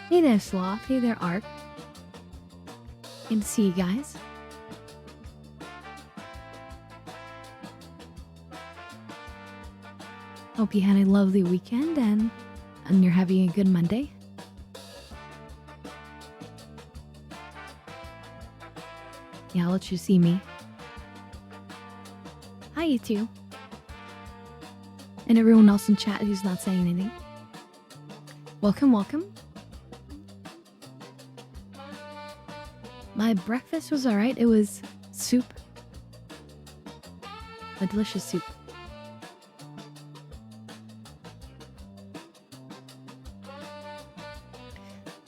Hey there, Sloth. Hey there, Ark. Good to see you guys. Hope you had a lovely weekend and you're having a good Monday. Yeah, I'll let you see me. Hi, you two. And everyone else in chat who's not saying anything. Welcome, welcome. My breakfast was alright. It was soup. A delicious soup.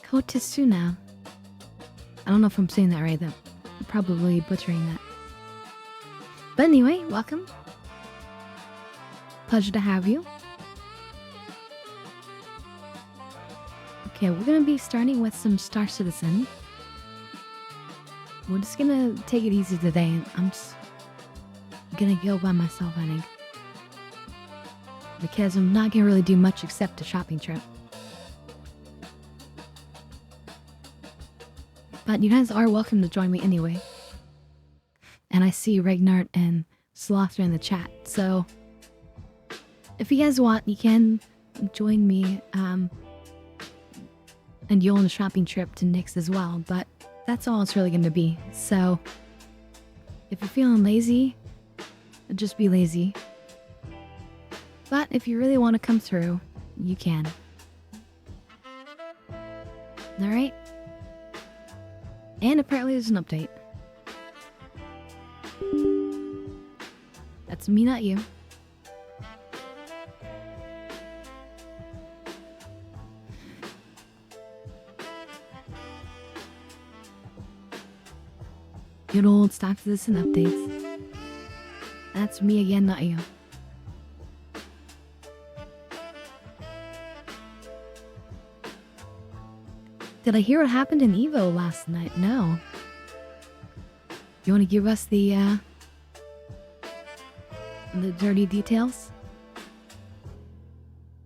Kotisuna. I don't know if I'm saying that right though. I'm probably butchering that. But anyway, welcome. Pleasure to have you. Okay, we're gonna be starting with some Star Citizen. We're just gonna take it easy today. I'm just gonna go by myself, I think. Because I'm not gonna really do much except a shopping trip. But you guys are welcome to join me anyway. And I see Regnart and Sloth are in the chat, so if you guys want, you can join me and you'll on a shopping trip to Nick's as well, but that's all it's really going to be. So if you're feeling lazy, just be lazy. But if you really want to come through, you can. Alright? And apparently there's an update. That's me, not you. Good old Star Citizen updates. That's me again, not you. Did I hear what happened in Evo last night? No. You want to give us the dirty details?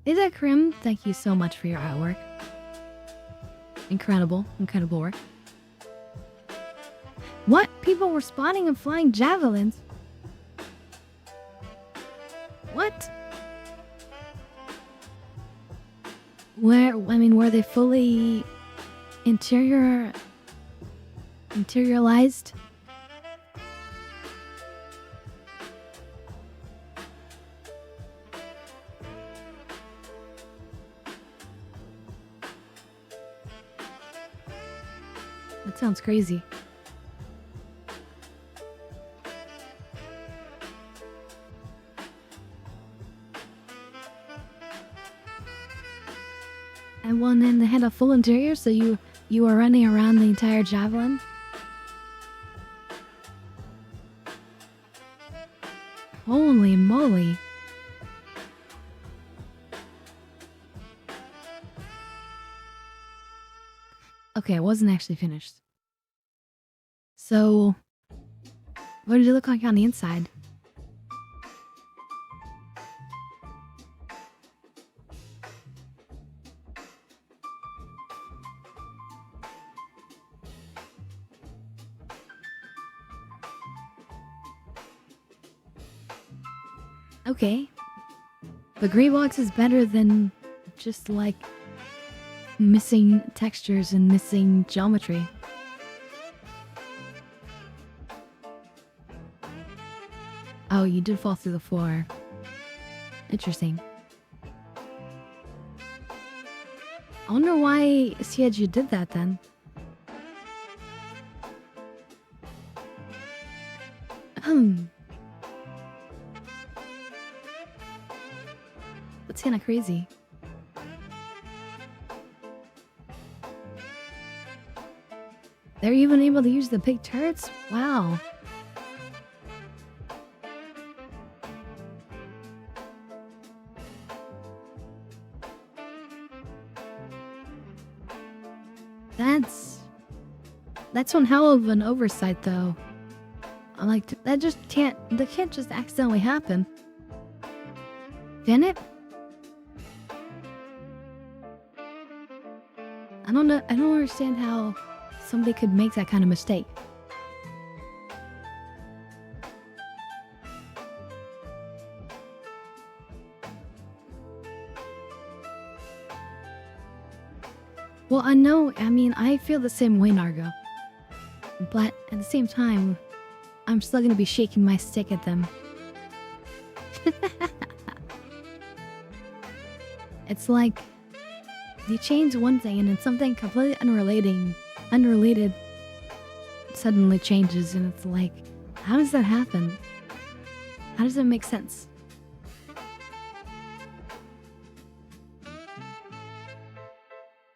Hey there, Krim. Thank you so much for your artwork. Incredible, incredible work. What? People were spawning and flying javelins? What? Were they fully interiorized? That sounds crazy. And well, then they had a full interior, so you were running around the entire javelin? Holy moly. Okay, it wasn't actually finished. So, what did it look like on the inside? Okay. The gray box is better than just like missing textures and missing geometry. Oh, you did fall through the floor. Interesting. I wonder why Siege did that then. That's kinda crazy. They're even able to use the big turrets? Wow. That's one hell of an oversight though. I'm like, that can't just accidentally happen. Can it? I'm don't know. I don't understand how somebody could make that kind of mistake. Well, I know. I mean, I feel the same way, Nargo. But at the same time, I'm still gonna be shaking my stick at them. It's like you change one thing and then something completely unrelated suddenly changes, and it's like, how does that happen? How does that make sense?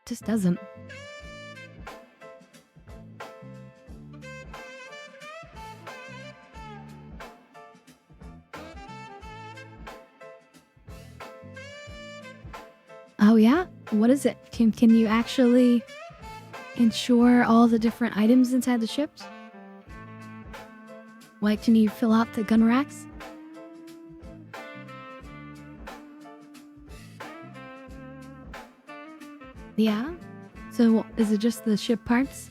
Just doesn't. Oh yeah? What is it? Can you actually insure all the different items inside the ships? Like, can you fill out the gun racks? Yeah? So, is it just the ship parts?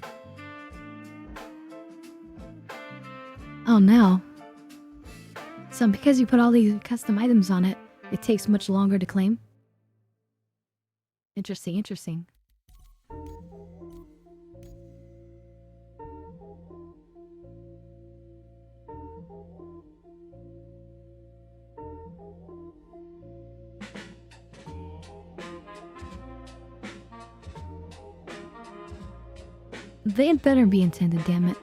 Oh no. So because you put all these custom items on it, it takes much longer to claim? Interesting, interesting. They'd better be intended, damn it.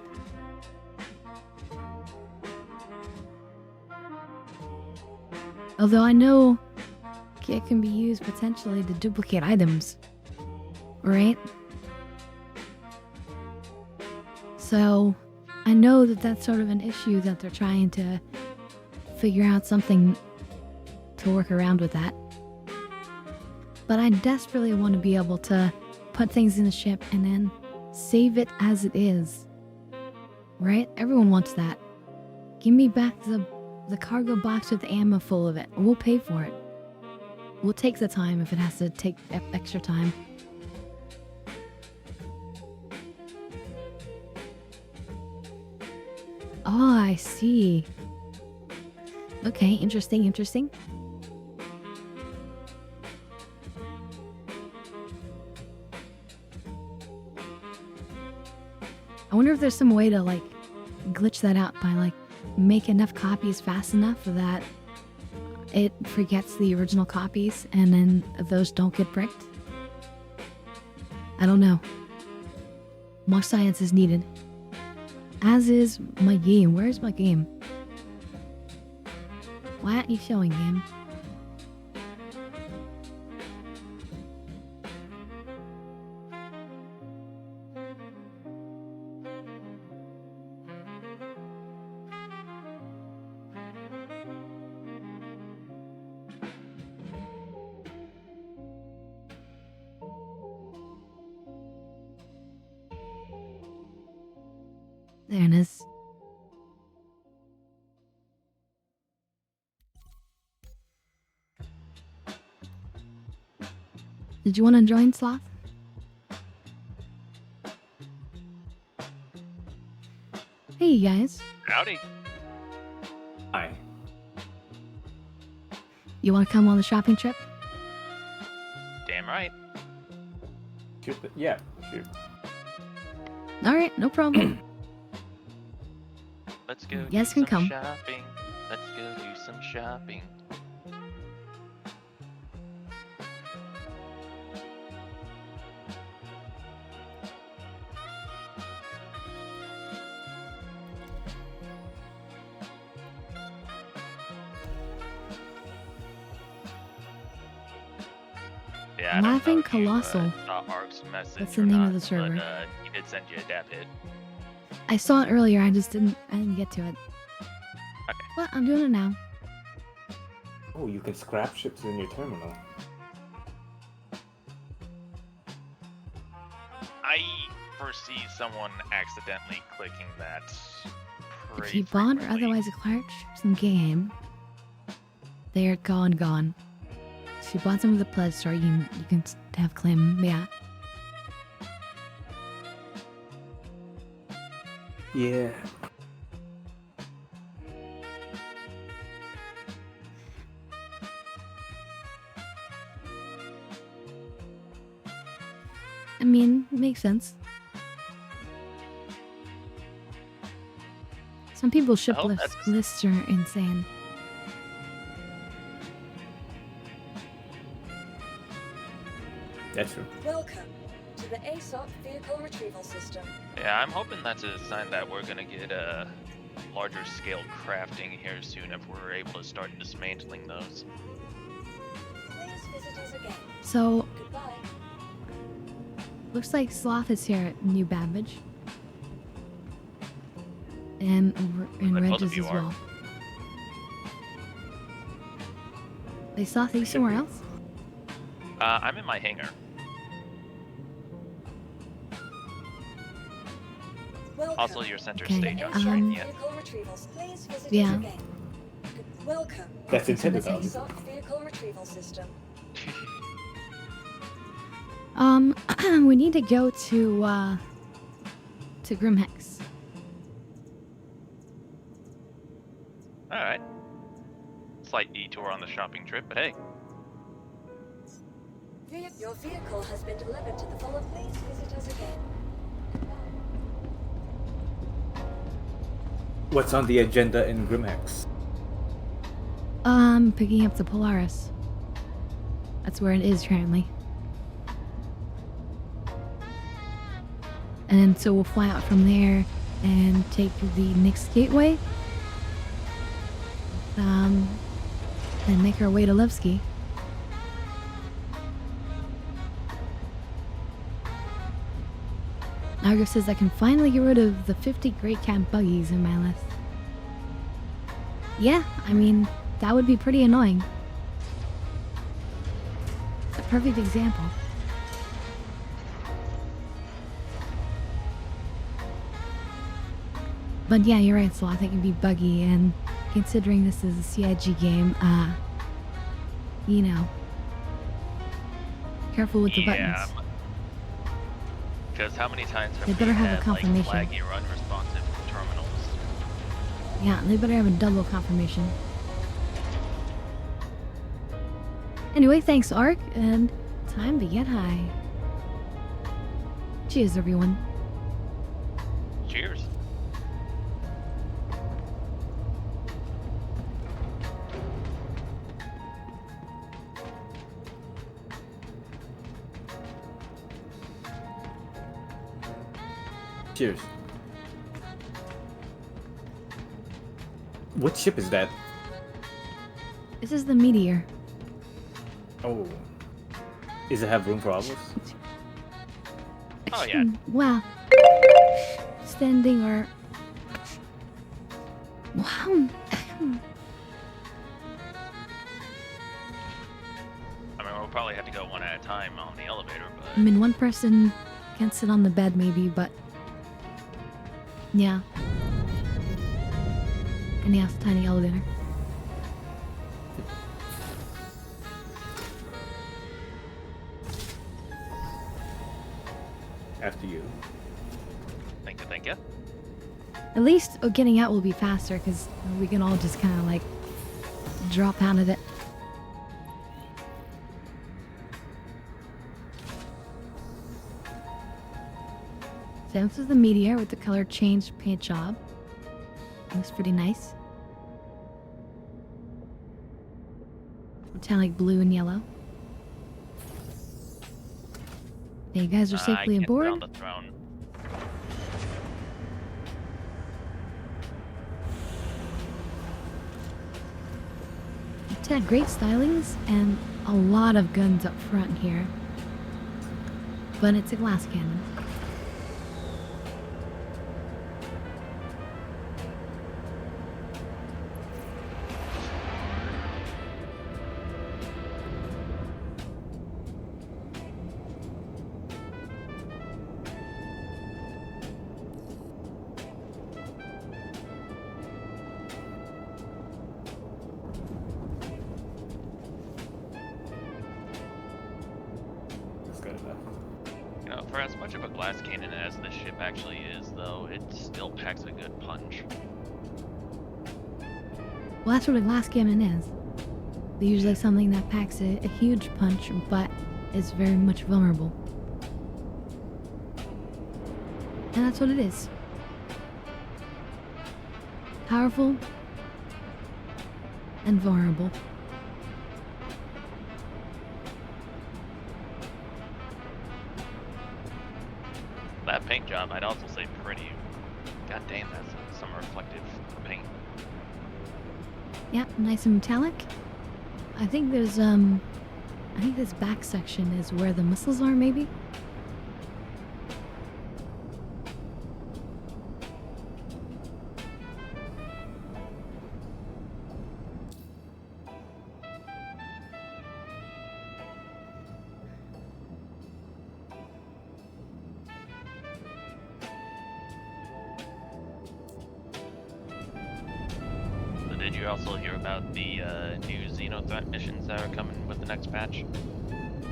Although I know it can be used potentially to duplicate items, right? So I know that that's sort of an issue that they're trying to figure out something to work around with that. But I desperately want to be able to put things in the ship and then save it as it is. Right? Everyone wants that. Give me back the cargo box with the ammo full of it. We'll pay for it. We'll take the time if it has to take extra time. Oh, I see. Okay, interesting, interesting. I wonder if there's some way to, like, glitch that out by, like, make enough copies fast enough that it forgets the original copies and then those don't get bricked. I don't know. More science is needed. As is my game. Where's my game? Why aren't you showing, game? There it is. Did you want to join, Sloth? Hey, guys. Howdy. Hi. You want to come on the shopping trip? Damn right. Yeah, shoot. Alright, no problem. Let's go Yes, do can some come. shopping. Let's go do some shopping. Yeah, I don't know Laughing if you, Colossal. saw Ark's message That's the or name not, of the server. But, he did send you a dap hit. I saw it earlier, I didn't get to it. Okay. But I'm doing it now. Oh, you can scrap ships in your terminal. I foresee someone accidentally clicking that If pretty you bought or frequently. otherwise acquired ships in the game, they are gone. If you bought some of the pledge store, you can have claim, yeah. Yeah. I mean, makes sense. Some people's ship hope that's- lists are insane. That's true. Welcome to the ASOP Vehicle Retrieval System. Yeah, I'm hoping that's a sign that we're gonna get a larger scale crafting here soon if we're able to start dismantling those. Please visit us again. So, Goodbye. looks like Sloth is here at New Babbage. And Like both Regis of you as are. well. They saw things somewhere else? I'm in my hangar. Welcome Also, your center Okay, stage to on the screen. ASOP Yeah. Vehicle Retrievals. Please visit Yeah. us again. Welcome That's to intended the though. ASOP Vehicle Retrieval System. We need to go to Grimhex. All right. Slight detour on the shopping trip, but hey, Your vehicle has been delivered to the follow. Please visit us again. What's on the agenda in Grimhex? Picking up the Polaris. That's where it is currently. And so we'll fly out from there and take the next gateway. And make our way to Levski. Argo says I can finally get rid of the 50 Great Cat buggies in my list. Yeah, I mean, that would be pretty annoying. A perfect example. But yeah, you're right, Sloth. It can be buggy, and considering this is a CIG game, you know, careful with the buttons. Because how many times have They we better have a had, confirmation. like, laggy or unresponsive terminals? Yeah, they better have a double confirmation. Anyway, thanks, Ark, and time to get high. Cheers, everyone. Cheers. Cheers. What ship is that? This is the Meteor. Oh. Does it have room for others? Oh, yeah. Wow. Standing or... Wow. I mean, we'll probably have to go one at a time on the elevator, but... I mean, one person can sit on the bed maybe, but... Yeah. And yeah, it's a tiny elevator. After you. Thank you, thank you. At least getting out will be faster, because we can all just kind of like drop out of it. So this is the Meteor with the color changed paint job. Looks pretty nice. Metallic blue and yellow. Yeah, you guys are I safely can't sit aboard. on the throne. It's had great stylings and a lot of guns up front here. But it's a glass cannon. That's good enough. You know, for as much of a glass cannon as the ship actually is, though, it still packs a good punch. Well, that's what a glass cannon is. They're usually something that packs a huge punch, but is very much vulnerable. And that's what it is. Powerful and vulnerable. That paint job, I'd also say pretty. God damn, that's some reflective paint. Yeah, nice and metallic. I think there's I think this back section is where the missiles are, maybe? So did you also hear about the new Xeno threat missions that are coming with the next patch?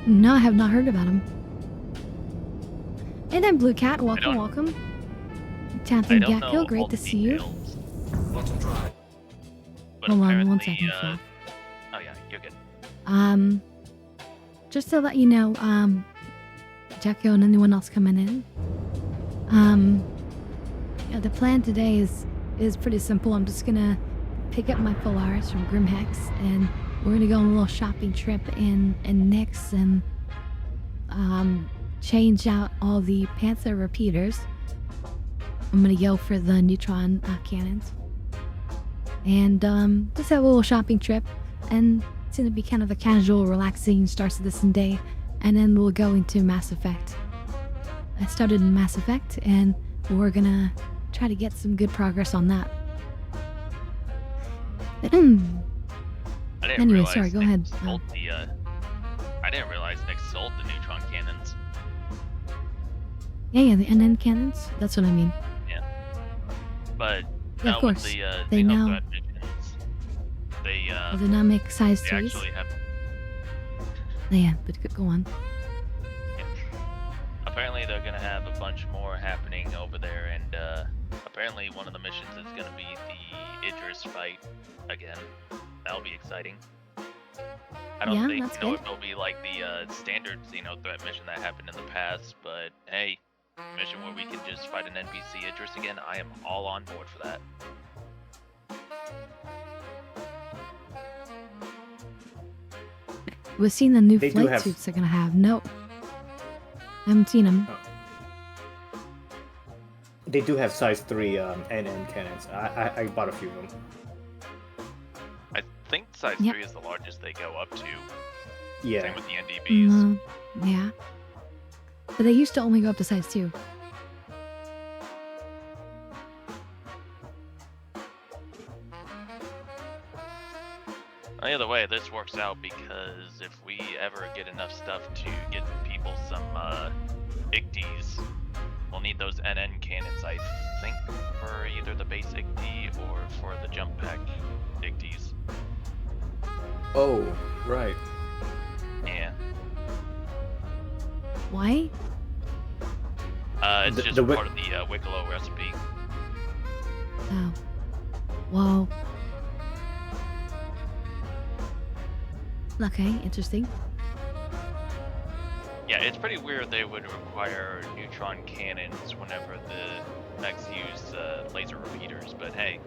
No, I have not heard about them. Hey there, Blue Cat. Welcome, don't- welcome. I Captain don't know Gecko, all great the to see you. details, but Hold on one apparently, second, Fluff. oh yeah, you're good. Just to let you know, Gecko and anyone else coming in, yeah, the plan today is pretty simple. I'm just gonna pick up my Polaris from Grimhex, and we're gonna go on a little shopping trip in Nyx and change out all the Panther repeaters. I'm gonna go for the neutron cannons, and just have a little shopping trip, and it's gonna be kind of a casual, relaxing start to this day, and then we'll go into Mass Effect. I started in Mass Effect, and we're gonna try to get some good progress on that. I didn't Anyway, realize sorry, go Nick ahead. Sold the, I didn't realize Nick sold the neutron cannons. Yeah, the NN cannons. That's what I mean. But Yeah, now of with course. the They Xeno now- threat missions, they Well, they now make size they 3s. actually have. Yeah, but go on. Apparently, they're gonna have a bunch more happening over there, and apparently, one of the missions is gonna be the Idris fight again. That'll be exciting. I don't Yeah, think that's know good. if it'll be like the standard Xeno threat mission that happened in the past, but hey, mission where we can just fight an NPC Idris again, I am all on board for that. We've seen the new They do flight have- suits they're gonna have. No, I haven't seen them. They do have size 3 NN cannons. I bought a few of them. I think size Yep. 3 is the largest they go up to. Yeah. Same with the NDBs. Yeah, but they used to only go up to size 2. Either way, this works out because if we ever get enough stuff to get people some ICDs, we'll need those NN cannons, I think, for either the base ICD or for the jump pack ICDs. Oh, right. Yeah. Why? It's The- just the wi- part of the Wicklow recipe. Oh, whoa. Okay, interesting. Yeah, it's pretty weird they would require neutron cannons whenever the mechs use laser repeaters, but hey,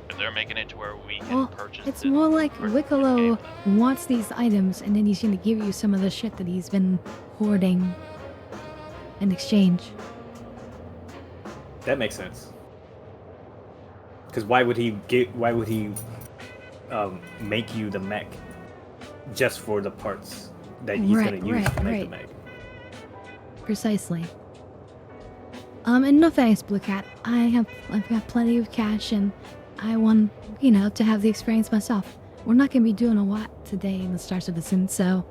if they're making it to where we can Well, purchase it's it more like for this Wicklow game, wants these items, and then he's gonna give you some of the shit that he's been hoarding in exchange. That makes sense. Because why would he make you the mech just for the parts that he's Right, gonna use to make the right. mech? Precisely. And no thanks, Blue Cat. I've got plenty of cash, and I want, to have the experience myself. We're not gonna be doing a lot today in the Star Citizen, so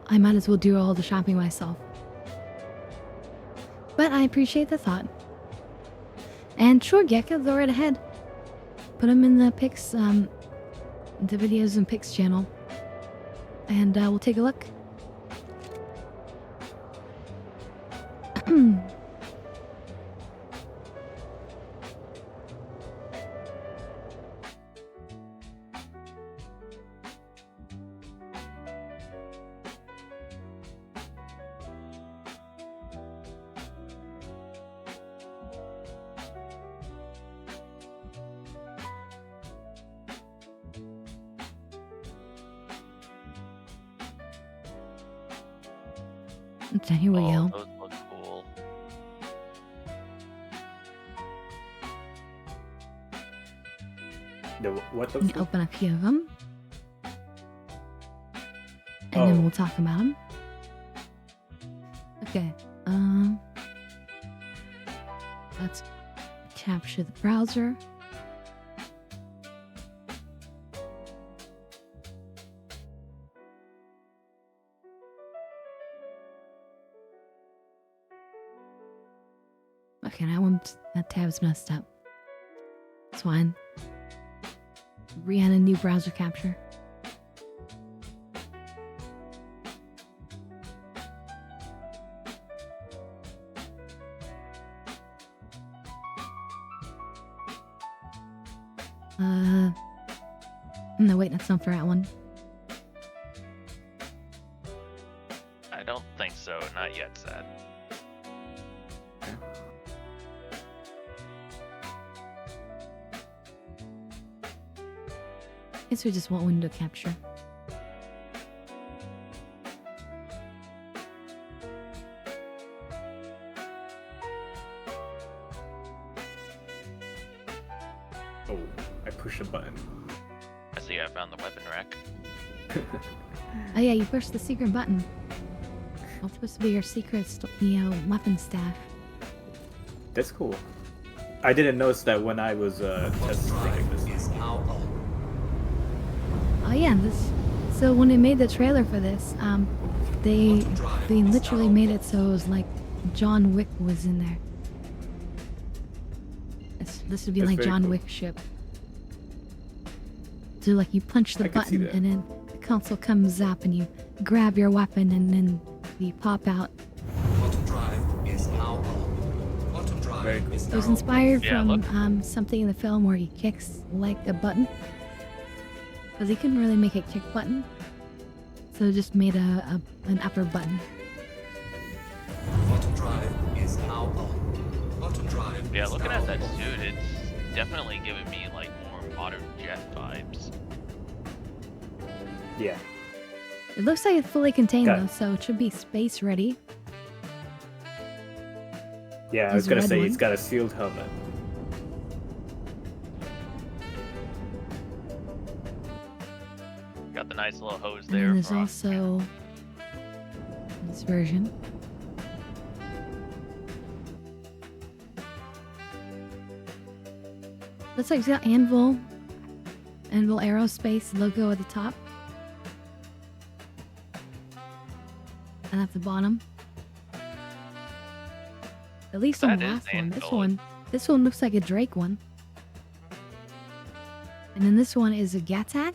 I might as well do all the shopping myself. But I appreciate the thought. And sure, Gecko, go right ahead. Put them in the pics, the videos and pics channel, and we'll take a look. Okay, here we Oh, go. those look cool. What Let the me fuck? open a few of them. And then Oh. we'll talk about them. Okay, let's capture the browser. Okay, that tab's messed up. It's fine. Re-add a new browser capture. No, wait, that's not for that one. I don't think so. Not yet, Sad. Guess we just want window capture. Oh, I push a button. I see I found the weapon rack. Oh yeah, you push the secret button. That's supposed to be your secret, weapon staff. That's cool. I didn't notice that when I was testing this. Oh yeah, so when they made the trailer for this, they literally made it so it was like John Wick was in there. This would be That's like very John cool. Wick ship. So like you punch the I can see button that. and then the console comes up and you grab your weapon and then you pop out. Quantum drive is now on. Quantum drive Very cool. is It was now inspired Yeah, look. from something in the film where he kicks like a button. Because he couldn't really make a kick button. So just made an upper button. Quantum drive is now on. Quantum drive Yeah, is looking now at that on. suit, it's definitely giving me like more modern jet vibes. Yeah. It looks like it's fully contained Got it. though, so it should be space ready. Yeah, I He's was gonna red say one. he's got a sealed helmet. Got the nice little hose And there. then there's for also this version. Looks like it's got Anvil Aerospace logo at the top. And at the bottom. At least on That the is last one. Anvil. This one looks like a Drake one. And then this one is a Gattac.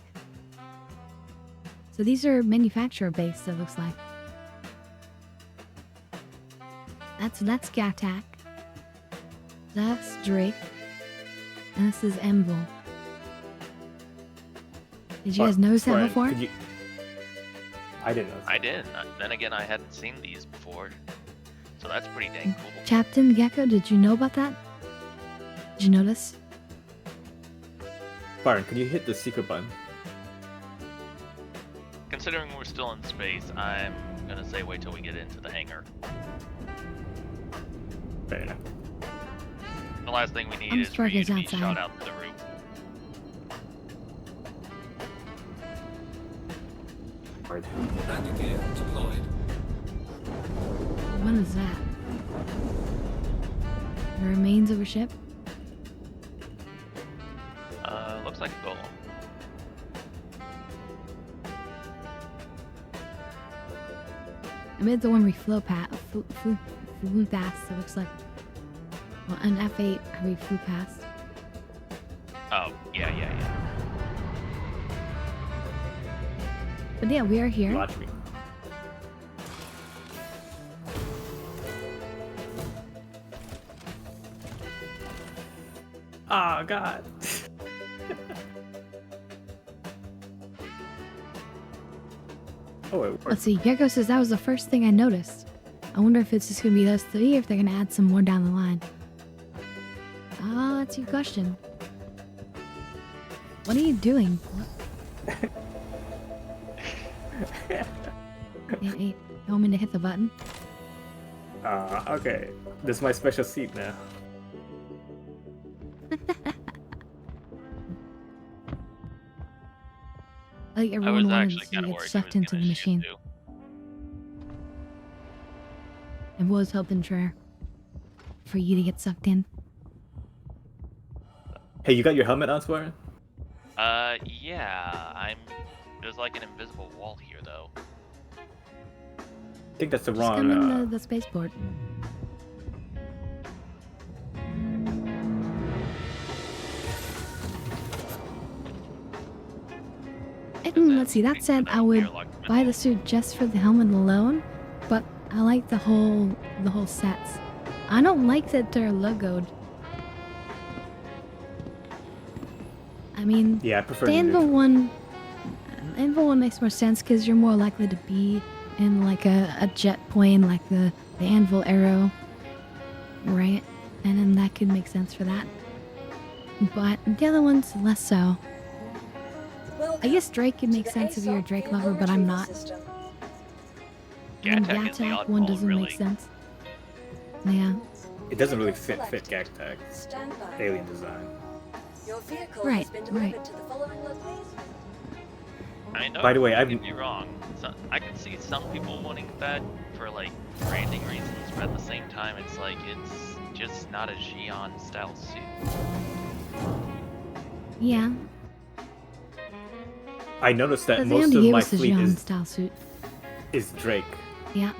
So these are manufacturer based, it looks like. That's Gattac. That's Drake. And this is Anvil. Did you guys notice that Brian, before? could you- I didn't know. I didn't. Then again, I hadn't seen these before. So that's pretty dang cool. Captain Gecko, did you know about that? Did you notice? Byron, can you hit the secret button? Considering we're still in space, I'm gonna say wait till we get into the hangar. Fair enough. The last thing we need I'm is for you surprised to be it's outside. shot out to the roof. Hard. Landing gear deployed. What is that? The remains of a ship? Looks like a golem. I made the one we flew past. Flew past. It looks like an F8 we flew past. Oh, yeah. But yeah, we are here. Watch me. Oh God. Oh, it worked. Let's see. Gecko says that was the first thing I noticed. I wonder if it's just gonna be those three, or if they're gonna add some more down the line. Ah, that's your question. What are you doing? Hey, you want me to hit the button? Okay. This is my special seat now. Like I everyone was wanted actually to kind of get worried he sucked was into gonna the shoot machine. too. It was hoping for you to get sucked in. Hey, you got your helmet on, Spartan? Yeah, there's like an invisible wall here, though. I think that's the Just wrong. come in the spaceport. Let's see, that said, I would buy the suit just for the helmet alone, but I like the whole sets. I don't like that they're logoed. I mean, Yeah, I prefer the the Anvil neutral. one makes more sense because you're more likely to be in like a jet plane, like the Anvil Arrow, right? And then that could make sense for that. But the other one's less so. I guess Drake could make sense if you're a Drake lover, but I'm not. And Gatech is the Gattack one oddball, doesn't really. make sense. Yeah. It doesn't really fit Gagtag. Stand by. Alien design. Your vehicle Right, has been delivered right. to the following location. I mean, By the way, don't I've- get me wrong. I can see some people wanting that for like branding reasons, but at the same time, it's like it's just not a Xi'an style suit. Yeah. I noticed that Because most Andy of gave my us a fleet Jean style suit. is Drake. Yeah.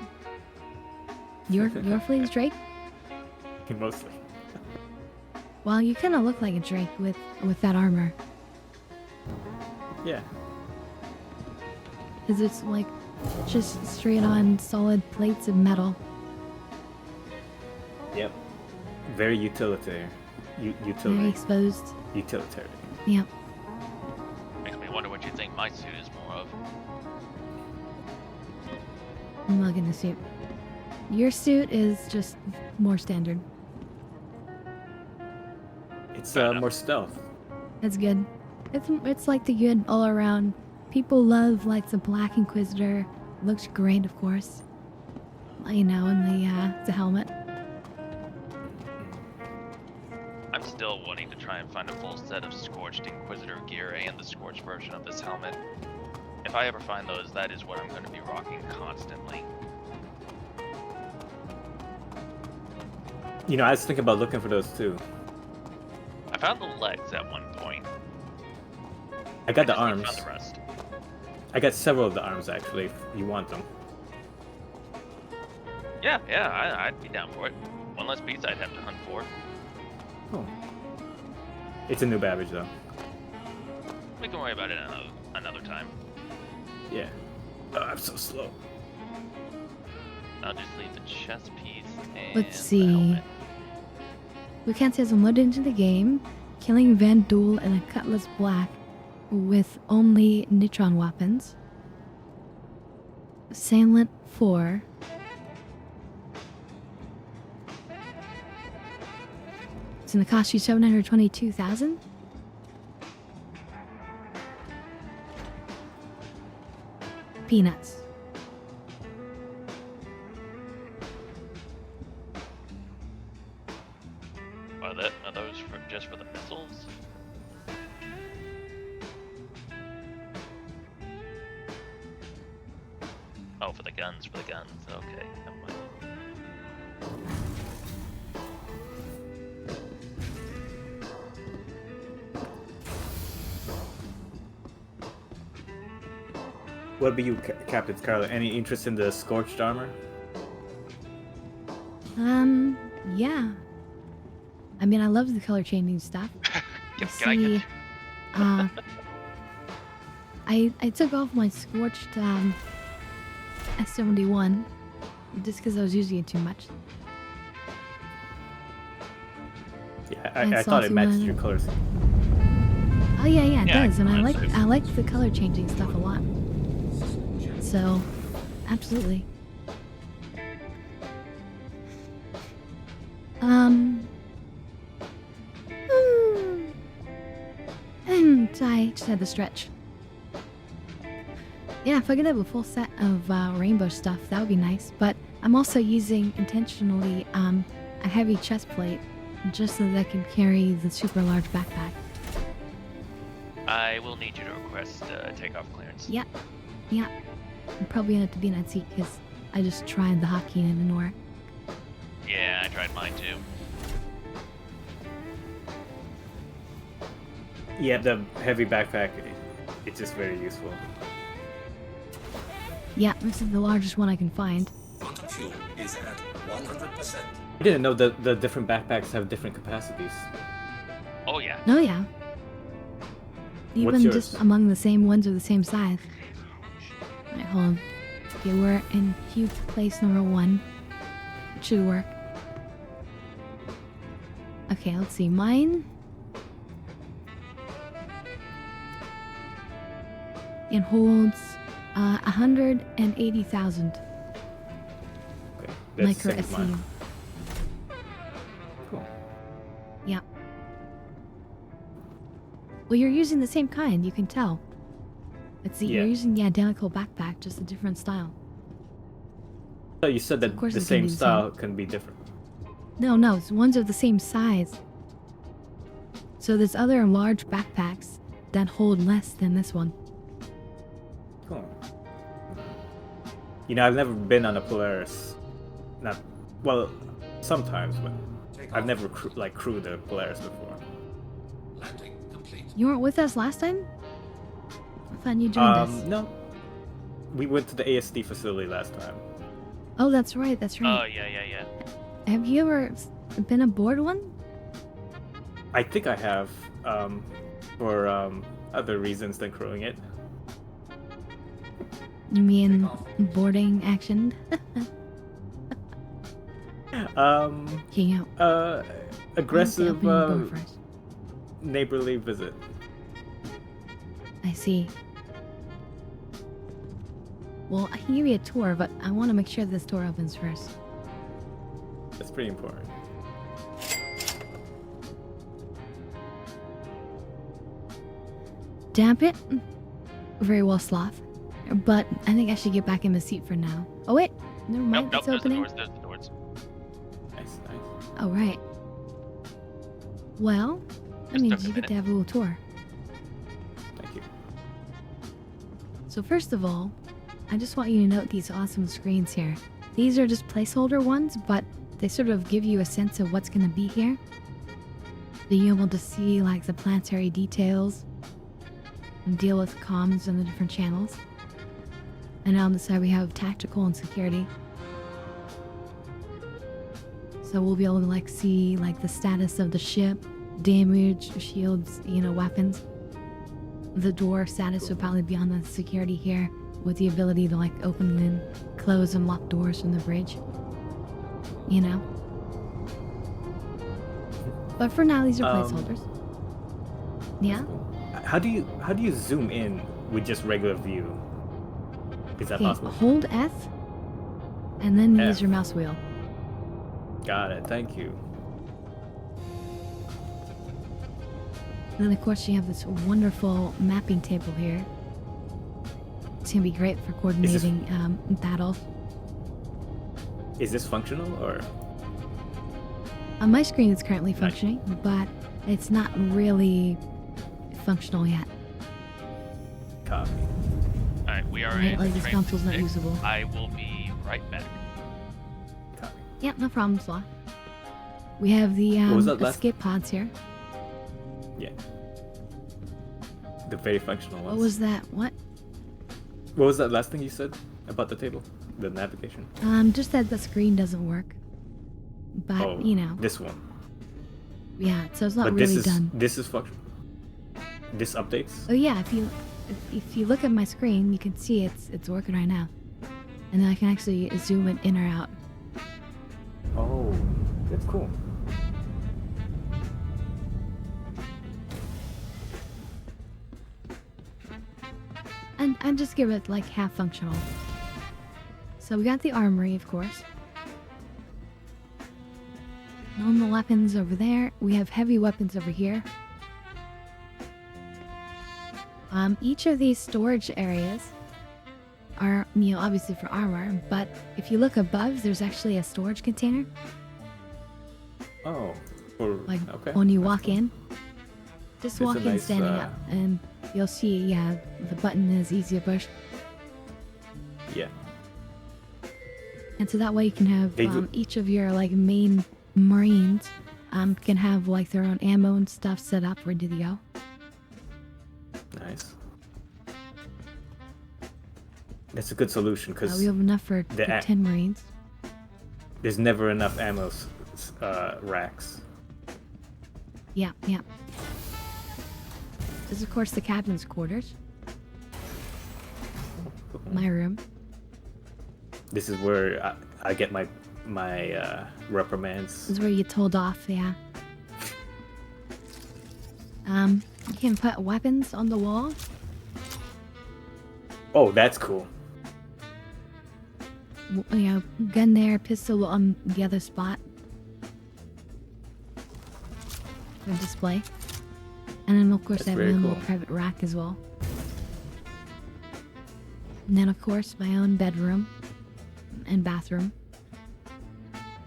Your fleet is Drake? Mostly. Well, you kind of look like a Drake with that armor. Yeah. Because it's like just straight on solid plates of metal. Yep. Very utilitarian. Very Utility. exposed. Utilitarian. Yep. Makes me wonder what you think my suit is more of. I'm looking the suit. Your suit is just more standard. It's Fair enough. more stealth. That's good. It's like the good all around. People love like the Black Inquisitor. Looks great, of course. You know, and the helmet. I'm still wanting to try and find a full set of Scorched Inquisitor gear and the Scorched version of this helmet. If I ever find those, that is what I'm going to be rocking constantly. You know, I was thinking about looking for those too. I found the legs at one point. I got the just haven't arms. found the rest. I got several of the arms actually, if you want them. Yeah, I'd be down for it. One less piece I'd have to hunt for. Oh. It's a new Babbage though. We can worry about it another time. Yeah. Oh, I'm so slow. I'll just leave the chest piece and Let's the see. helmet. Lucan says I'm loaded into the game, killing Van Duel and a Cutlass Black with only neutron weapons. Assailant 4. It's gonna cost you 722,000. Peanuts. Are those just for the missiles? Oh, for the guns, Okay, never mind. What about you, Captain Scarlet? Any interest in the Scorched armor? Yeah. I mean, I love the color changing stuff. Can I get... I took off my Scorched S71 just because I was using it too much. Yeah, And I thought it saucy matched one. your colors. Oh yeah, it Yeah, does, and I like that's it. I like the color changing stuff a lot. So, absolutely. And I just had to stretch. Yeah, if I could have a full set of rainbow stuff, that would be nice. But I'm also using intentionally a heavy chest plate just so that I can carry the super large backpack. I will need you to request takeoff clearance. Yeah, yeah. I'm probably gonna have to be in that seat because I just tried the hotkey and it didn't work. Yeah, I tried mine too. Yeah, the heavy backpack, it's just very useful. Yeah, this is the largest one I can find. Quantum fuel is at 100%. I didn't know that the different backpacks have different capacities. Oh yeah. Oh yeah. Even yours? just among the same ones or the same size. Alright, hold on. Okay, we're in queue place number 1. It should work. Okay, let's see. Mine. It holds 180,000 Okay, that's micro the same as mine. SCU. Cool. Yeah. Well, you're using the same kind, you can tell. But see, you're Yeah. using the identical backpack, just a different style. So you said that course the it's gonna same be the style can be different. No, ones are the same size. So there's other large backpacks that hold less than this one. Cool. You know, I've never been on a Polaris. Not well, sometimes, but I've never crewed a Polaris before. Landing complete. You weren't with us last time? I thought you joined us. No. We went to the ASD facility last time. Oh, that's right, Oh right. yeah. Have you ever been aboard one? I think I have, for other reasons than crewing it. You mean boarding action? Okay, yeah. Aggressive, Okay, I'll go first. neighborly visit. I see. Well, I can give you a tour, but I want to make sure this door opens first. That's pretty important. Damp it? Very well, Sloth. But I think I should get back in the seat for now. Oh wait, never mind, Nope, it's there's the opening. doors, there's the doors. Nice. Oh right. Well, that Just means took a you get to minute. have a little tour. Thank you. So first of all, I just want you to note these awesome screens here. These are just placeholder ones, but they sort of give you a sense of what's going to be here. Being able to see like the planetary details and deal with comms and the different channels. And on the side we have tactical and security. So we'll be able to like see like the status of the ship, damage, shields, weapons. The door status would probably be on the security here, with the ability to like open and close and lock doors from the bridge. But for now, these are placeholders. Yeah. How do you zoom in with just regular view? Is that Okay. possible? Hold F, and then F. use your mouse wheel. Got it. Thank you. And then of course you have this wonderful mapping table here. It's gonna be great for coordinating battle. Is this functional or? On my screen, it's currently functioning, but it's not really functional yet. Copy. Alright, we are Right, in like this train console's not 6. usable. I will be right back. Copy. Yeah, no problem, Slaw. We have the What was that last- escape pods here. Yeah. The very functional ones. What was that? What? What was that last thing you said about the table? The navigation? Just that the screen doesn't work. But, This one. yeah, so it's not But really done. this is functional. This updates? Oh yeah, if you look at my screen, you can see it's working right now. And then I can actually zoom it in or out. Oh, that's cool. and just give it like half functional. So we got the armory, of course. Normal weapons over there. We have heavy weapons over here. Each of these storage areas are, obviously for armor, but if you look above, there's actually a storage container. Oh. Like Okay. when you walk in. Just It's a walk in nice, standing up, and you'll see, yeah, the button is easy to push. Yeah. And so that way you can have They do- each of your like main Marines can have like their own ammo and stuff set up ready to go. Nice. That's a good solution because We have enough for the 10 Marines. there's never enough ammo racks. Yeah, yeah. This is of course the captain's quarters. My room. This is where I get my reprimands. This is where you told off, yeah. You can put weapons on the wall. Oh, that's cool. Gun there, pistol on the other spot. For display. And then of course That's I have very my own little cool. private rack as well. And then of course my own bedroom and bathroom.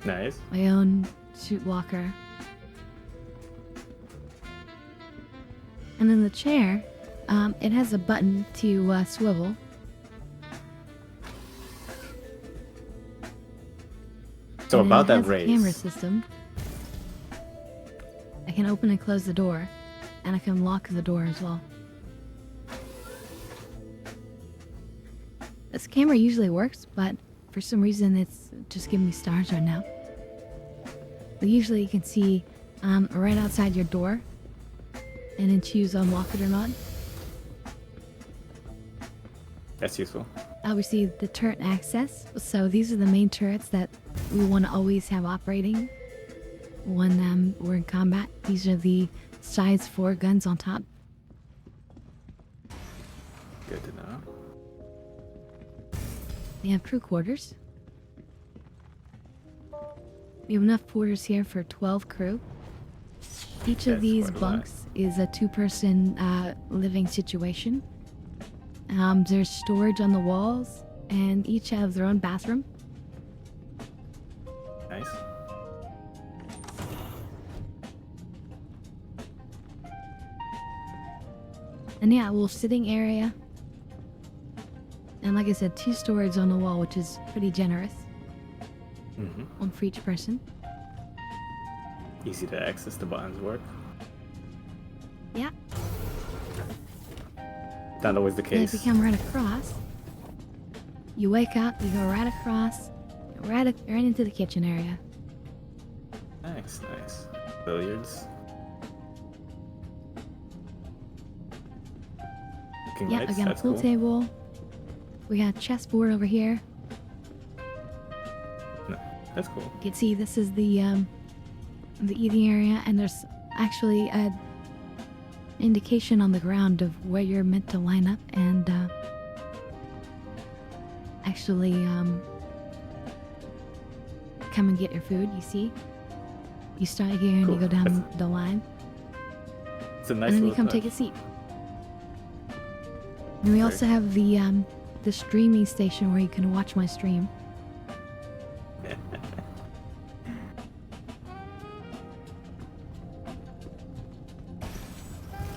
Nice. My own suit locker. And then the chair, it has a button to swivel. So And about it that has a camera raise, system. I can open and close the door, and I can lock the door as well. This camera usually works, but for some reason it's just giving me stars right now. But usually you can see right outside your door, and then choose unlock it or not. that's useful. Obviously the turret access, so these are the main turrets that we want to always have operating when we're in combat. These are the size 4 guns on top. Good to know. We have crew quarters. We have enough quarters here for 12 crew. Each of That's these quite a lot. bunks is a 2-person living situation. There's storage on the walls, and each have their own bathroom. Nice. And yeah, a little sitting area. And like I said, 2 storage on the wall, which is pretty generous. Mm-hmm. One for each person. Easy to access. The buttons work. Yeah. Not always the And if case. you come right across, you wake up, you go right across, right into the kitchen area. Nice, nice. Billiards. Cooking Yeah, lights, again, a that's pool cool. table. We got a chessboard over here. No, that's cool. You can see this is the eating area, and there's actually a indication on the ground of where you're meant to line up and actually come and get your food. You see, you start here and Cool. you go down That's- the line, It's a nice and then you little come touch. take a seat. And we also have the streaming station where you can watch my stream.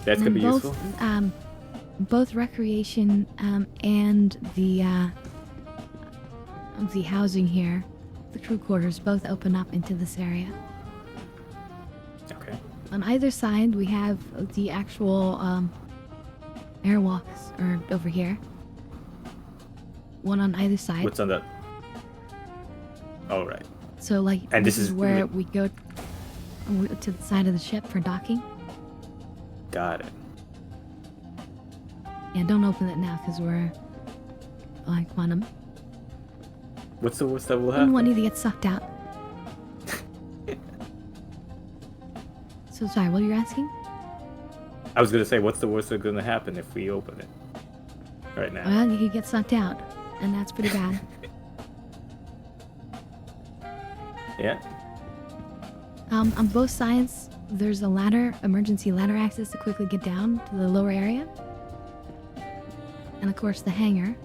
That's And gonna be both, useful. Both recreation and the housing here, the crew quarters, both open up into this area. Okay. On either side, we have the actual airwalks are over here. One on either side. What's on that? All right. So like, And this this is is where really- we go to the side of the ship for docking. Got it. Yeah, don't open it now because we're like quantum. What's the worst that will I don't want happen? you to get sucked out. So sorry, what are you asking? I was gonna say, what's the worst that's gonna happen if we open it? right now. Well, he gets sucked out, and that's pretty bad. Yeah. On both sides, there's a ladder, emergency ladder access to quickly get down to the lower area. And of course, the hangar.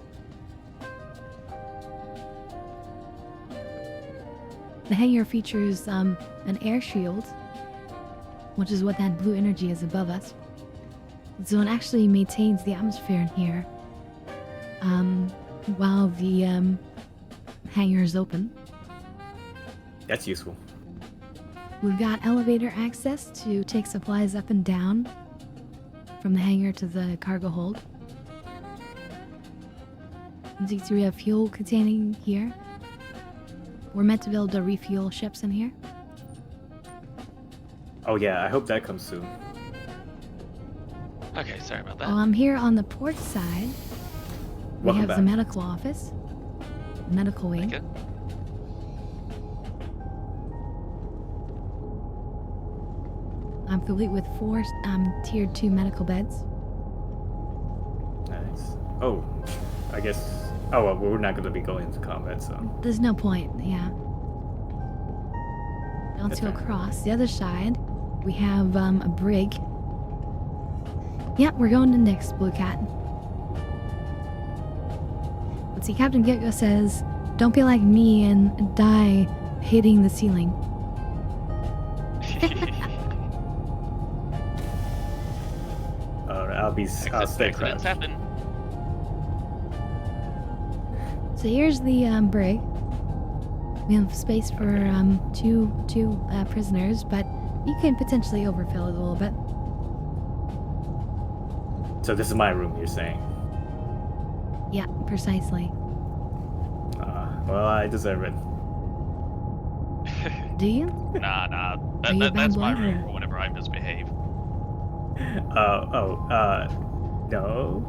The hangar features an air shield, which is what that blue energy is above us. So it actually maintains the atmosphere in here while the hangar is open. That's useful. We've got elevator access to take supplies up and down from the hangar to the cargo hold. As you can see, we have fuel containing here. We're meant to be able to refuel ships in here. Oh yeah, I hope that comes soon. Okay, sorry about that. Here on the port side, we Welcome have back. the medical office, medical wing. Thank you. I'm complete with 4 tier 2 medical beds. Nice. Oh, I guess. Oh well, we're not gonna be going into combat, so. There's no point, yeah. Now let's go Okay. across. The other side, we have a brig. Yep, we're going to next, Blue Cat. Let's see, Captain Gecko says, don't be like me and die hitting the ceiling. Alright, I'll stay Accidents crouched. happen. So here's the brig. We have space for two prisoners, but you can potentially overfill it a little bit. So this is my room, you're saying? Yeah, precisely. Well, I deserve it. Do you? Nah. Are you a bad That's my boy, room or- for whenever I misbehave. No.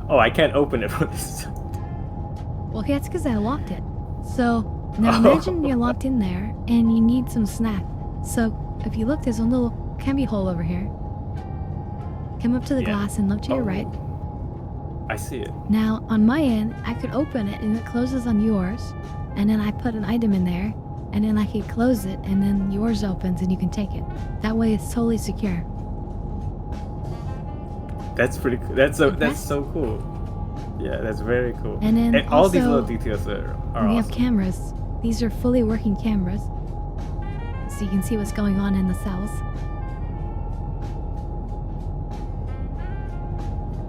Oh, I can't open it from this. Well, okay, that's because I locked it. So now imagine you're locked in there and you need some snack. So if you look, there's a little cubby hole over here. Come up to the Yeah. glass and look to your right. I see it. Now on my end, I could open it and it closes on yours, and then I put an item in there, and then I could close it, and then yours opens and you can take it. That way, it's totally secure. That's pretty cool. That's so cool. Yeah, that's very cool. And then all these also, little details are we have awesome. cameras. These are fully working cameras, so you can see what's going on in the cells.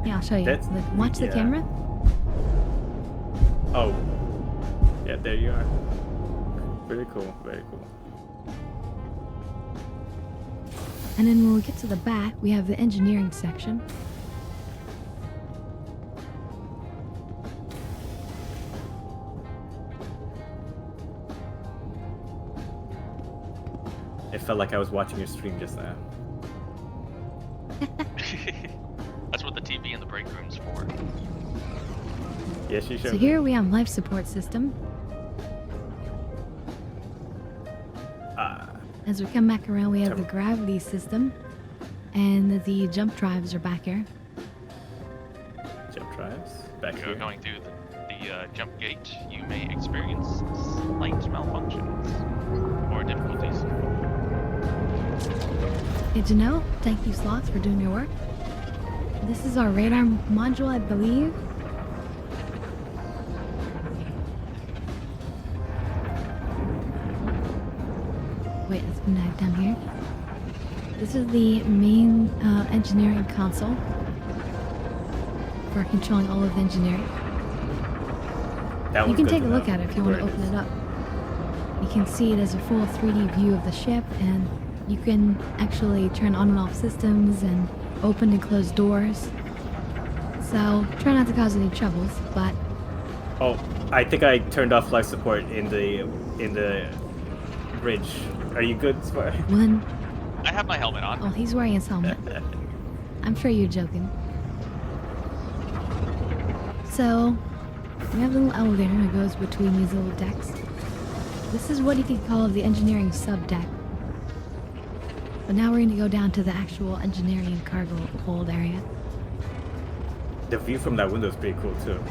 Yeah, I'll show you. That's- Look, watch the yeah. camera. Oh. Yeah, there you are. Very cool, very cool. And then when we get to the back, we have the engineering section. It felt like I was watching your stream just now. That's what the TV in the break room's for. Yes, you should. So here we have life support system. As we come back around, we have the gravity system, and the jump drives are back here. Jump drives. Back If here. you're going through the jump gate, you may experience slight malfunctions or difficulties. Did you know? Thank you, Sloth, for doing your work. This is our radar module, I believe. Wait, let's come back down here. This is the main engineering console for controlling all of the engineering. That You one's can good take a to look know at it if you want to where open is. it up. You can see it as a full 3D view of the ship, and you can actually turn on and off systems and open and close doors. So try not to cause any troubles, but Oh, I think I turned off life support in the bridge. Are you good, Spy? when I have my helmet on. oh, he's wearing his helmet. I'm sure you're joking. So we have a little elevator that goes between these little decks. This is what you could call the engineering sub deck. But now we're going to go down to the actual engineering and cargo hold area. The view from that window is pretty cool too.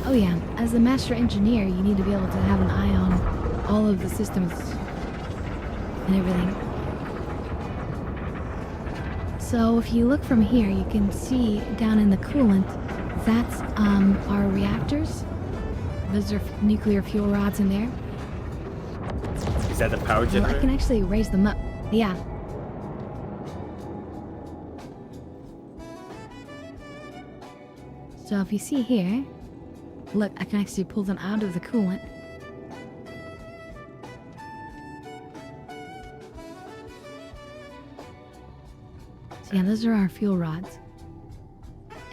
Oh yeah, as a master engineer, you need to be able to have an eye on all of the systems and everything. So if you look from here, you can see down in the coolant, that's our reactors. Those are nuclear fuel rods in there. Is that the power Well, generator? I can actually raise them up. Yeah. So if you see here, look, I can actually pull them out of the coolant. So yeah, those are our fuel rods.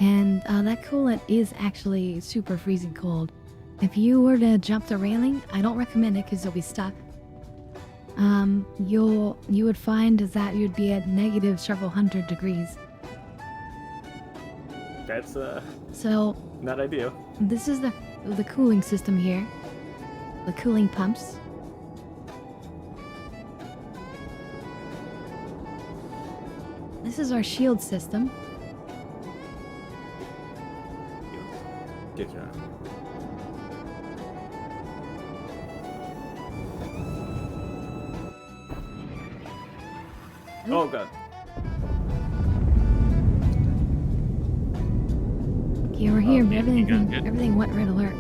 And that coolant is actually super freezing cold. If you were to jump the railing, I don't recommend it because you'll be stuck. You would find that you'd be at negative several hundred degrees. That's So not ideal. this is the cooling system here. The cooling pumps. This is our shield system. Get your. Oh god. Okay, we're here, but you everything got good. everything went red alert.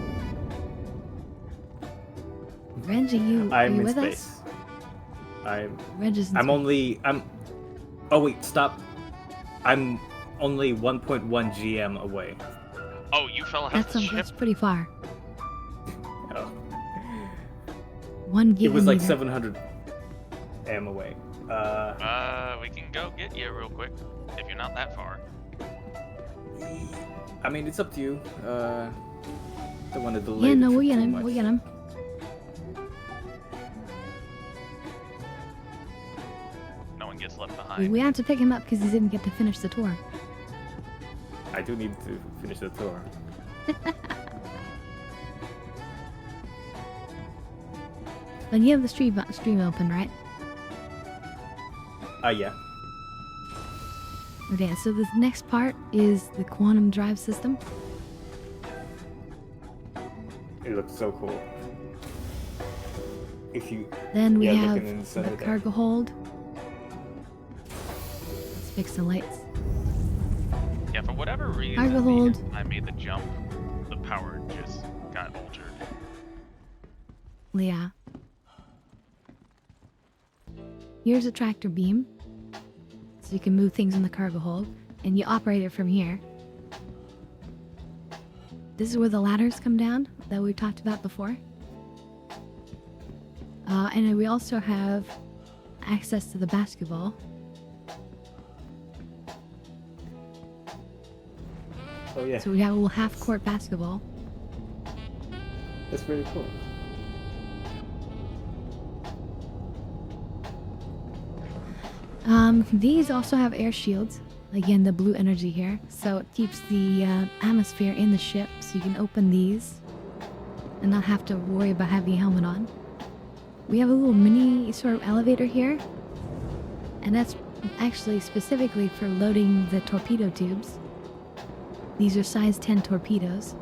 Reggie, are I'm you in with space. us? I'm Regis. Oh wait, stop. I'm only 1.1 GM away. Oh, you fell out of the ship? That's pretty far. Oh. 1 gigameter. It was like 700 M away. We can go get you real quick if you're not that far. I mean, it's up to you. Don't want to delay. Yeah, the no, trip we'll get too him. much. We'll get him. No one gets left behind. We have to pick him up because he didn't get to finish the tour. I do need to finish the tour. But you have the stream open, right? Yeah. Okay, so this next part is the quantum drive system. It looks so cool. If you Then we Yeah, have looking inside the of there. cargo hold. Let's fix the lights. Yeah, for whatever reason, Cargo the hold. instant I made the jump, the power just got altered. Yeah. Here's a tractor beam. So you can move things in the cargo hold. And you operate it from here. This is where the ladders come down that we talked about before. And then we also have access to the basketball. Oh yeah, So we have a little half-court basketball. that's very cool. These also have air shields. Again, the blue energy here. So it keeps the atmosphere in the ship, so you can open these and not have to worry about having a helmet on. We have a little mini sort of elevator here. And that's actually specifically for loading the torpedo tubes. These are size 10 torpedoes.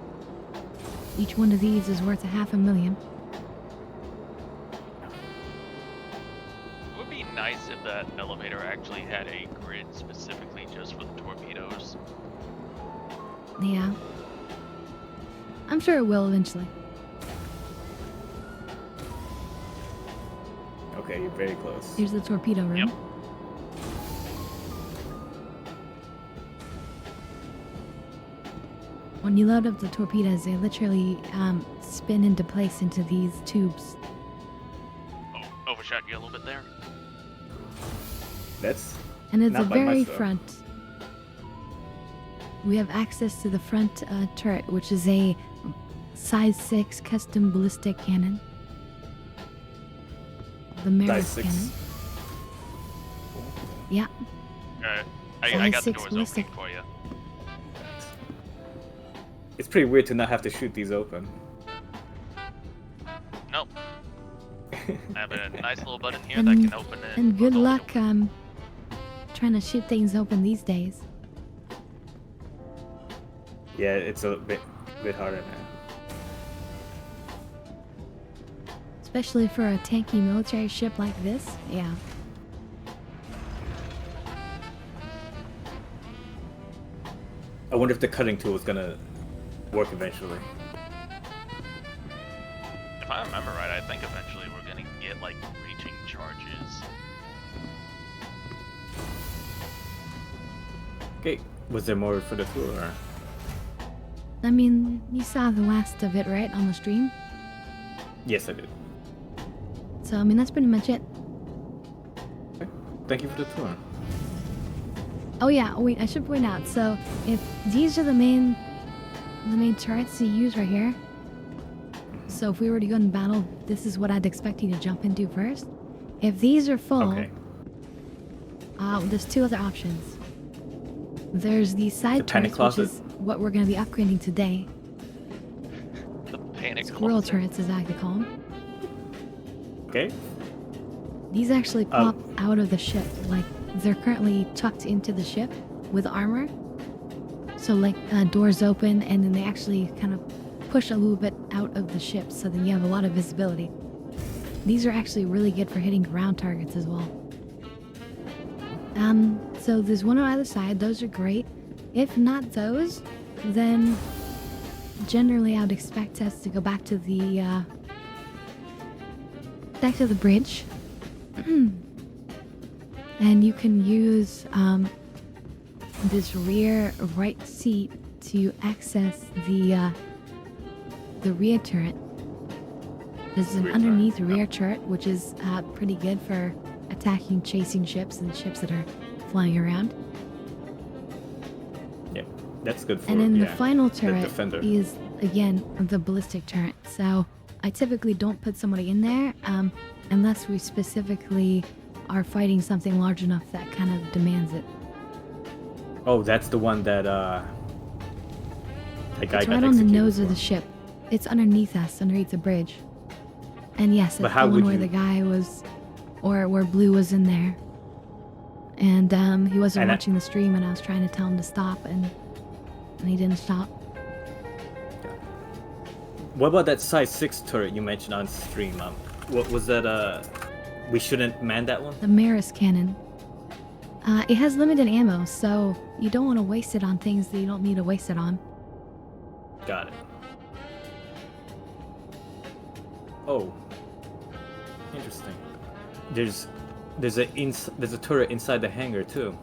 Each one of these is worth $500,000. It would be nice if that elevator actually had a grid specifically just for the torpedoes. Yeah. I'm sure it will eventually. Okay, you're very close. Here's the torpedo room. Yep. When you load up the torpedoes, they literally spin into place into these tubes. Oh, overshot you a little bit there. That's And it's Not the by very much, though. front. We have access to the front turret, which is a size 6 custom ballistic cannon. The Maris size 6. cannon. Yeah. I Size got the 6 doors ballistic. open for you. It's pretty weird to not have to shoot these open. Nope. I have a nice little button here And- that can open it. And good with a luck little- trying to shoot things open these days. Yeah, it's a bit harder now. Especially for a tanky military ship like this. Yeah. I wonder if the cutting tool is gonna work eventually. If I remember right, I think eventually we're gonna get like reaching charges. Okay, was there more for the tool or? I mean, you saw the last of it, right, on the stream? Yes, I did. So, I mean, that's pretty much it. Okay. Thank you for the tour. Oh yeah, wait, I should point out, so if these are the main turrets you use right here. So if we were to go in battle, this is what I'd expect you to jump into first. If these are full, Okay. there's two other options. There's the side The panic turrets, which closet? is what we're going to be upgrading today. The panic Squirrel closet. turrets, as I like to call them. Okay. These actually Oh. pop out of the ship, like they're currently tucked into the ship with armor. So like doors open and then they actually kind of push a little bit out of the ship, so then you have a lot of visibility. These are actually really good for hitting ground targets as well. So there's one on either side. Those are great. If not those, then generally I would expect us to go back to the bridge. And you can use this rear right seat to access the rear turret. There's an Rear underneath turret, rear turret, which is pretty good for attacking chasing ships and ships that are flying around. Yeah, that's good for. And then the yeah, final the turret defender. is, again, the ballistic turret. So I typically don't put somebody in there unless we specifically are fighting something large enough that kind of demands it. Oh, that's the one that the guy It's got right on the executed nose of for. the ship. It's underneath us, underneath the bridge. And yes, But that's how the one would where you- the guy was, or where Blue was in there. And he wasn't And I- watching the stream, and I was trying to tell him to stop, and he didn't stop. What about that size 6 turret you mentioned on stream? What was that? We shouldn't man that one. The Maris cannon. It has limited ammo, so you don't want to waste it on things that you don't need to waste it on. Got it. Oh, interesting. There's a turret inside the hangar too.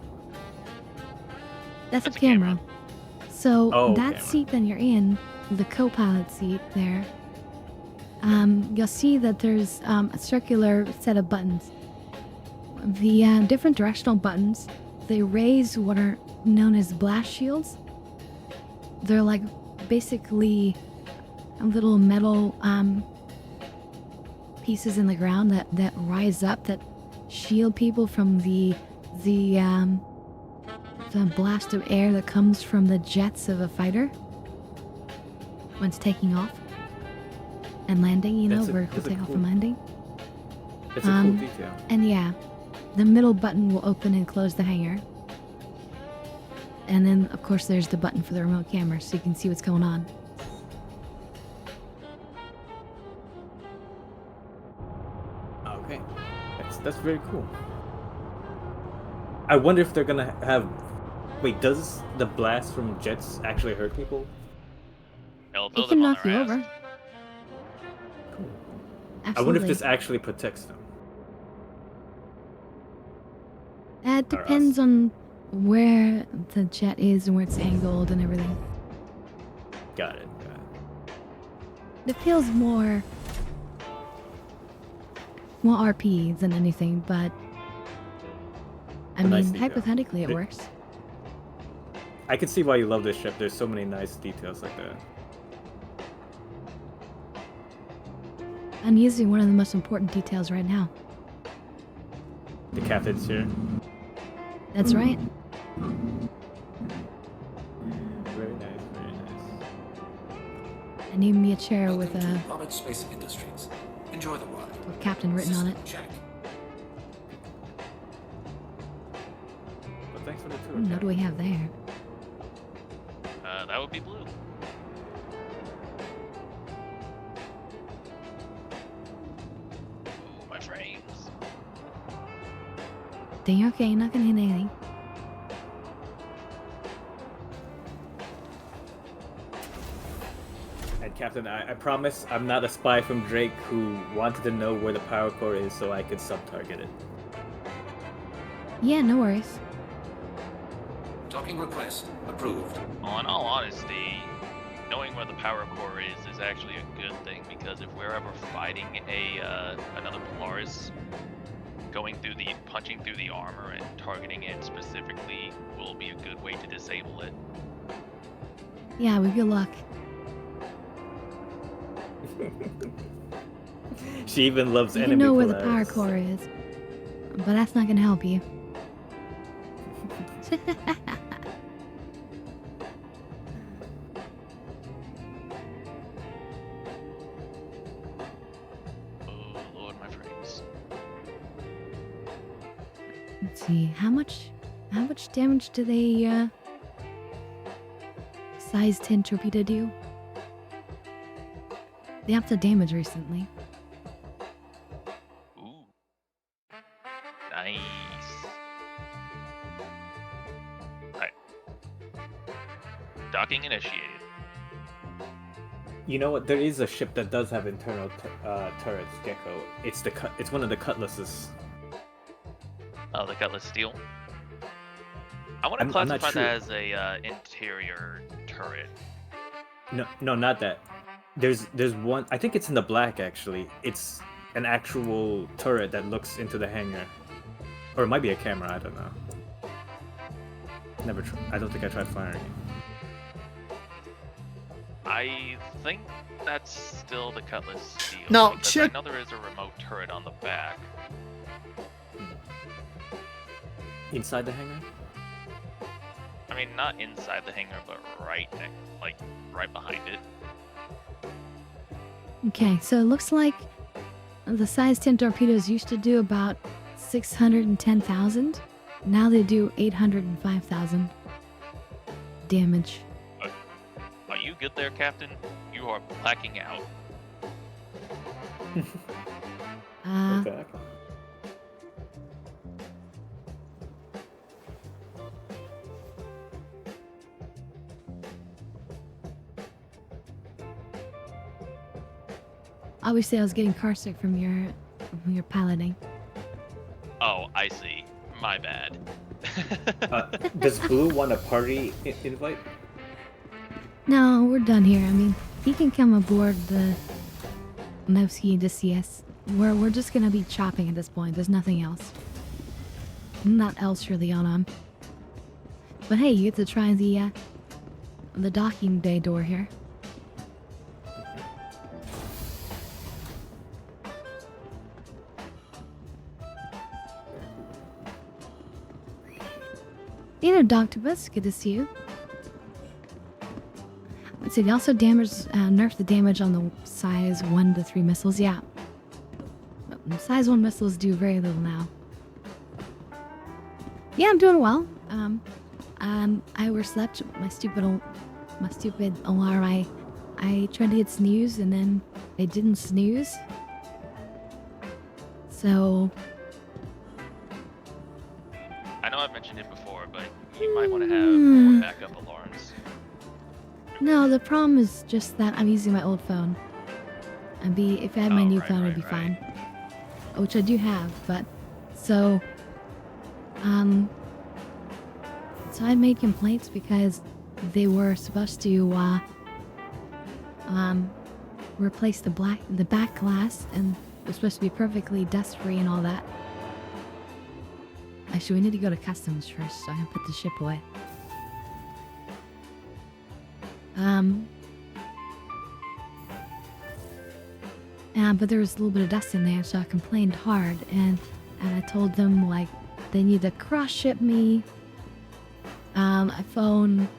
That's a That's a camera. camera. So Oh, that camera. seat that you're in, the co-pilot seat there, you'll see that there's a circular set of buttons. The different directional buttons, they raise what are known as blast shields. They're like basically little metal pieces in the ground that rise up that shield people from the blast of air that comes from the jets of a fighter when it's taking off and landing, you know, That's a- vertical that's a takeoff cool- and landing. It's a cool detail. And yeah, the middle button will open and close the hangar. And then, of course, there's the button for the remote camera so you can see what's going on. Okay, that's very cool. I wonder if they're gonna have. Wait, does the blast from jets actually hurt people? It'll throw It can them on knock you their ass. over. I wonder Absolutely. if this actually protects them. That or depends us. on where the jet is and where it's angled and everything. Got it. It feels more RP than anything, but I A nice mean, detail. hypothetically, it It- works. I can see why you love this ship. There's so many nice details like that. I'm using one of the most important details right now. The captain's here. That's right. Very nice, very nice. I need me a chair with Welcome to Roberts Space Industries. Enjoy the ride. Captain written on it. System check. But thanks for the tour. What do Captain. we have there? That That would be blue. Ooh, my frames. Dang, okay, not gonna hit anything. And Captain, I promise I'm not a spy from Drake who wanted to know where the power core is so I could sub-target it. Yeah, no worries. Docking request approved. Well, in all honesty, knowing where the power core is actually a good thing, because if we're ever fighting another Polaris, punching through the armor and targeting it specifically will be a good way to disable it. Yeah, with good luck. She even loves You enemy know where the Polaris. power core is, but that's not gonna help you. Oh lord, my frames. Let's see, how much damage do they size 10 torpedo do? They upped the damage recently. Ooh. Nice. Alright. Docking initiated. You know what? There is a ship that does have internal turrets, Gecko. It's one of the Cutlasses. Oh, the Cutlass Steel. I want to I'm not classify sure. that as a interior turret. No, not that. There's one. I think it's in the black actually. It's an actual turret that looks into the hangar, or it might be a camera. I don't know. I don't think I tried firing it. I think that's still the Cutlass Steel. Now, because check- I know there is a remote turret on the back. Inside the hangar? I mean, not inside the hangar, but right behind it. Okay, so it looks like the size 10 torpedoes used to do about 610,000. Now they do 805,000 damage. Are you good there, Captain? You are blacking out. Okay. Obviously, I was getting car sick from your piloting. Oh, I see. My bad. Does Blue want a party invite? No, we're done here. I mean, he can come aboard the Nevsky DCS. We're just gonna be chopping at this point. There's nothing else. Not else really on him. But hey, you get to try the docking bay door here. You know, Doctopus, good to see you. Let's see, they also nerfed the damage on the size 1 to 3 missiles, yeah. Size 1 missiles do very little now. Yeah, I'm doing well. I overslept. My stupid alarm. I tried to hit snooze and then it didn't snooze. So I know I've mentioned it before, but you might want to have more backup alarms. no, the problem is just that I'm using my old phone. If I had my new phone, it'd be fine. Which I do have, but so I made complaints because they were supposed to replace the back glass, and it was supposed to be perfectly dust free and all that. Actually, we need to go to customs first so I can put the ship away. But there was a little bit of dust in there, so I complained hard, and I told them like they need to cross ship me. I phoned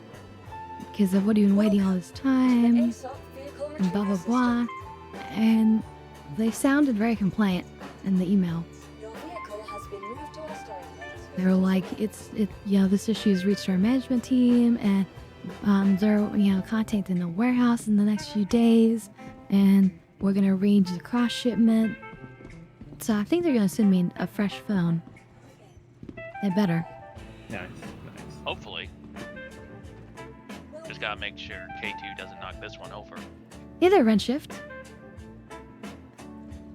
because of what have you been waiting all this time, and blah blah blah, and they sounded very compliant in the email. Your vehicle has been moved to hostile. They were like, this issue's reached our management team, and They're contacting the warehouse in the next few days, and we're gonna arrange the cross shipment. So I think they're gonna send me a fresh phone. They better. Nice. Hopefully. Just gotta make sure K2 doesn't knock this one over. Hey there, Redshift.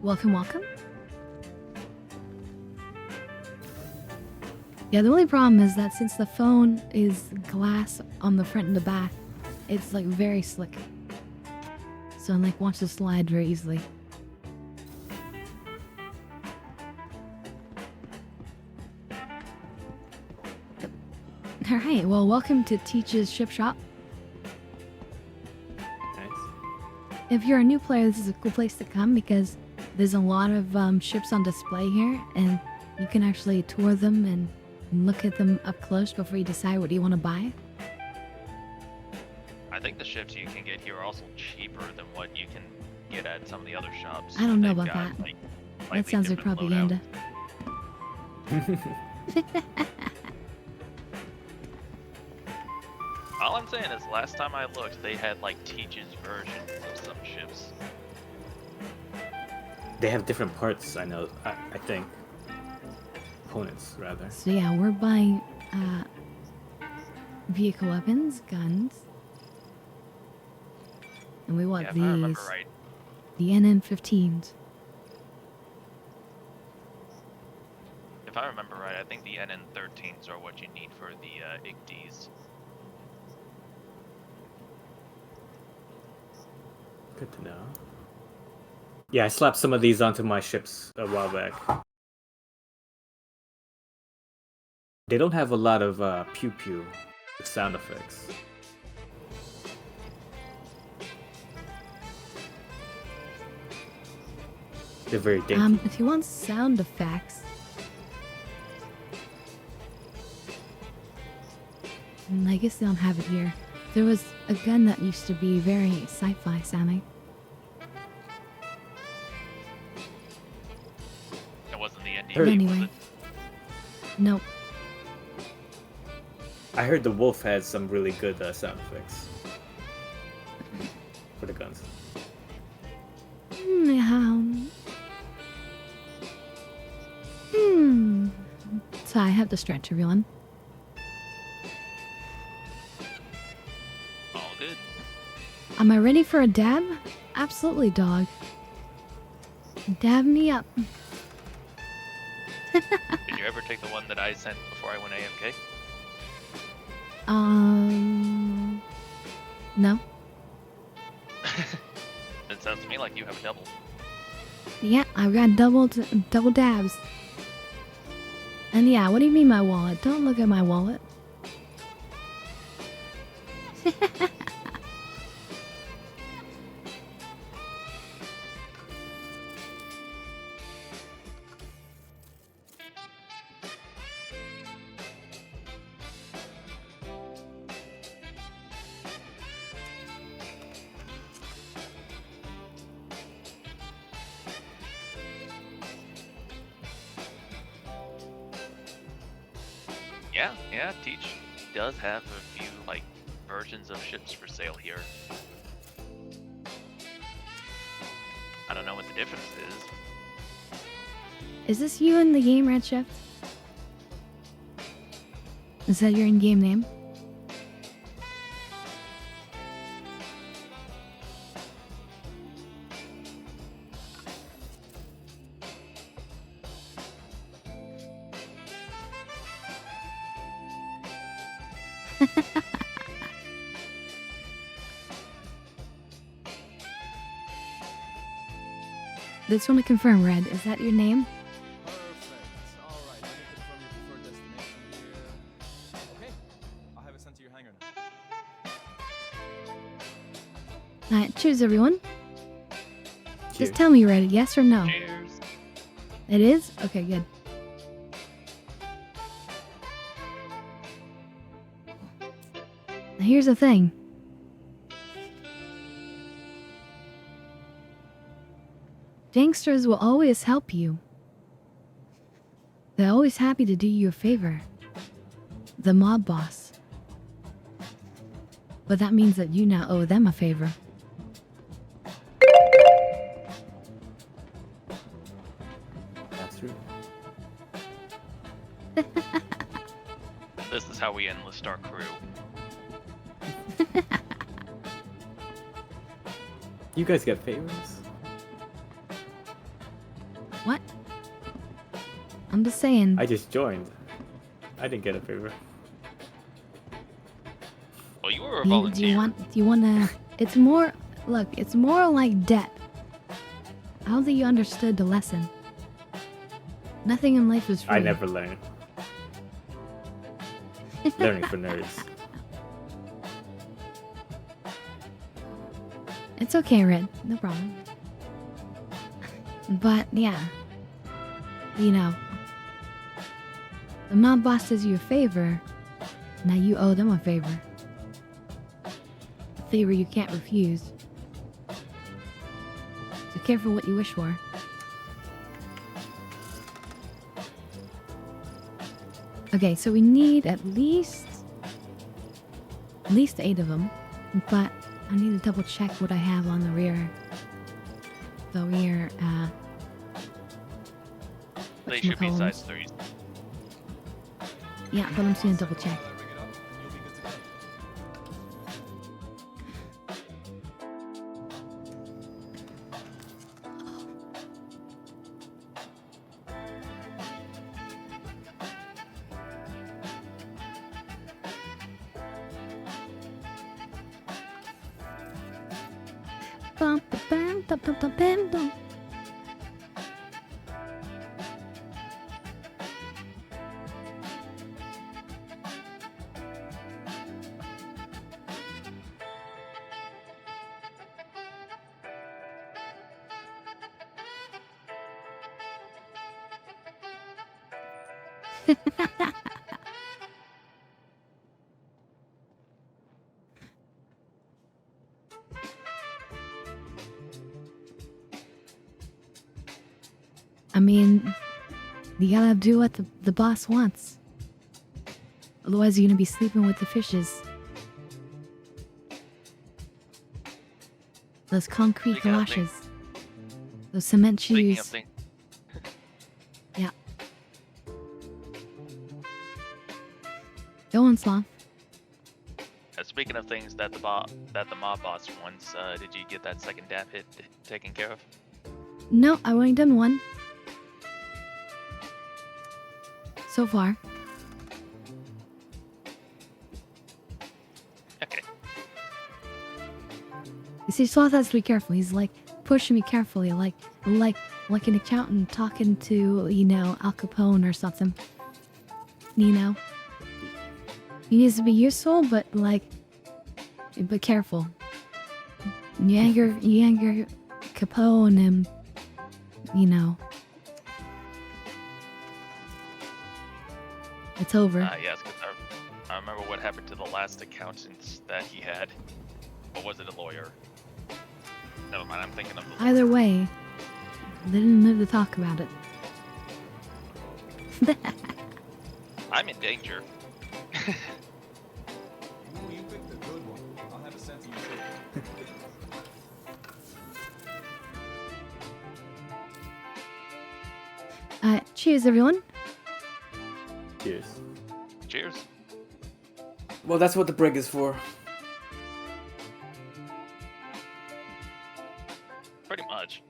Welcome, welcome. Yeah, the only problem is that since the phone is glass on the front and the back, it's like very slick. So it like wants to slide very easily. Alright, well, welcome to Teach's Ship Shop. Nice. If you're a new player, this is a cool place to come because there's a lot of ships on display here, and you can actually tour them and look at them up close before you decide what you want to buy. I think the ships you can get here are also cheaper than what you can get at some of the other shops. I don't know They've about got, that. like, That slightly sounds like different propaganda. loadout. All I'm saying is, last time I looked, they had like Teach's versions of some ships. They have different parts, I know. I think. Components, rather. So yeah, we're buying vehicle weapons, guns. And we want Yeah, if I remember these. right. The NN15s. If I remember right, I think the NN13s are what you need for the IGDs. Good to know. Yeah, I slapped some of these onto my ships a while back. They don't have a lot of pew pew sound effects. They're very dainty. If you want sound effects, I guess they don't have it here. There was a gun that used to be very sci-fi sounding. It wasn't the ND. But anyway. Nope. I heard the Wolf had some really good sound effects for the guns. So I have to stretch everyone. All good. Am I ready for a dab? Absolutely, dog. Dab me up. Did you ever take the one that I sent before I went AFK? No. It sounds to me like you have a double. Yeah, I've got double dabs. And yeah, what do you mean my wallet? Don't look at my wallet. Yeah, Teach does have a few, like, versions of ships for sale here. I don't know what the difference is. Is this you in the game, Redshift? Is that your in-game name? Just want to confirm, Red. Is that your name? Perfect. Alright, let me confirm your preferred destination here. Okay, I'll have it sent to your hangar now. Alright, cheers, everyone. Cheers. Just tell me, Red, yes or no? Cheers. It is? Okay, good. Now here's the thing. Gangsters will always help you. They're always happy to do you a favor. The mob boss. But that means that you now owe them a favor. That's true. This is how we enlist our crew. You guys get favors? What? I'm just saying. I just joined. I didn't get a favor. Well, you were a Do volunteer. you wanna? It's more. Look, it's more like debt. I don't think you understood the lesson. Nothing in life is free. I never learned. Learning for nerds. It's okay, Red. No problem. But yeah, you know, the mob boss does you a favor. Now you owe them a favor. A favor you can't refuse. So careful what you wish for. Okay, so we need at least 8 of them, but I need to double check what I have on the rear. They should be size 3s. Yeah, but I'm just gonna double check. Rig it up, and you'll be good to go. Bum, ba, bam, dum, dum, dum, bam, dum. I mean, you gotta do what the boss wants. Otherwise, you're gonna be sleeping with the fishes. Those concrete Speaking of galoshes. Those cement Speaking shoes. of things, Yeah. Go on, Sloth. speaking of things that the mob boss wants, did you get that second dap hit taken care of? No, I've only done one. So far. Okay. You see, Sloth has to be careful. He's like pushing me carefully, like an accountant talking to, you know, Al Capone or something. You know? He needs to be useful, but careful. You anger Capone and, you know. It's over. Yes, because I remember what happened to the last accountant that he had. Or was it a lawyer? Never mind, I'm thinking of the Either way, they didn't live to talk about it. I'm in danger. Ooh, you picked a good one. I'll have a sense of you too. Cheers, everyone. Cheers. Cheers. Well, that's what the brig is for. Pretty much.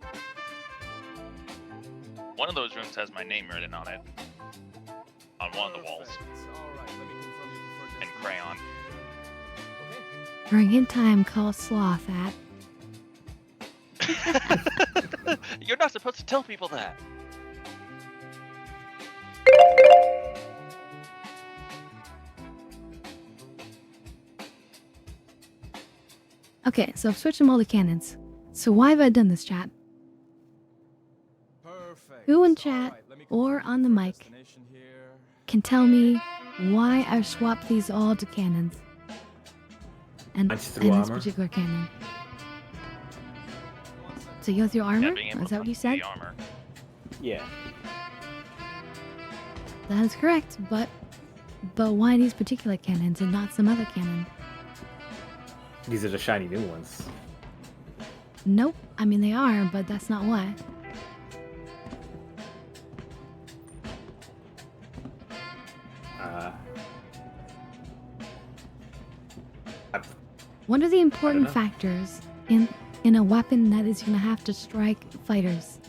One of those rooms has my name written on it. On one of the walls. Perfect. All right, let me confirm your preferred In destination. crayon. Okay. During in time, call Sloth at. You're not supposed to tell people that. Okay, so I've switched them all to cannons. So why have I done this, chat? Perfect. Who in All chat right, let me or confirm on the your mic destination here. can tell me why I've swapped these all to cannons? And Punch through this armor? particular cannon. So you go through armor? Yeah, being able Is to that what you punch through said? the armor. Yeah. That is correct, but why these particular cannons and not some other cannon? These are the shiny new ones. Nope. I mean, they are, but that's not why. One of the important know. factors in a weapon that is gonna have to strike fighters,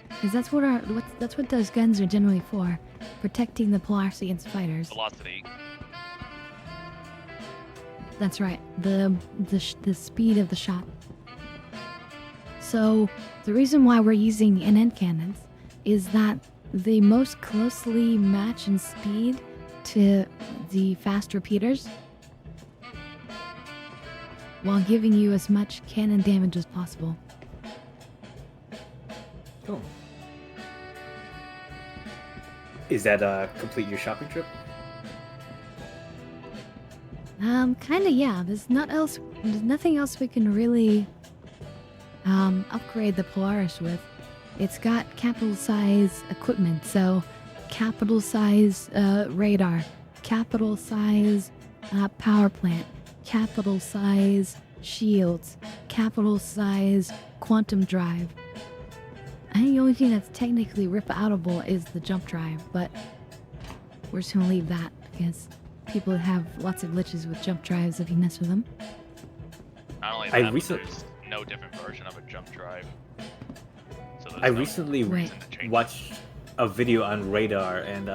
because that's what those guns are generally for, protecting the Polaris against fighters. Velocity. That's right. The speed of the shot. So the reason why we're using NN cannons is that they most closely match in speed to the fast repeaters, while giving you as much cannon damage as possible. Cool. Is that complete your shopping trip? Kinda, yeah. There's nothing else we can really upgrade the Polaris with. It's got capital size equipment, so capital size radar, capital size power plant, capital size shields, capital size quantum drive. I think the only thing that's technically rip-outable is the jump drive, but we're just gonna leave that because people have lots of glitches with jump drives if you mess with them. Not only I that, but recent- there's no different version of a jump drive. So there's I no recently Right. reason to change it. watched a video on Radar, and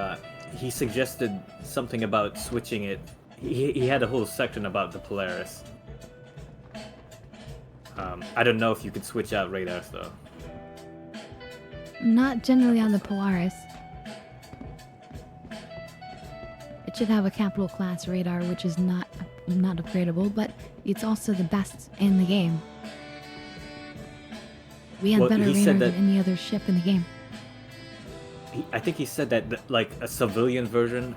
he suggested something about switching it. He had a whole section about the Polaris. I don't know if you could switch out radars though. Not generally on the Polaris. It should have a capital class radar, which is not upgradable, but it's also the best in the game. We have Well, better he radar said than that- any other ship in the game. I think he said that like a civilian version,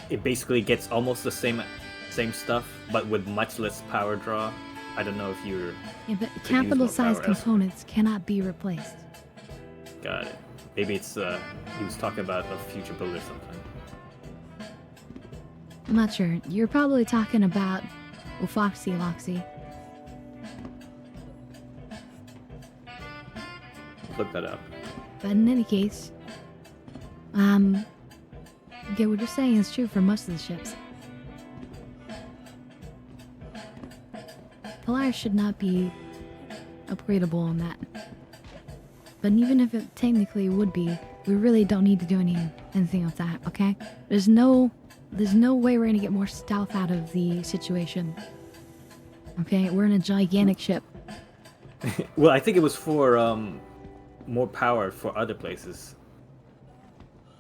it basically gets almost the same stuff, but with much less power draw. I don't know if you're Yeah, but use capital more size power elsewhere. components cannot be replaced. got it. Maybe it's he was talking about a future build or something. I'm not sure. You're probably talking about Foxy Loxy. Look that up. But in any case, yeah, what you're saying is true for most of the ships. Polaris should not be upgradable on that. But even if it technically would be, we really don't need to do anything with that, okay? There's no way we're gonna get more stealth out of the situation. Okay, we're in a gigantic ship. Well, I think it was for more power for other places.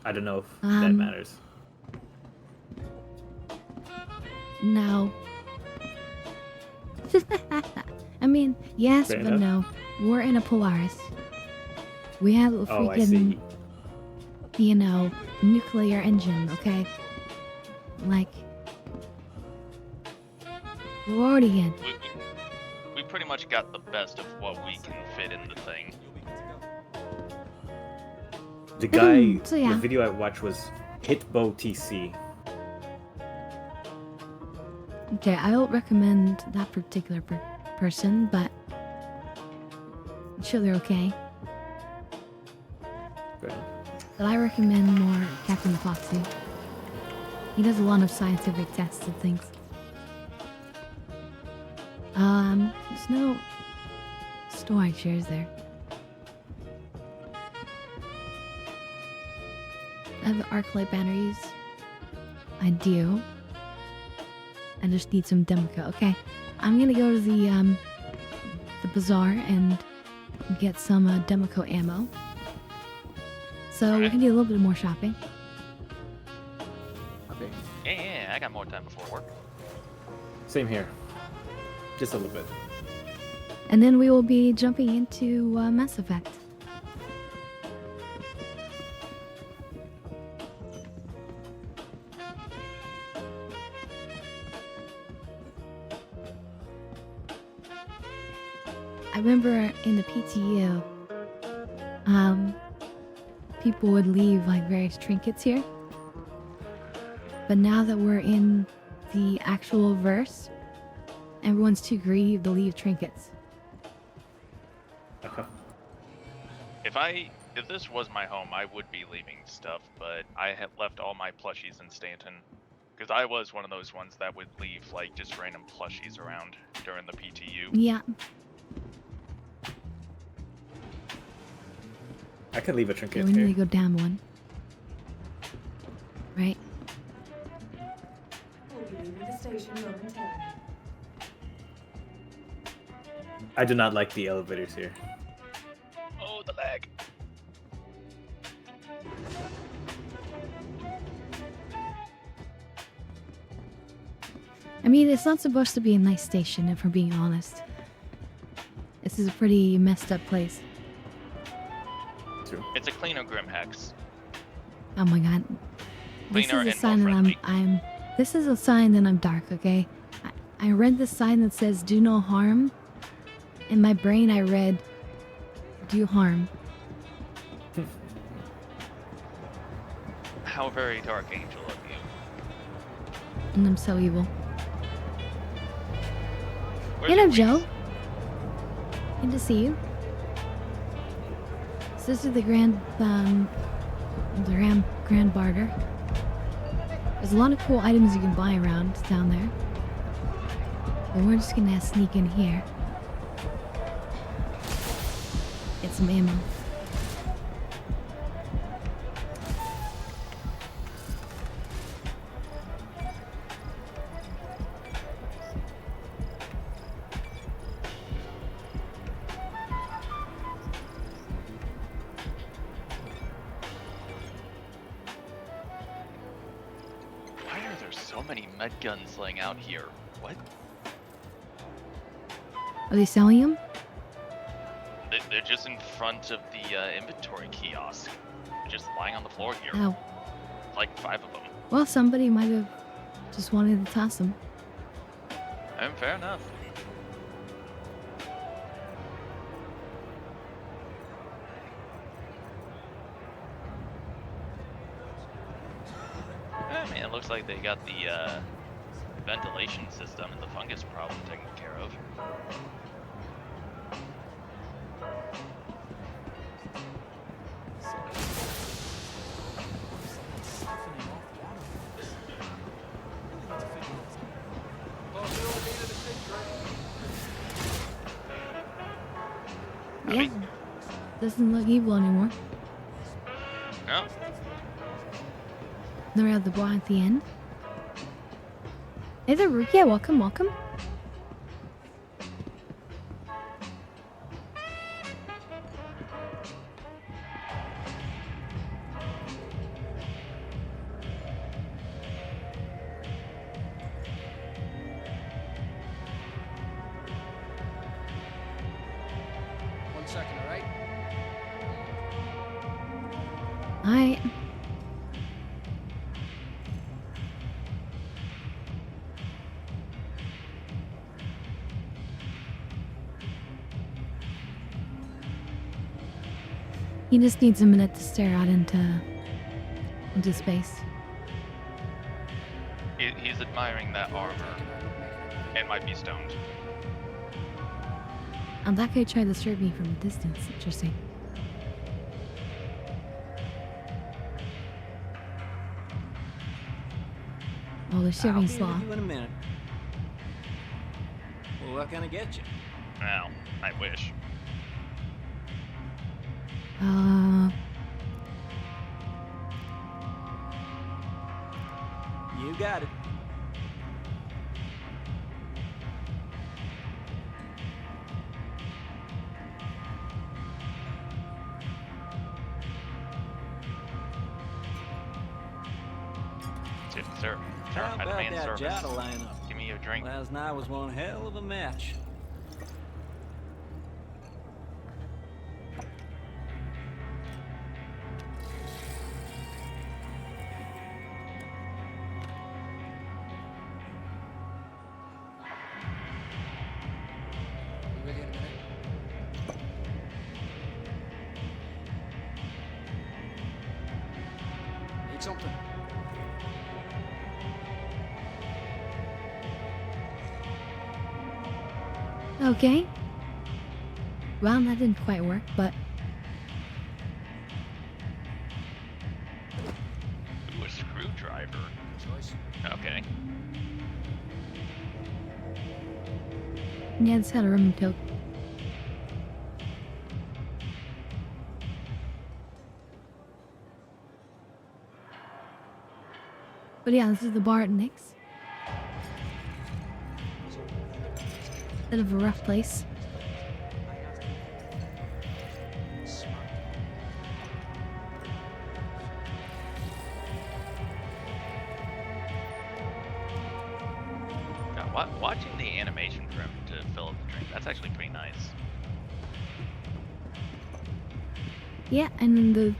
I don't know if that matters. No. I mean, yes, Fair but enough. no. We're in a Polaris. We have a Oh, I see. freaking, nuclear engine, okay? Like, we're already in. We pretty much got the best of what we can fit in the thing. The guy, So, yeah. the video I watched was Hitbo TC. Okay, I don't recommend that particular person, but I'm sure they're okay. Good. But I recommend more Captain Foxy. He does a lot of scientific tests and things. There's no storage here, is there? I have the arc light batteries. I do. I just need some Democo. Okay, I'm gonna go to the bazaar and get some Democo ammo. So we can do a little bit more shopping. Okay. Yeah, I got more time before work. Same here. Just a little bit. And then we will be jumping into Mass Effect. I remember in the PTU, people would leave like various trinkets here. But now that we're in the actual verse, everyone's too greedy to leave trinkets. If this was my home, I would be leaving stuff, but I had left all my plushies in Stanton. Because I was one of those ones that would leave, like, just random plushies around during the PTU. Yeah. I could leave a Yeah, trinket we need to here. go down one. Right? We'll be leaving the station momentarily. I do not like the elevators here. Oh, the lag. I mean, it's not supposed to be a nice station, if we're being honest. This is a pretty messed up place. True. It's a cleaner Grimhex. Oh my god. This Cleaner is a and sign more that friendly. I'm this is a sign that I'm dark, okay? I read the sign that says do no harm. In my brain I read do harm. How very dark angel of you. And I'm so evil. Where's Hello, your Joe. wings? Good to see you. So this is the grand barter. There's a lot of cool items you can buy around down there. But we're just gonna sneak in here. Get some ammo. Why are there so many med guns laying out here? What? Are they selling them? They're just in front of the inventory kiosk. They're just lying on the floor here. Oh. Like 5 of them. Well, somebody might have just wanted to toss them. Fair enough. I mean, it looks like they got the ventilation system and the fungus problem taken care of. Siphoning off water from this. Really need to figure what's going on. Well, we don't need it to take, right? Yeah. Doesn't look evil anymore. No? They're at the bar at the end. Hey there, Rukia. Welcome, welcome. One second, all right? Alright. He just needs a minute to stare out into space. He's admiring that armor. It might be stoned. And that guy tried to serve me from a distance. Interesting. Oh, they're I'll serving be slaw. with you in a minute. Well, what can I get you? Now, I wish. You got it. Sir, How I about demand that service. Jada lineup? Give me your drink. Last night was one hell of a match. Be with you in a minute. Need something? Okay. Well, that didn't quite work, but Ooh, a screwdriver. Okay. yeah, it's got a rum toke. But yeah, this is the bar at Nick's. Bit of a rough place. God, watching the animation for him to fill up the drink, that's actually pretty nice. Yeah, and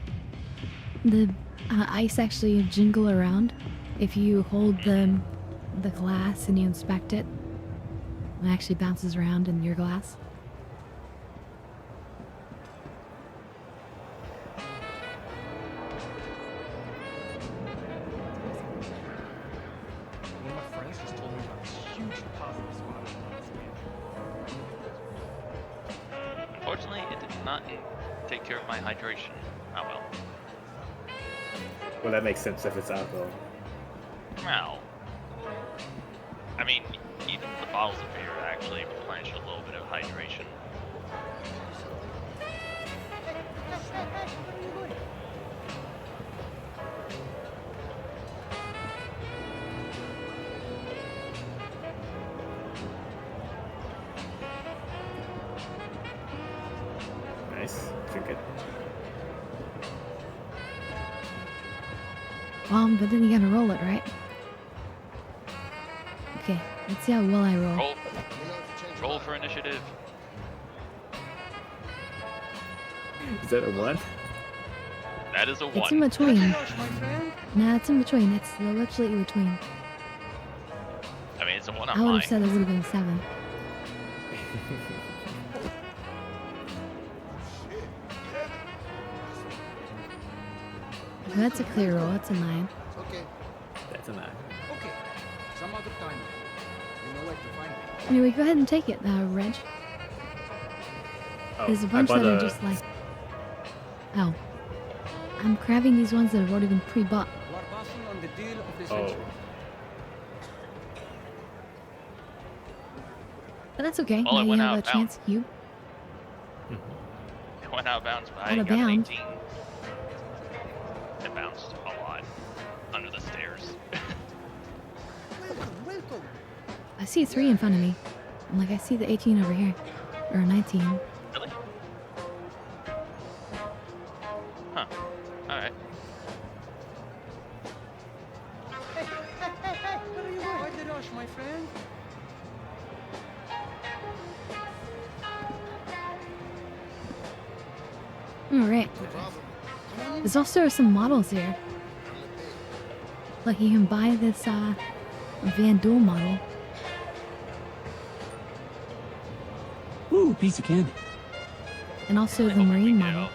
the ice actually jingle around if you hold the glass and you inspect it. It actually bounces around in your glass. One of my friends just told me about this huge positive spot on this game. Unfortunately, it did not take care of my hydration. Oh well. Well, that makes sense if it's alcohol. Well, I mean, even the bottles of beer actually replenish a little bit of hydration. Nice. Drink it. Well, but then you gotta roll it, right? Okay, let's see how well I roll. Roll. Roll for initiative. Is that a 1? That is a It's in 1. between. Nah, it's in between. It's literally in between. I mean, it's a 1 on I would mine. have said it would have been 7. That's a clear roll. That's a 9. That's a 9. Okay, some other time. You know where to find me. Anyway, go ahead and take it, Reg. Oh, There's a I bunch bought that are just like... Oh. I'm grabbing these ones that have already been pre-bought. You are passing on the deal of the Oh. century. But that's okay. Well, it now you went have a out chance cube. It went out of bounds, but I Out of got an bounds? 18. It bounced a lot under the stairs. Welcome. I see a 3 in front of me. I'm like, I see the 18 over here. Or a 19. Really? Huh. Alright. Hey, where are you going? Why the rush, my friend? Alright. There's also some models here. Like you can buy this Van Duel model. Ooh, piece of candy. And also the Hoping we Marine go. model.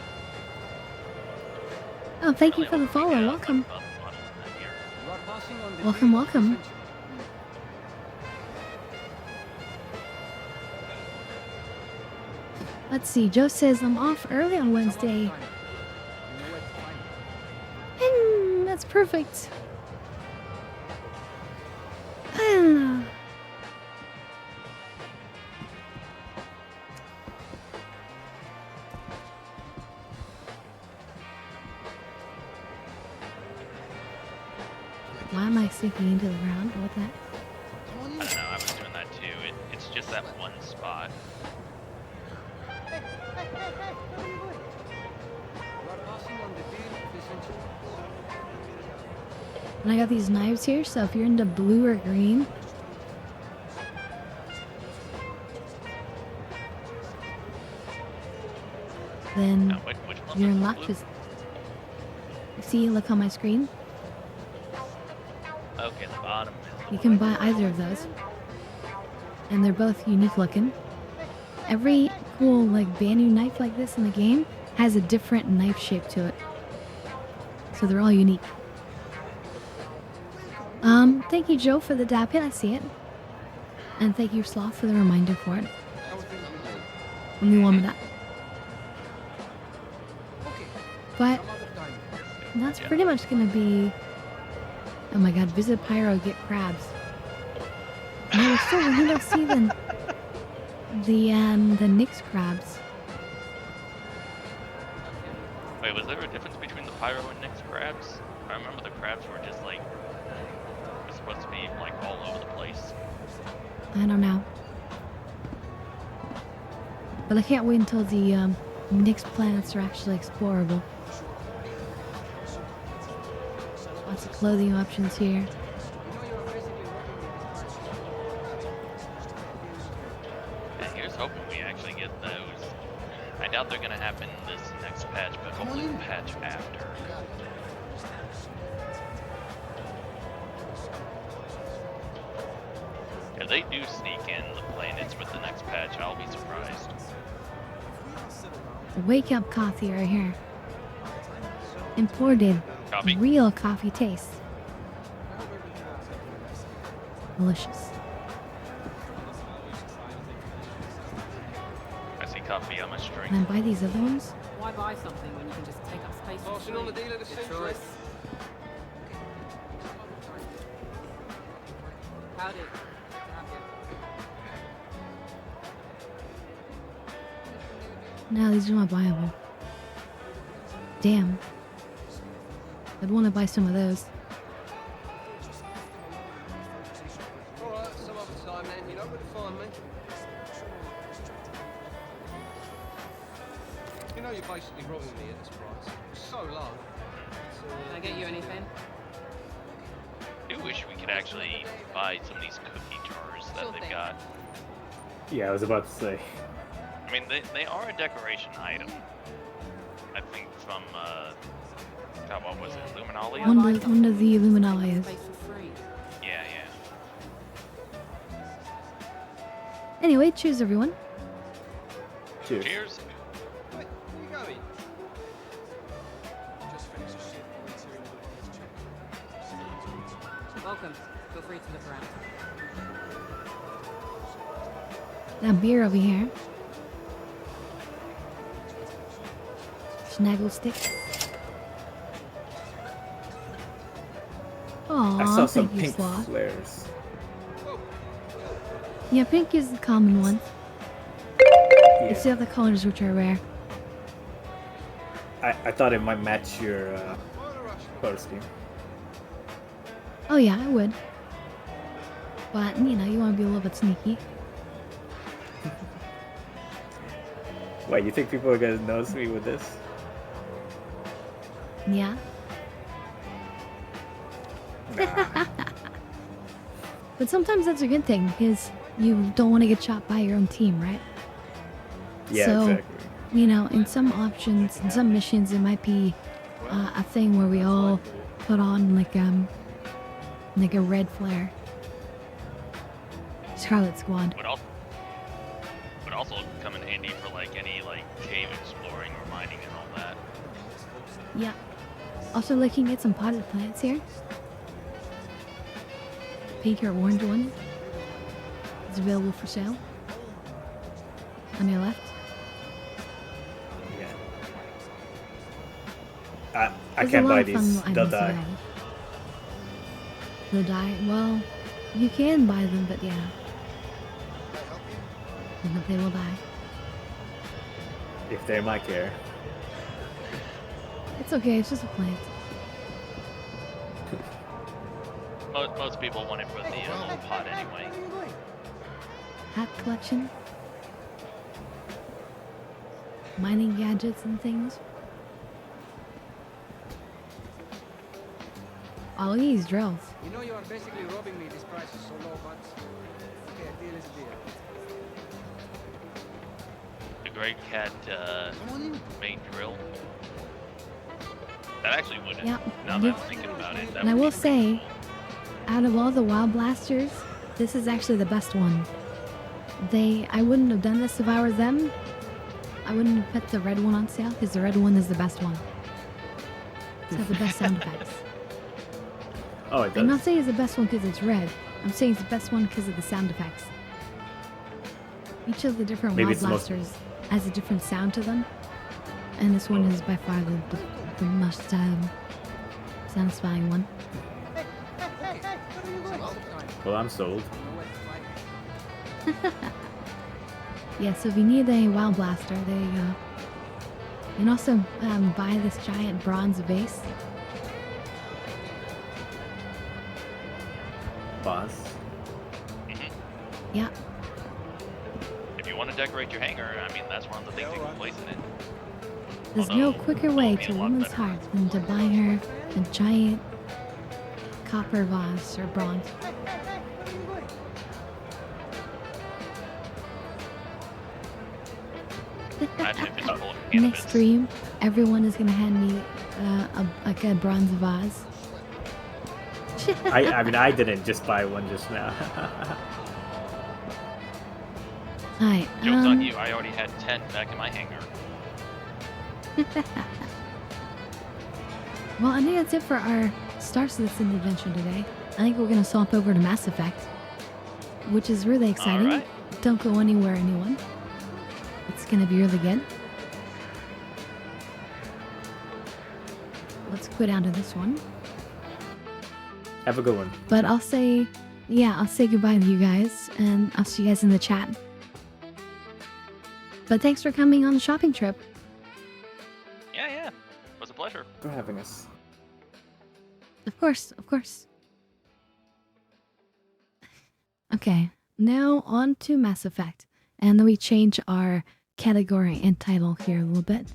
Oh, thank you Really for the hoping we follow. get Welcome. some models in here. You are passing on the Welcome, deal of the welcome. century. Let's see. Joe says I'm off early on Some other Wednesday. time. You know where to find me. That's perfect. Ah. Why am I sinking into the ground? What the heck? I don't know, I was doing that too. It's just that one spot. Hey, where are you going? You are passing on the deal of the century. And I got these knives here, so if you're into blue or green, then Now, which one you're was in the luck. blue? Just see, look on my screen. Okay, the bottom is the You can blue. buy either of those, and they're both unique looking. Every cool like Banu knife like this in the game has a different knife shape to it, so they're all unique. Thank you, Joe, for the dap hit. I see it, and thank you, Sloth, for the reminder for it. I was Let me warm it up. Okay, But some other time. that's pretty much gonna be. Oh my god, visit Pyro, get crabs. No, still, we need to see the Nyx crabs. Wait, was there a difference between the Pyro and Nyx crabs? I remember the crabs were just like, was supposed to be like all over the place. I don't know. But I can't wait until the Nyx planets are actually explorable. Lots of clothing options here. You know you're basically And here's hoping we actually get those. I doubt they're gonna happen this next patch, but hopefully the patch after. If they do sneak in the planets with the next patch, I'll be surprised. Wake up coffee right here. Imported. Coffee? Real coffee taste. Delicious. I see coffee on my string. Can I buy these other ones? Why buy something when you can just take up space for Passing on the free? deal at the Good century. choice. Howdy. Good to have you. No, these are not buyable. Damn. I'd want to buy some of those. Alright, some other time then. You know where to find me. You know you're basically robbing me at this price. It's so low. Can I get you anything? I do wish we could actually buy some of these cookie jars that Sure they've thing. got. Yeah, I was about to say. I mean, they are a decoration item. I think from, God, what was it? Luminalia? One Buy of something the when you can take up Luminalias. space for free. Yeah, yeah. Anyway, cheers everyone. Cheers. Cheers. Wait, where you going? Just finished a shift volunteering at the check. Welcome. Feel free to look around. That beer over here. Snaggle stick. Aww, I saw some thank you, pink Sloth. flares. Yeah, pink is the common one. Yeah. It's the other colors which are rare. I thought it might match your color scheme. Oh yeah, I would. But, you know, you want to be a little bit sneaky. Wait, you think people are gonna notice me with this? Yeah. Nah. But sometimes that's a good thing because you don't want to get shot by your own team, right? Yeah, So, exactly. You know, in some options, in some missions, it might be a thing where we all put on like a red flare. Scarlet Squad. Would also come in handy for like any like cave exploring or mining and all that. Yeah. Also looking at some potted plants here. Pink or orange one is available for sale. On your left. Yeah. I There's can't a lot buy of fun these. items They'll die. available. They'll die. Well, you can buy them, but yeah. But they will die. If they're my care. It's okay, it's just a plant. Most people want it for the little pot anyway. Hat collection. Mining gadgets and things. All these drills. You know you are basically robbing me. This price is so low, but okay, a deal is a deal. The Great Cat main drill. That actually wouldn't. Yeah, Now that I'm thinking about it, that And I would will be say, out of all the Wild Blasters, this is actually the best one. I wouldn't have done this if I were them. I wouldn't have put the red one on sale because the red one is the best one. It's got the best sound effects. Oh, it I'm not does. saying it's the best one because it's red. I'm saying it's the best one because of the sound effects. Each of the different Maybe Wild it's the most- Blasters has a different sound to them. And this one is by far the most satisfying one. Well, I'm sold. Yeah, so if you need a WoW Blaster, there you go. You can also buy this giant bronze vase. Boss. Yeah. If you want to decorate your hangar, I mean, that's one of the things you can place in it. There's no Although, quicker way it'll be to a a lot woman's better. heart than to buy her a giant copper vase or bronze. Imagine if it's full of cannabis. Next stream, everyone is gonna hand me like a bronze vase. I mean, I didn't just buy one just now. Alright, Joke's on you, I already had 10 back in my hangar. Well, I think that's it for our Star Citizen adventure today. I think we're gonna swap over to Mass Effect, which is really exciting. Alright. Don't go anywhere, anyone. It's gonna be really good. Let's quit out of this one. Have a good one. But I'll say goodbye to you guys, and I'll see you guys in the chat. But thanks for coming on the shopping trip. Yeah. It was a pleasure. For having us. Of course, of course. Okay, now on to Mass Effect. And then we change our category and title here a little bit.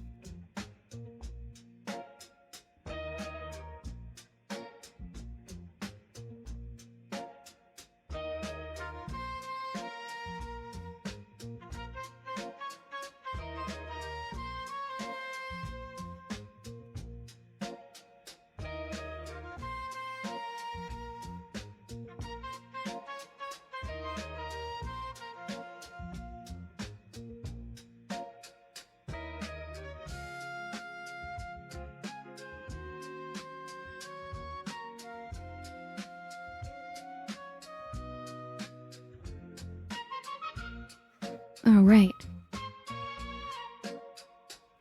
Alright.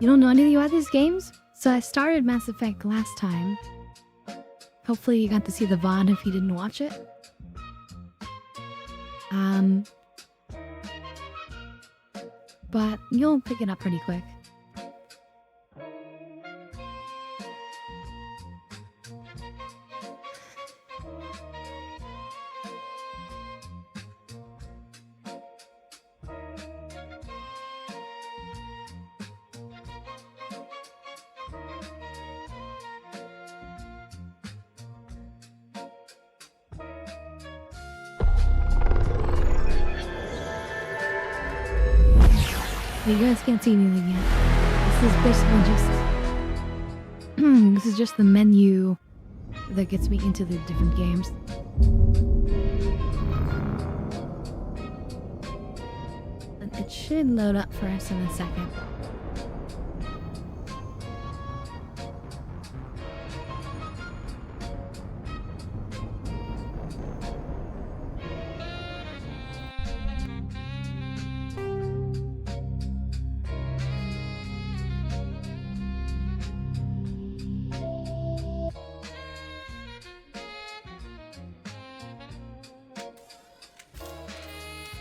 You don't know anything about these games? So I started Mass Effect last time. Hopefully you got to see the VOD if you didn't watch it. But you'll pick it up pretty quick. You guys can't see anything yet. This is basically just... this is just the menu that gets me into the different games. And it should load up for us in a second.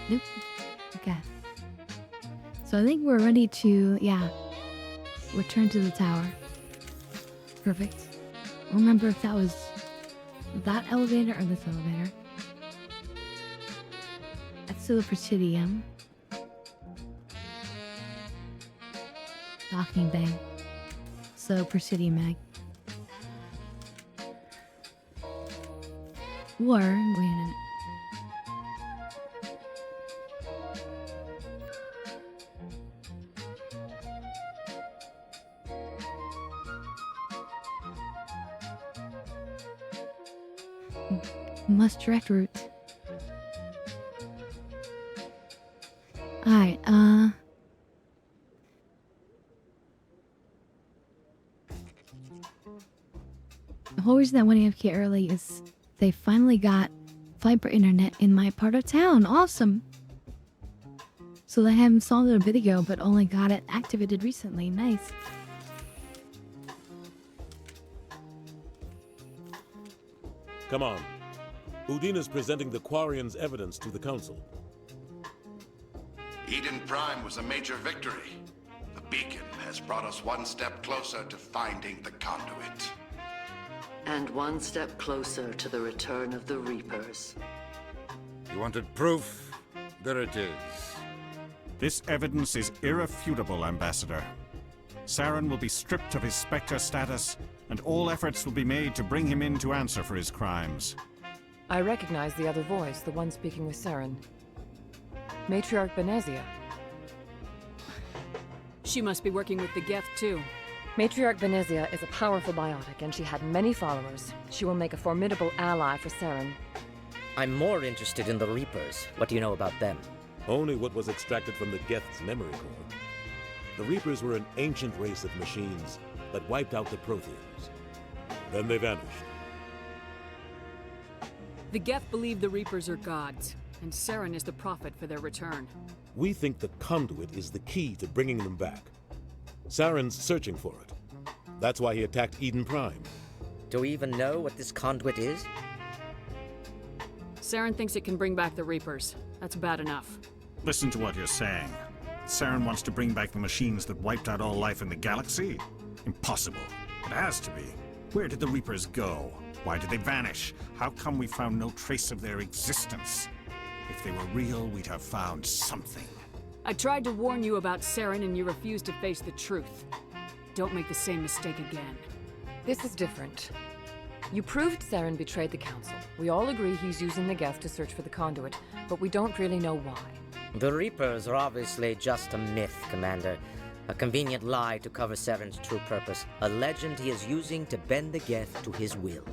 Nope. Okay. So I think we're ready to, return to the tower. Perfect. Remember if that was that elevator or this elevator. That's to the Presidium. Docking bay. So Presidium mag. Or, wait a minute. Must direct route. Alright, the whole reason I went AFK early is they finally got fiber internet in my part of town. Awesome! So they have installed it a bit ago, but only got it activated recently. Nice. Come on. Udina's presenting the Quarian's evidence to the Council. Eden Prime was a major victory. The beacon has brought us one step closer to finding the conduit. And one step closer to the return of the Reapers. You wanted proof? There it is. This evidence is irrefutable, Ambassador. Saren will be stripped of his Spectre status, and all efforts will be made to bring him in to answer for his crimes. I recognize the other voice, the one speaking with Saren. Matriarch Benezia. She must be working with the Geth, too. Matriarch Benezia is a powerful biotic, and she had many followers. She will make a formidable ally for Saren. I'm more interested in the Reapers. What do you know about them? Only what was extracted from the Geth's memory core. The Reapers were an ancient race of machines that wiped out the Protheans. Then they vanished. The Geth believe the Reapers are gods, and Saren is the prophet for their return. We think the conduit is the key to bringing them back. Saren's searching for it. That's why he attacked Eden Prime. Do we even know what this conduit is? Saren thinks it can bring back the Reapers. That's bad enough. Listen to what you're saying. Saren wants to bring back the machines that wiped out all life in the galaxy? Impossible. It has to be. Where did the Reapers go? Why did they vanish? How come we found no trace of their existence? If they were real, we'd have found something. I tried to warn you about Saren and you refused to face the truth. Don't make the same mistake again. This is different. You proved Saren betrayed the Council. We all agree he's using the Geth to search for the conduit, but we don't really know why. The Reapers are obviously just a myth, Commander. A convenient lie to cover Saren's true purpose. A legend he is using to bend the Geth to his will.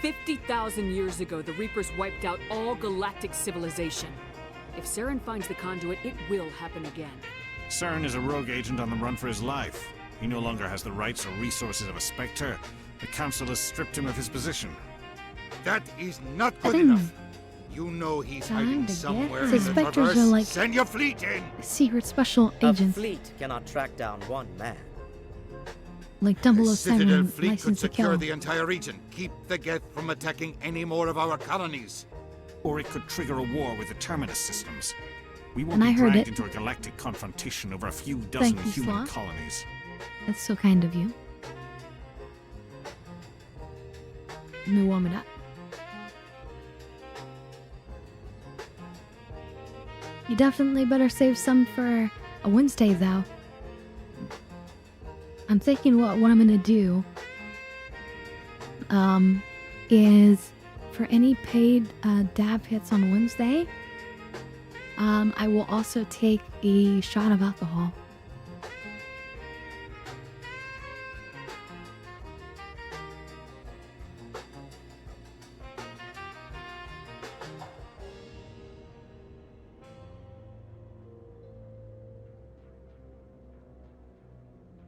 50,000 years ago, the Reapers wiped out all galactic civilization. If Saren finds the conduit, it will happen again. Saren is a rogue agent on the run for his life. He no longer has the rights or resources of a Spectre. The Council has stripped him of his position. That is not good enough. You know he's hiding somewhere in the Spectres Traverse. are like Send your fleet in! secret special A agents. fleet cannot track down one man. Like The 007 Citadel fleet could license to secure kill. the entire region. Keep the Geth from attacking any more of our colonies. Or it could trigger a war with the Terminus systems. We won't And I be heard dragged it. into a galactic confrontation over a few dozen Thank you, human Sloth. colonies. That's so kind of you. Let me warm it up. You definitely better save some for a Wednesday, though. I'm thinking what I'm gonna do is for any paid dab hits on Wednesday, I will also take a shot of alcohol.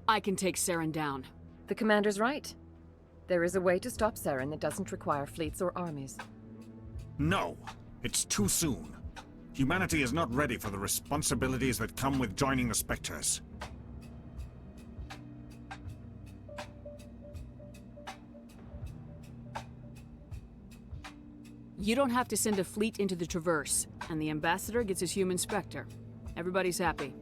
I can take Saren down. The Commander's right. There is a way to stop Saren that doesn't require fleets or armies. No, it's too soon. Humanity is not ready for the responsibilities that come with joining the Spectres. You don't have to send a fleet into the Traverse, and the Ambassador gets his human Spectre. Everybody's happy.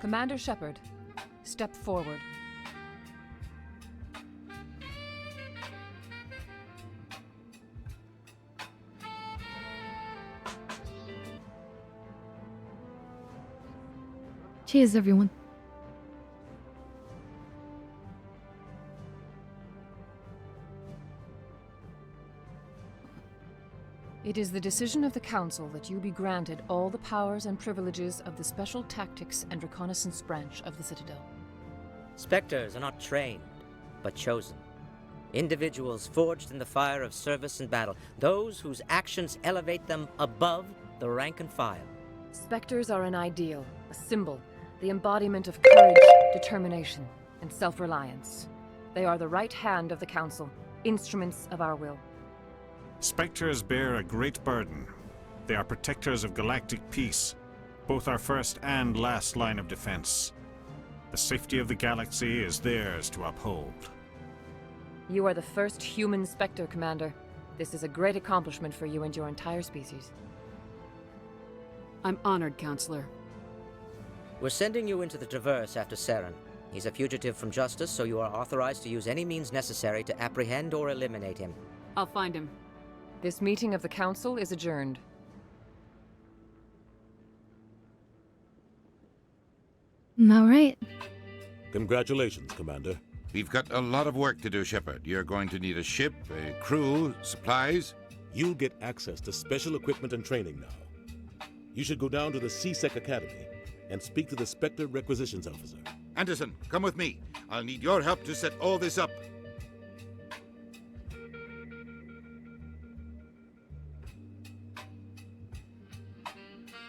Commander Shepard, step forward. Cheers, everyone. It is the decision of the Council that you be granted all the powers and privileges of the Special Tactics and Reconnaissance Branch of the Citadel. Spectres are not trained, but chosen. Individuals forged in the fire of service and battle, those whose actions elevate them above the rank and file. Spectres are an ideal, a symbol, The embodiment of courage, determination, and self-reliance. They are the right hand of the Council, instruments of our will. Spectres bear a great burden. They are protectors of galactic peace, both our first and last line of defense. The safety of the galaxy is theirs to uphold. You are the first human Spectre, Commander. This is a great accomplishment for you and your entire species. I'm honored, Counselor. We're sending you into the Traverse after Saren. He's a fugitive from justice, so you are authorized to use any means necessary to apprehend or eliminate him. I'll find him. This meeting of the Council is adjourned. All right. Congratulations, Commander. We've got a lot of work to do, Shepard. You're going to need a ship, a crew, supplies. You'll get access to special equipment and training now. You should go down to the C-Sec Academy and speak to the Spectre Requisitions Officer. Anderson, come with me. I'll need your help to set all this up.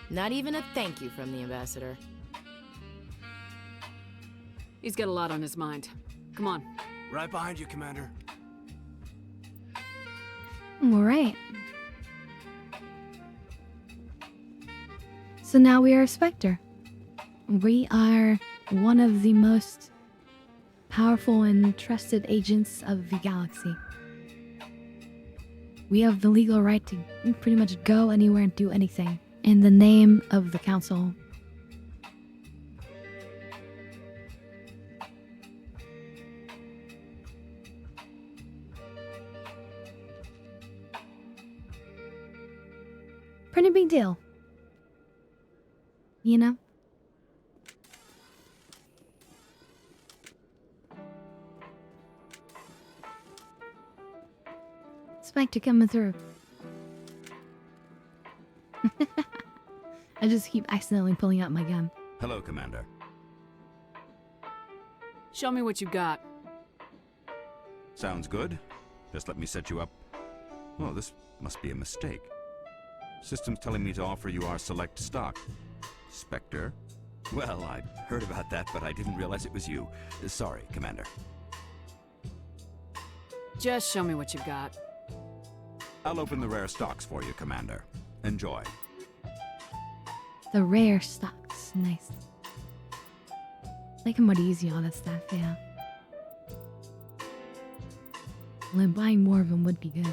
Not even a thank you from the Ambassador. He's got a lot on his mind. Come on. Right behind you, Commander. All right. So now we are a Spectre. We are one of the most powerful and trusted agents of the galaxy. We have the legal right to pretty much go anywhere and do anything in the name of the Council. Pretty big deal. You know? Spectre coming through. I just keep accidentally pulling out my gun. Hello, Commander. Show me what you got. Sounds good. Just let me set you up. Oh, this must be a mistake. System's telling me to offer you our select stock. Spectre? Well, I heard about that, but I didn't realize it was you. Sorry, Commander. Just show me what you got. I'll open the rare stocks for you, Commander. Enjoy. The rare stocks. Nice. Make them more easy on that stuff, yeah. Well, then buying more of them would be good.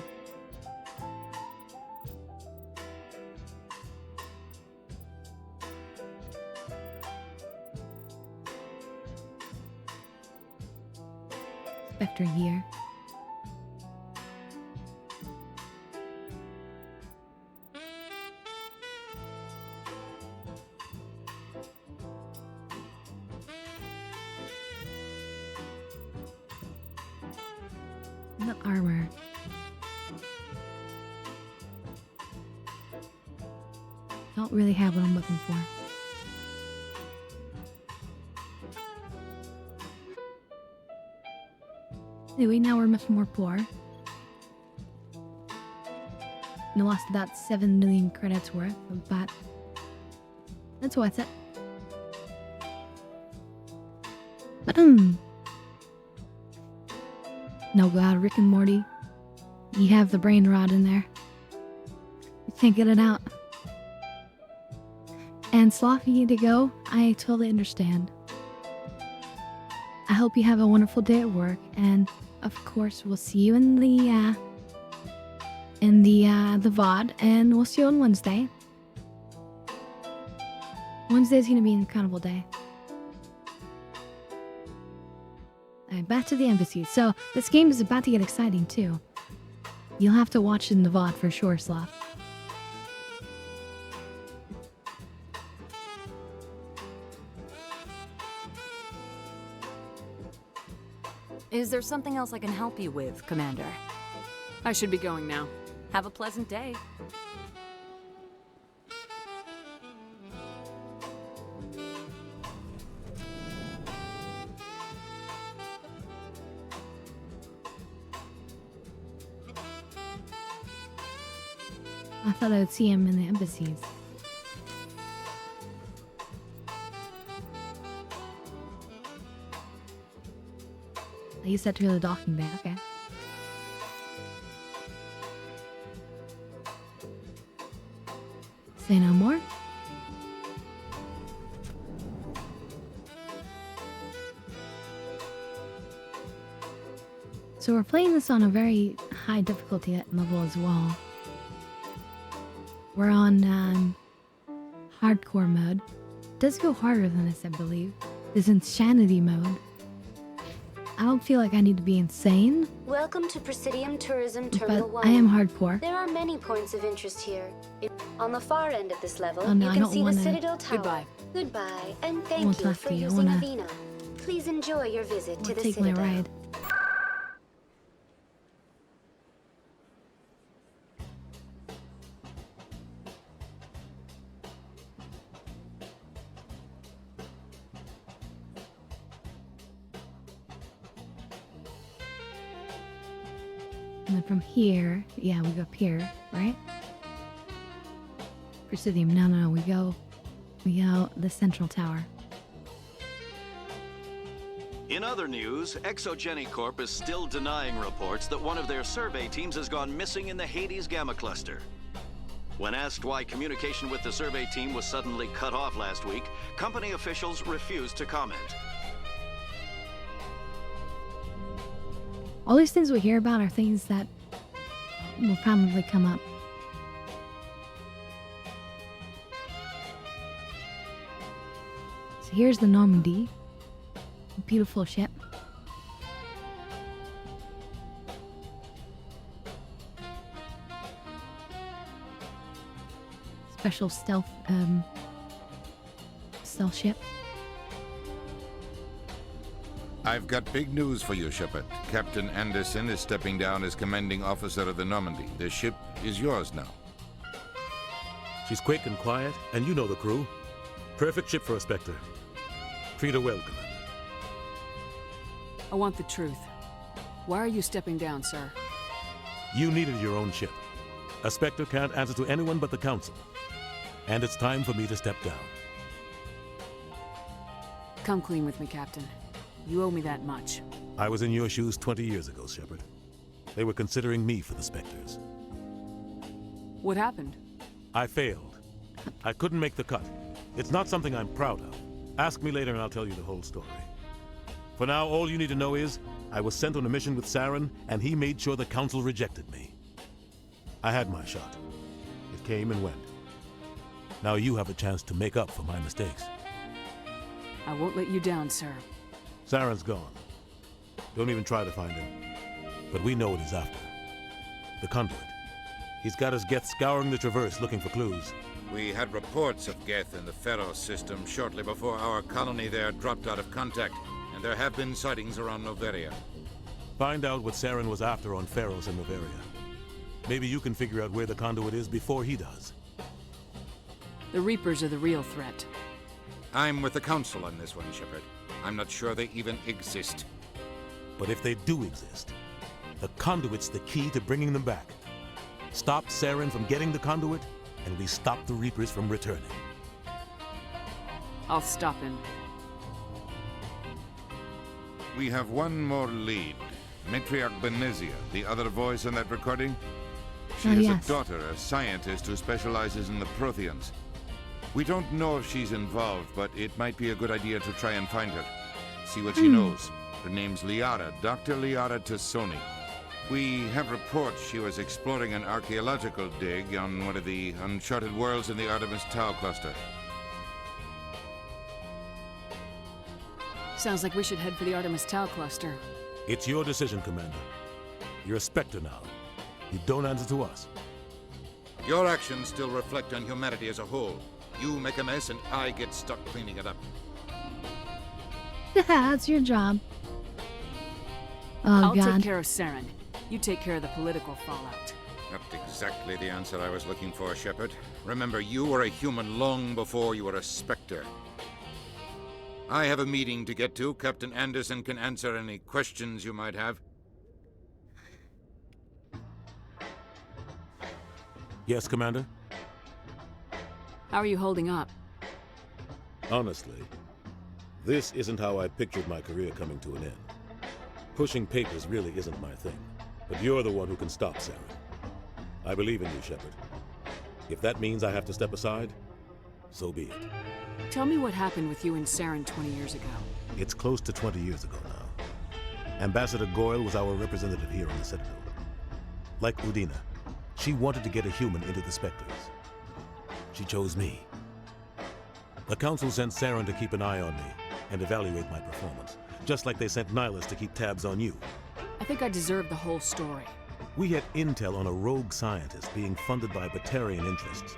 Spectre here. The armor. Don't really have what I'm looking for. Anyway, now we're much more poor. We lost about 7 million credits worth, but that's worth it. No god, Rick and Morty. You have the brain rot in there. You can't get it out. And Sloth, you need to go. I totally understand. I hope you have a wonderful day at work, and of course we'll see you in the VOD, and we'll see you on Wednesday. Wednesday's gonna be an accountable day. Alright, back to the embassy. So this game is about to get exciting too. You'll have to watch it in the VOD for sure, Sloth. Is there something else I can help you with, Commander? I should be going now. Have a pleasant day. I thought I would see him in the embassies. They set to the docking bay, okay. Say no more. So we're playing this on a very high difficulty level as well. We're on hardcore mode. It does go harder than this, I believe. This insanity mode. I don't feel like I need to be insane. Welcome to Presidium Tourism Terminal But 1. I am hardcore. There are many points of interest here. On the far end of this level, Oh, no, you I can don't see the wanna- Citadel Tower. Goodbye. Goodbye, and won't thank you talk for to you. I using wanna- Avena. Please enjoy your visit to the Take my Citadel. ride. And then from here, yeah, we go up here, right? Presidium, no, we go the central tower. In other news, Exogeny Corp is still denying reports that one of their survey teams has gone missing in the Hades Gamma Cluster. When asked why communication with the survey team was suddenly cut off last week, company officials refused to comment. All these things we hear about are things that will probably come up. So here's the Normandy. A beautiful ship. Special stealth ship. I've got big news for you, Shepard. Captain Anderson is stepping down as commanding officer of the Normandy. The ship is yours now. She's quick and quiet, and you know the crew. Perfect ship for a Spectre. Treat her well, Commander. I want the truth. Why are you stepping down, sir? You needed your own ship. A Spectre can't answer to anyone but the Council. And it's time for me to step down. Come clean with me, Captain. You owe me that much. I was in your shoes 20 years ago, Shepard. They were considering me for the Spectres. What happened? I failed. I couldn't make the cut. It's not something I'm proud of. Ask me later and I'll tell you the whole story. For now, all you need to know is, I was sent on a mission with Saren, and he made sure the Council rejected me. I had my shot. It came and went. Now you have a chance to make up for my mistakes. I won't let you down, sir. Saren's gone. Don't even try to find him. But we know what he's after. The conduit. He's got his Geth scouring the Traverse looking for clues. We had reports of Geth in the Pharos system shortly before our colony there dropped out of contact, and there have been sightings around Noveria. Find out what Saren was after on Pharos and Noveria. Maybe you can figure out where the conduit is before he does. The Reapers are the real threat. I'm with the Council on this one, Shepard. I'm not sure they even exist. But if they do exist, the conduit's the key to bringing them back. Stop Saren from getting the conduit, and we stop the Reapers from returning. I'll stop him. We have one more lead. Matriarch Benezia, the other voice in that recording. She has yes. a daughter, a scientist who specializes in the Protheans. We don't know if she's involved, but it might be a good idea to try and find her. See what she knows. Her name's Liara, Dr. Liara Tassoni. We have reports she was exploring an archaeological dig on one of the uncharted worlds in the Artemis Tau cluster. Sounds like we should head for the Artemis Tau cluster. It's your decision, Commander. You're a Spectre now. You don't answer to us. Your actions still reflect on humanity as a whole. You make a mess and I get stuck cleaning it up. That's your job. Oh, I'll God. take care of Saren. You take care of the political fallout. Not exactly the answer I was looking for, Shepard. Remember, you were a human long before you were a Spectre. I have a meeting to get to. Captain Anderson can answer any questions you might have. Yes, Commander? How are you holding up? Honestly, this isn't how I pictured my career coming to an end. Pushing papers really isn't my thing. But you're the one who can stop Saren. I believe in you, Shepard. If that means I have to step aside, so be it. Tell me what happened with you and Saren 20 years ago. It's close to 20 years ago now. Ambassador Goyle was our representative here on the Citadel. Like Udina, she wanted to get a human into the Spectres. She chose me. The Council sent Saren to keep an eye on me and evaluate my performance, just like they sent Nihilus to keep tabs on you. I think I deserve the whole story. We had intel on a rogue scientist being funded by Batarian interests.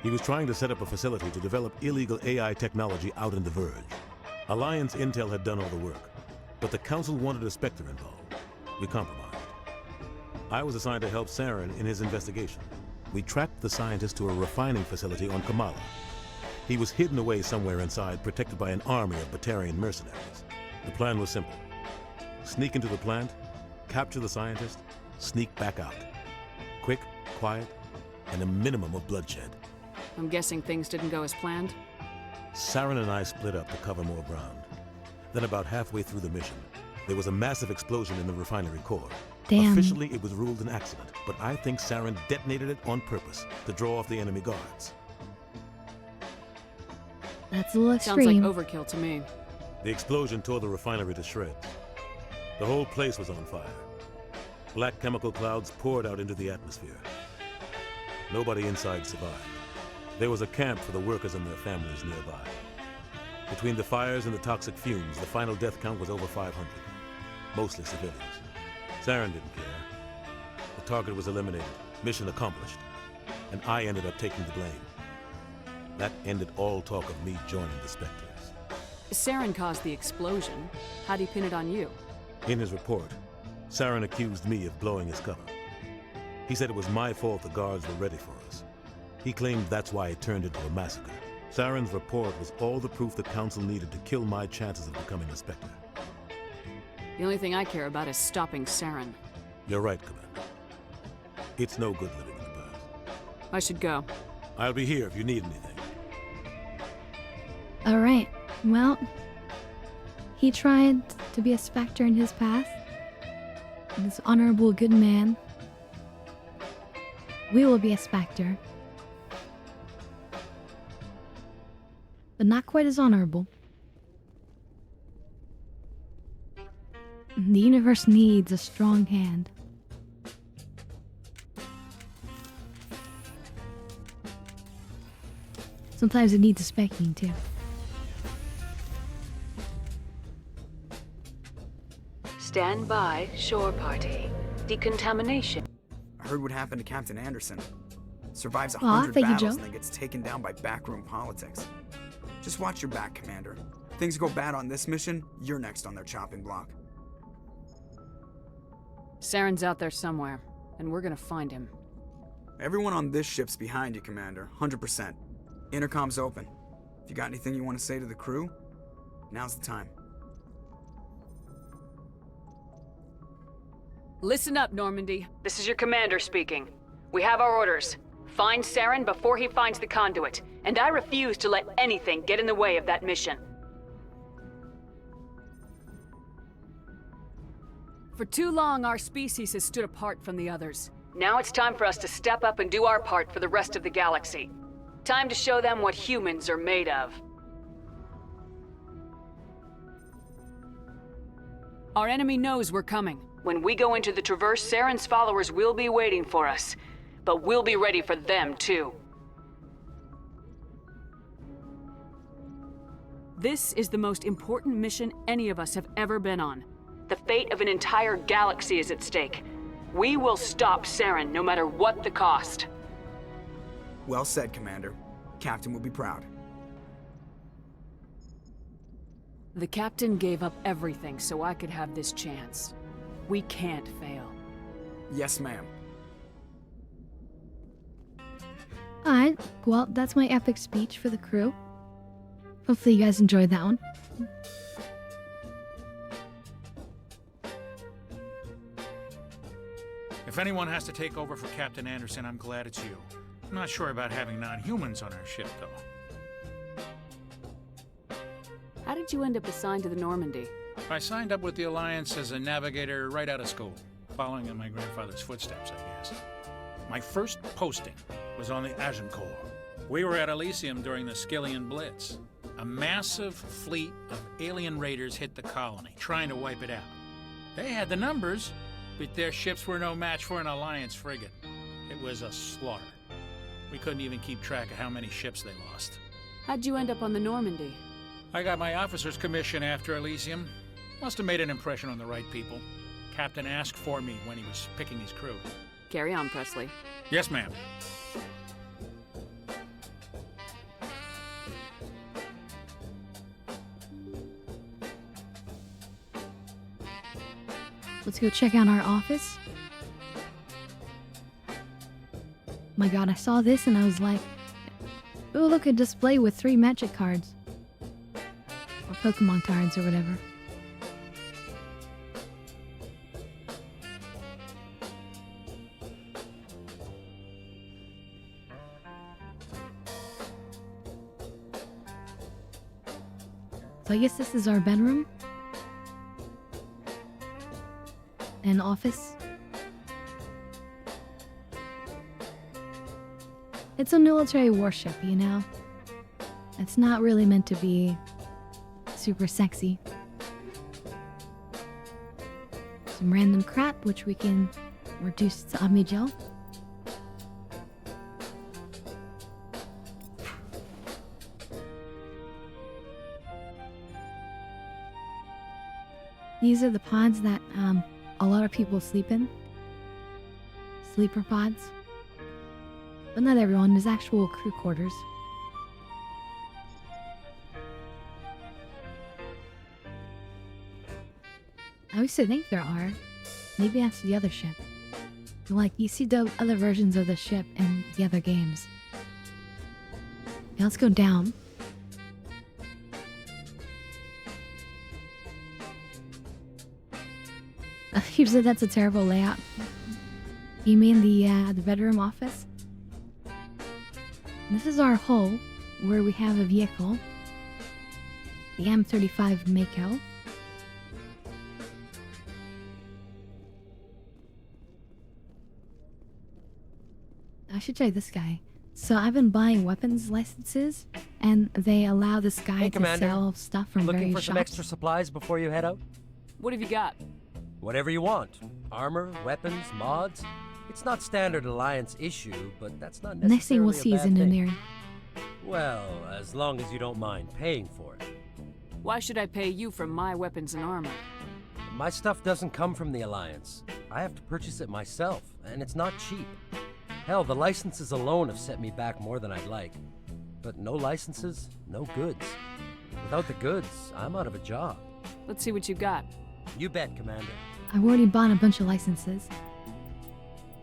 He was trying to set up a facility to develop illegal AI technology out in the Verge. Alliance intel had done all the work, but the Council wanted a Spectre involved. We compromised. I was assigned to help Saren in his investigation. We tracked the scientist to a refining facility on Kamala. He was hidden away somewhere inside, protected by an army of Batarian mercenaries. The plan was simple. Sneak into the plant, capture the scientist, sneak back out. Quick, quiet, and a minimum of bloodshed. I'm guessing things didn't go as planned? Saren and I split up to cover more ground. Then about halfway through the mission, there was a massive explosion in the refinery core. Damn. Officially, it was ruled an accident, but I think Saren detonated it on purpose to draw off the enemy guards. That's a little Sounds extreme. like overkill to me. The explosion tore the refinery to shreds. The whole place was on fire. Black chemical clouds poured out into the atmosphere. Nobody inside survived. There was a camp for the workers and their families nearby. Between the fires and the toxic fumes, the final death count was over 500. Mostly civilians. Saren didn't care. The target was eliminated, mission accomplished, and I ended up taking the blame. That ended all talk of me joining the Spectres. Saren caused the explosion. How'd he pin it on you? In his report, Saren accused me of blowing his cover. He said it was my fault the guards were ready for us. He claimed that's why it turned into a massacre. Saren's report was all the proof the Council needed to kill my chances of becoming a Spectre. The only thing I care about is stopping Saren. You're right, Commander. It's no good living in the past. I should go. I'll be here if you need anything. Alright, well, he tried to be a Spectre in his past. This honorable good man. We will be a Spectre. But not quite as honorable. The universe needs a strong hand. Sometimes it needs a specking too. Stand by, shore party. Decontamination. I heard what happened to Captain Anderson. Survives Aw, 100 thank you, battles Joe. and then gets taken down by backroom politics. Just watch your back, Commander. Things go bad on this mission, you're next on their chopping block. Saren's out there somewhere, and we're gonna find him. Everyone on this ship's behind you, Commander. 100%. Intercom's open. If you got anything you want to say to the crew, now's the time. Listen up, Normandy. This is your commander speaking. We have our orders. Find Saren before he finds the conduit, and I refuse to let anything get in the way of that mission. For too long, our species has stood apart from the others. Now it's time for us to step up and do our part for the rest of the galaxy. Time to show them what humans are made of. Our enemy knows we're coming. When we go into the Traverse, Saren's followers will be waiting for us. But we'll be ready for them, too. This is the most important mission any of us have ever been on. The fate of an entire galaxy is at stake. We will stop Saren, no matter what the cost. Well said, Commander. Captain will be proud. The captain gave up everything so I could have this chance. We can't fail. Yes, ma'am. Alright, well, that's my epic speech for the crew. Hopefully you guys enjoyed that one. If anyone has to take over for Captain Anderson, I'm glad it's you. I'm not sure about having non-humans on our ship, though. How did you end up assigned to the Normandy? I signed up with the Alliance as a navigator right out of school, following in my grandfather's footsteps, I guess. My first posting was on the Agincourt. We were at Elysium during the Skillian Blitz. A massive fleet of alien raiders hit the colony, trying to wipe it out. They had the numbers, but their ships were no match for an Alliance frigate. It was a slaughter. We couldn't even keep track of how many ships they lost. How'd you end up on the Normandy? I got my officer's commission after Elysium. Must have made an impression on the right people. Captain asked for me when he was picking his crew. Carry on, Presley. Yes, ma'am. Let's go check out our office. My god, I saw this and I was like, ooh, look, a display with 3 magic cards. Or Pokemon cards or whatever. So I guess this is our bedroom. And office. It's a military warship, you know? It's not really meant to be super sexy. Some random crap, which we can reduce to Omni Gel. These are the pods that a lot of people sleep in. Sleeper pods. But not everyone, there's actual crew quarters. I used to think there are. Maybe that's the other ship. Like, you see the other versions of the ship in the other games. Yeah, let's go down. You said that's a terrible layout. You mean the bedroom office? This is our hull, where we have a vehicle. The M35 Mako. I should try this guy. So I've been buying weapons licenses, and they allow this guy Hey, to Commander. sell stuff from Looking various for some shops. extra supplies before you head out? What have you got? Whatever you want. Armor, weapons, mods. It's not standard Alliance issue, but that's not necessarily Next thing we'll see is an engineering. Well, as long as you don't mind paying for it. Why should I pay you for my weapons and armor? My stuff doesn't come from the Alliance. I have to purchase it myself, and it's not cheap. Hell, the licenses alone have set me back more than I'd like. But no licenses, no goods. Without the goods, I'm out of a job. Let's see what you got. You bet, Commander. I've already bought a bunch of licenses.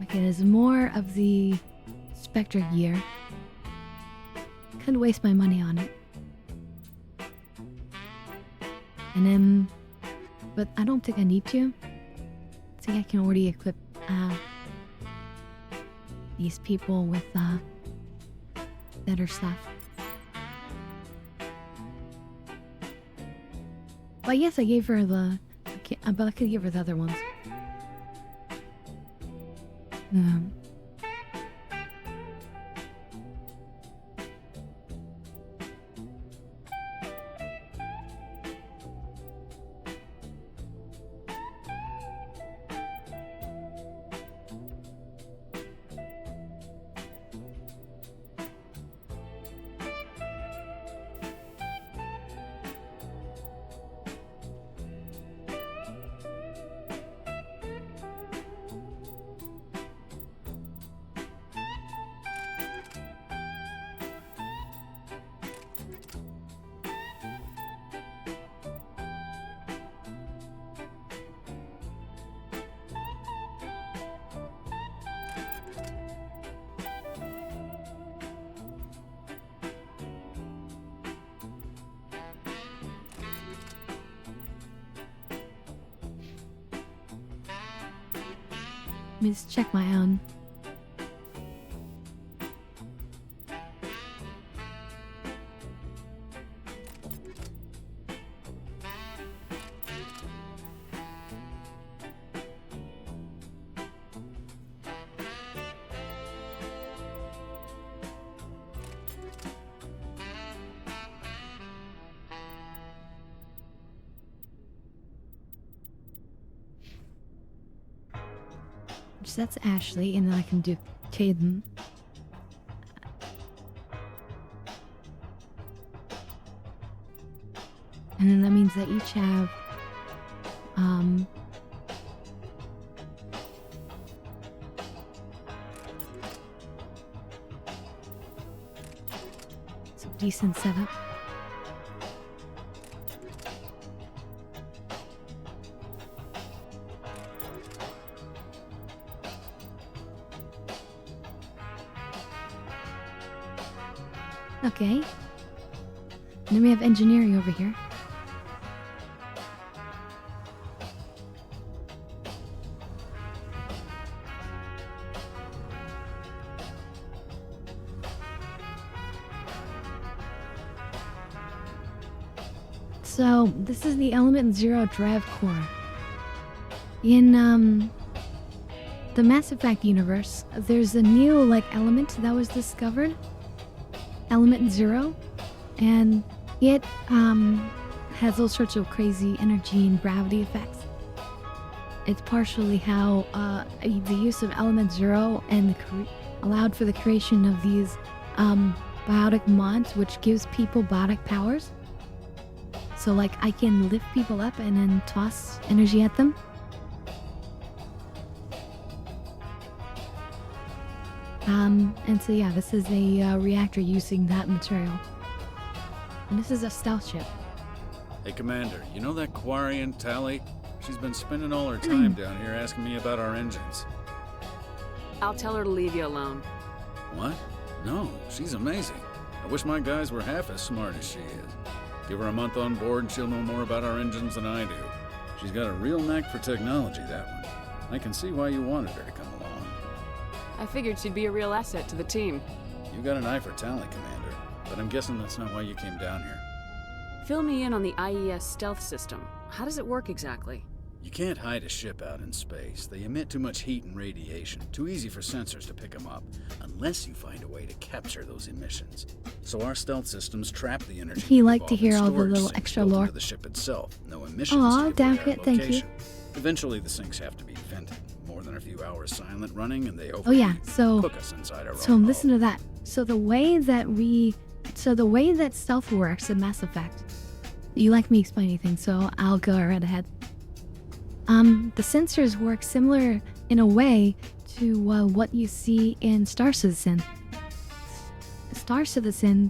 Okay, there's more of the Spectre gear. Could waste my money on it. And then, but I don't think I need to. I think I can already equip these people with better stuff. But yes, I gave her the. But I could give her the other ones. Let me just check my own. So that's Ashley, and then I can do Caden. And then that means they each have, some decent setup. Okay. And then we have engineering over here. So, this is the Element Zero drive core. In, the Mass Effect universe, there's a new, like, element that was discovered. Element Zero. And it, has all sorts of crazy energy and gravity effects. It's partially how, the use of Element Zero and allowed for the creation of these, biotic mods, which gives people biotic powers. So, like, I can lift people up and then toss energy at them. And so, yeah, this is a reactor using that material. And this is a stealth ship. Hey, Commander, you know that Quarian Tally? She's been spending all her time down here asking me about our engines. I'll tell her to leave you alone. What? No, she's amazing. I wish my guys were half as smart as she is. Give her a month on board and she'll know more about our engines than I do. She's got a real knack for technology, that one. I can see why you wanted her to come along. I figured she'd be a real asset to the team. You got an eye for talent, Commander, but I'm guessing that's not why you came down here. Fill me in on the IES stealth system. How does it work exactly? You can't hide a ship out in space. They emit too much heat and radiation. Too easy for sensors to pick them up, unless you find a way to capture those emissions. So our stealth systems trap the energy. He liked to hear all the little extra lore. The ship itself. No emissions. Aw, damn it, thank you. Eventually, the sinks have to be vented. More than a few hours silent running, and they Oh yeah, so cook us inside our so own listen to that. So the way that stealth works in Mass Effect, you like me explaining things, so I'll go right ahead. The sensors work similar in a way to what you see in Star Citizen. Star Citizen,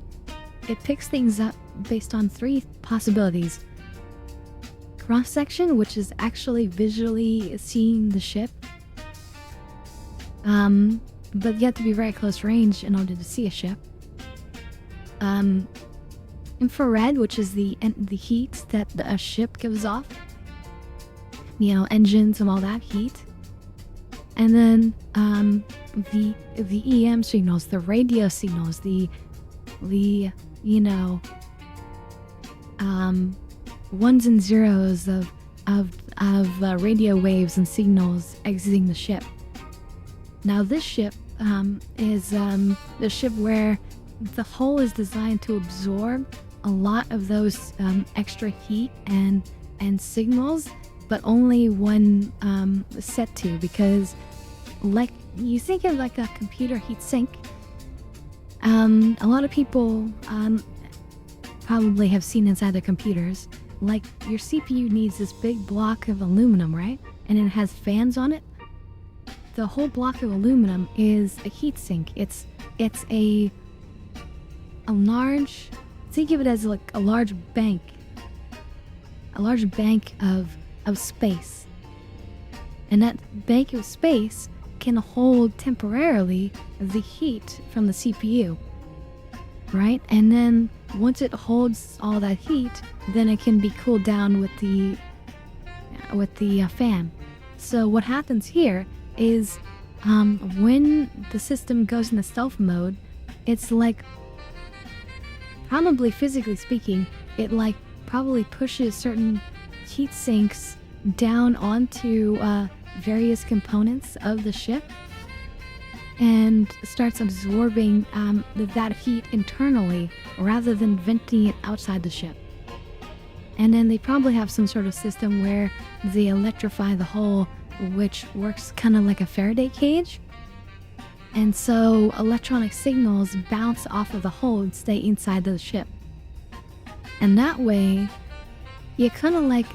it picks things up based on 3 possibilities. Cross-section, which is actually visually seeing the ship. But you have to be very close range in order to see a ship. Infrared, which is the heat that a ship gives off. You know, engines and all that heat. And then the EM signals, the radio signals, the you know, ones and zeros of radio waves and signals exiting the ship. Now this ship is the ship where the hull is designed to absorb a lot of those extra heat and signals, but only when set to, because like you think of like a computer heat sink. A lot of people probably have seen inside their computers, like your CPU needs this big block of aluminum, right? And it has fans on it. The whole block of aluminum is a heat sink. It's a large, think of it as like a large bank of space. And that bank of space can hold temporarily the heat from the CPU, right? And then once it holds all that heat, then it can be cooled down with the fan. So what happens here is when the system goes into stealth mode, it's like, probably physically speaking, it like probably pushes certain heat sinks down onto various components of the ship and starts absorbing that heat internally rather than venting it outside the ship. And then they probably have some sort of system where they electrify the hull which works kind of like a Faraday cage. And so electronic signals bounce off of the hull and stay inside the ship. And that way, you kind of like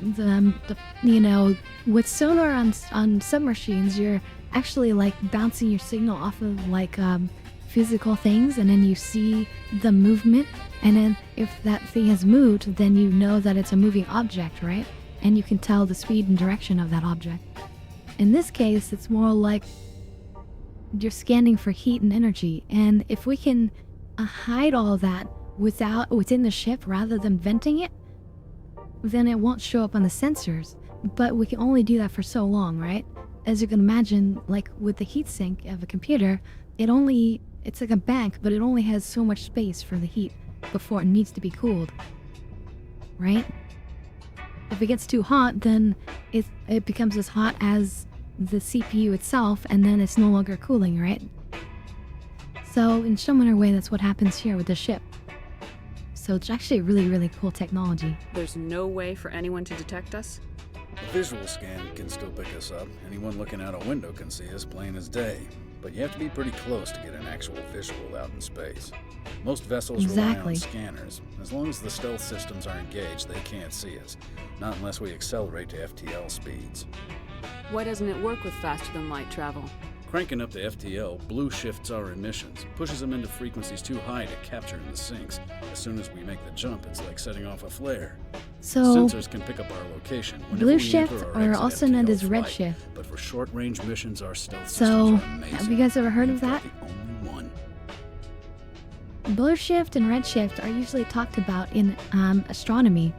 with sonar on submarines, you're actually like bouncing your signal off of like physical things, and then you see the movement, and then if that thing has moved, then you know that it's a moving object, right? And you can tell the speed and direction of that object. In this case, it's more like you're scanning for heat and energy, and if we can hide all that within the ship rather than venting it, then it won't show up on the sensors. But we can only do that for so long, right? As you can imagine, like with the heatsink of a computer, it's like a bank, but it only has so much space for the heat before it needs to be cooled, right? If it gets too hot, then it becomes as hot as the CPU itself, and then it's no longer cooling, right? So in some other way, that's what happens here with the ship. So it's actually really, really cool technology. There's no way for anyone to detect us? A visual scan can still pick us up. Anyone looking out a window can see us plain as day. But you have to be pretty close to get an actual visual out in space. Most vessels rely on scanners. As long as the stealth systems are engaged, they can't see us. Not unless we accelerate to FTL speeds. Why doesn't it work with faster-than-light travel? Cranking up to FTL blue shifts our emissions, pushes them into frequencies too high to capture in the sinks. As soon as we make the jump, it's like setting off a flare. So sensors can pick up our location blue shift, or also known as red shift. But for short-range missions, our stealth so systems are amazing. have you guys ever heard of that? Blue shift and red shift are usually talked about in astronomy.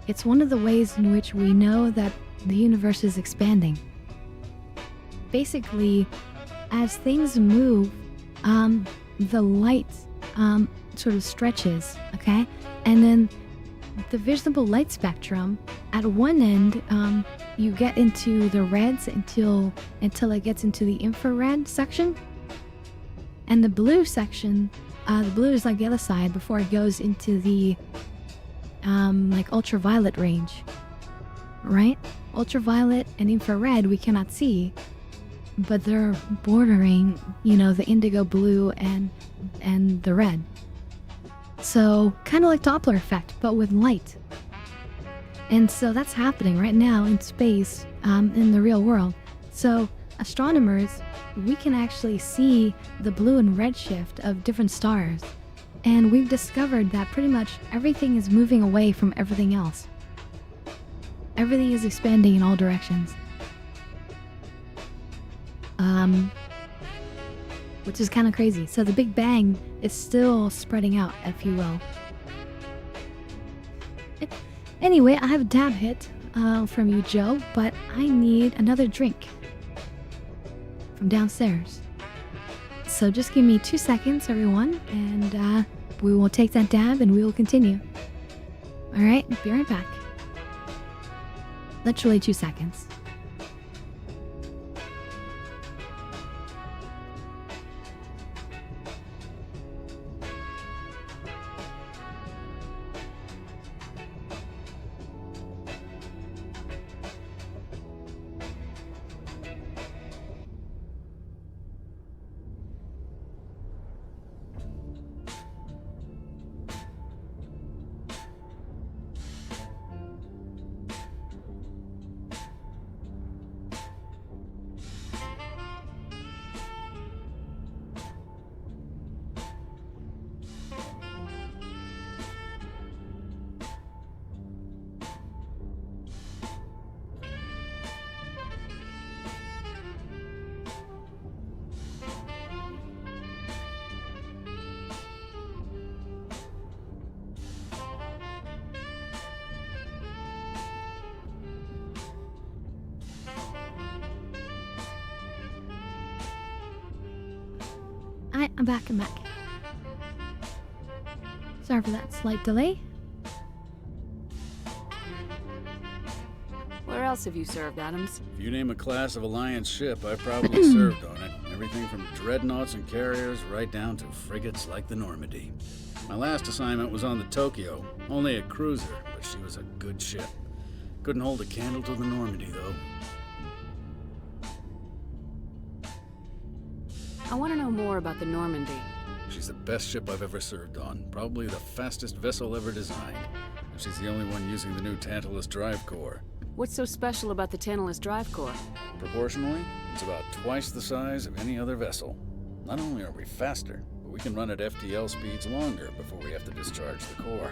It's one of the ways in which we know that the universe is expanding. Basically, as things move, the light sort of stretches, okay? And then the visible light spectrum, at one end, you get into the reds until it gets into the infrared section. And the blue section, the blue is like the other side before it goes into the like ultraviolet range, right? Ultraviolet and infrared we cannot see, but they're bordering, the indigo blue and the red. So kind of like Doppler effect, but with light. And so that's happening right now in space, in the real world. So astronomers, we can actually see the blue and red shift of different stars. And we've discovered that pretty much everything is moving away from everything else. Everything is expanding in all directions. Which is kind of crazy. So the Big Bang is still spreading out, if you will. Anyway, I have a dab hit from you, Joe, but I need another drink from downstairs. So just give me 2 seconds, everyone, and we will take that dab and we will continue. Alright, be right back. Literally 2 seconds. I'm back. Sorry for that slight delay. Where else have you served, Adams? If you name a class of Alliance ship, I've probably served on it. Everything from dreadnoughts and carriers right down to frigates like the Normandy. My last assignment was on the Tokyo, only a cruiser, but she was a good ship. Couldn't hold a candle to the Normandy, though. I want to know more about the Normandy. She's the best ship I've ever served on. Probably the fastest vessel ever designed. And she's the only one using the new Tantalus drive core. What's so special about the Tantalus drive core? Proportionally, it's about twice the size of any other vessel. Not only are we faster, but we can run at FTL speeds longer before we have to discharge the core.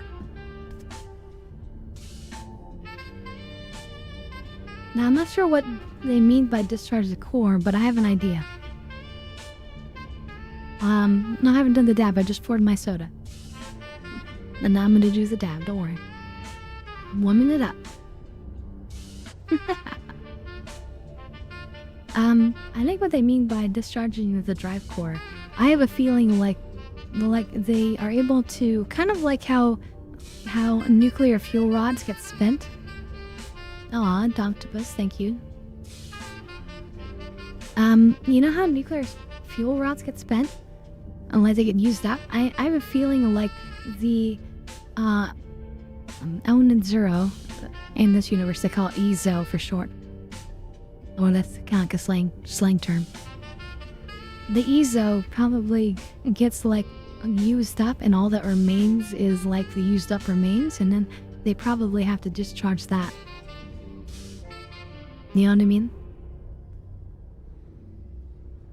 Now, I'm not sure what they mean by discharge the core, but I have an idea. No, I haven't done the dab. I just poured my soda. And now I'm gonna do the dab, don't worry. Warming it up. I think what they mean by discharging the drive core, I have a feeling like they are able to, kind of like how nuclear fuel rods get spent. Aw, Doctopus, thank you. You know how nuclear fuel rods get spent? Unless they get used up? I have a feeling like the Element Zero, in this universe they call it EZO for short. Or that's kind of like a slang term. The EZO probably gets like used up and all that remains is like the used up remains, and then they probably have to discharge that. You know what I mean?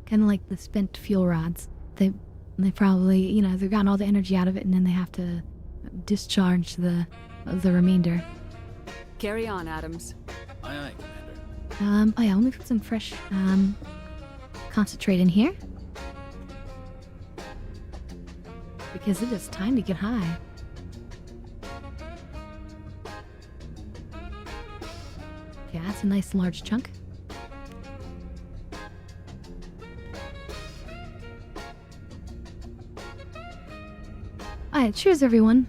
Kind of like the spent fuel rods. They probably, you know, they've gotten all the energy out of it and then they have to discharge the remainder. Carry on, Adams. Aye, aye, Commander. Oh yeah, let me put some fresh concentrate in here. Because it is time to get high. Okay, that's a nice large chunk. Alright, cheers everyone.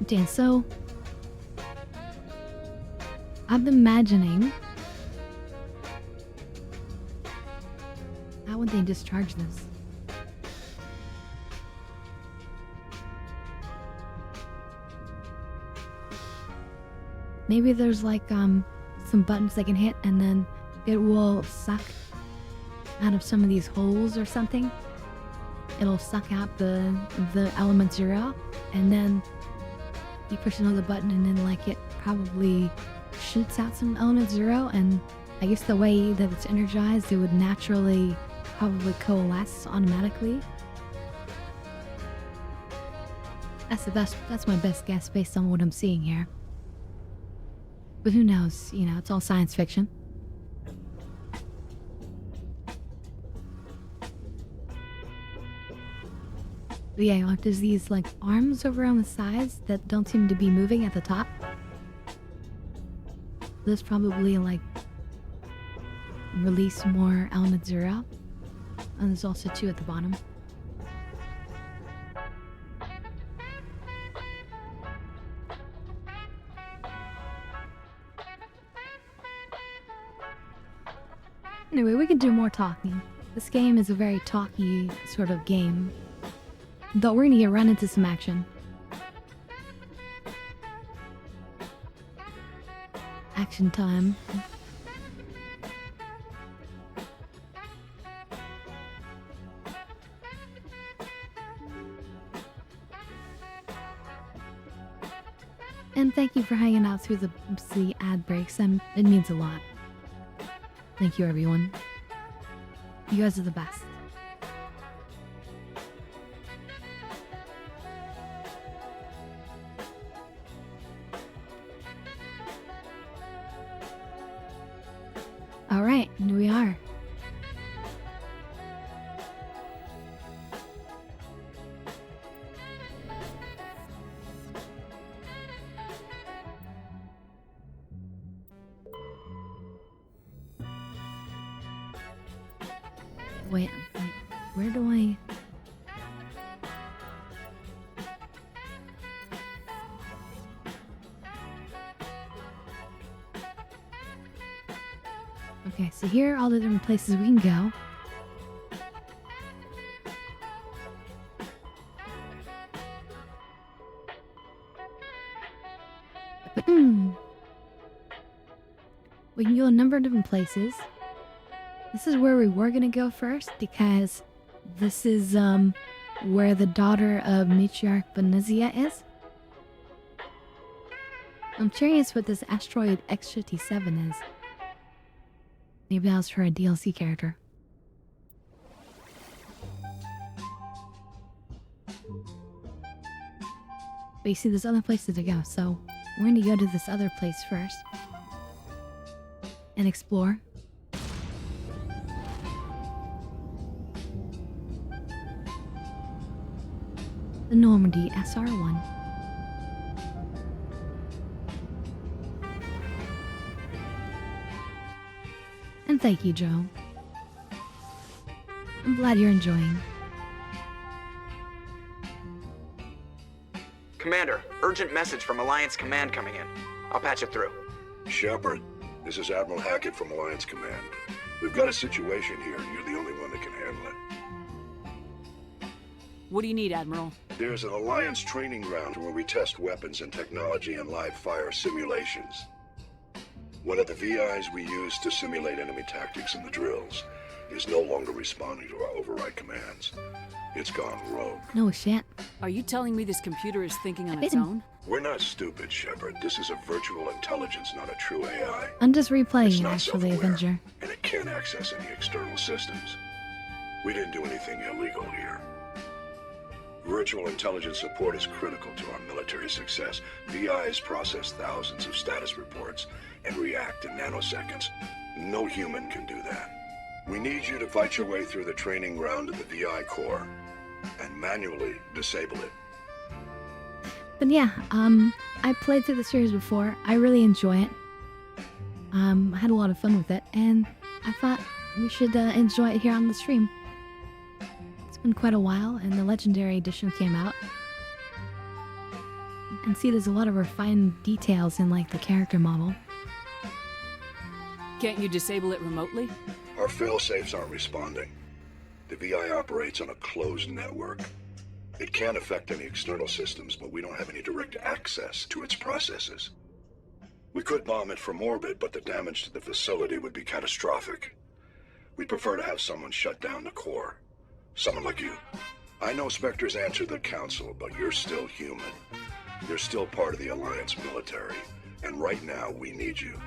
Dan, so I'm imagining how would they discharge this? Maybe there's like some buttons they can hit and then it will suck out of some of these holes or something. It'll suck out the element zero, and then you push another button and then like it probably shoots out some element zero, and I guess the way that it's energized it would naturally probably coalesce automatically. That's my best guess based on what I'm seeing here. But who knows, you know, it's all science fiction. But yeah, like there's these like arms over on the sides that don't seem to be moving at the top. This probably like release more element zero. And there's also two at the bottom. Anyway, we could do more talking. This game is a very talky sort of game. Though we're gonna run into some action. Action time. And thank you for hanging out through the ad breaks. It means a lot. Thank you, everyone. You guys are the best. Alright, here we are. Wait, where do I... Okay, so here are all the different places we can go. We can go a number of different places. This is where we were gonna go first because this is where the daughter of Matriarch Venezia is. I'm curious what this asteroid X-57 is. Maybe that was for a DLC character. But you see, there's other places to go, so we're gonna go to this other place first. And explore. The Normandy SR-1. And thank you, Joe. I'm glad you're enjoying. Commander, urgent message from Alliance Command coming in. I'll patch it through. Shepard, this is Admiral Hackett from Alliance Command. We've got a situation here, and you're the only one that can handle it. What do you need, Admiral? There's an Alliance training ground where we test weapons and technology in live fire simulations. One of the VIs we use to simulate enemy tactics in the drills is no longer responding to our override commands. It's gone rogue. No shit. Are you telling me this computer is thinking on its own? We're not stupid, Shepard. This is a virtual intelligence, not a true AI. I'm just replaying It's it, not actually, self-aware, Avenger. and it can't access any external systems. We didn't do anything illegal here. Virtual intelligence support is critical to our military success. VIs process thousands of status reports and react in nanoseconds. No human can do that. We need you to fight your way through the training ground of the VI core and manually disable it. But yeah, I played through the series before. I really enjoy it. I had a lot of fun with it, and I thought we should enjoy it here on the stream. It's been quite a while, and the Legendary Edition came out. And see, there's a lot of refined details in, like, the character model. Can't you disable it remotely? Our failsafes aren't responding. The VI operates on a closed network. It can affect any external systems, but we don't have any direct access to its processes. We could bomb it from orbit, but the damage to the facility would be catastrophic. We'd prefer to have someone shut down the core. Someone like you. I know Spectres answer the Council, but you're still human. You're still part of the Alliance military, and right now we need you.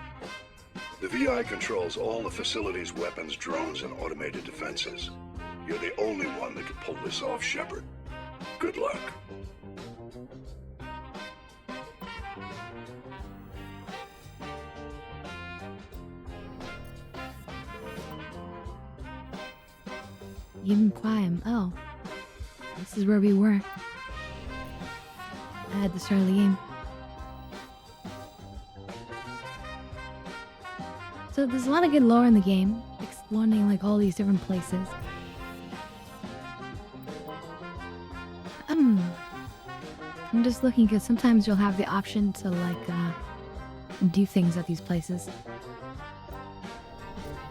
The VI controls all the facility's weapons, drones, and automated defenses. You're the only one that can pull this off, Shepard. Good luck. Even climb. Oh. This is where we were. At the start of the game. So there's a lot of good lore in the game, exploring like all these different places. I'm just looking because sometimes you'll have the option to like do things at these places.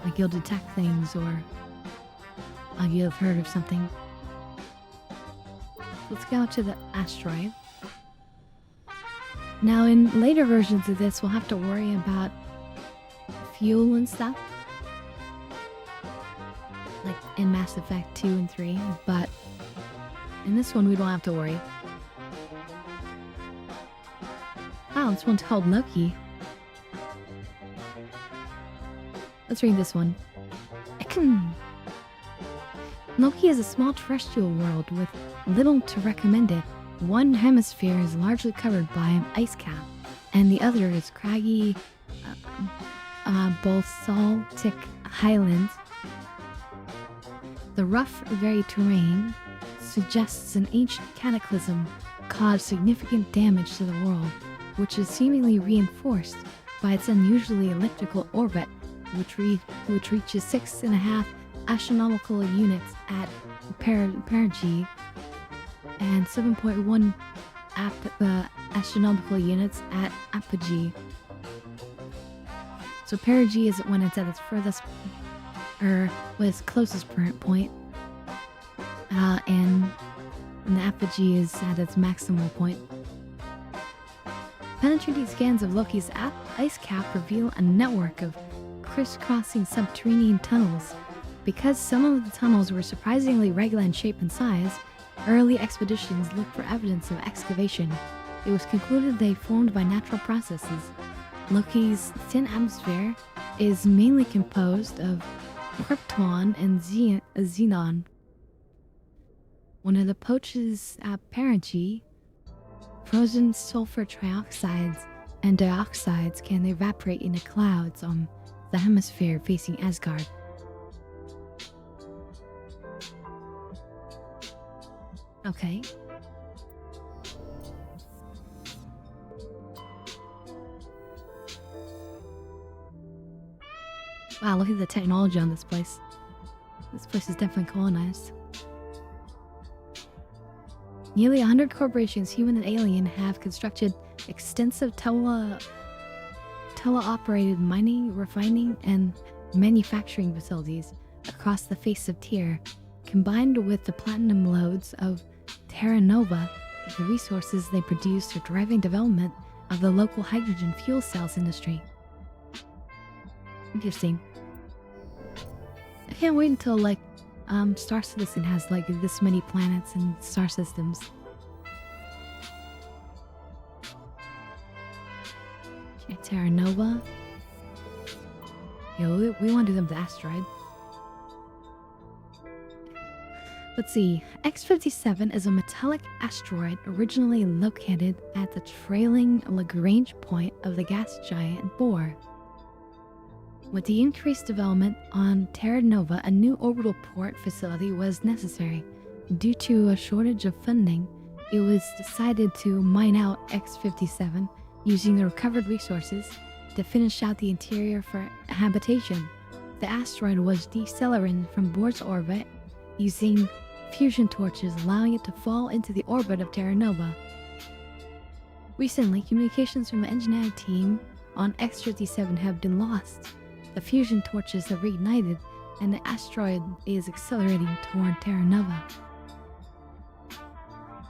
Like you'll detect things or you'll have heard of something. Let's go to the asteroid. Now in later versions of this we'll have to worry about fuel and stuff. Like in Mass Effect 2 and 3, but in this one we don't have to worry. Wow, this one's called Loki. Let's read this one. Loki is a small terrestrial world with little to recommend it. One hemisphere is largely covered by an ice cap, and the other is craggy, basaltic highlands. The rough, varied terrain suggests an ancient cataclysm caused significant damage to the world, which is seemingly reinforced by its unusually elliptical orbit, which reaches 6.5 astronomical units at perigee and 7.1 astronomical units at apogee. So perigee is when it's at its furthest, or its closest point, and the apogee is at its maximal point. Penetrating scans of Loki's ice cap reveal a network of crisscrossing subterranean tunnels. Because some of the tunnels were surprisingly regular in shape and size, early expeditions looked for evidence of excavation. It was concluded they formed by natural processes. Loki's thin atmosphere is mainly composed of krypton and xenon. One of the poches at perigee, frozen sulfur trioxides and dioxides can evaporate into clouds on the hemisphere facing Asgard. Okay. Wow, look at the technology on this place. This place is definitely colonized. Nearly 100 corporations, human and alien, have constructed extensive teleoperated mining, refining, and manufacturing facilities across the face of Tyr. Combined with the platinum lodes of Terra Nova, the resources they produce are driving development of the local hydrogen fuel cells industry. Interesting. I can't wait until Star Citizen has this many planets and star systems. Okay, Terra Nova. Yo, we want to do them the asteroid. Let's see. X-57 is a metallic asteroid originally located at the trailing Lagrange point of the gas giant Bohr. With the increased development on Terra Nova, a new orbital port facility was necessary. Due to a shortage of funding, it was decided to mine out X-57 using the recovered resources to finish out the interior for habitation. The asteroid was decelerated from Bohr's orbit using fusion torches, allowing it to fall into the orbit of Terra Nova. Recently, communications from the engineering team on X-57 have been lost. The fusion torches have reignited, and the asteroid is accelerating toward Terra Nova.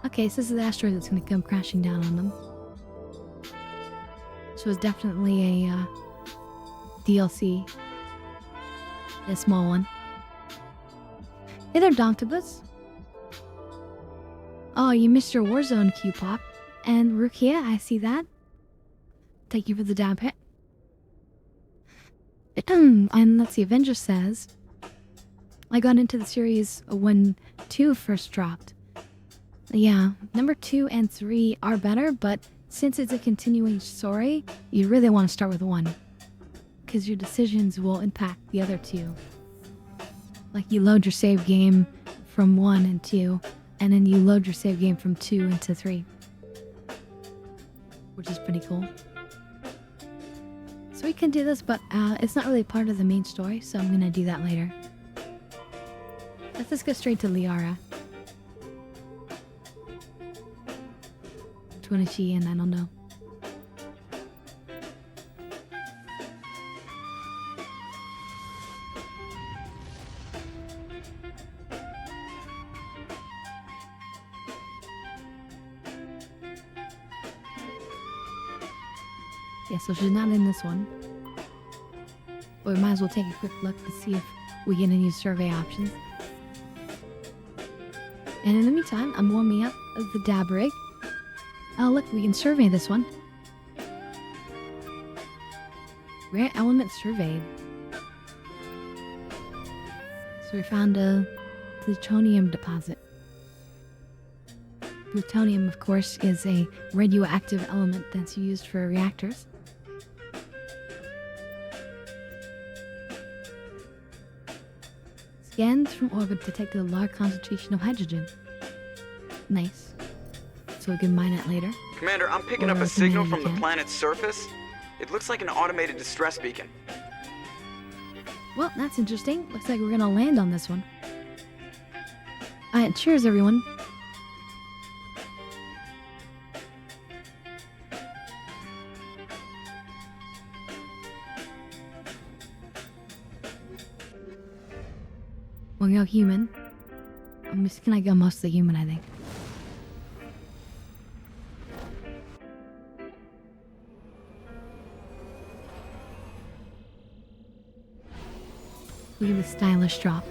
Okay, so this is the asteroid that's going to come crashing down on them. So it's definitely a DLC. A small one. Hey there, Doctopus. Oh, you missed your Warzone Q-Pop. And Rukia, I see that. Thank you for the dab hit. And let's see, Avenger says, I got into the series when 2 first dropped. Yeah, number 2 and 3 are better, but since it's a continuing story, you really want to start with 1. Because your decisions will impact the other 2. Like you load your save game from 1 and 2, and then you load your save game from 2 into 3. Which is pretty cool. So we can do this, but it's not really part of the main story, so I'm gonna do that later. Let's just go straight to Liara. Which one is she in? I don't know. Yeah, so she's not in this one. But we might as well take a quick look to see if we get any survey options. And in the meantime, I'm warming up the dab rig. Oh look, we can survey this one. Rare element surveyed. So we found a plutonium deposit. Plutonium, of course, is a radioactive element that's used for reactors. Scans from orbit detected a large concentration of hydrogen. Nice. So we can mine it later. Commander, I'm picking up a signal from the planet's surface. It looks like an automated distress beacon. Well, that's interesting. Looks like we're gonna land on this one. Alright, cheers everyone. We'll go human. I'm just gonna go mostly human, I think. Look at the stylish drop.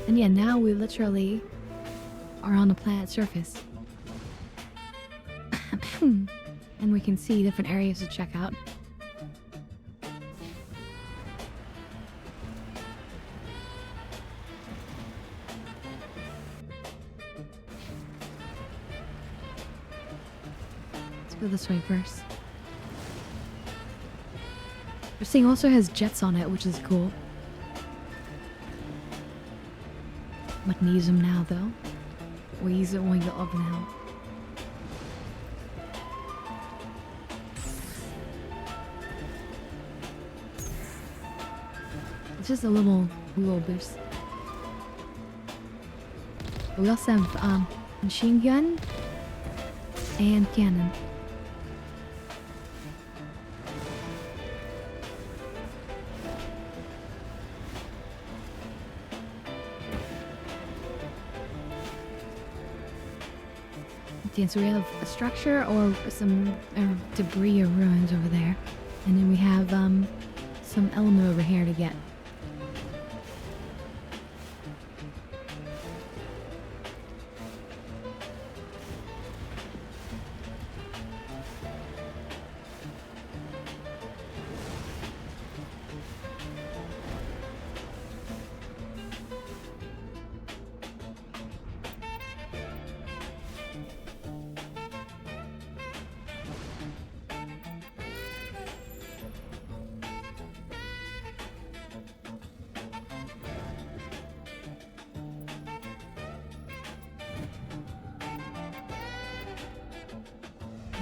And yeah, now we literally are on the planet's surface. And we can see different areas to check out. Let's go this way first. This thing also has jets on it, which is cool. I'm not gonna use them now though. We'll use it when we go up now. It's just a little boost. We also have machine gun and cannon. Okay, so we have a structure or some debris or ruins over there, and then we have some element over here to get.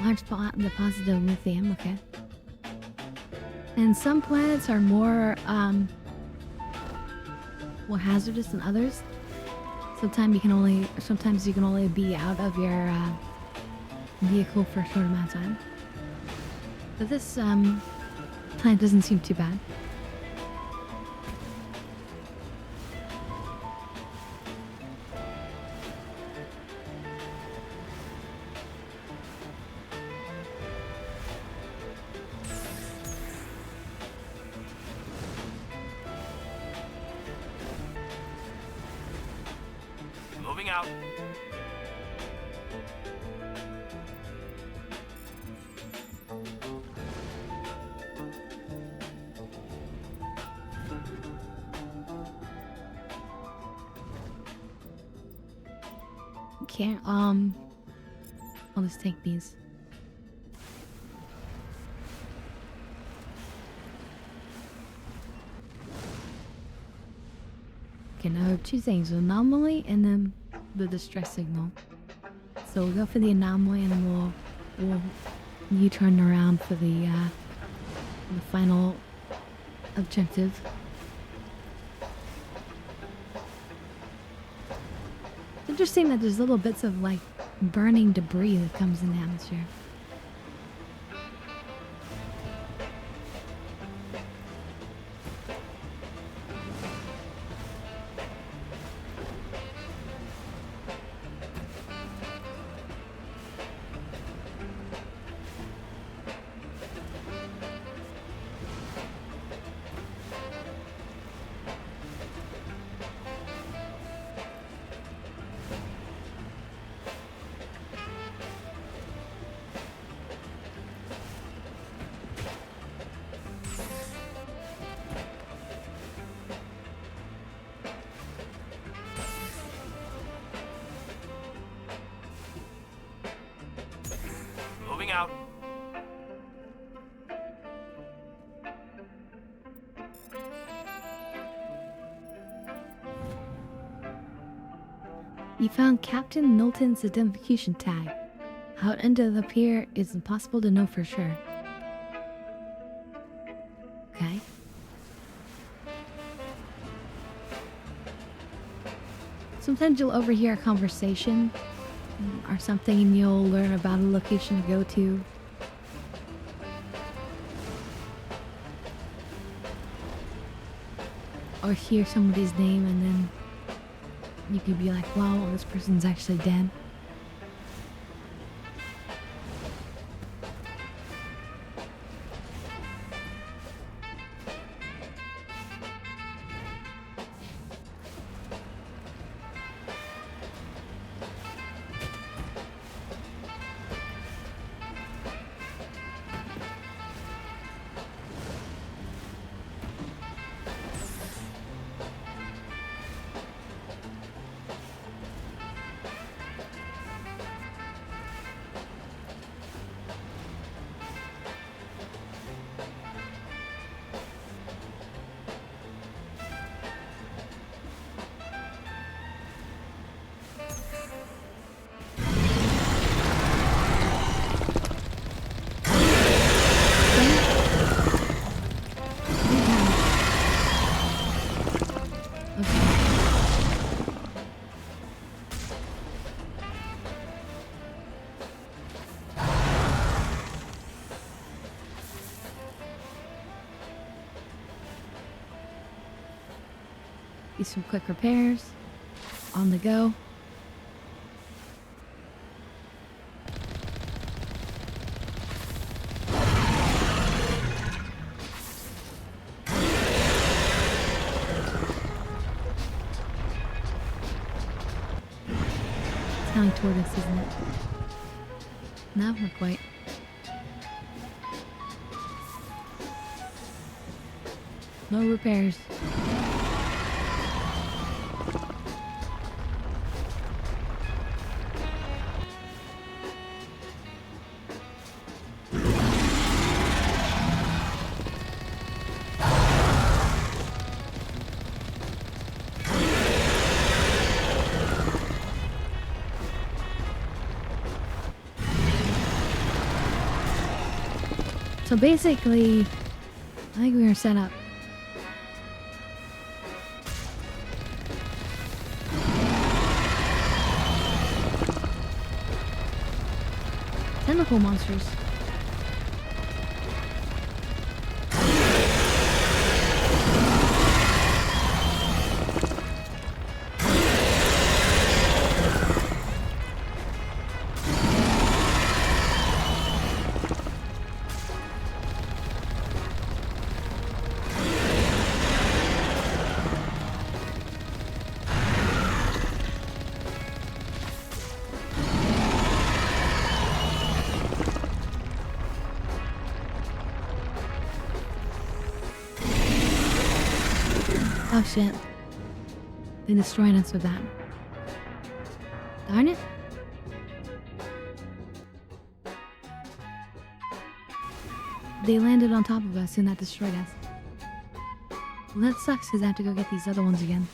Large deposit of lithium, okay. And some planets are more hazardous than others. Sometimes you can only be out of your vehicle for a short amount of time. But this planet doesn't seem too bad. Moving out. Okay, I'll just take these. Okay, now I have two things, the anomaly and then the distress signal. So we'll go for the anomaly and then we'll U-turn around for the final objective. It's interesting that there's little bits of like burning debris that comes in the atmosphere. Moving out. You found Captain Knowlton's identification tag. How it ended up here is impossible to know for sure. Okay. Sometimes you'll overhear a conversation or something and you'll learn about a location to go to. Or hear somebody's name and then you could be like, wow, this person's actually dead. Do some quick repairs. On the go. It's coming toward us, isn't it? No, not quite. No repairs. So basically, I think we are set up. Tentacle monsters. Oh shit. They destroyed us with that. Darn it. They landed on top of us and that destroyed us. Well, that sucks because I have to go get these other ones again.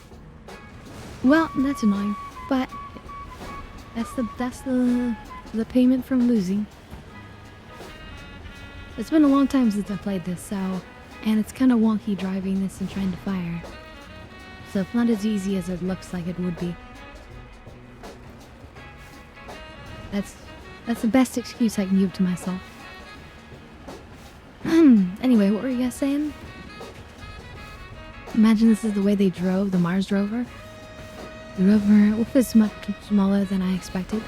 Well, that's annoying, but that's the payment from losing. It's been a long time since I played this, and it's kind of wonky driving this and trying to fire. So it's not as easy as it looks like it would be. That's the best excuse I can give to myself. Anyway, what were you guys saying? Imagine this is the way they drove the Mars rover. The rover was much smaller than I expected.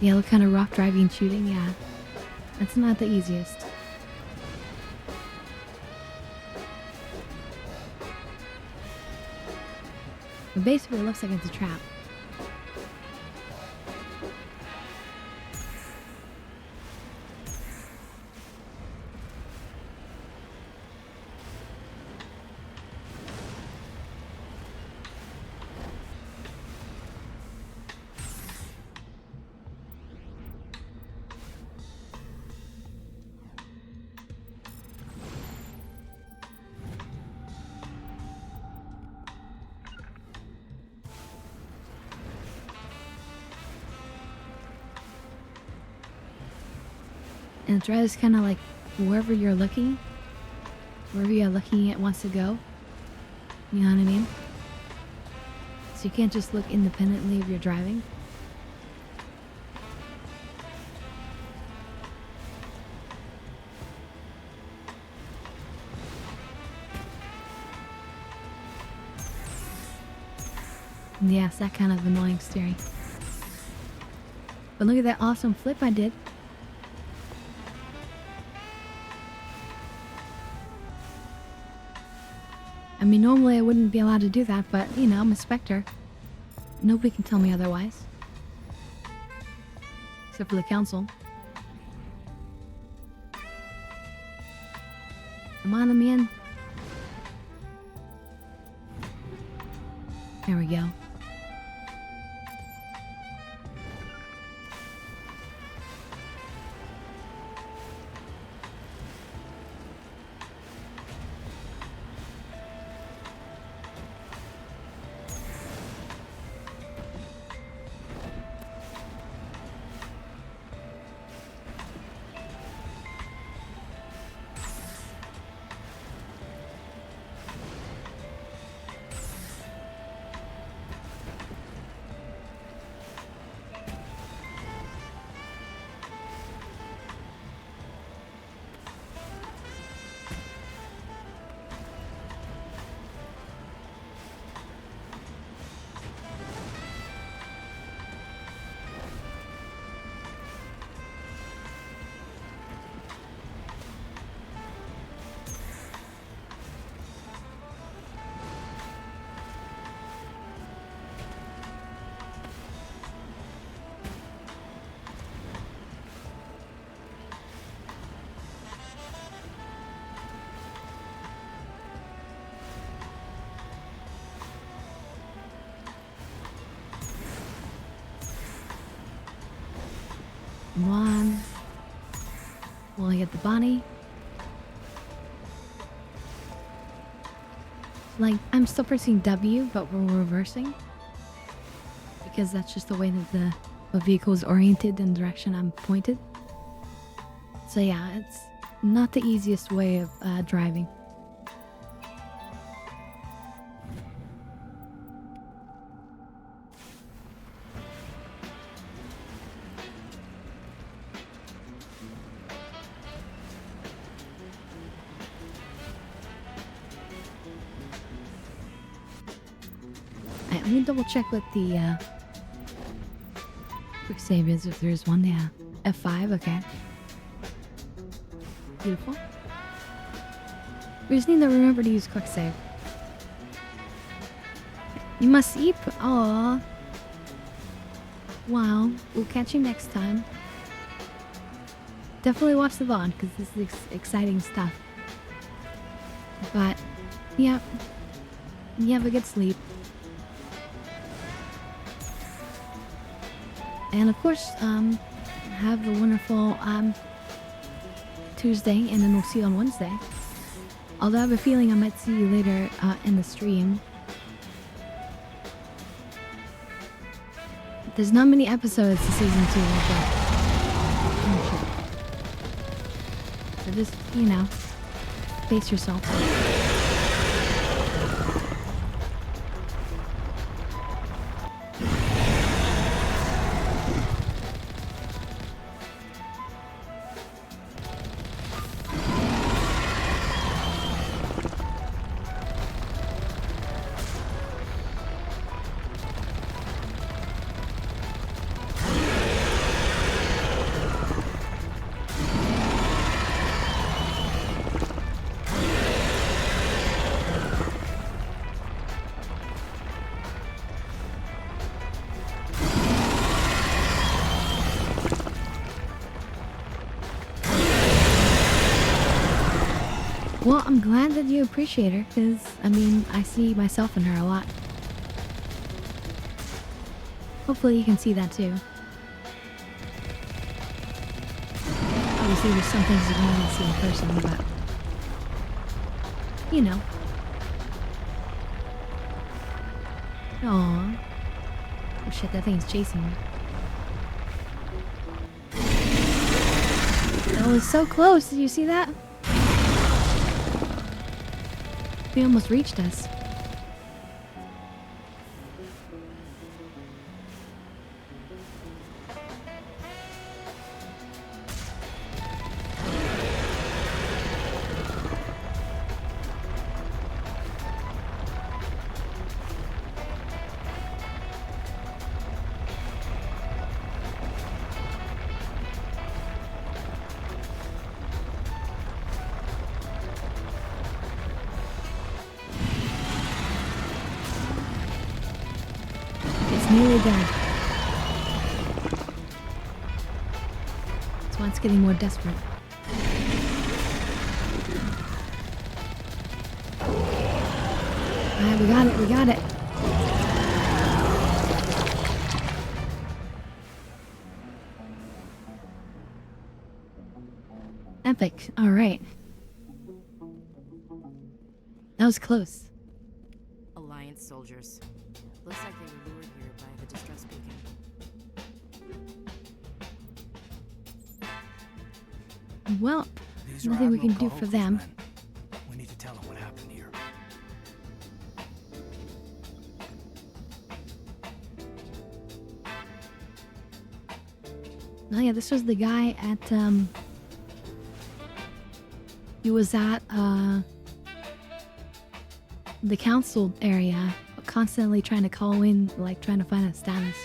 Yeah, look kind of rough driving and shooting, yeah. That's not the easiest. But basically it looks like it's a trap. And it drives kind of like wherever you're looking it wants to go. You know what I mean? So you can't just look independently if you're driving. Yes, that kind of annoying steering. But look at that awesome flip I did. I mean, normally I wouldn't be allowed to do that, but, you know, I'm a Spectre. Nobody can tell me otherwise. Except for the council. Come on, let me in. There we go. One. Will I get the body? Like, I'm still pressing W, but we're reversing. Because that's just the way that the vehicle is oriented in the direction I'm pointed. So yeah, it's not the easiest way of driving. Let me double check what the quick save is, if there's one. Yeah, F5. Okay, beautiful. We just need to remember to use quick save. You must eat. Aww. Wow. We'll catch you next time. Definitely watch the VOD because this is exciting stuff. But yeah, you have a good sleep. And of course, have a wonderful Tuesday, and then we'll see you on Wednesday. Although I have a feeling I might see you later in the stream. There's not many episodes to season 2, so just, you know, pace yourself. Well, I'm glad that you appreciate her, because, I mean, I see myself in her a lot. Hopefully you can see that too. Obviously there's some things you can only see in person, but... you know. Aww. Oh shit, that thing's chasing me. That was so close. Did you see that? They almost reached us. Nearly there. That's why it's getting more desperate. Alright, we got it, we got it. Epic, alright. That was close. Alliance soldiers. Looks like they were lured here by the distress beacon. Well, These are nothing we can Admiral do for Kahoku's them. men. We need to tell them what happened here. Oh yeah, this was the guy at, he was at, the council area, constantly trying to call in, like, trying to find a status.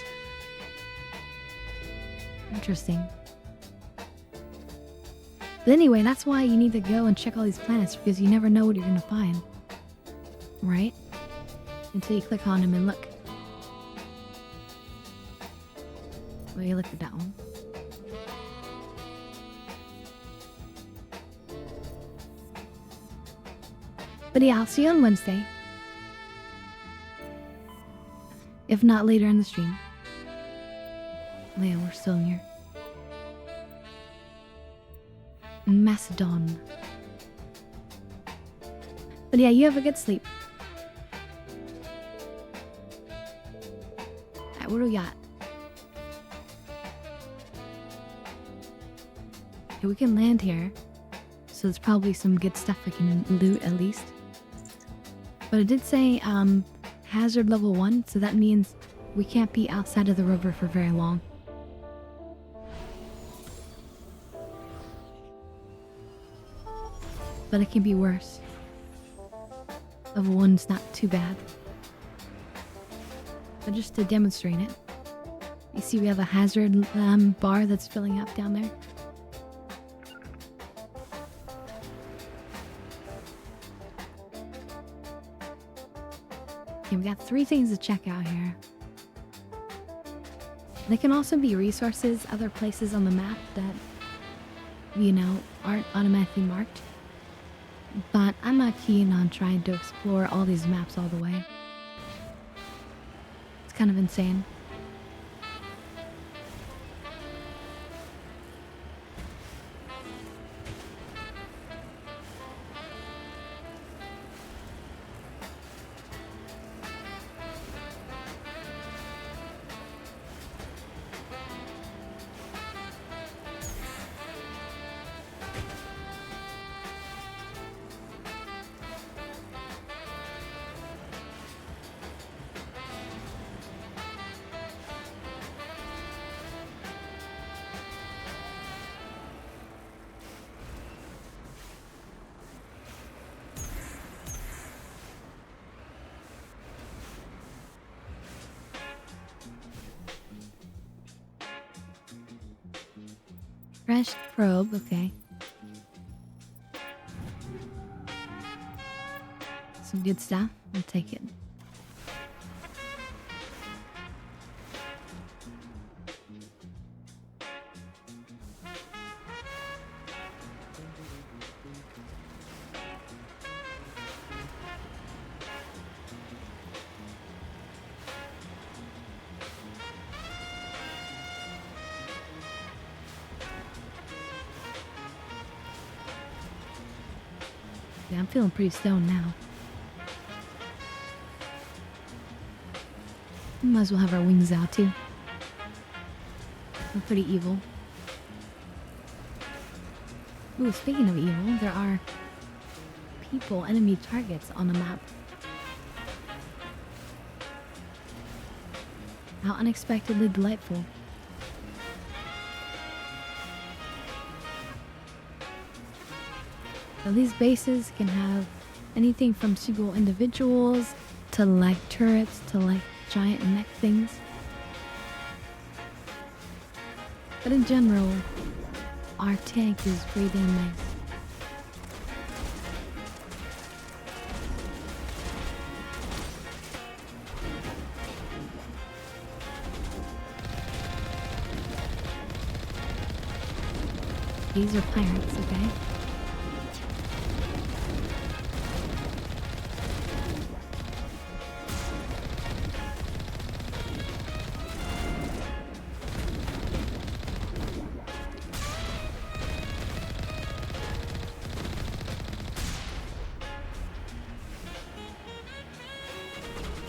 Interesting. But anyway, that's why you need to go and check all these planets, because you never know what you're gonna find. Right? Until you click on them and look. Well, you look at that one. But yeah, I'll see you on Wednesday. If not later in the stream. Oh yeah, we're still here. Macedon. But yeah, you have a good sleep. Alright, what do we got? Okay, we can land here. So there's probably some good stuff we can loot at least. But it did say, hazard level 1, so that means we can't be outside of the river for very long. But it can be worse. Level 1's not too bad. But just to demonstrate it, you see we have a hazard bar that's filling up down there. Okay, we got 3 things to check out here. They can also be resources, other places on the map that, you know, aren't automatically marked. But I'm not keen on trying to explore all these maps all the way. It's kind of insane. Fresh probe, okay. Some good stuff. I'll take it. Yeah, I'm feeling pretty stoned now. Might as well have our wings out too. We're pretty evil. Ooh, speaking of evil, there are people, enemy targets on the map. How unexpectedly delightful. So these bases can have anything from single individuals to like turrets to like giant mech things. But in general, our tank is pretty damn nice. These are pirates, okay?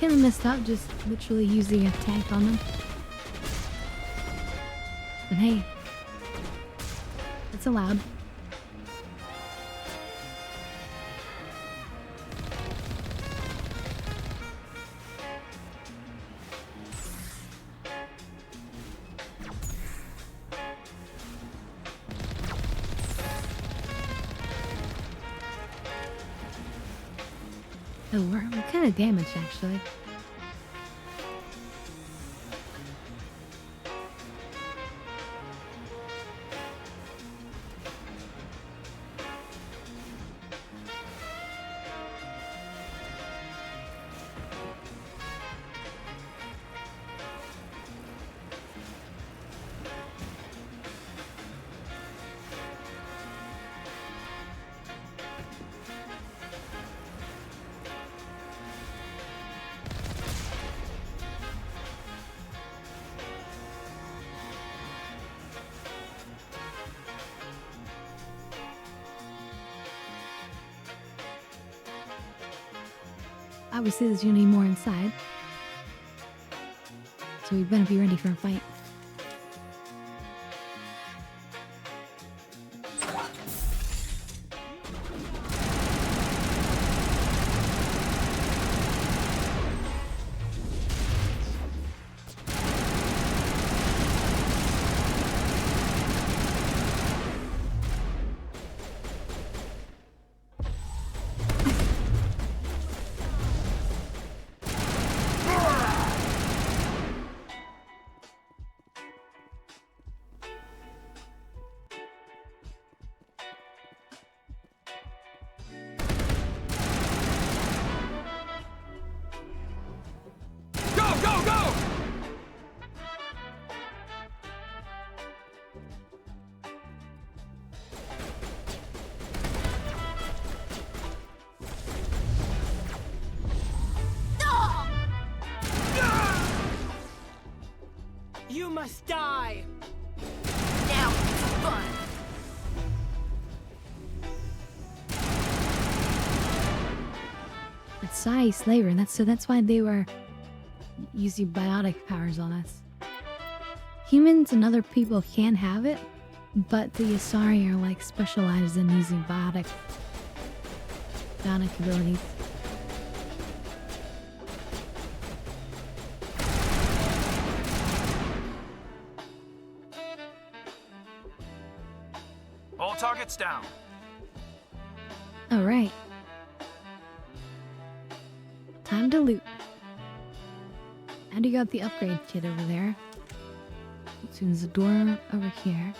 Kinda messed up just literally using a tank on them. But hey, it's allowed. Oh, we're kind of damaged actually. Obviously, there's gonna be more inside, so we better be ready for a fight. You must die! Now it's fun! It's Sai Slayer, that's why they were using biotic powers on us. Humans and other people can have it, but the Asari are like specialized in using biotic abilities. All targets down. Alright. Time to loot. And you got the upgrade kit over there. As soon as the door over here.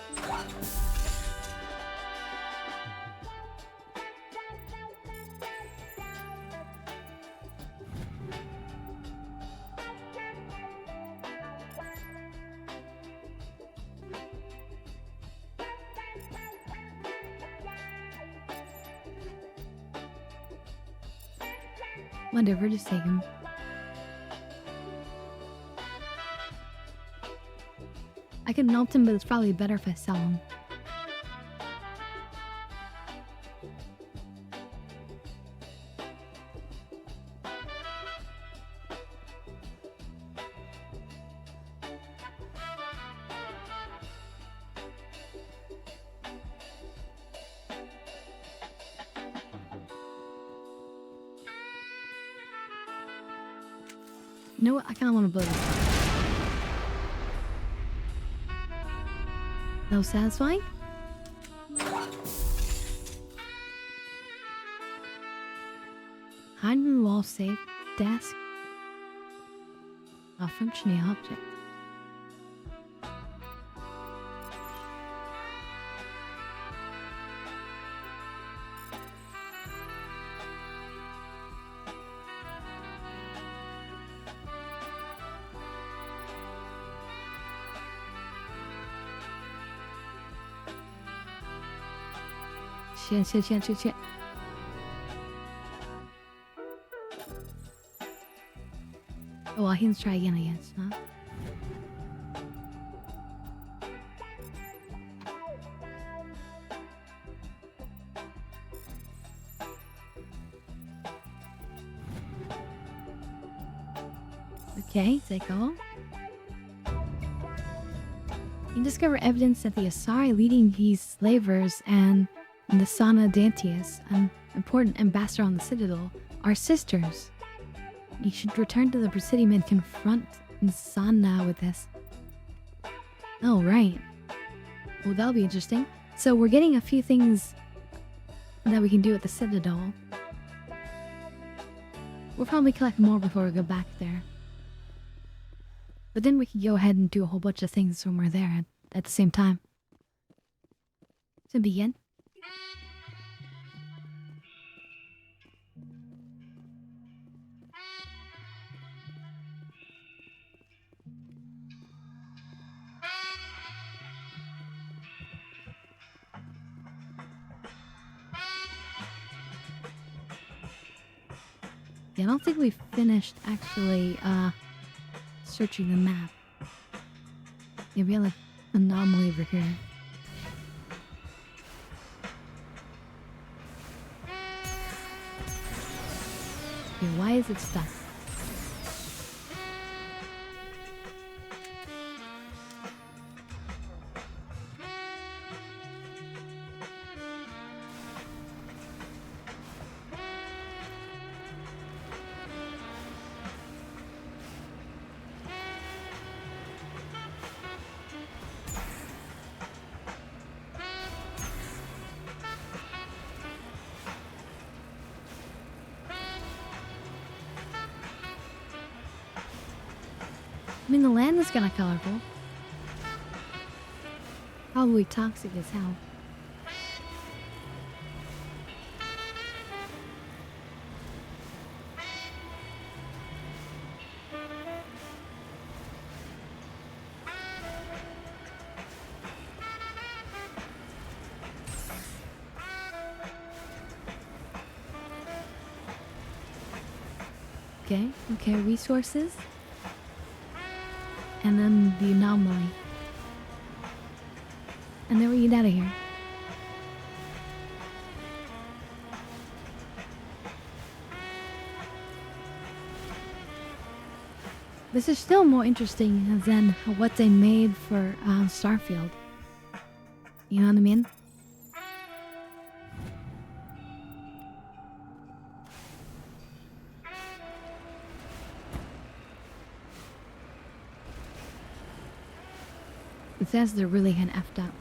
Whatever, just take him. I could melt him, but it's probably better if I sell him. You know what? I kind of want to blow this up. That was satisfying? Hide in the wall safe. Desk. A functioning object. Shit. Oh, I can try again, I guess, huh? Okay, take all. You discover evidence that the Asari leading these slavers and the Sana Dantius, an important ambassador on the Citadel, are sisters. You should return to the Presidium and confront Sana with this. Oh, right. Well, that'll be interesting. So we're getting a few things that we can do at the Citadel. We'll probably collect more before we go back there. But then we can go ahead and do a whole bunch of things when we're there at the same time. To begin. Yeah, I don't think we've finished actually searching the map. Yeah, we have an anomaly over here. Okay, why is it stuck? I mean, the land is kind of colorful. Probably toxic as hell. Okay, resources. And then the anomaly. And then we get out of here. This is still more interesting than what they made for Starfield. You know what I mean? It says they're really kind of effed up.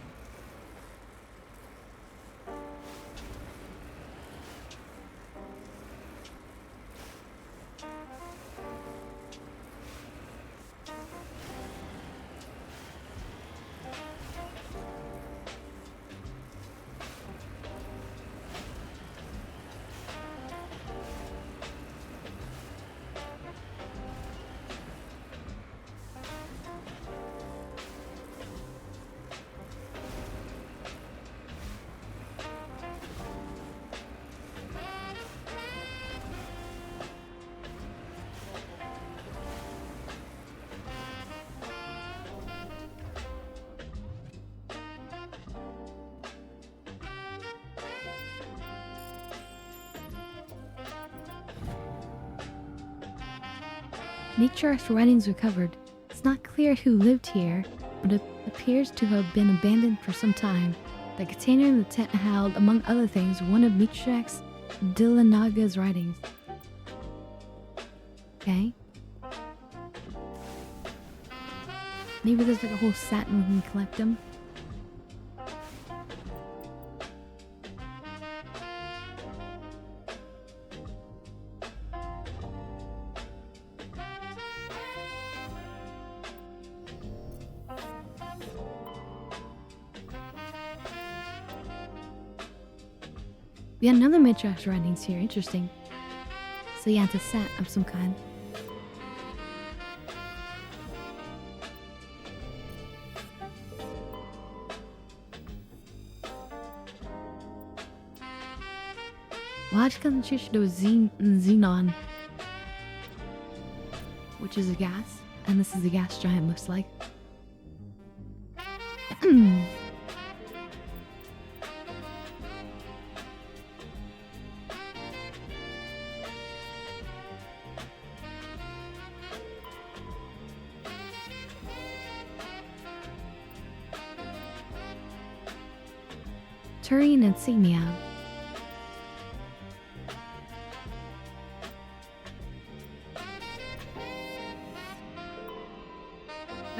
Matriarch's writings recovered. It's not clear who lived here, but it appears to have been abandoned for some time. The container in the tent held, among other things, one of Matriarch Dillanaga's writings. Okay. Maybe there's like a whole set and we can collect them. We had another mid-track surroundings here. Interesting. So yeah, it's a set of some kind. Large concentration of xenon, which is a gas, and this is a gas giant, looks like. Turing insignia.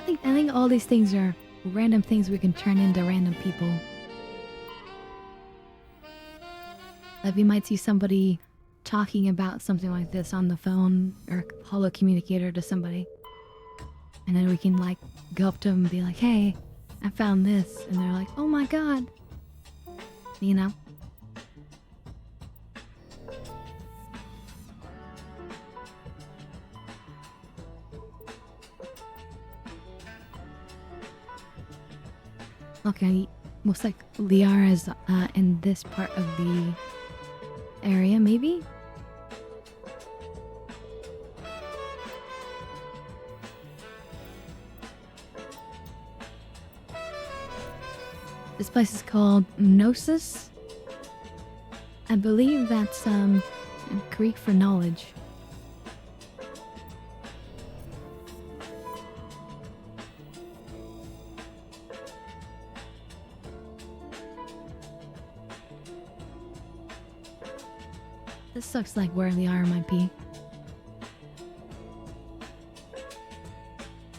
I think all these things are random things we can turn into random people. Like we might see somebody talking about something like this on the phone or holo communicator to somebody. And then we can like go up to them and be like, hey, I found this. And they're like, oh my god. You know? Okay, looks like Liara's in this part of the area, maybe? This place is called Gnosis. I believe that's Greek for knowledge. This looks like where Liara might be.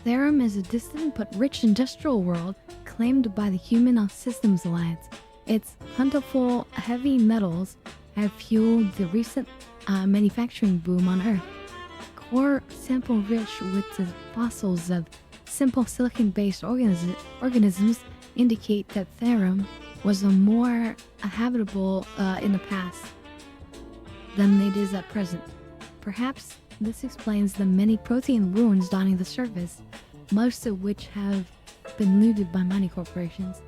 Therum is a distant but rich industrial world claimed by the Human Systems Alliance. Its plentiful heavy metals have fueled the recent manufacturing boom on Earth. Core sample rich with the fossils of simple silicon-based organisms indicate that Therum was a more habitable in the past than it is at present. Perhaps this explains the many protein ruins dotting the surface, most of which have been looted by mining corporations.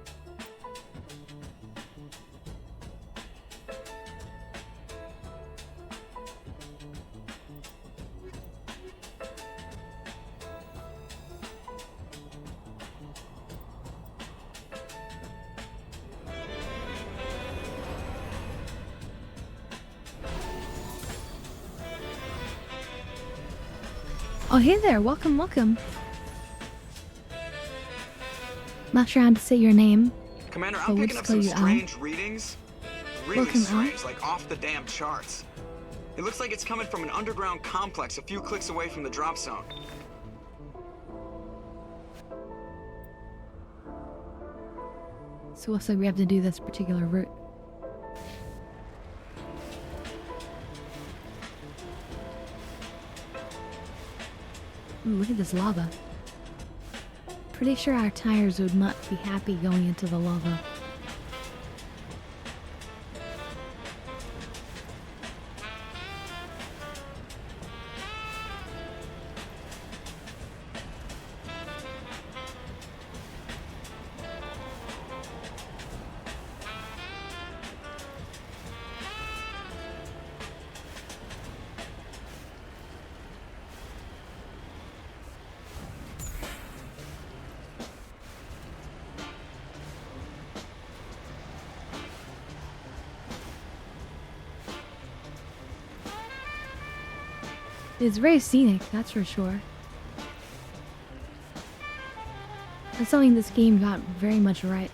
Oh, hey there, welcome, welcome. Not sure how to say your name. Commander, but I'm we'll picking up just call some you strange readings. Really Welcome, strange, like off the damn charts. It looks like it's coming from an underground complex a few clicks away from the drop zone. So it looks like we have to do this particular route. Ooh, look at this lava. Pretty sure our tires would not be happy going into the lava. It's very scenic, that's for sure. That's something this game got very much right.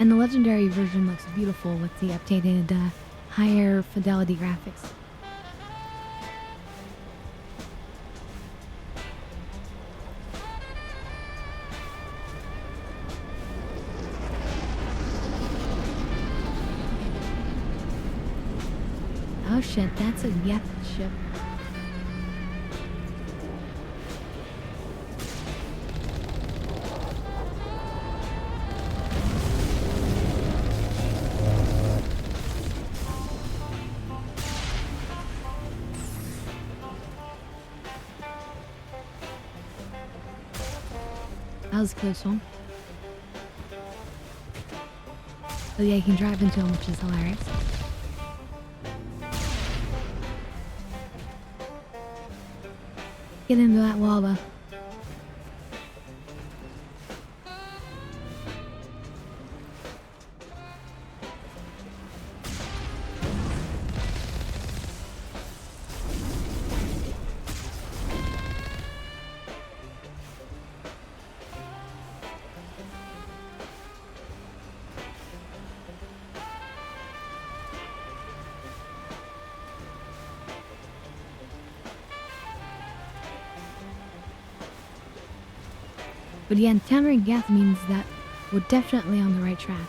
And the legendary version looks beautiful with the updated, higher fidelity graphics. Oh shit, that's a Yeth ship. That was a close one. Oh yeah, you can drive into them, which is hilarious. Get into that lava. But yeah, encountering Geth means that we're definitely on the right track.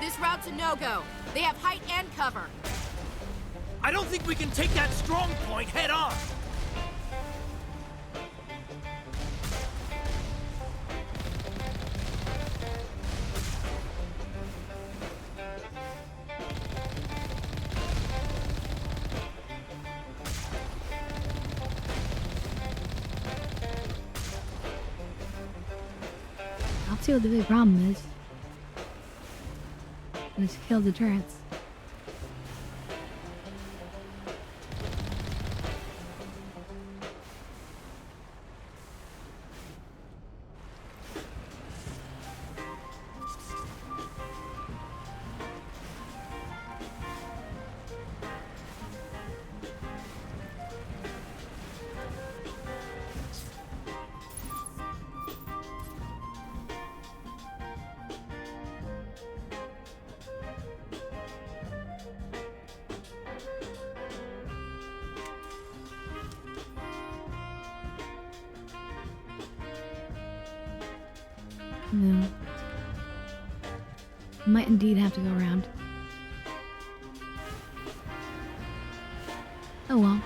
This route's a no-go. They have height and cover. I don't think we can take that strong point head on. I'll see what the big problem is. Just kill the turrets. No. Might indeed have to go around. Oh well.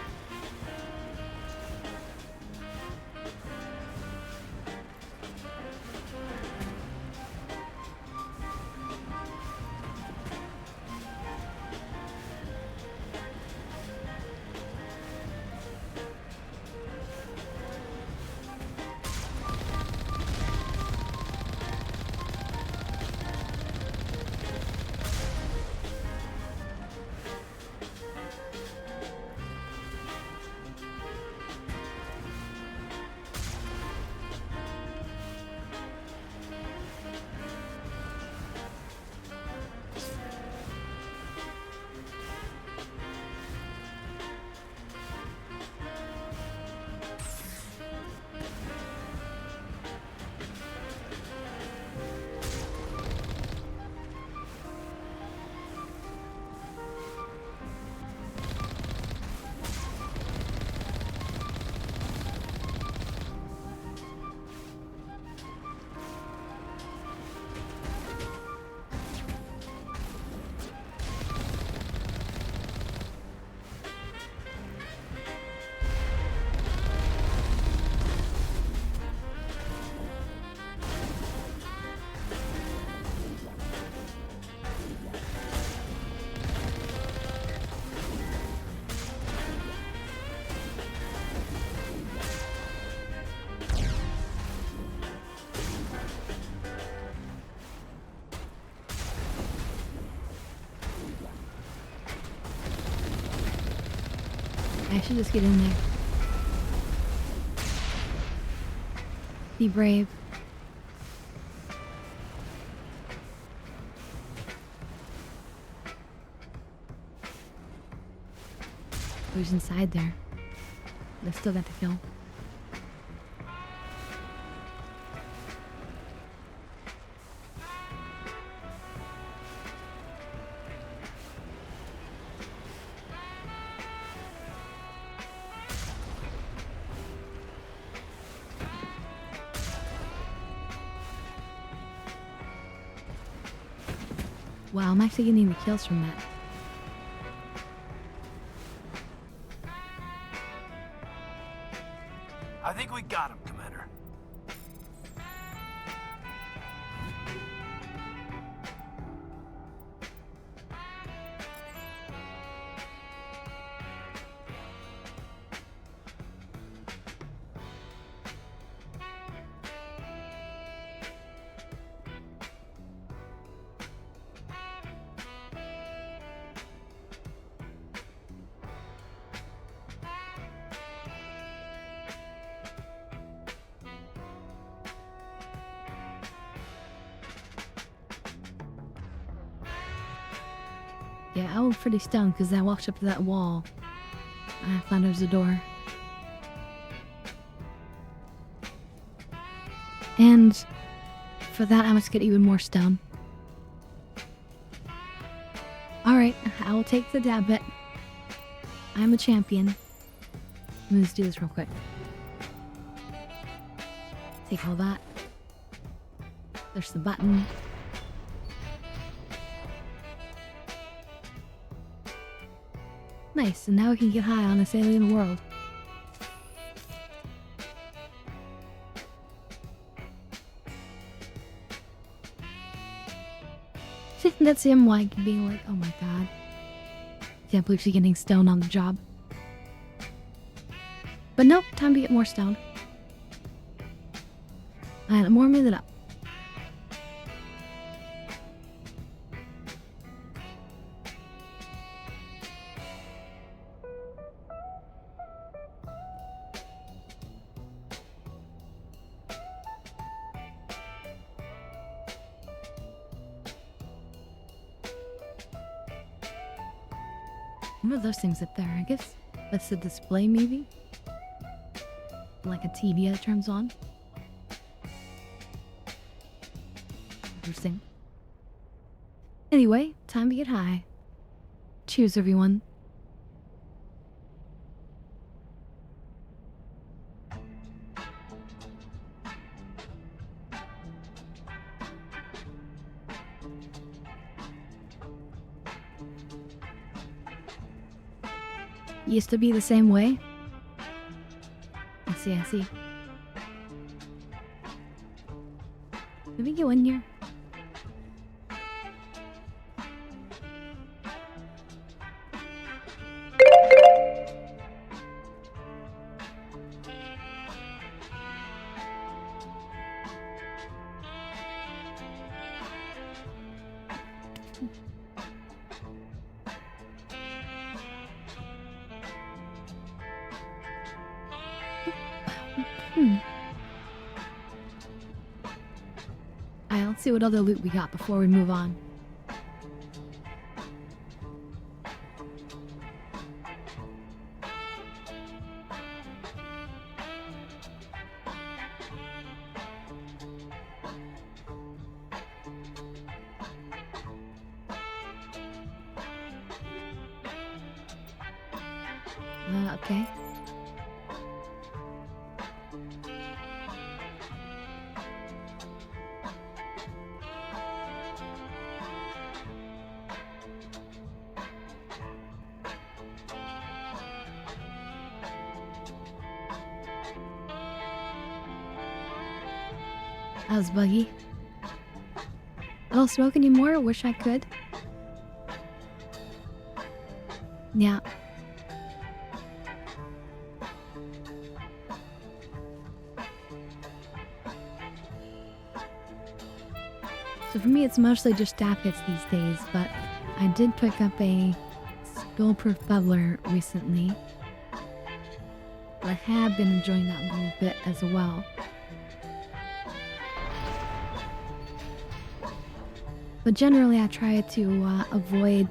I should just get in there. Be brave. Who's inside there? They've still got to kill. Wow, I'm actually getting the kills from that. I think we got him, Commander. Yeah, I was pretty stunned because I walked up to that wall. I found there was a door. And for that, I must get even more stunned. Alright, I will take the dab bet. I'm a champion. Let's do this real quick. Take all that. There's the button. Nice, and now we can get high on this alien world. That's him like being like, oh my god. Can't believe she's getting stoned on the job. But nope, time to get more stoned. And I'm warming it up. What are those things up there? I guess that's the display, maybe? Like a TV that turns on? Interesting. Anyway, time to get high. Cheers, everyone. Used to be the same way. I see. Let me go in here. Alright, let's see what other loot we got before we move on. Okay. That was buggy. I don't smoke anymore. Wish I could. Yeah. So for me, it's mostly just staff hits these days, but I did pick up a spill-proof bubbler recently. I have been enjoying that a little bit as well. But generally, I try to avoid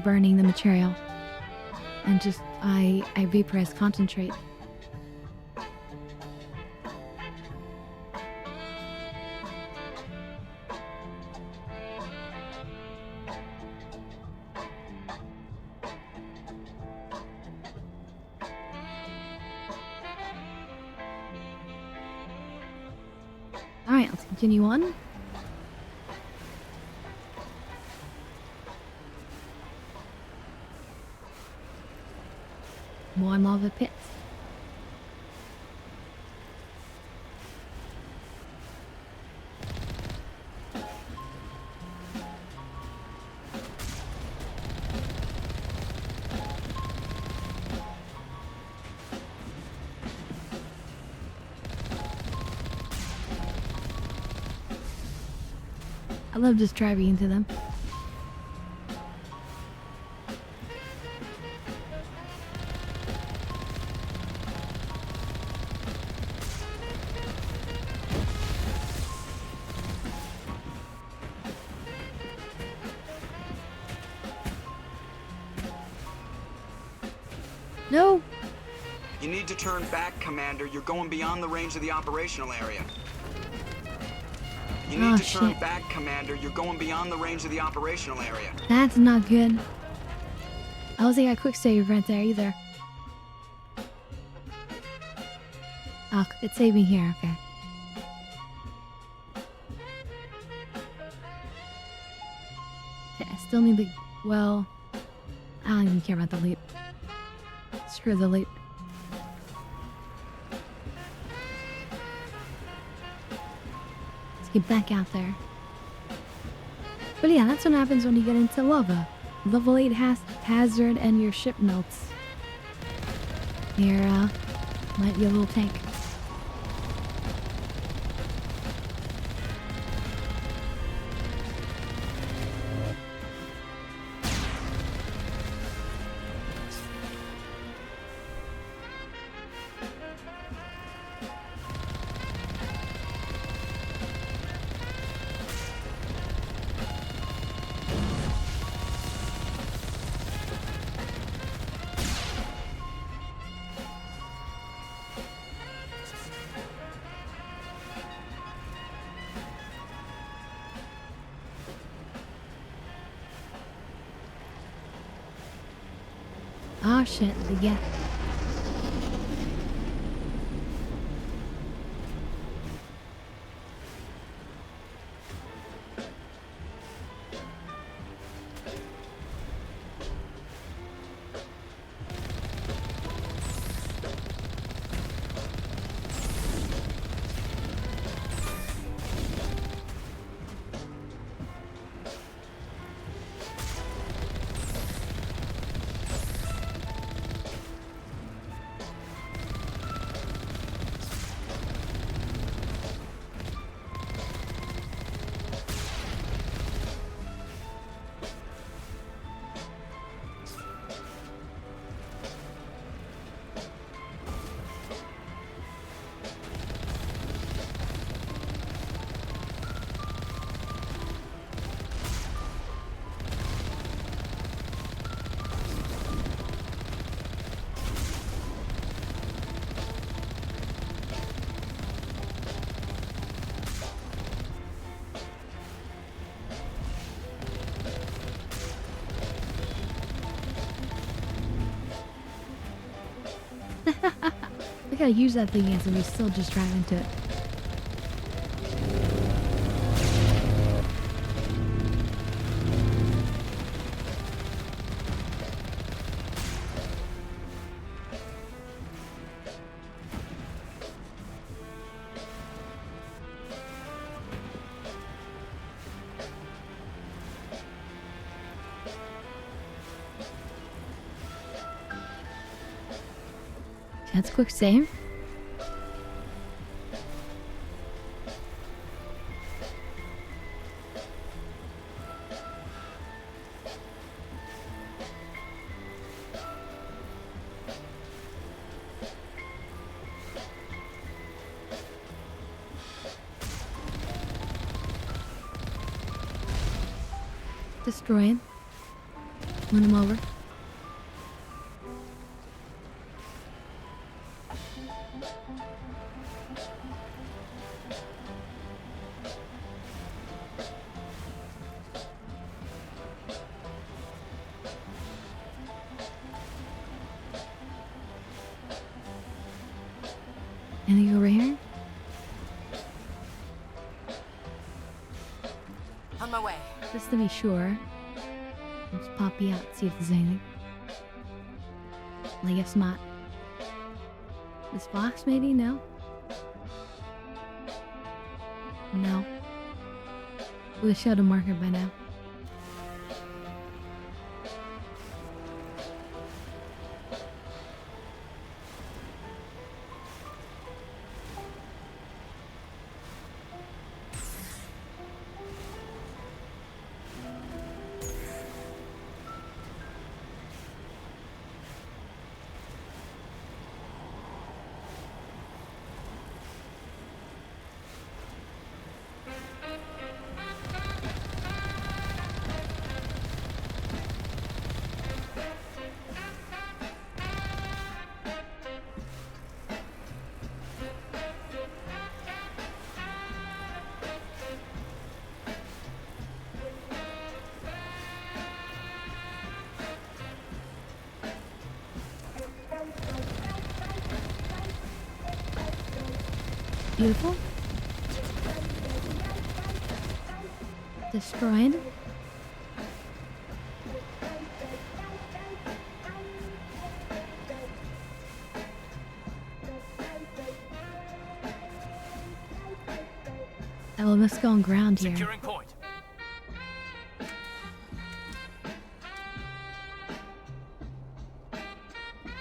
burning the material, and just I vaporize concentrate. Alright, let's continue on. I'm lava pits. I love just driving into them. No! You need to turn back, Commander. You're going beyond the range of the operational area. You need to turn back, Commander. You're going beyond the range of the operational area. That's not good. I was got a quick save right there either. Oh, it's saving here, okay. Okay, I still need the, well, I don't even care about the leap. Screw the leap. Let's get back out there. But yeah, that's what happens when you get into lava. Level 8 hazard and your ship melts. Here, might be a little tank. Oh shit, yeah. Look how huge that thing is and we still just drive into it. That's a quick save. Destroy him. Win him over. Anything over here? On my way. Just to be sure. Let's pop you out, see if there's anything. I guess not. This box, maybe? No? No. Would have showed a marker by now. Beautiful. Destroyed. Oh, let's go on ground here. Securing point.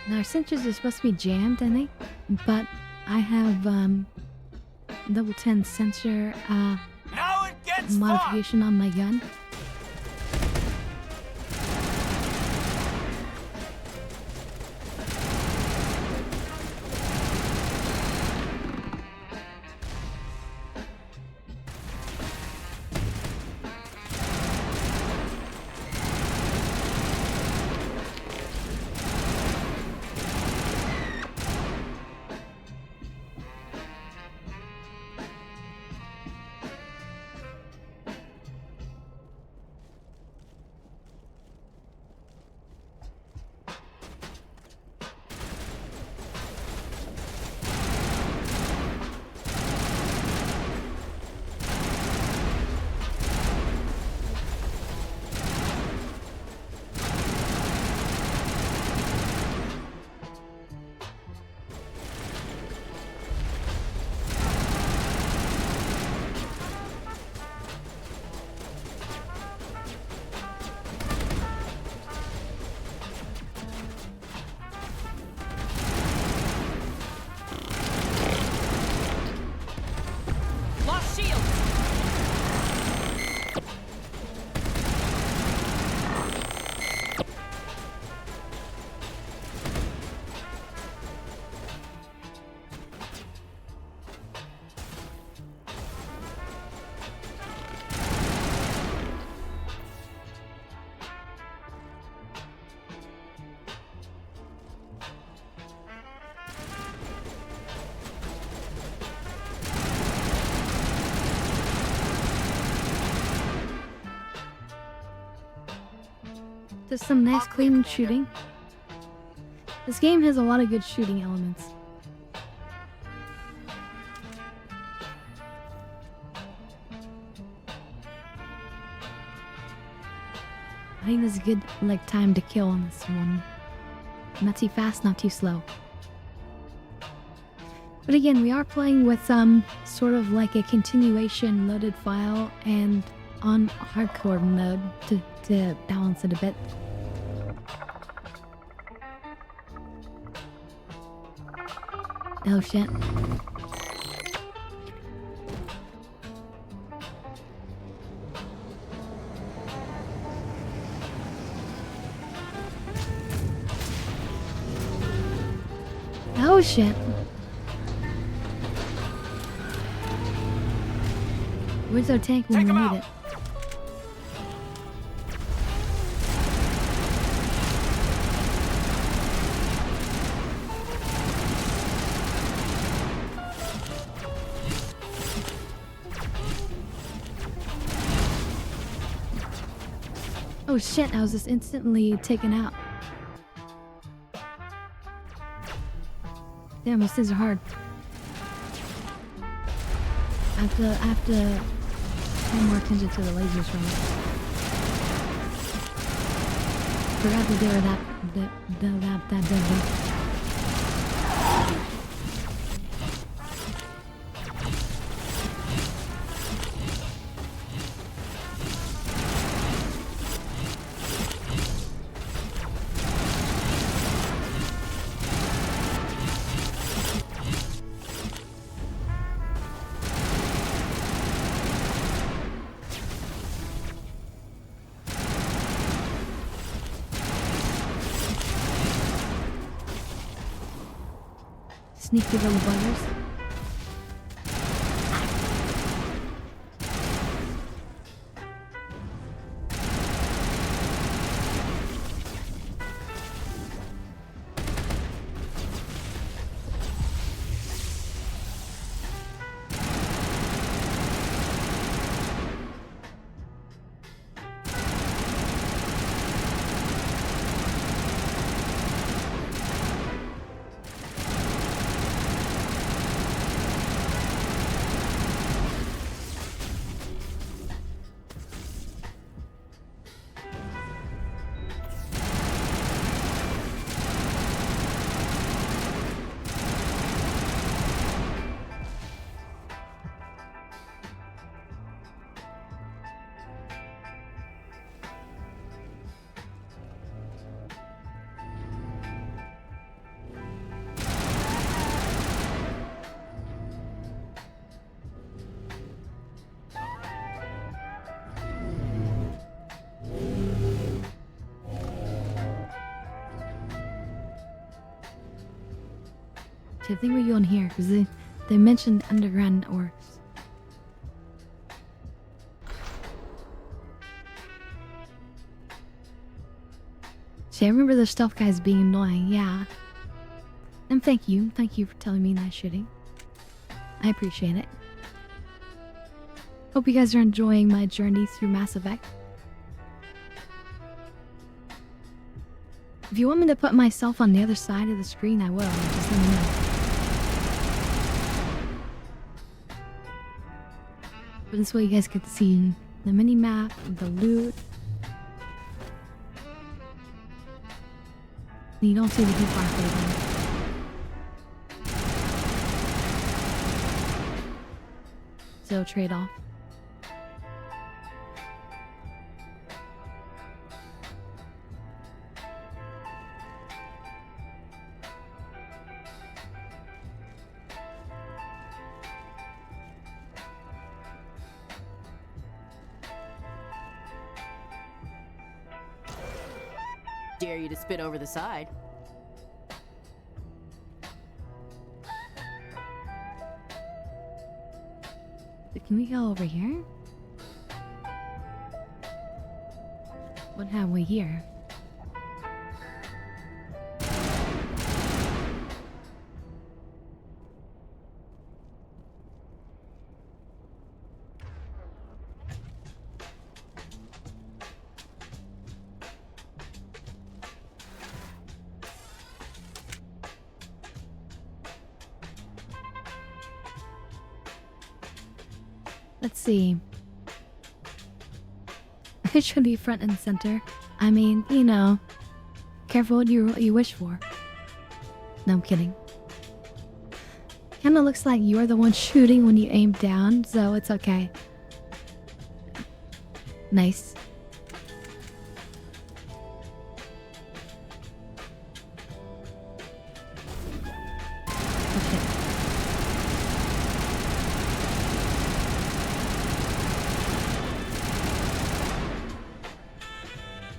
Now our sensors are supposed to be jammed, I think, but I have level 10 sensor Now it gets modification on my gun. Lost shield. There's some nice clean shooting. This game has a lot of good shooting elements. I think this is a good time to kill on this one. Not too fast, not too slow. But again, we are playing with sort of like a continuation loaded file and on hardcore mode to balance it a bit. Oh shit. Oh shit. Where's our tank when we need it? Oh shit, I was just instantly taken out. Damn, these things are hard. I have to pay more attention to the lasers from it. Forgot that they were that deadly. sneaky little buggers. I think we're going here because they mentioned underground orcs. See, I remember the stealth guys being annoying, yeah. And thank you for telling me nice shooting. I appreciate it. Hope you guys are enjoying my journey through Mass Effect. If you want me to put myself on the other side of the screen, I will. Just let me know. But this way you guys could see the mini-map, the loot. You don't see the too far fading. So trade-off. Dare you to spit over the side. Can we go over here? What have we here? Let's see. It should be front and center. I mean, you know, careful what you wish for. No, I'm kidding. Kinda looks like you're the one shooting when you aim down, so it's okay. Nice.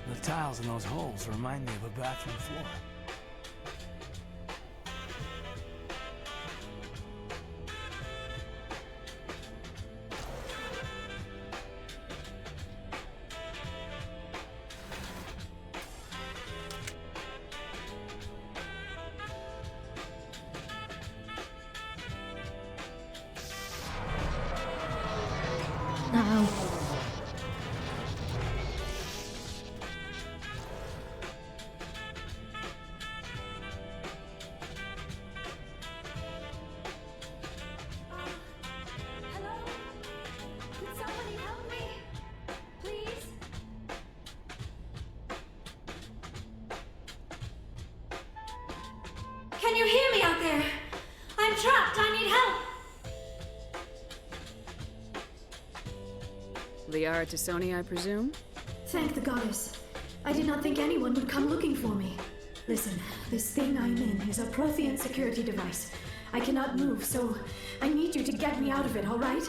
The tiles in those holes remind me of a bathroom floor. Uh-oh. Can you hear me out there? I'm trapped. I need help. Liara Tassoni, I presume? Thank the goddess. I did not think anyone would come looking for me. Listen, this thing I'm in is a Prothean security device. I cannot move, so I need you to get me out of it, all right?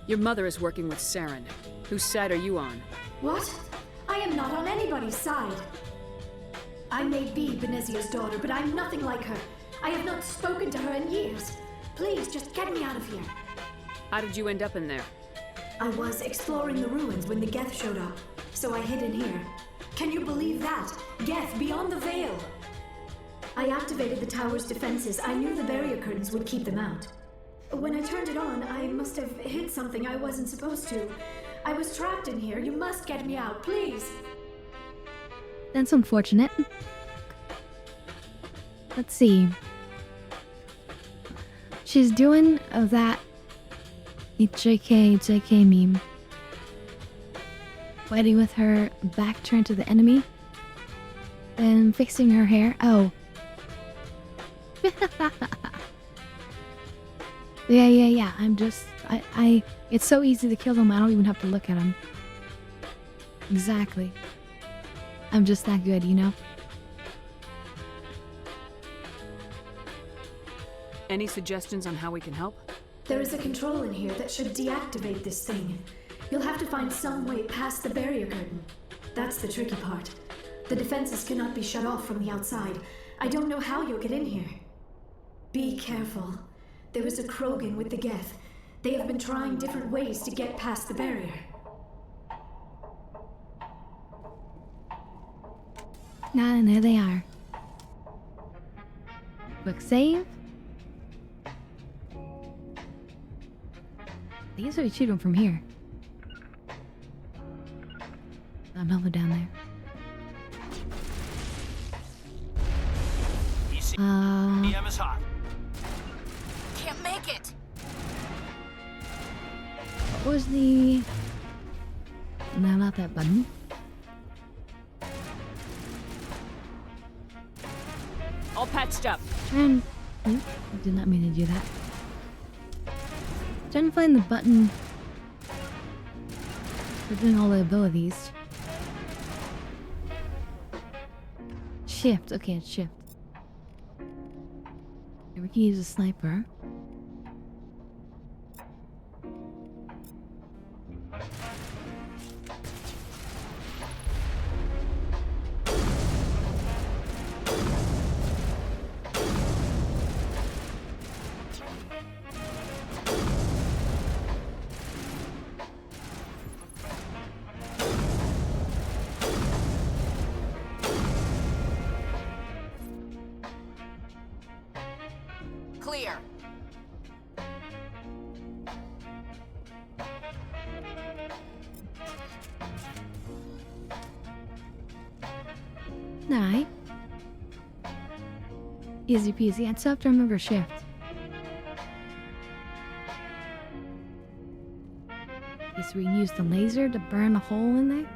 Your mother is working with Saren. Whose side are you on? What? I am not on anybody's side. I may be Benezia's daughter, but I'm nothing like her. I have not spoken to her in years. Please, just get me out of here. How did you end up in there? I was exploring the ruins when the Geth showed up, so I hid in here. Can you believe that? Geth, beyond the veil! I activated the tower's defenses. I knew the barrier curtains would keep them out. When I turned it on, I must have hit something I wasn't supposed to. I was trapped in here. You must get me out, please! That's unfortunate. Let's see. She's doing that JK meme. Fighting with her back turned to the enemy. Then fixing her hair. Oh. Yeah. I'm just... It's so easy to kill them, I don't even have to look at them. Exactly. I'm just that good, you know? Any suggestions on how we can help? There is a control in here that should deactivate this thing. You'll have to find some way past the barrier curtain. That's the tricky part. The defenses cannot be shut off from the outside. I don't know how you'll get in here. Be careful. There is a Krogan with the Geth. They have been trying different ways to get past the barrier. And there they are. Quick save. I guess we shoot them from here. Another down there. EM is hot. Can't make it. What was the... No, not that button. All patched up. And... I did not mean to do that. Trying to find the button for doing all the abilities. Shift. Okay, it's shift. And we can use a sniper. Clear. Alright. Easy peasy. I'd still have to remember shift. Guess we can use the laser to burn a hole in there.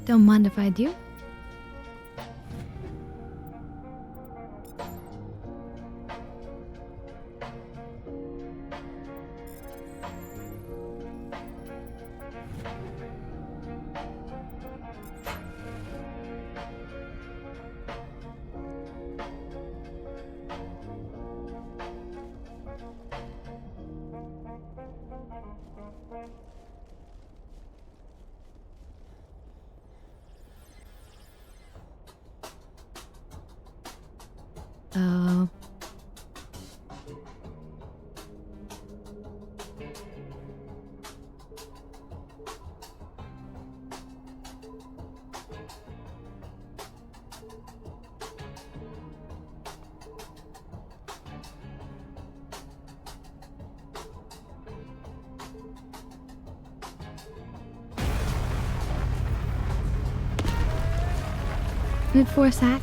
Don't mind if I do. Mid-force hack.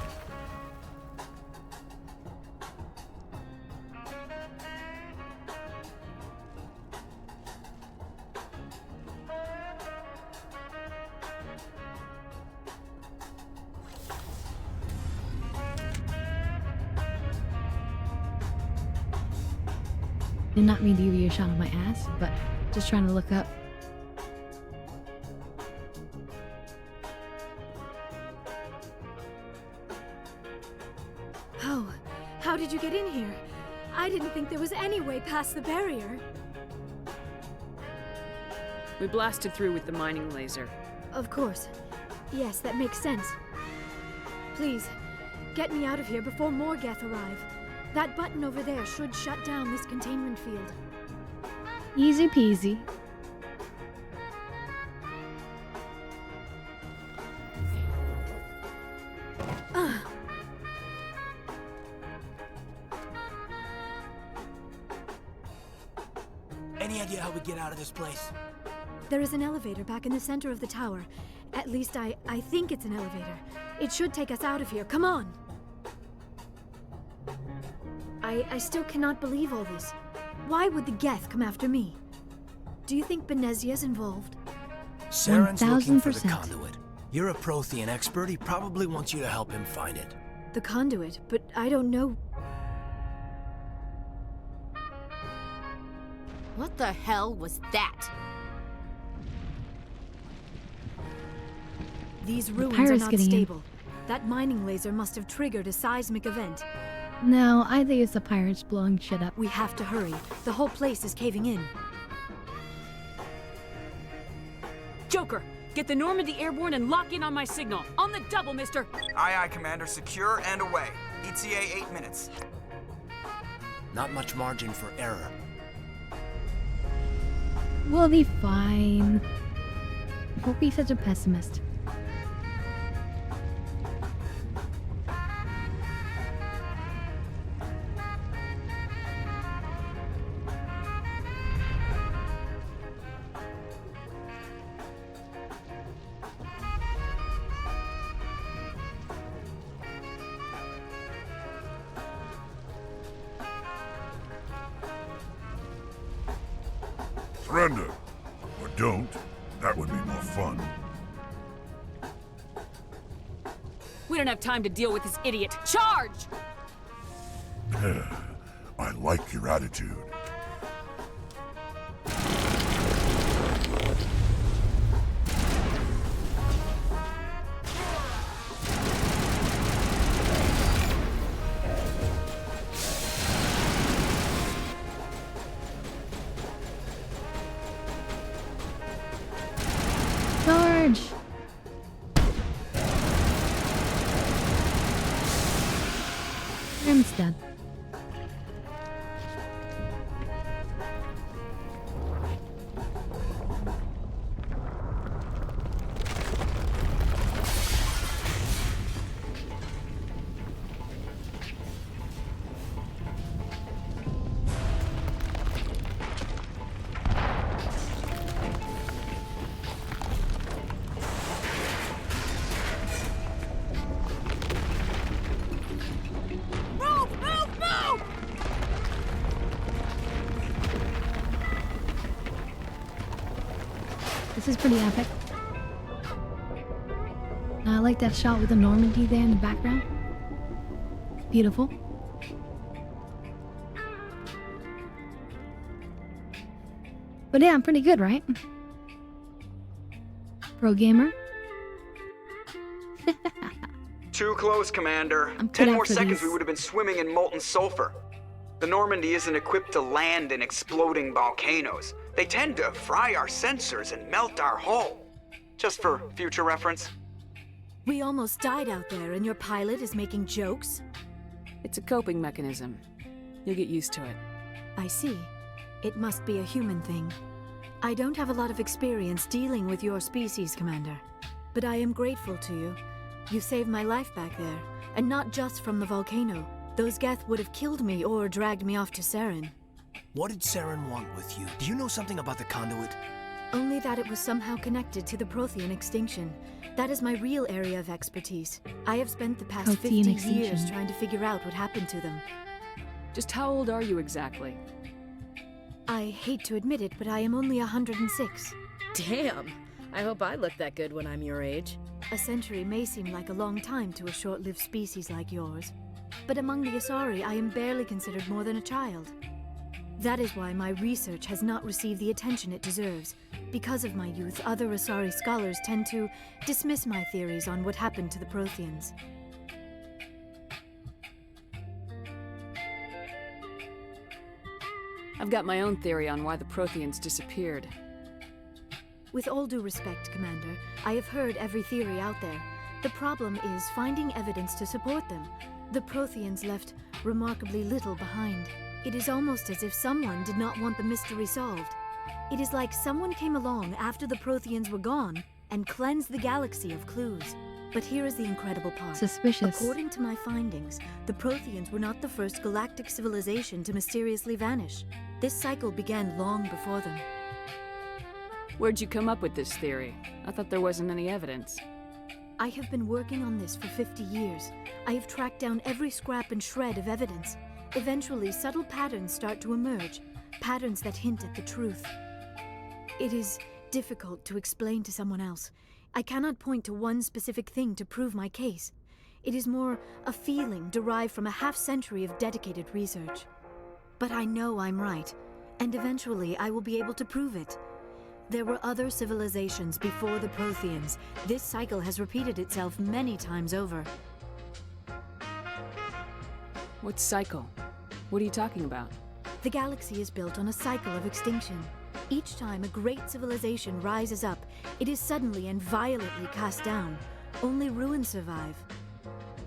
Did not mean to give you a shot on my ass, but just trying to look up. Oh, how did you get in here? I didn't think there was any way past the barrier. We blasted through with the mining laser. Of course. Yes, that makes sense. Please, get me out of here before more Geth arrive. That button over there should shut down this containment field. Easy peasy. Any idea how we get out of this place? There is an elevator back in the center of the tower. At least I think it's an elevator. It should take us out of here. Come on! I still cannot believe all this. Why would the Geth come after me? Do you think Benezia's involved? Saren's looking for the 1000%. conduit. You're a Prothean expert. He probably wants you to help him find it. The conduit, but I don't know. What the hell was that? These ruins are pirate's not getting in. stable. That mining laser must have triggered a seismic event. No, I think it's the pirates blowing shit up. We have to hurry. The whole place is caving in. Joker, get the Normandy airborne and lock in on my signal. On the double, mister! Aye, aye, Commander. Secure and away. ETA 8 minutes. Not much margin for error. We'll be fine. Don't be such a pessimist. Surrender. Or don't. That would be more fun. We don't have time to deal with this idiot. Charge! I like your attitude. Charge! Grim's dead. Move! Move! Move! This is pretty epic. I like that shot with the Normandy there in the background. Beautiful. But yeah, I'm pretty good, right? Pro gamer. Too close, Commander. I'm 10 put more out for seconds these. we would have been swimming in molten sulfur. The Normandy isn't equipped to land in exploding volcanoes. They tend to fry our sensors and melt our hull. Just for future reference. We almost died out there, and your pilot is making jokes? It's a coping mechanism. You'll get used to it. I see. It must be a human thing. I don't have a lot of experience dealing with your species, Commander. But I am grateful to you. You saved my life back there, and not just from the volcano. Those Geth would have killed me or dragged me off to Saren. What did Saren want with you? Do you know something about the conduit? Only that it was somehow connected to the Prothean extinction. That is my real area of expertise. I have spent the past 50 Prothean years extinction. trying to figure out what happened to them. Just how old are you exactly? I hate to admit it, but I am only 106. Damn! I hope I look that good when I'm your age. A century may seem like a long time to a short-lived species like yours. But among the Asari, I am barely considered more than a child. That is why my research has not received the attention it deserves. Because of my youth, other Asari scholars tend to dismiss my theories on what happened to the Protheans. I've got my own theory on why the Protheans disappeared. With all due respect, Commander, I have heard every theory out there. The problem is finding evidence to support them. The Protheans left remarkably little behind. It is almost as if someone did not want the mystery solved. It is like someone came along after the Protheans were gone and cleansed the galaxy of clues. But here is the incredible part. Suspicious. According to my findings, the Protheans were not the first galactic civilization to mysteriously vanish. This cycle began long before them. Where'd you come up with this theory? I thought there wasn't any evidence. I have been working on this for 50 years. I have tracked down every scrap and shred of evidence. Eventually, subtle patterns start to emerge, patterns that hint at the truth. It is difficult to explain to someone else. I cannot point to one specific thing to prove my case. It is more a feeling derived from a half-century of dedicated research. But I know I'm right, and eventually I will be able to prove it. There were other civilizations before the Protheans. This cycle has repeated itself many times over. What cycle? What are you talking about? The galaxy is built on a cycle of extinction. Each time a great civilization rises up, it is suddenly and violently cast down. Only ruins survive.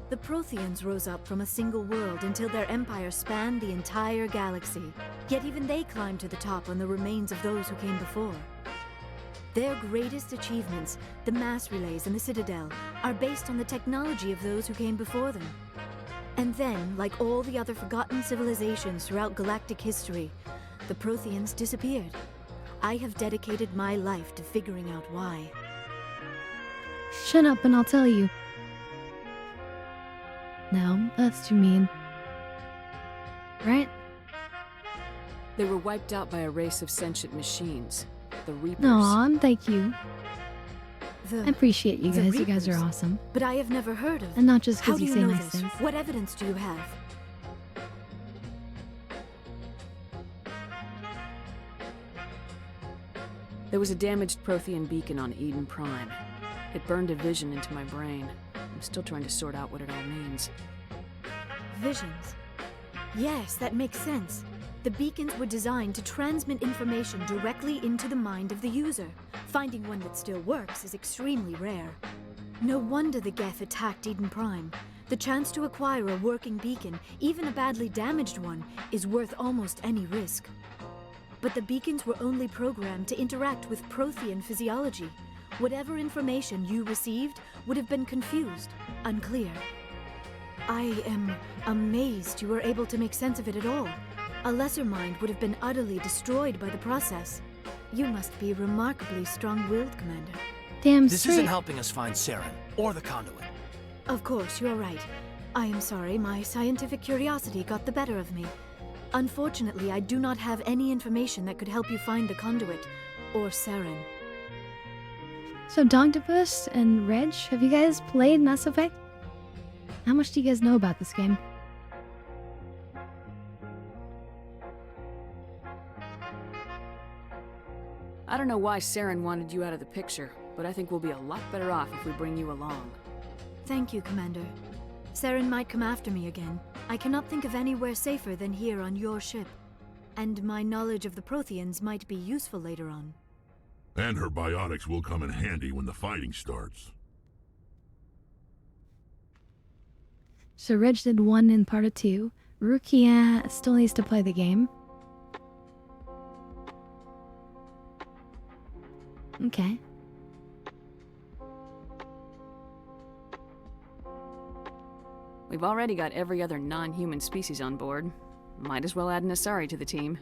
The Protheans rose up from a single world until their empire spanned the entire galaxy. Yet even they climbed to the top on the remains of those who came before. Their greatest achievements, the mass relays and the Citadel, are based on the technology of those who came before them. And then, like all the other forgotten civilizations throughout galactic history, the Protheans disappeared. I have dedicated my life to figuring out why. Shut up and I'll tell you. No, that's too mean. Right? They were wiped out by a race of sentient machines. The Reapers. Aw, thank you. I appreciate you the guys. You guys are Reapers. awesome. But I have never heard of. And not just How because do you you say know nice this? things. What evidence do you have? There was a damaged Prothean beacon on Eden Prime. It burned a vision into my brain. I'm still trying to sort out what it all means. Visions. Yes, that makes sense. The beacons were designed to transmit information directly into the mind of the user. Finding one that still works is extremely rare. No wonder the Geth attacked Eden Prime. The chance to acquire a working beacon, even a badly damaged one, is worth almost any risk. But the beacons were only programmed to interact with Prothean physiology. Whatever information you received would have been confused, unclear. I am amazed you were able to make sense of it at all. A lesser mind would have been utterly destroyed by the process. You must be remarkably strong-willed, Commander. Damn This isn't helping us find Saren or the conduit. Of course, you're right. I am sorry, my scientific curiosity got the better of me. Unfortunately, I do not have any information that could help you find the conduit, or Saren. So, Dogtopus and Reg, have you guys played Mass Effect? How much do you guys know about this game? I don't know why Saren wanted you out of the picture, but I think we'll be a lot better off if we bring you along. Thank you, Commander. Saren might come after me again. I cannot think of anywhere safer than here on your ship. And my knowledge of the Protheans might be useful later on. And her biotics will come in handy when the fighting starts. So Reg did 1 and part of 2. Rukia still needs to play the game. Okay. We've already got every other non-human species on board. Might as well add an Asari to the team.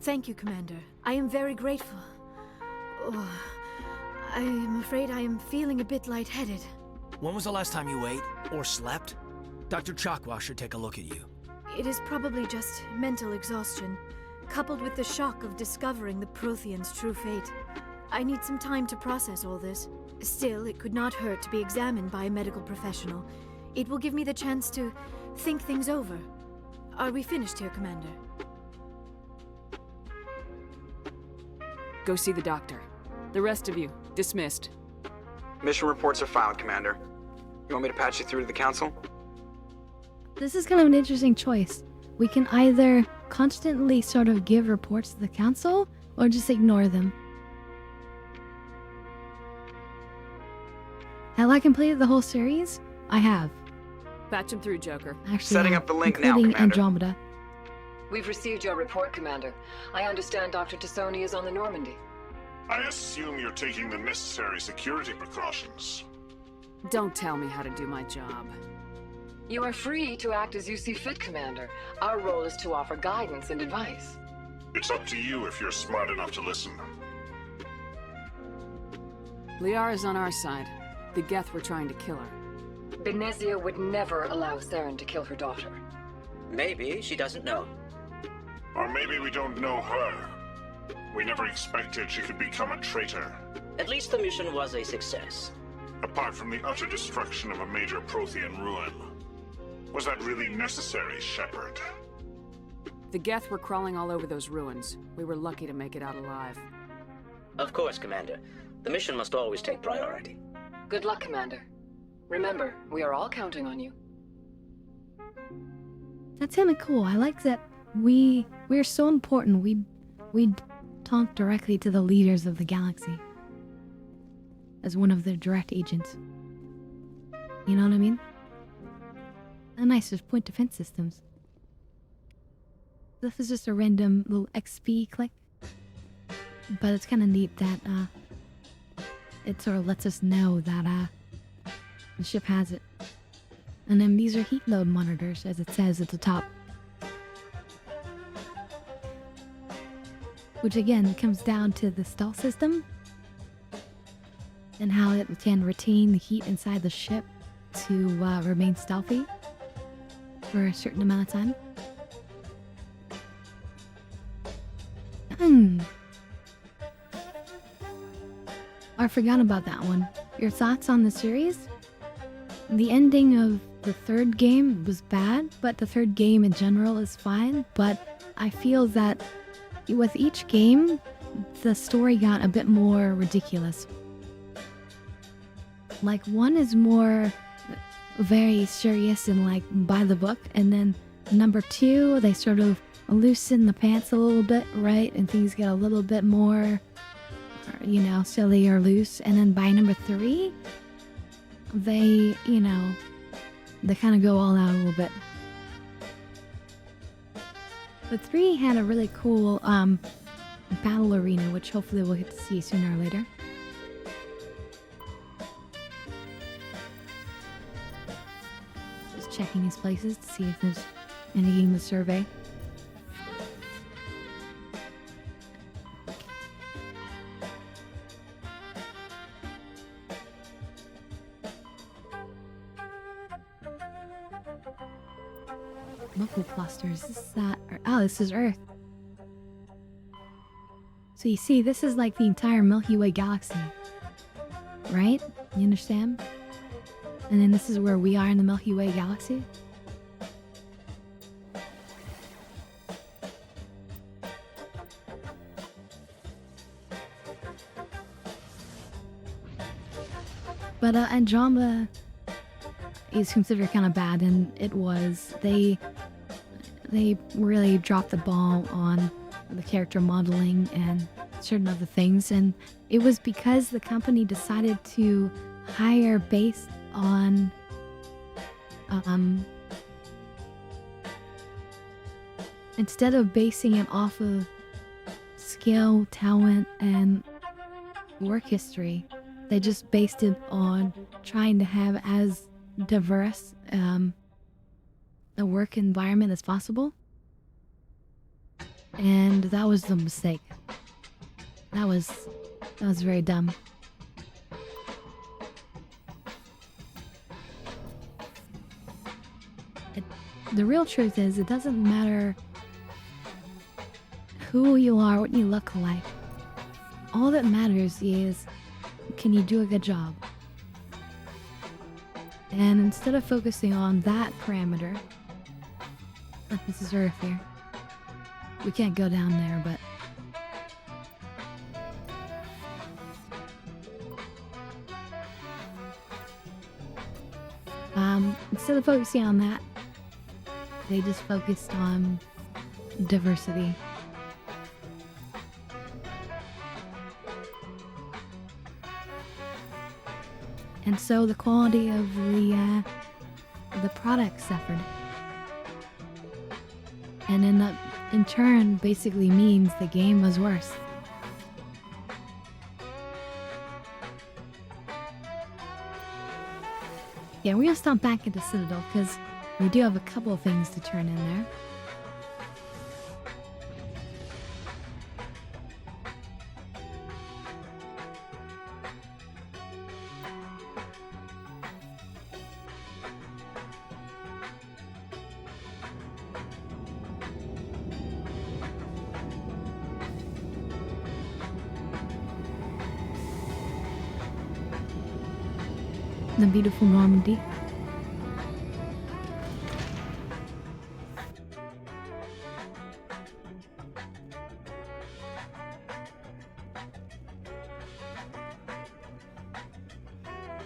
Thank you, Commander. I am very grateful. Oh, I am afraid I am feeling a bit lightheaded. When was the last time you ate or slept? Dr. Chakwa should take a look at you. It is probably just mental exhaustion, coupled with the shock of discovering the Protheans' true fate. I need some time to process all this. Still, it could not hurt to be examined by a medical professional. It will give me the chance to think things over. Are we finished here, Commander? Go see the doctor. The rest of you, dismissed. Mission reports are filed, Commander. You want me to patch you through to the Council? This is kind of an interesting choice. We can either constantly sort of give reports to the council or just ignore them. Have I completed the whole series? I have. Patch him through, Joker. Actually, Setting up the link now, including Commander. Andromeda. We've received your report, Commander. I understand Dr. Tassoni is on the Normandy. I assume you're taking the necessary security precautions. Don't tell me how to do my job. You are free to act as you see fit, Commander. Our role is to offer guidance and advice. It's up to you if you're smart enough to listen. Liara's on our side. The Geth were trying to kill her. Benezia would never allow Saren to kill her daughter. Maybe she doesn't know. Or maybe we don't know her. We never expected she could become a traitor. At least the mission was a success. Apart from the utter destruction of a major Prothean ruin. Was that really necessary, Shepard? The Geth were crawling all over those ruins. We were lucky to make it out alive. Of course, Commander. The mission must always take priority. Good luck, Commander. Remember, we are all counting on you. That's kind of cool. I like that we're so important. We talk directly to the leaders of the galaxy as one of their direct agents. You know what I mean? And nice, there's point defense systems. This is just a random little XP click, but it's kind of neat that it sort of lets us know that the ship has it. And then these are heat load monitors, as it says at the top. Which again comes down to the stealth system and how it can retain the heat inside the ship to remain stealthy for a certain amount of time. I forgot about that one. Your thoughts on the series? The ending of the third game was bad, but the third game in general is fine. But I feel that with each game, the story got a bit more ridiculous. Like, one is more very serious and like by the book, and then number 2, they sort of loosen the pants a little bit, right? And things get a little bit more, you know, silly or loose. And then by number 3, they, you know, they kind of go all out a little bit. But 3 had a really cool battle arena, which hopefully we'll get to see sooner or later. Just checking these places to see if there's anything in the survey. Local clusters. This is that. Oh, this is Earth. So you see, this is like the entire Milky Way galaxy, right? You understand? And then this is where we are in the Milky Way galaxy. But Andromeda is considered kind of bad, and it was. They really dropped the ball on the character modeling and certain other things, and it was because the company decided to hire based on instead of basing it off of skill, talent, and work history, they just based it on trying to have as diverse a work environment as possible. And that was the mistake. That was very dumb. The real truth is, it doesn't matter who you are, what you look like. All that matters is, can you do a good job? And instead of focusing on that parameter, this is Earth here. We can't go down there, but Instead of focusing on that, they just focused on diversity. And so the quality of the product suffered. And in turn basically means the game was worse. Yeah, we're gonna stop back at the Citadel because we do have a couple of things to turn in there. The beautiful Normandy.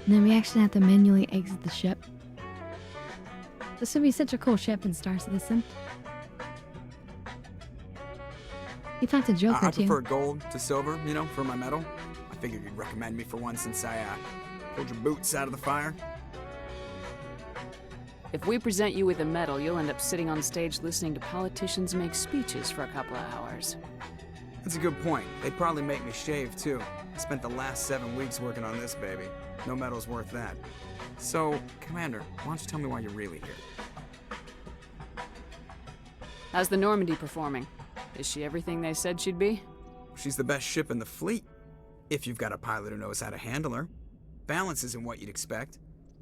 And then we actually have to manually exit the ship. This would be such a cool ship in Star Citizen. You talked to Joker I too. prefer gold to silver, you know, for my medal. I figured you'd recommend me for one since I pulled your boots out of the fire. If we present you with a medal, you'll end up sitting on stage listening to politicians make speeches for a couple of hours. That's a good point. They'd probably make me shave, too. I spent the last 7 weeks working on this baby. No medal's worth that. So, Commander, why don't you tell me why you're really here? How's the Normandy performing? Is she everything they said she'd be? She's the best ship in the fleet. If you've got a pilot who knows how to handle her. Balance isn't what you'd expect.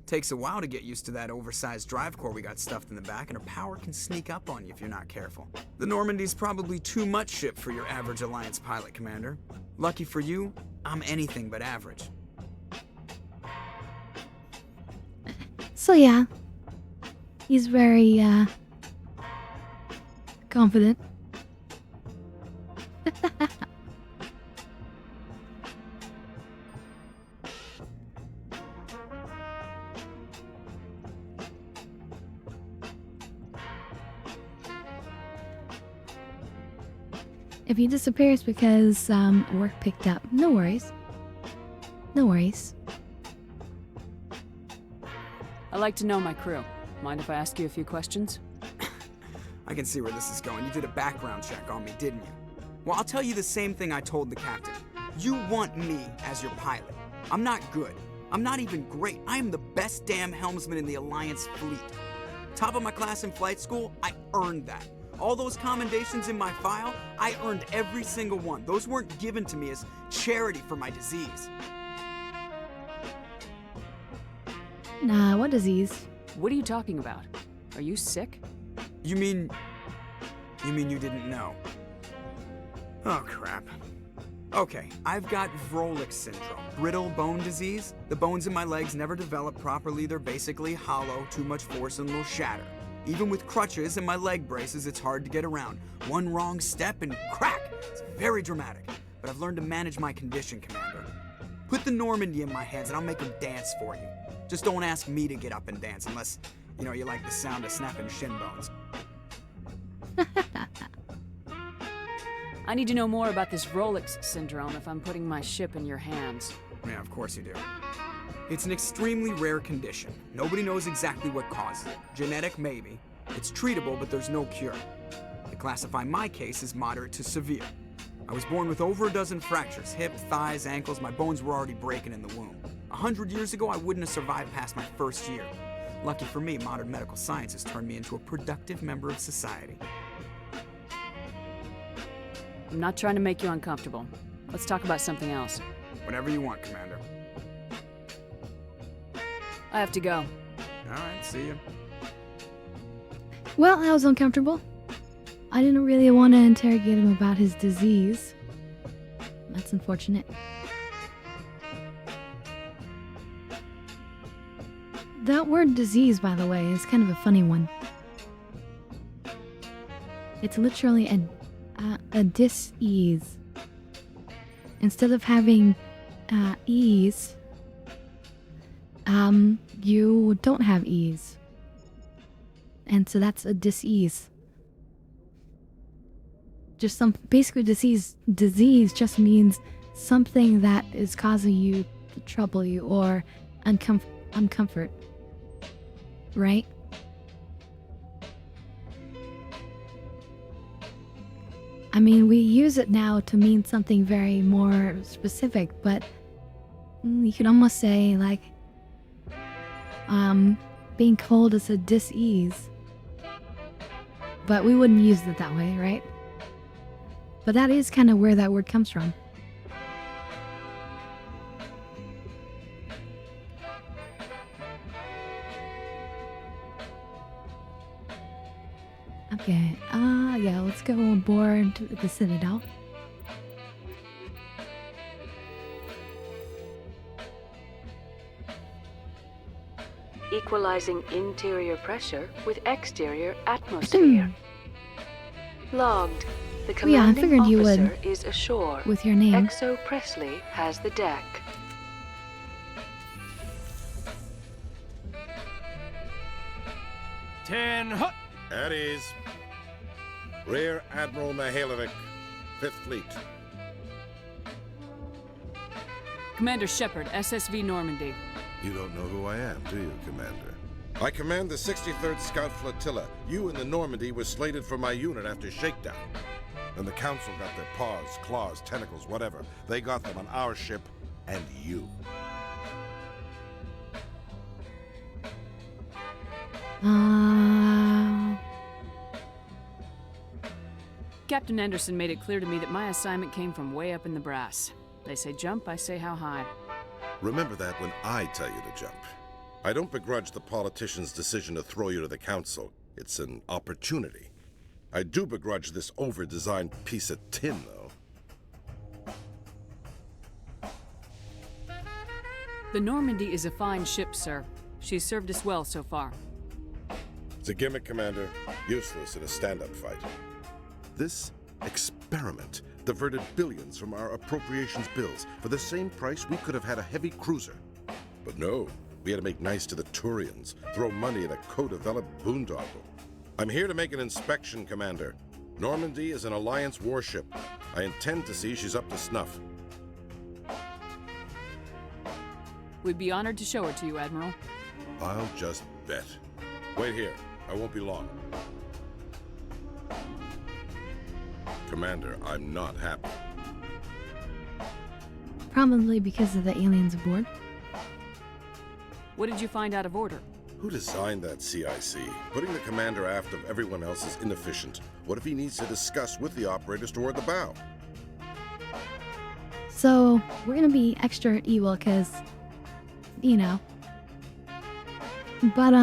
Takes a while to get used to that oversized drive core we got stuffed in the back, and her power can sneak up on you if you're not careful. The Normandy's probably too much ship for your average Alliance pilot, Commander. Lucky for you, I'm anything but average. So yeah, he's very confident. If he disappears because work picked up, no worries. No worries. I like to know my crew. Mind if I ask you a few questions? I can see where this is going. You did a background check on me, didn't you? Well, I'll tell you the same thing I told the captain. You want me as your pilot. I'm not good. I'm not even great. I am the best damn helmsman in the Alliance fleet. Top of my class in flight school, I earned that. All those commendations in my file, I earned every single one. Those weren't given to me as charity for my disease. Nah, what disease? What are you talking about? Are you sick? You mean you didn't know? Oh, crap. Okay, I've got Vrolik syndrome, brittle bone disease. The bones in my legs never develop properly. They're basically hollow, too much force and they'll shatter. Even with crutches and my leg braces, it's hard to get around. One wrong step and crack! It's very dramatic. But I've learned to manage my condition, Commander. Put the Normandy in my hands and I'll make him dance for you. Just don't ask me to get up and dance unless, you know, you like the sound of snapping shin bones. I need to know more about this Vrolik syndrome if I'm putting my ship in your hands. Yeah, of course you do. It's an extremely rare condition. Nobody knows exactly what causes it. Genetic, maybe. It's treatable, but there's no cure. They classify my case as moderate to severe. I was born with over a dozen fractures, hip, thighs, ankles. My bones were already breaking in the womb. 100 years ago, I wouldn't have survived past my first year. Lucky for me, modern medical science has turned me into a productive member of society. I'm not trying to make you uncomfortable. Let's talk about something else. Whatever you want, Commander. I have to go. All right, see you. Well, I was uncomfortable. I didn't really want to interrogate him about his disease. That's unfortunate. That word disease, by the way, is kind of a funny one. It's literally a dis-ease. Instead of having ease, you don't have ease. And so that's a dis-ease. Just basically disease just means something that is causing you to trouble you or uncomfort. Right? I mean, we use it now to mean something very more specific, but you could almost say, like, being cold is a dis-ease. But we wouldn't use it that way, right? But that is kind of where that word comes from. Okay, yeah, let's go aboard the Citadel. Equalizing interior pressure with exterior atmosphere. Logged. The Yeah, I commanding figured you officer would is ashore. with your name. Exo Presley has the deck. At ease. Rear Admiral Mihailovic, 5th Fleet. Commander Shepard, SSV Normandy. You don't know who I am, do you, Commander? I command the 63rd Scout Flotilla. You and the Normandy were slated for my unit after shakedown. And the Council got their paws, claws, tentacles, whatever. They got them on our ship and you. Captain Anderson made it clear to me that my assignment came from way up in the brass. They say jump, I say how high. Remember that when I tell you to jump. I don't begrudge the politician's decision to throw you to the Council. It's an opportunity. I do begrudge this over-designed piece of tin, though. The Normandy is a fine ship, sir. She's served us well so far. It's a gimmick, Commander. Useless in a stand-up fight. This experiment diverted billions from our appropriations bills. For the same price, we could have had a heavy cruiser. But no, we had to make nice to the Turians, throw money at a co-developed boondoggle. I'm here to make an inspection, Commander. Normandy is an Alliance warship. I intend to see she's up to snuff. We'd be honored to show her to you, Admiral. I'll just bet. Wait here. I won't be long. Commander, I'm not happy. Probably because of the aliens aboard. What did you find out of order? Who designed that CIC? Putting the commander aft of everyone else is inefficient. What if he needs to discuss with the operators toward the bow? So, we're gonna be extra evil because, you know. But,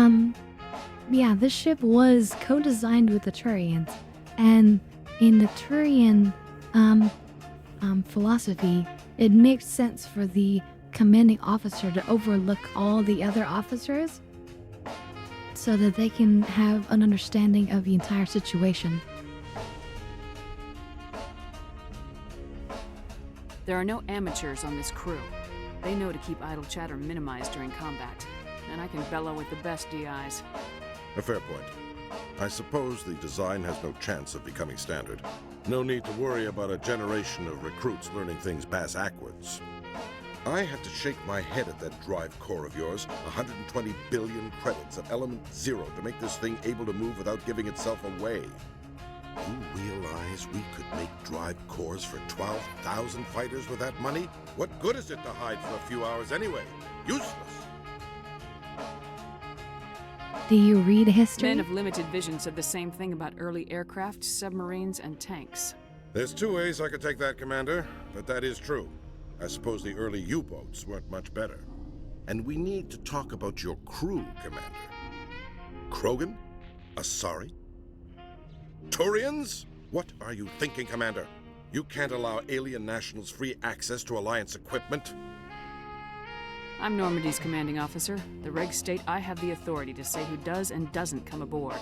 yeah, this ship was co-designed with the Turians. And in the Turian, philosophy, it makes sense for the commanding officer to overlook all the other officers so that they can have an understanding of the entire situation. There are no amateurs on this crew. They know to keep idle chatter minimized during combat, and I can bellow with the best DIs. A fair point. I suppose the design has no chance of becoming standard. No need to worry about a generation of recruits learning things bass-ackwards. I had to shake my head at that drive core of yours. 120 billion credits at element 0 to make this thing able to move without giving itself away. You realize we could make drive cores for 12,000 fighters with that money? What good is it to hide for a few hours anyway? Useless. Do you read history? Men of limited vision said the same thing about early aircraft, submarines, and tanks. There's two ways I could take that, Commander, but that is true. I suppose the early U-boats weren't much better. And we need to talk about your crew, Commander. Krogan? Asari? Turians? What are you thinking, Commander? You can't allow alien nationals free access to Alliance equipment. I'm Normandy's commanding officer. The regs state I have the authority to say who does and doesn't come aboard.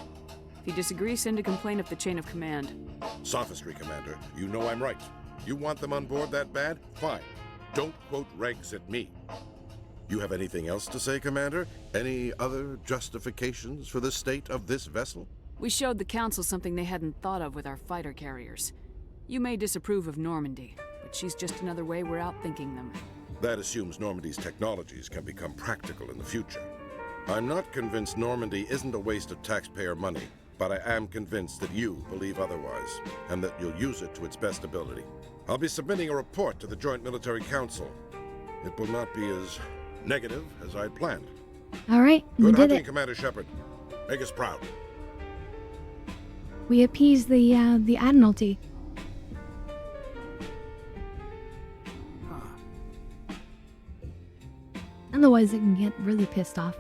If you disagree, send a complaint up the chain of command. Sophistry, Commander. You know I'm right. You want them on board that bad? Fine. Don't quote regs at me. You have anything else to say, Commander? Any other justifications for the state of this vessel? We showed the Council something they hadn't thought of with our fighter carriers. You may disapprove of Normandy, but she's just another way we're outthinking them. That assumes Normandy's technologies can become practical in the future. I'm not convinced Normandy isn't a waste of taxpayer money, but I am convinced that you believe otherwise, and that you'll use it to its best ability. I'll be submitting a report to the Joint Military Council. It will not be as negative as I'd planned. All right, we Good did hunting, it. Commander Shepard. Make us proud. We appeased the Admiralty. Otherwise, they can get really pissed off.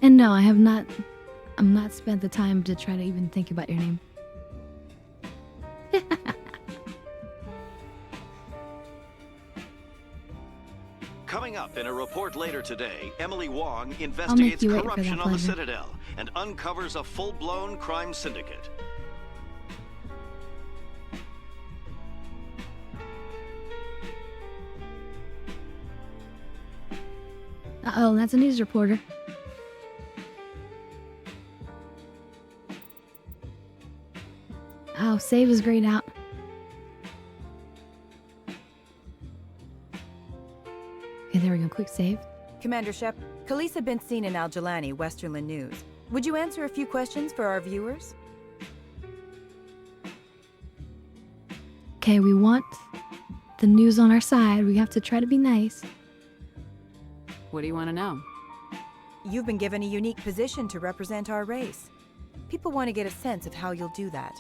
And no, I'm not spent the time to try to even think about your name. Coming up in a report later today, Emily Wong make investigates you wait for corruption that, on the Pleasure. Citadel and uncovers a full-blown crime syndicate. Uh-oh, that's a news reporter. Oh, save is grayed out. Okay, there we go. Quick save. Commander Shep, Khaleesa been seen in Al Jalani, Westerland News. Would you answer a few questions for our viewers? Okay, we want the news on our side. We have to try to be nice. What do you want to know? You've been given a unique position to represent our race. People want to get a sense of how you'll do that.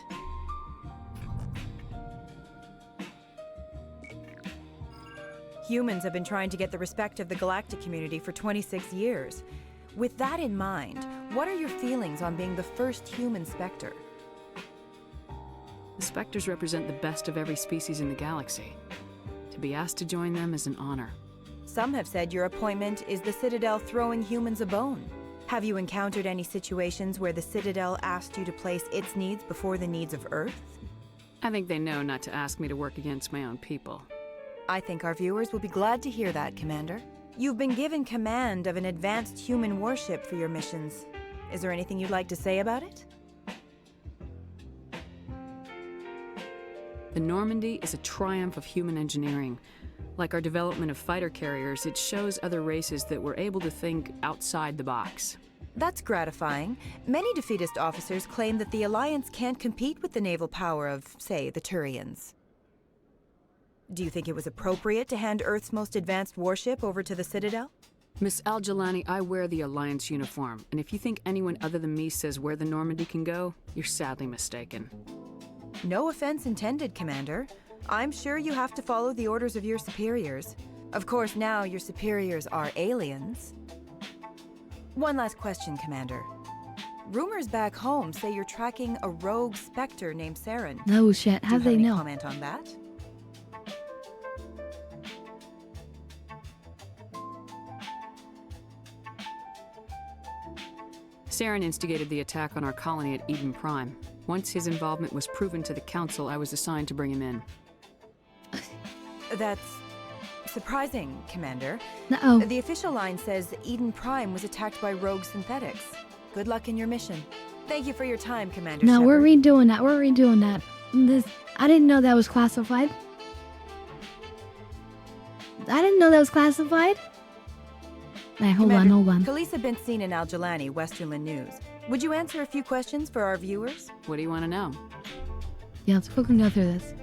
Humans have been trying to get the respect of the galactic community for 26 years. With that in mind, what are your feelings on being the first human Spectre? The Spectres represent the best of every species in the galaxy. To be asked to join them is an honor. Some have said your appointment is the Citadel throwing humans a bone. Have you encountered any situations where the Citadel asked you to place its needs before the needs of Earth? I think they know not to ask me to work against my own people. I think our viewers will be glad to hear that, Commander. You've been given command of an advanced human warship for your missions. Is there anything you'd like to say about it? The Normandy is a triumph of human engineering. Like our development of fighter carriers, it shows other races that we're able to think outside the box. That's gratifying. Many defeatist officers claim that the Alliance can't compete with the naval power of, say, the Turians. Do you think it was appropriate to hand Earth's most advanced warship over to the Citadel? Miss Al-Jalani, I wear the Alliance uniform, and if you think anyone other than me says where the Normandy can go, you're sadly mistaken. No offense intended, Commander. I'm sure you have to follow the orders of your superiors. Of course, now your superiors are aliens. One last question, Commander. Rumors back home say you're tracking a rogue Spectre named Saren. No shit. How do they know? Comment on that? Saren instigated the attack on our colony at Eden Prime. Once his involvement was proven to the Council, I was assigned to bring him in. That's surprising, Commander. Uh-oh. The official line says Eden Prime was attacked by rogue synthetics. Good luck in your mission. Thank you for your time, Commander No, Shepard. we're redoing that. We're redoing that. I didn't know that was classified. I didn't know that was classified. Hey, hold on. Khaleesa been seen in Al Jalani, Westerland News. Would you answer a few questions for our viewers? What do you want to know? Yeah, let's quickly go through this.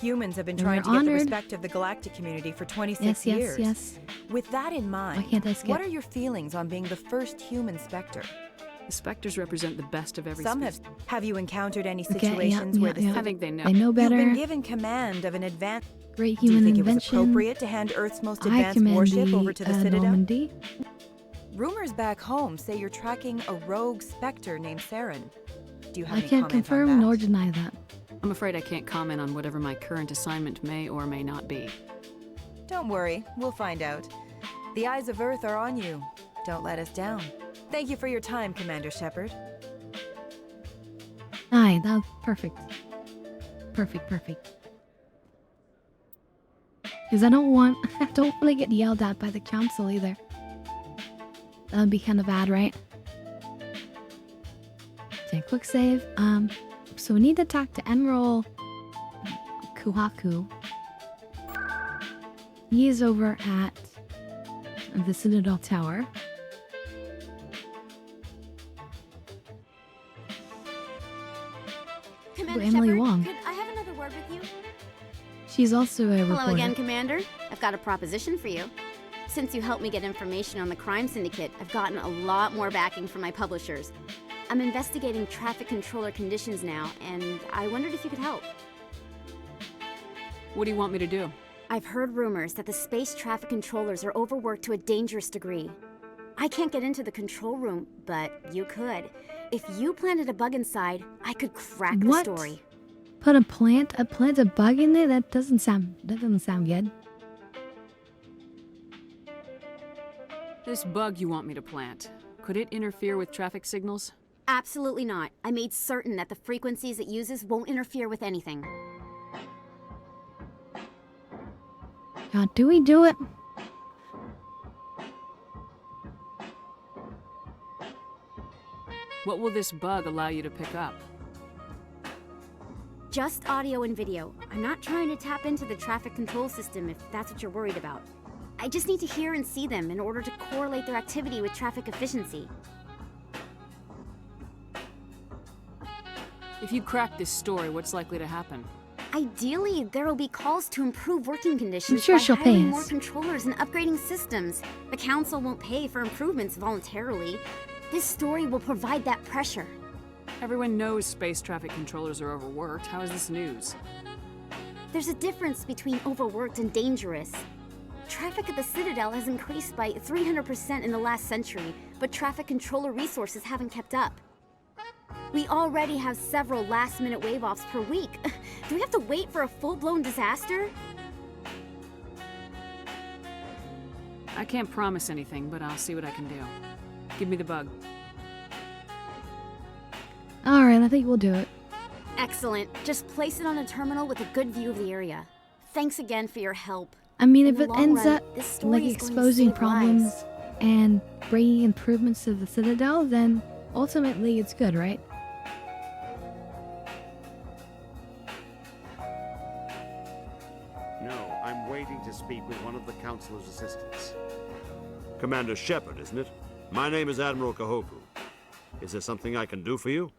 Humans have been We're trying to get the honored. respect of the galactic community for 26 Yes, years. yes. With that in mind, Why can't I skip? what are your feelings on being the first human Spectre? The Spectres represent the best of every Some species. have you encountered any Okay, situations yeah, where the yeah. I think they know. They know better. You've been given command of an advanced. Great Do you human think invention. it was appropriate to hand Earth's most I advanced command warship the, over to the Citadel? Normandy. Rumors back home say you're tracking a rogue Spectre named Saren. Do you have I any can't comment on confirm that? nor deny that. I'm afraid I can't comment on whatever my current assignment may or may not be. Don't worry, we'll find out. The eyes of Earth are on you. Don't let us down. Thank you for your time, Commander Shepard. Aye, that was perfect. Perfect, perfect. Because I don't want to get yelled at by the council either. That would be kind of bad, right? Okay, quick save. So we need to talk to Emerald Kuhaku. He is over at the Citadel Tower. Commander Emily Shepard, Wong. could I have another word with you? She's also a reporter. Hello again, Commander. I've got a proposition for you. Since you helped me get information on the crime syndicate, I've gotten a lot more backing from my publishers. I'm investigating traffic controller conditions now, and I wondered if you could help. What do you want me to do? I've heard rumors that the space traffic controllers are overworked to a dangerous degree. I can't get into the control room, but you could. If you planted a bug inside, I could crack the What? story. Put a plant a bug in there? That doesn't sound good. This bug you want me to plant, could it interfere with traffic signals? Absolutely not. I made certain that the frequencies it uses won't interfere with anything. God, do we do it? What will this bug allow you to pick up? Just audio and video. I'm not trying to tap into the traffic control system if that's what you're worried about. I just need to hear and see them in order to correlate their activity with traffic efficiency. If you crack this story, what's likely to happen? Ideally, there will be calls to improve working conditions sure by she'll pay hiring us. more controllers and upgrading systems. The council won't pay for improvements voluntarily. This story will provide that pressure. Everyone knows space traffic controllers are overworked. How is this news? There's a difference between overworked and dangerous. Traffic at the Citadel has increased by 300% in the last century, but traffic controller resources haven't kept up. We already have several last-minute wave-offs per week. Do we have to wait for a full-blown disaster? I can't promise anything, but I'll see what I can do. Give me the bug. Alright, I think we'll do it. Excellent. Just place it on a terminal with a good view of the area. Thanks again for your help. I mean, In if the it long ends run, up this story like is going to exposing save problems lives. and bringing improvements to the Citadel, then ultimately it's good, right? No, I'm waiting to speak with one of the Councilor's assistants. Commander Shepard, isn't it? My name is Admiral Kahoku. Is there something I can do for you?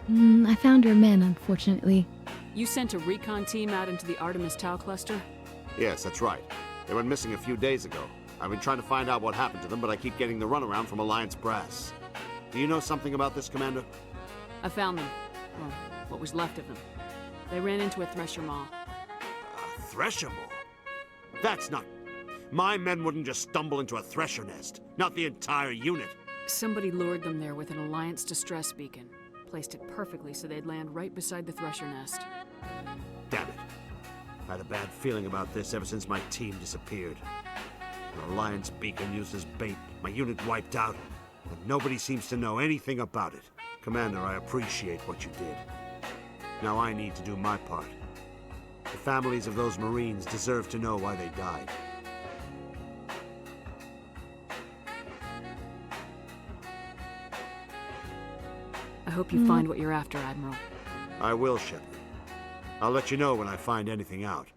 I found your men, unfortunately. You sent a recon team out into the Artemis Tau cluster? Yes, that's right. They went missing a few days ago. I've been trying to find out what happened to them, but I keep getting the runaround from Alliance brass. Do you know something about this, Commander? I found them. Well, what was left of them. They ran into a Thresher Maw. A Thresher Maw? That's not... My men wouldn't just stumble into a Thresher nest. Not the entire unit. Somebody lured them there with an Alliance distress beacon. Placed it perfectly so they'd land right beside the Thresher nest. Damn it. I had a bad feeling about this ever since my team disappeared. An Alliance beacon used as bait, my unit wiped out, and nobody seems to know anything about it. Commander, I appreciate what you did. Now I need to do my part. The families of those Marines deserve to know why they died. I hope you find what you're after, Admiral. I will, Shepard. I'll let you know when I find anything out.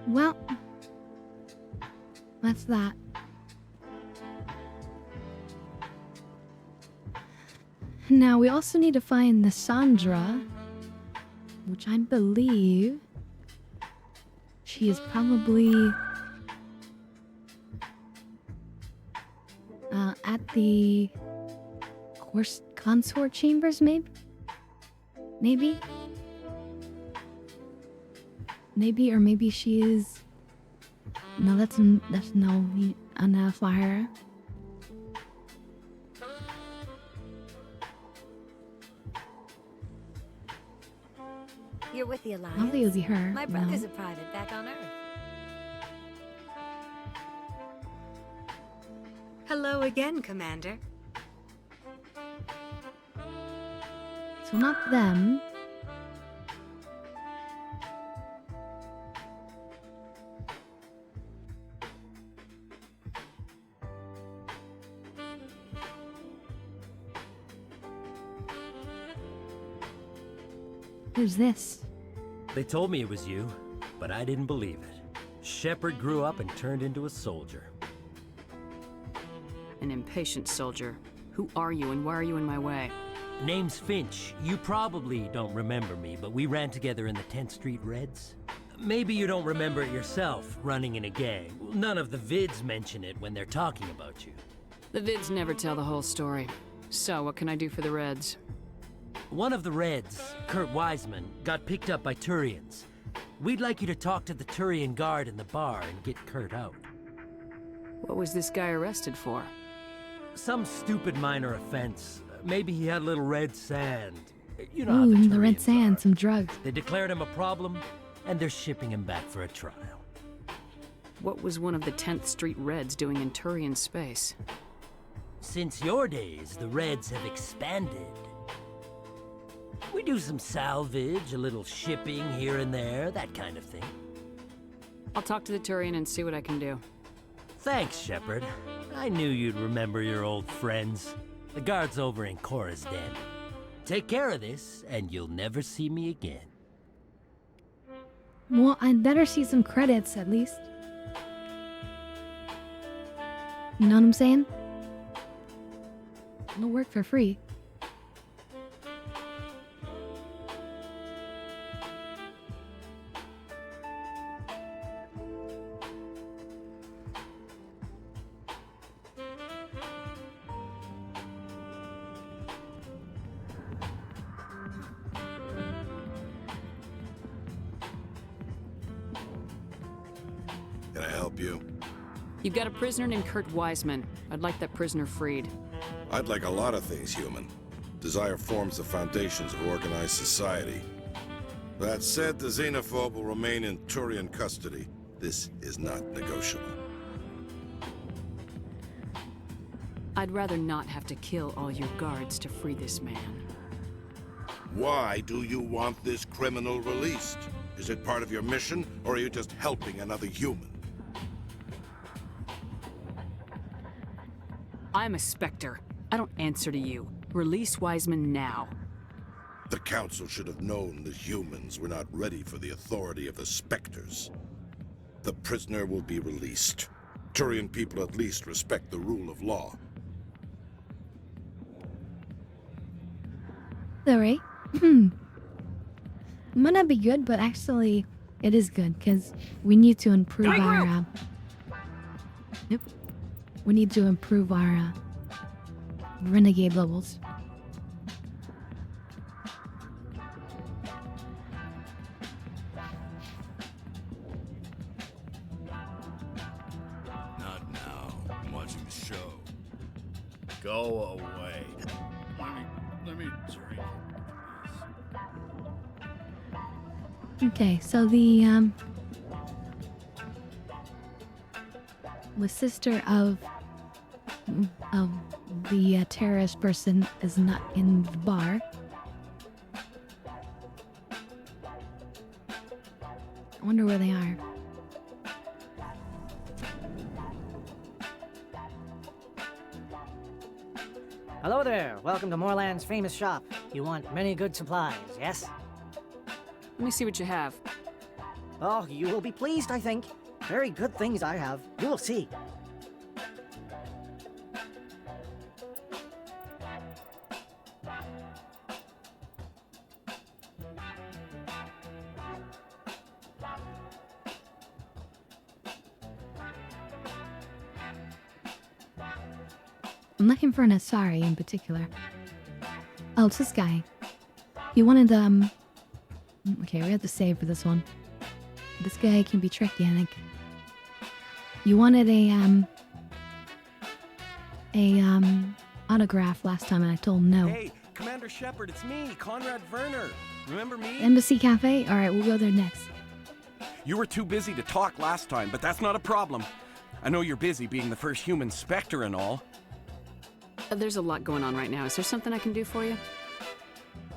Well, that's that. Now, we also need to find the Sandra, which I believe she is probably at the consort chambers, maybe? Maybe, or maybe she is... No, that's no flyer. You're with the Alliance? I don't think it would be her. My no. brother's a private back on Earth. Hello again, Commander. So not them. Who's this? They told me it was you, but I didn't believe it. Shepard grew up and turned into a soldier. An impatient soldier. Who are you and why are you in my way? Name's Finch. You probably don't remember me, but we ran together in the 10th Street Reds. Maybe you don't remember it yourself, running in a gang. None of the vids mention it when they're talking about you. The vids never tell the whole story. So, what can I do for the Reds? One of the Reds, Kurt Wiseman, got picked up by Turians. We'd like you to talk to the Turian guard in the bar and get Kurt out. What was this guy arrested for? Some stupid minor offense. Maybe he had a little red sand. You know how Ooh, the red sand, some drugs. They declared him a problem, and they're shipping him back for a trial. What was one of the 10th Street Reds doing in Turian space? Since your days, the Reds have expanded. We do some salvage, a little shipping here and there, that kind of thing. I'll talk to the Turian and see what I can do. Thanks, Shepard. I knew you'd remember your old friends. The guard's over in Cora's den. Take care of this, and you'll never see me again. Well, I'd better see some credits, at least. You know what I'm saying? It'll work for free. Can I help you? You've got a prisoner named Kurt Wiseman. I'd like that prisoner freed. I'd like a lot of things, human. Desire forms the foundations of organized society. That said, the xenophobe will remain in Turian custody. This is not negotiable. I'd rather not have to kill all your guards to free this man. Why do you want this criminal released? Is it part of your mission, or are you just helping another human? I'm a Spectre. I don't answer to you. Release Wiseman now. The Council should have known the humans were not ready for the authority of the Spectres. The prisoner will be released. Turian people at least respect the rule of law. Alright. Might not be good, but actually, it is good, because we need to improve our, Yep. We need to improve our, renegade levels. Not now. I'm watching the show. Go away. Let me drink. Okay, so the sister of the terrorist person is not in the bar. I wonder where they are. Hello there. Welcome to Moorland's famous shop. You want many good supplies, yes? Let me see what you have. Oh, you will be pleased, I think. Very good things I have. You will see. I'm looking for an Asari in particular. Oh, it's this guy. He wanted, okay, we have to save for this one. This guy can be tricky, I think. You wanted a autograph last time and I told him no. Hey, Commander Shepard, it's me, Conrad Werner. Remember me? Embassy Cafe? Alright, we'll go there next. You were too busy to talk last time, but that's not a problem. I know you're busy being the first human Spectre and all. There's a lot going on right now. Is there something I can do for you?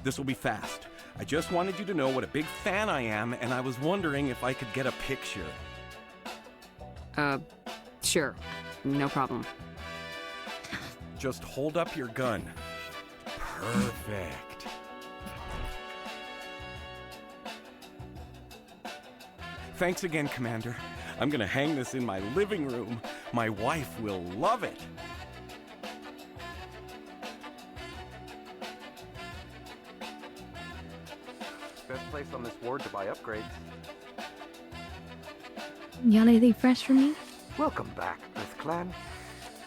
This will be fast. I just wanted you to know what a big fan I am, and I was wondering if I could get a picture. Sure. No problem. Just hold up your gun. Perfect. Thanks again, Commander. I'm gonna hang this in my living room. My wife will love it. Best place on this ward to buy upgrades. You got anything fresh for me? Welcome back, Earth Clan.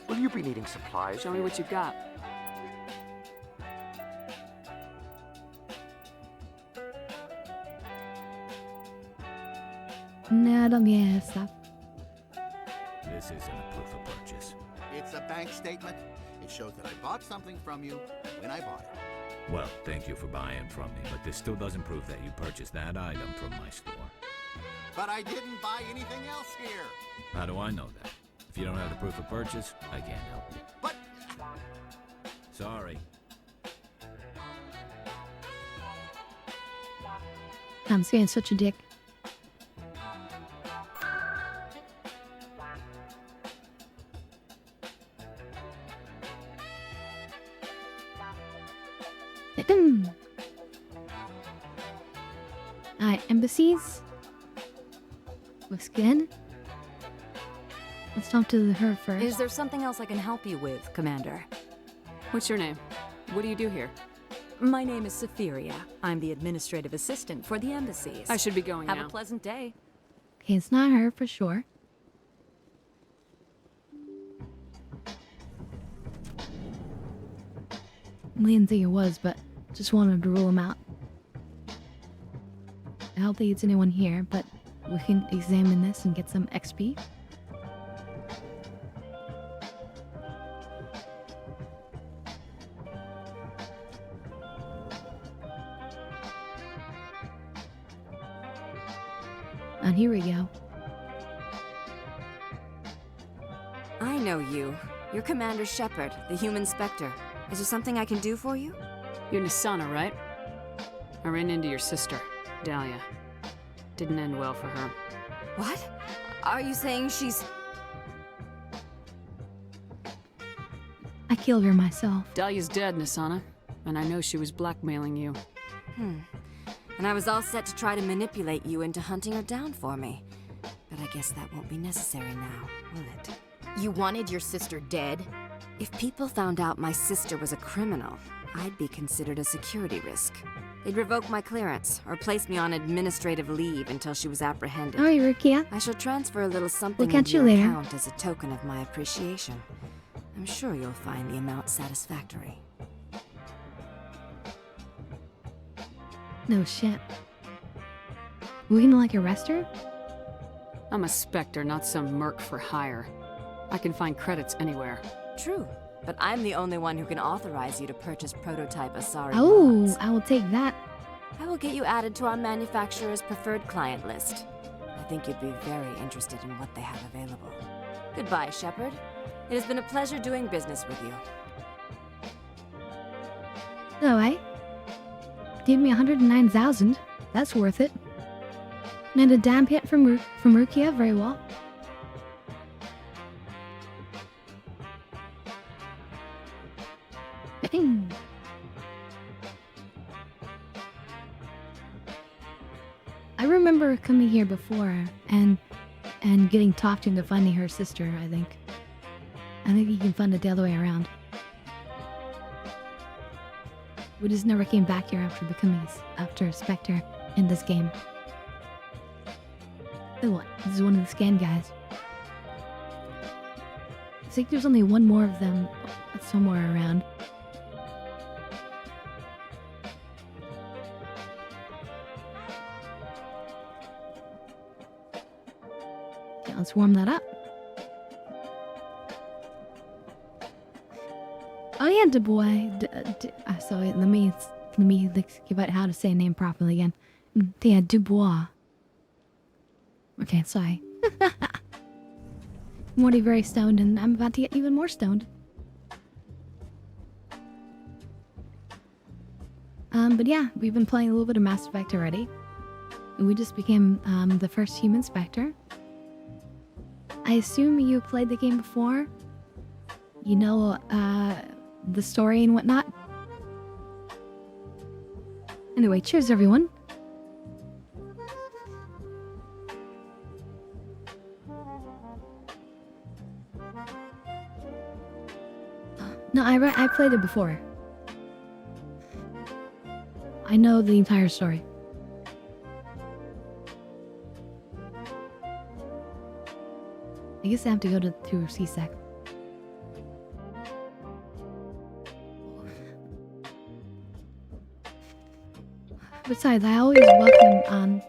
Will you be needing supplies? Show me what you got. No, don't be ass stuff. This isn't a proof of purchase. It's a bank statement. It shows that I bought something from you when I bought it. Well, thank you for buying from me, but this still doesn't prove that you purchased that item from my store. But I didn't buy anything else here. How do I know that? If you don't have the proof of purchase, I can't help you. But... Sorry. I'm saying such a dick. Alright, embassies. What's good? Let's talk to her first. Is there something else I can help you with, Commander? What's your name? What do you do here? My name is Cytheria. I'm the administrative assistant for the embassies. I should be going Have now. a pleasant day. Okay, it's not her for sure. I didn't think it was, but just wanted to rule him out. I don't think it's anyone here, but we can examine this and get some XP. And here we go. I know you. You're Commander Shepard, the human Spectre. Is there something I can do for you? You're Nisana, right? I ran into your sister, Dahlia. Didn't end well for her. What? Are you saying she's... I killed her myself. Dahlia's dead, Nisana. And I know she was blackmailing you. And I was all set to try to manipulate you into hunting her down for me. But I guess that won't be necessary now, will it? You wanted your sister dead? If people found out my sister was a criminal, I'd be considered a security risk. They'd revoke my clearance, or place me on administrative leave until she was apprehended. Oh, you're Rukia. I shall transfer a little something We'll catch into you your later. account as a token of my appreciation. I'm sure you'll find the amount satisfactory. No shit. We gonna like arrest her? I'm a Spectre, not some merc for hire. I can find credits anywhere. True, but I'm the only one who can authorize you to purchase prototype Asari Oh, mods. I will take that. I will get you added to our manufacturer's preferred client list. I think you'd be very interested in what they have available. Goodbye, Shepard. It has been a pleasure doing business with you. Alright. Gave me 109,000. That's worth it. And a damn hit from Rukia. Very well. I remember coming here before and getting talked into finding her sister, I think. I think you can find it the other way around. We just never came back here after Spectre in this game. Oh, what? This is one of the scan guys. I think there's only one more of them somewhere around. Okay, let's warm that up. Oh yeah, Dubois. Sorry, let me give out how to say a name properly again. Yeah, Dubois. Okay, sorry. I'm already very stoned, and I'm about to get even more stoned. But yeah, we've been playing a little bit of Mass Effect already. We just became the first human Spectre. I assume you played the game before. You know the story and whatnot. Anyway, cheers everyone. No, I played it before. I know the entire story. I guess I have to go to CSEC. Besides, I always welcome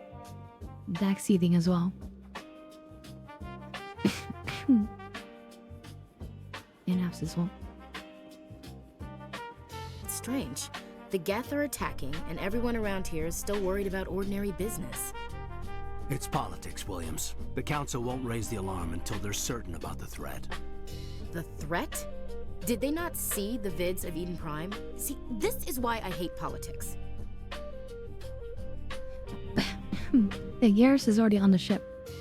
Dax seating as well. And apps as well. It's strange. The Geth are attacking, and everyone around here is still worried about ordinary business. It's politics, Williams. The Council won't raise the alarm until they're certain about the threat. The threat? Did they not see the vids of Eden Prime? See, this is why I hate politics. The Garrus is already on the ship.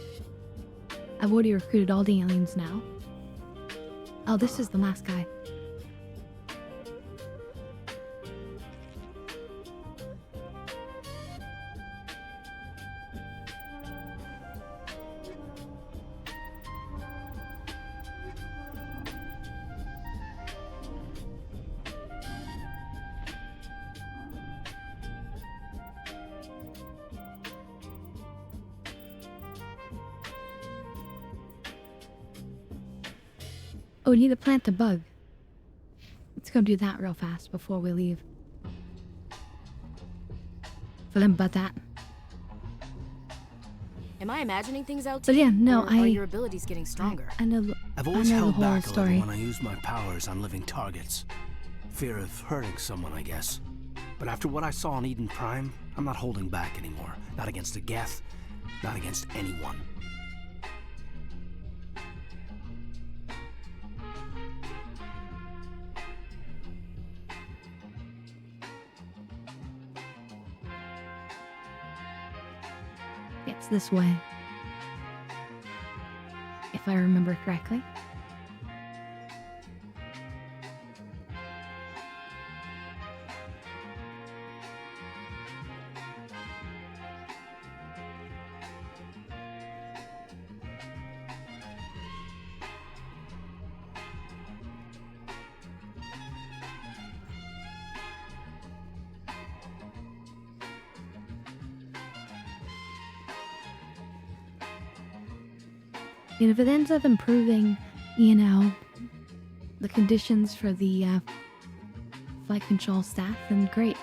I've already recruited all the aliens now. Oh, this is the last guy. Oh, we need to plant the bug. Let's go do that real fast before we leave. Forget about that. Am I imagining things out? But yeah, no, or are your abilities getting stronger? I know. I've always I know held the whole back a story. little when I use my powers on living targets. Fear of hurting someone, I guess. But after what I saw on Eden Prime, I'm not holding back anymore. Not against a Geth, not against anyone. It's this way. If I remember correctly. And if it ends up improving, you know, the conditions for the flight control staff, then great.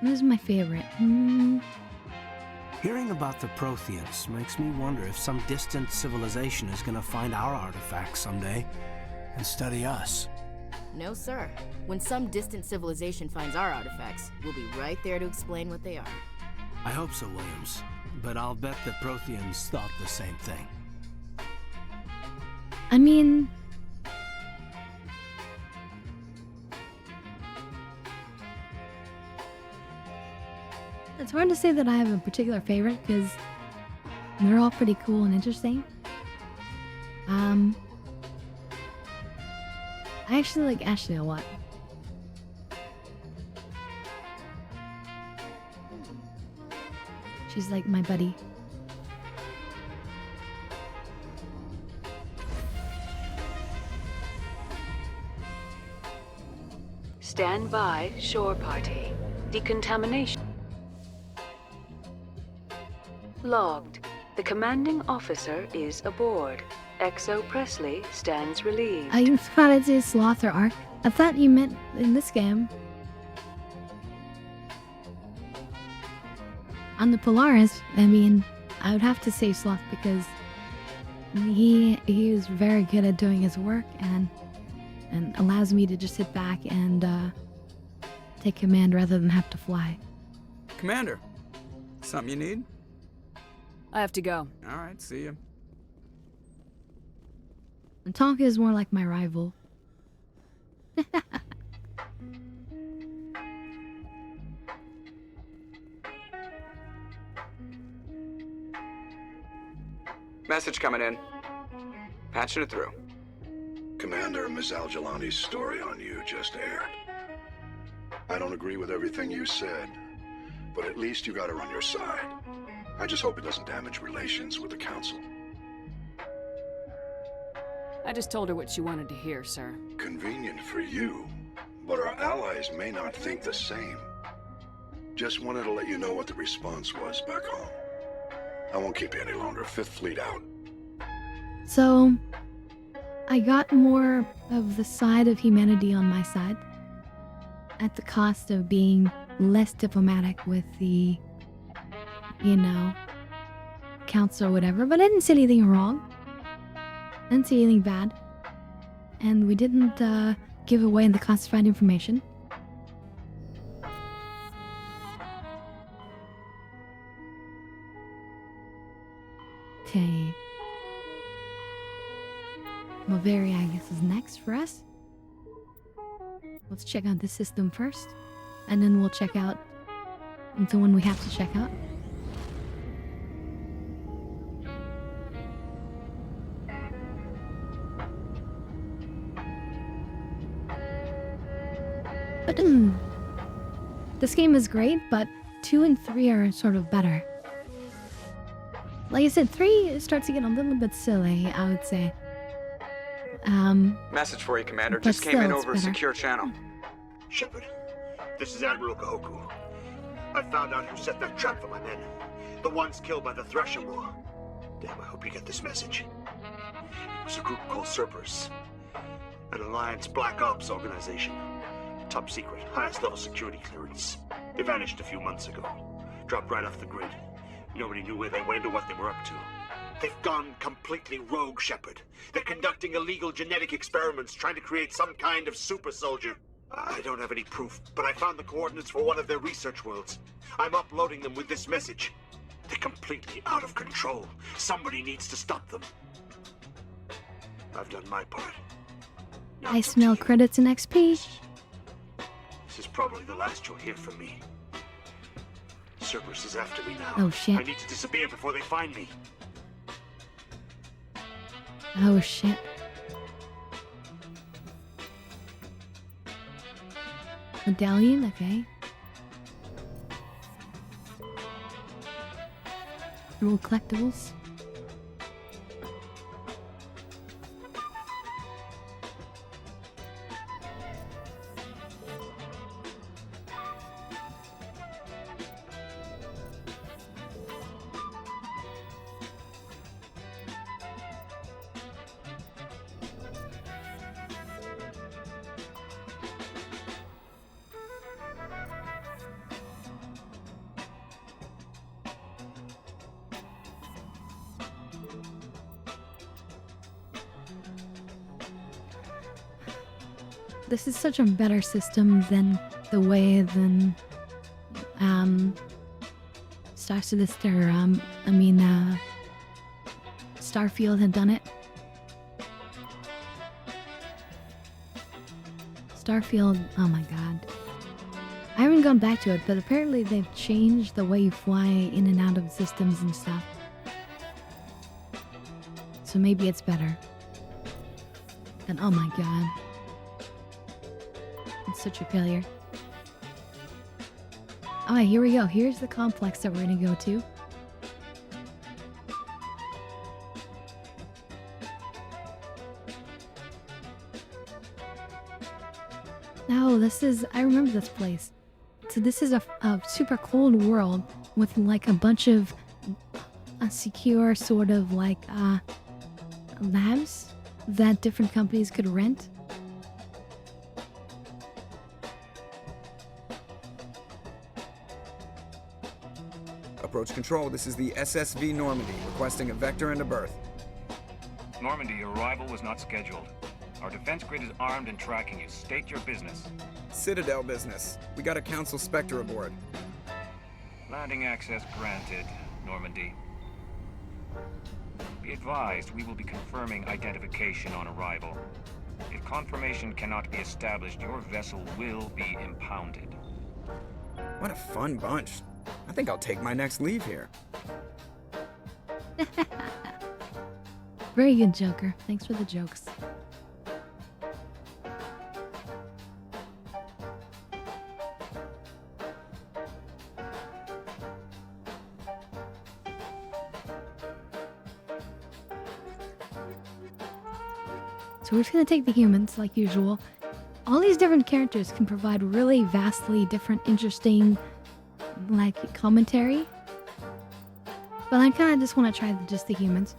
This is my favorite. Hearing about the Protheans makes me wonder if some distant civilization is gonna find our artifacts someday and study us. No, sir. When some distant civilization finds our artifacts, we'll be right there to explain what they are. I hope so, Williams. But I'll bet the Protheans thought the same thing. I mean... It's hard to say that I have a particular favorite, because they're all pretty cool and interesting. I actually like Ashley a lot. She's like my buddy. Stand by, shore party. Decontamination. Logged. The commanding officer is aboard. Exo Presley stands relieved. I thought it said Sloth or Ark. I thought you meant in this game. On the Polaris, I mean, I would have to say Sloth because he is very good at doing his work and allows me to just sit back and take command rather than have to fly. Commander, something you need? I have to go. All right, see ya. And Tonka is more like my rival. Message coming in. Patching it through. Commander, Ms. Al-Jalani's story on you just aired. I don't agree with everything you said, but at least you got her on your side. I just hope it doesn't damage relations with the Council. I just told her what she wanted to hear, sir. Convenient for you, but our allies may not think the same. Just wanted to let you know what the response was back home. I won't keep you any longer. Fifth Fleet out. So, I got more of the side of humanity on my side, at the cost of being less diplomatic with the, you know, council or whatever, but I didn't say anything wrong. I didn't say anything bad. And we didn't give away the classified information. Okay. Bavaria, I guess, is next for us. Let's check out the system first, and then we'll check out the one we have to check out. But this game is great, but 2 and 3 are sort of better. Like I said, 3 starts to get a little bit silly, I would say. Message for you, Commander. But Just came in still, it's over a better. secure channel. Shepard, this is Admiral Kahoku. I found out who set that trap for my men. The ones killed by the Thresher War. Damn, I hope you get this message. It was a group called Cerberus. An Alliance Black Ops organization. Top secret, highest level security clearance. They vanished a few months ago. Dropped right off the grid. Nobody knew where they went or what they were up to. They've gone completely rogue, Shepard. They're conducting illegal genetic experiments, trying to create some kind of super soldier. I don't have any proof, but I found the coordinates for one of their research worlds. I'm uploading them with this message. They're completely out of control. Somebody needs to stop them. I've done my part. I smell credits and XP. This is probably the last you'll hear from me. Cerberus is after me now. Oh, shit. I need to disappear before they find me. Oh shit. Medallion, okay. Rule collectibles. This is such a better system than the way Star Citizen, Starfield had done it. Starfield, oh my god. I haven't gone back to it, but apparently they've changed the way you fly in and out of systems and stuff. So maybe it's better. And oh my god. It's such a failure. Alright, here we go. Here's the complex that we're gonna go to. Oh, I remember this place. So this is a super cold world with like a bunch of secure sort of like labs that different companies could rent. Approach control, this is the SSV Normandy, requesting a vector and a berth. Normandy, your arrival was not scheduled. Our defense grid is armed and tracking you. State your business. Citadel business. We got a Council Spectre aboard. Landing access granted, Normandy. Be Be advised, we will be confirming identification on arrival. If confirmation cannot be established, your vessel will be impounded. What a fun bunch. I think I'll take my next leave here. Very good, Joker. Thanks for the jokes. So we're just gonna take the humans, like usual. All these different characters can provide really vastly different, interesting, like, commentary. But I kinda just wanna try just the humans.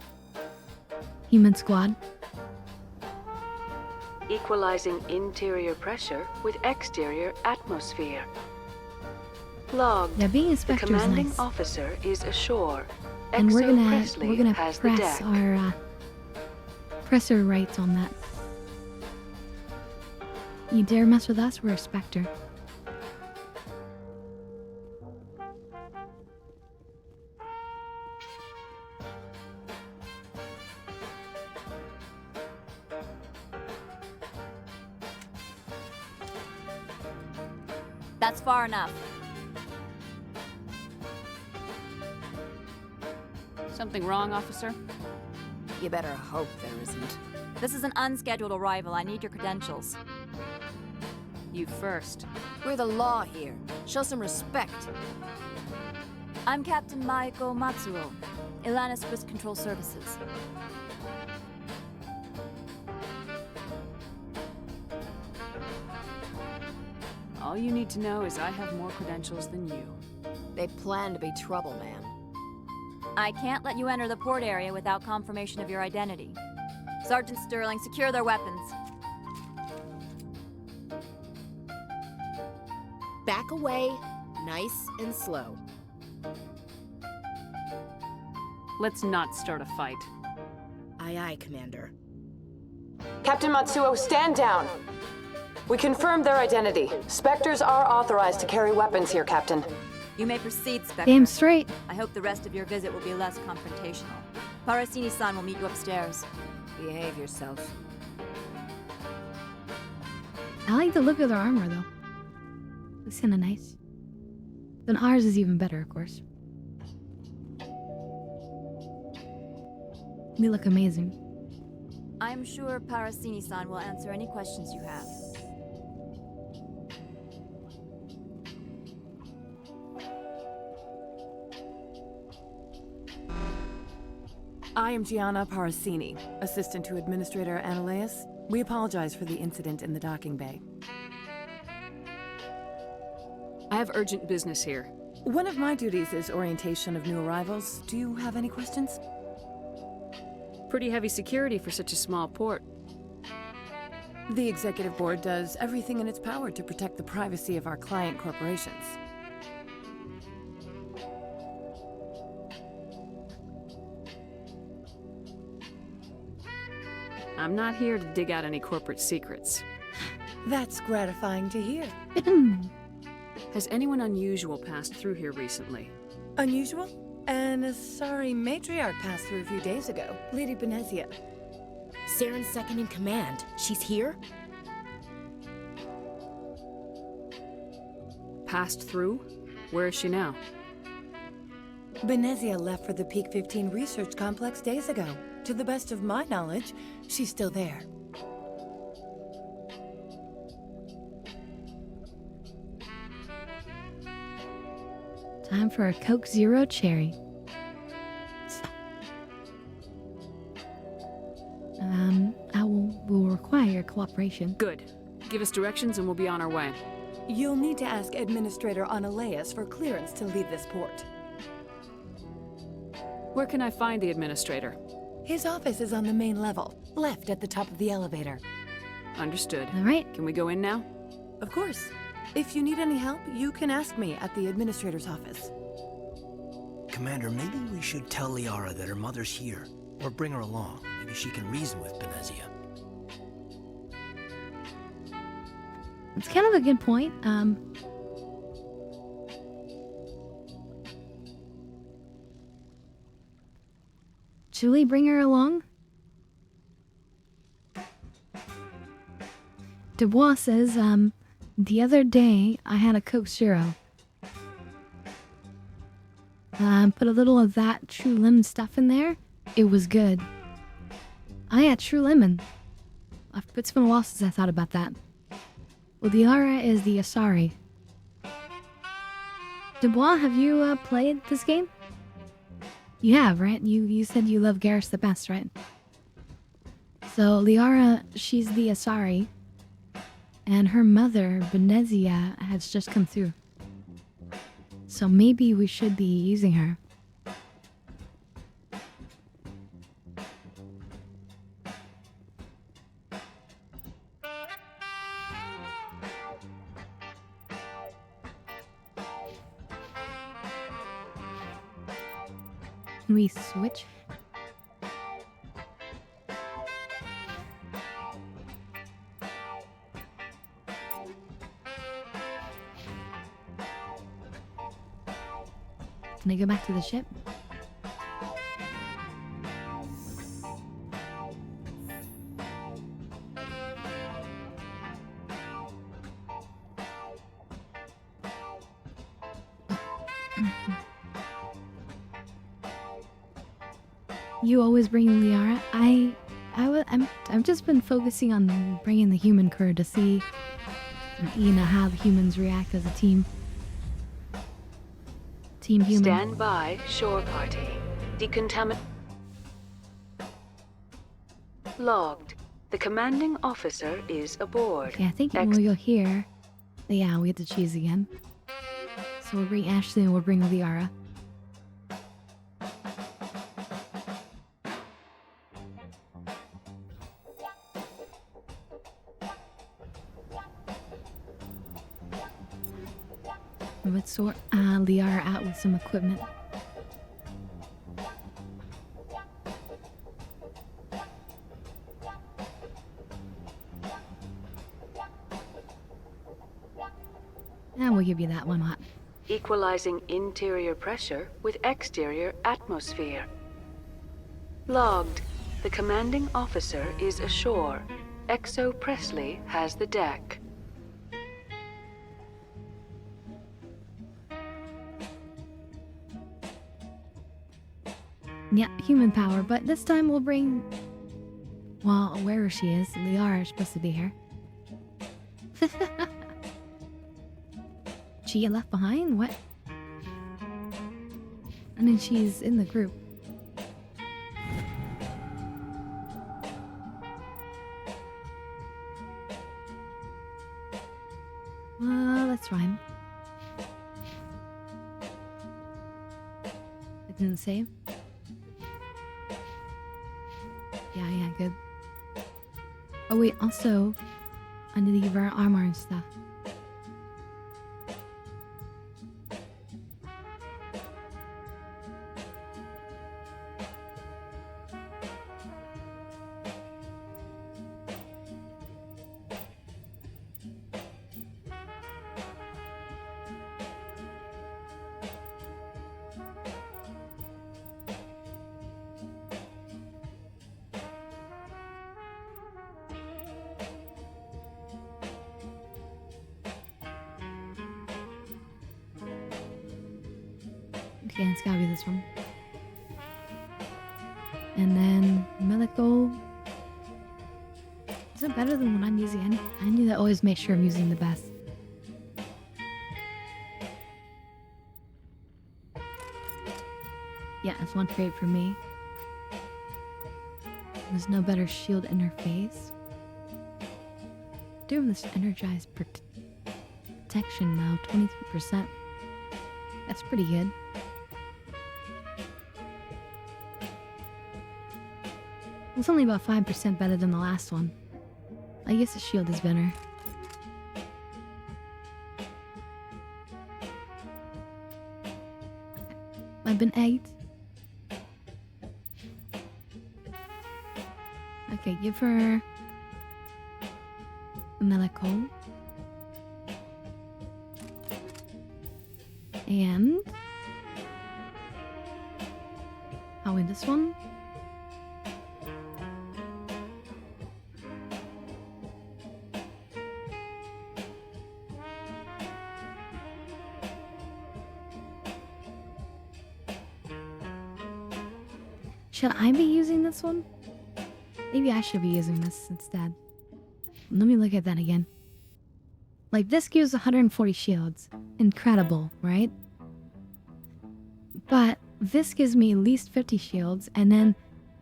Human squad. Equalizing interior pressure with exterior atmosphere. Logged. Yeah, being The inspector is commanding nice. officer is ashore. And we're Exo gonna Presley has the press deck. our presser rights on that. You dare mess with us? We're a Spectre. That's far enough. Something wrong, officer? You better hope there isn't. This is an unscheduled arrival. I need your credentials. You first. We're the law here. Show some respect. I'm Captain Maiko Matsuo, Ilanis Risk Control Services. All you need to know is I have more credentials than you. They plan to be trouble, man. I can't let you enter the port area without confirmation of your identity. Sergeant Sterling, secure their weapons. Back away, nice and slow. Let's not start a fight. Aye, aye, Commander. Captain Matsuo, stand down! We confirmed their identity. Spectres are authorized to carry weapons here, Captain. You may proceed, Spectre. Damn straight. I hope the rest of your visit will be less confrontational. Parasini-san will meet you upstairs. Behave yourself. I like the look of their armor, though. Looks kinda nice. Then ours is even better, of course. We look amazing. I'm sure Parasini-san will answer any questions you have. I am Gianna Parasini, assistant to Administrator Ananias. We apologize for the incident in the docking bay. I have urgent business here. One of my duties is orientation of new arrivals. Do you have any questions? Pretty heavy security for such a small port. The Executive Board does everything in its power to protect the privacy of our client corporations. I'm not here to dig out any corporate secrets. That's gratifying to hear. Has anyone unusual passed through here recently? Unusual? And a sorry matriarch passed through a few days ago. Lady Benezia. Saren's second in command. She's here? Passed through? Where is she now? Benezia left for the Peak 15 research complex days ago. To the best of my knowledge, she's still there. Time for a Coke Zero Cherry. I will require cooperation. Good. Give us directions and we'll be on our way. You'll need to ask Administrator Ananias for clearance to leave this port. Where can I find the Administrator? His office is on the main level, left at the top of the elevator. Understood. All right. Can we go in now? Of course. If you need any help, you can ask me at the Administrator's office. Commander, maybe we should tell Liara that her mother's here. Or bring her along. Maybe she can reason with Benezia. It's kind of a good point. Should we bring her along? Dubois says, the other day I had a Coke Zero. Put a little of that True Lemon stuff in there. It was good. I had True Lemon. It's been a while since I thought about that. Well, the Liara is the Asari. Dubois, have you played this game? You have, right? You said you love Garrus the best, right? So Liara, she's the Asari. And her mother, Benezia, has just come through. So maybe we should be using her. Can we switch? Can I go back to the ship? You always bring Liara. I've just been focusing on bringing the human crew to see, you know, how the humans react as a team. Team human. Stand by, shore party. Decontaminate. Logged. The commanding officer is aboard. Okay, I think when we go here, yeah, we have to choose again. So we'll bring Ashley and we'll bring Liara. Let's sort Liara out with some equipment. And we'll give you that one hot. Equalizing interior pressure with exterior atmosphere. Logged. The commanding officer is ashore. Exo Presley has the deck. Yeah, human power, but this time we'll bring... Well, where she is, Liara is supposed to be here. She get left behind? What? I mean, she's in the group. Well, that's fine. It didn't save? Yeah, good. Oh wait, also, I need to give her armor and stuff. Okay, it's gotta be this one. And then Melico. Is it better than what I'm using? I need to always make sure I'm using the best. Yeah, it's one trade for me. There's no better shield interface. Doing this energized protection now, 23%. That's pretty good. It's only about 5% better than the last one. I guess the shield is better. I've been egged. Okay, give her a Melico. And... oh, wait, this one? Should I be using this one? Maybe I should be using this instead. Let me look at that again. Like, this gives 140 shields. Incredible, right? But this gives me at least 50 shields, and then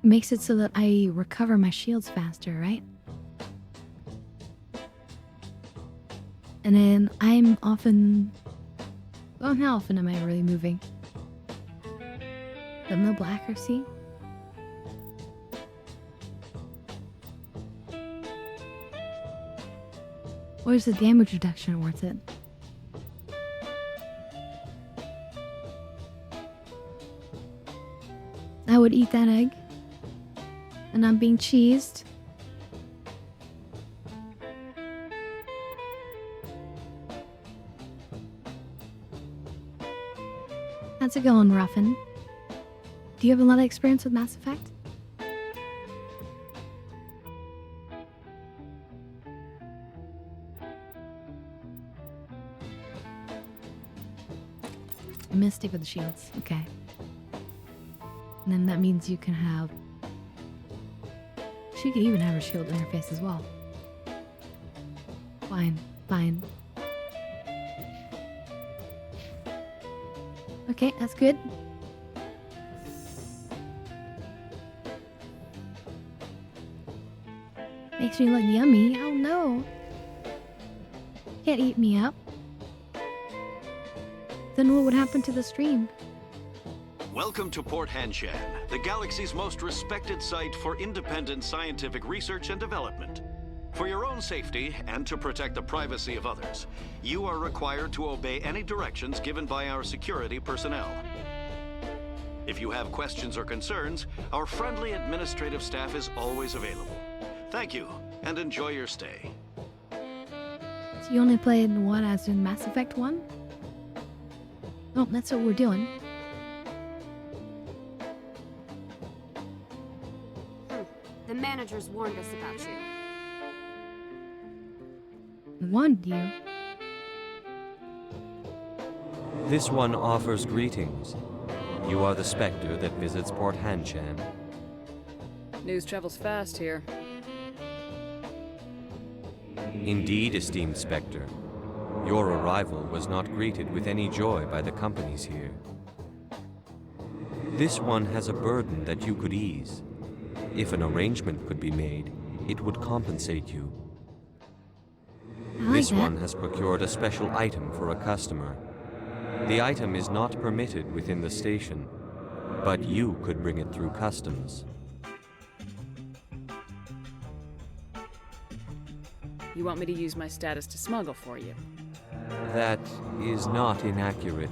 makes it so that I recover my shields faster, right? And then I'm often... Well, how often am I really moving? The no blacker, see? Or is the damage reduction worth it? I would eat that egg. And I'm being cheesed. How's it going, Ruffin? Do you have a lot of experience with Mass Effect? I'm gonna stick with the shields. Okay. And then that means you can have... She could even have her shield interface as well. Fine. Fine. Okay, that's good. Makes me look yummy. Oh no. Can't eat me up. Then what would happen to the stream? Welcome to Port Hanshan, the galaxy's most respected site for independent scientific research and development. For your own safety and to protect the privacy of others, you are required to obey any directions given by our security personnel. If you have questions or concerns, our friendly administrative staff is always available. Thank you, and enjoy your stay. So you only played one as in Mass Effect 1? Oh, that's what we're doing. The managers warned us about you. Warned you? This one offers greetings. You are the Spectre that visits Port Hanshan. News travels fast here. Indeed, esteemed Spectre. Your arrival was not greeted with any joy by the companies here. This one has a burden that you could ease. If an arrangement could be made, it would compensate you. This one has procured a special item for a customer. The item is not permitted within the station, but you could bring it through customs. You want me to use my status to smuggle for you? That is not inaccurate.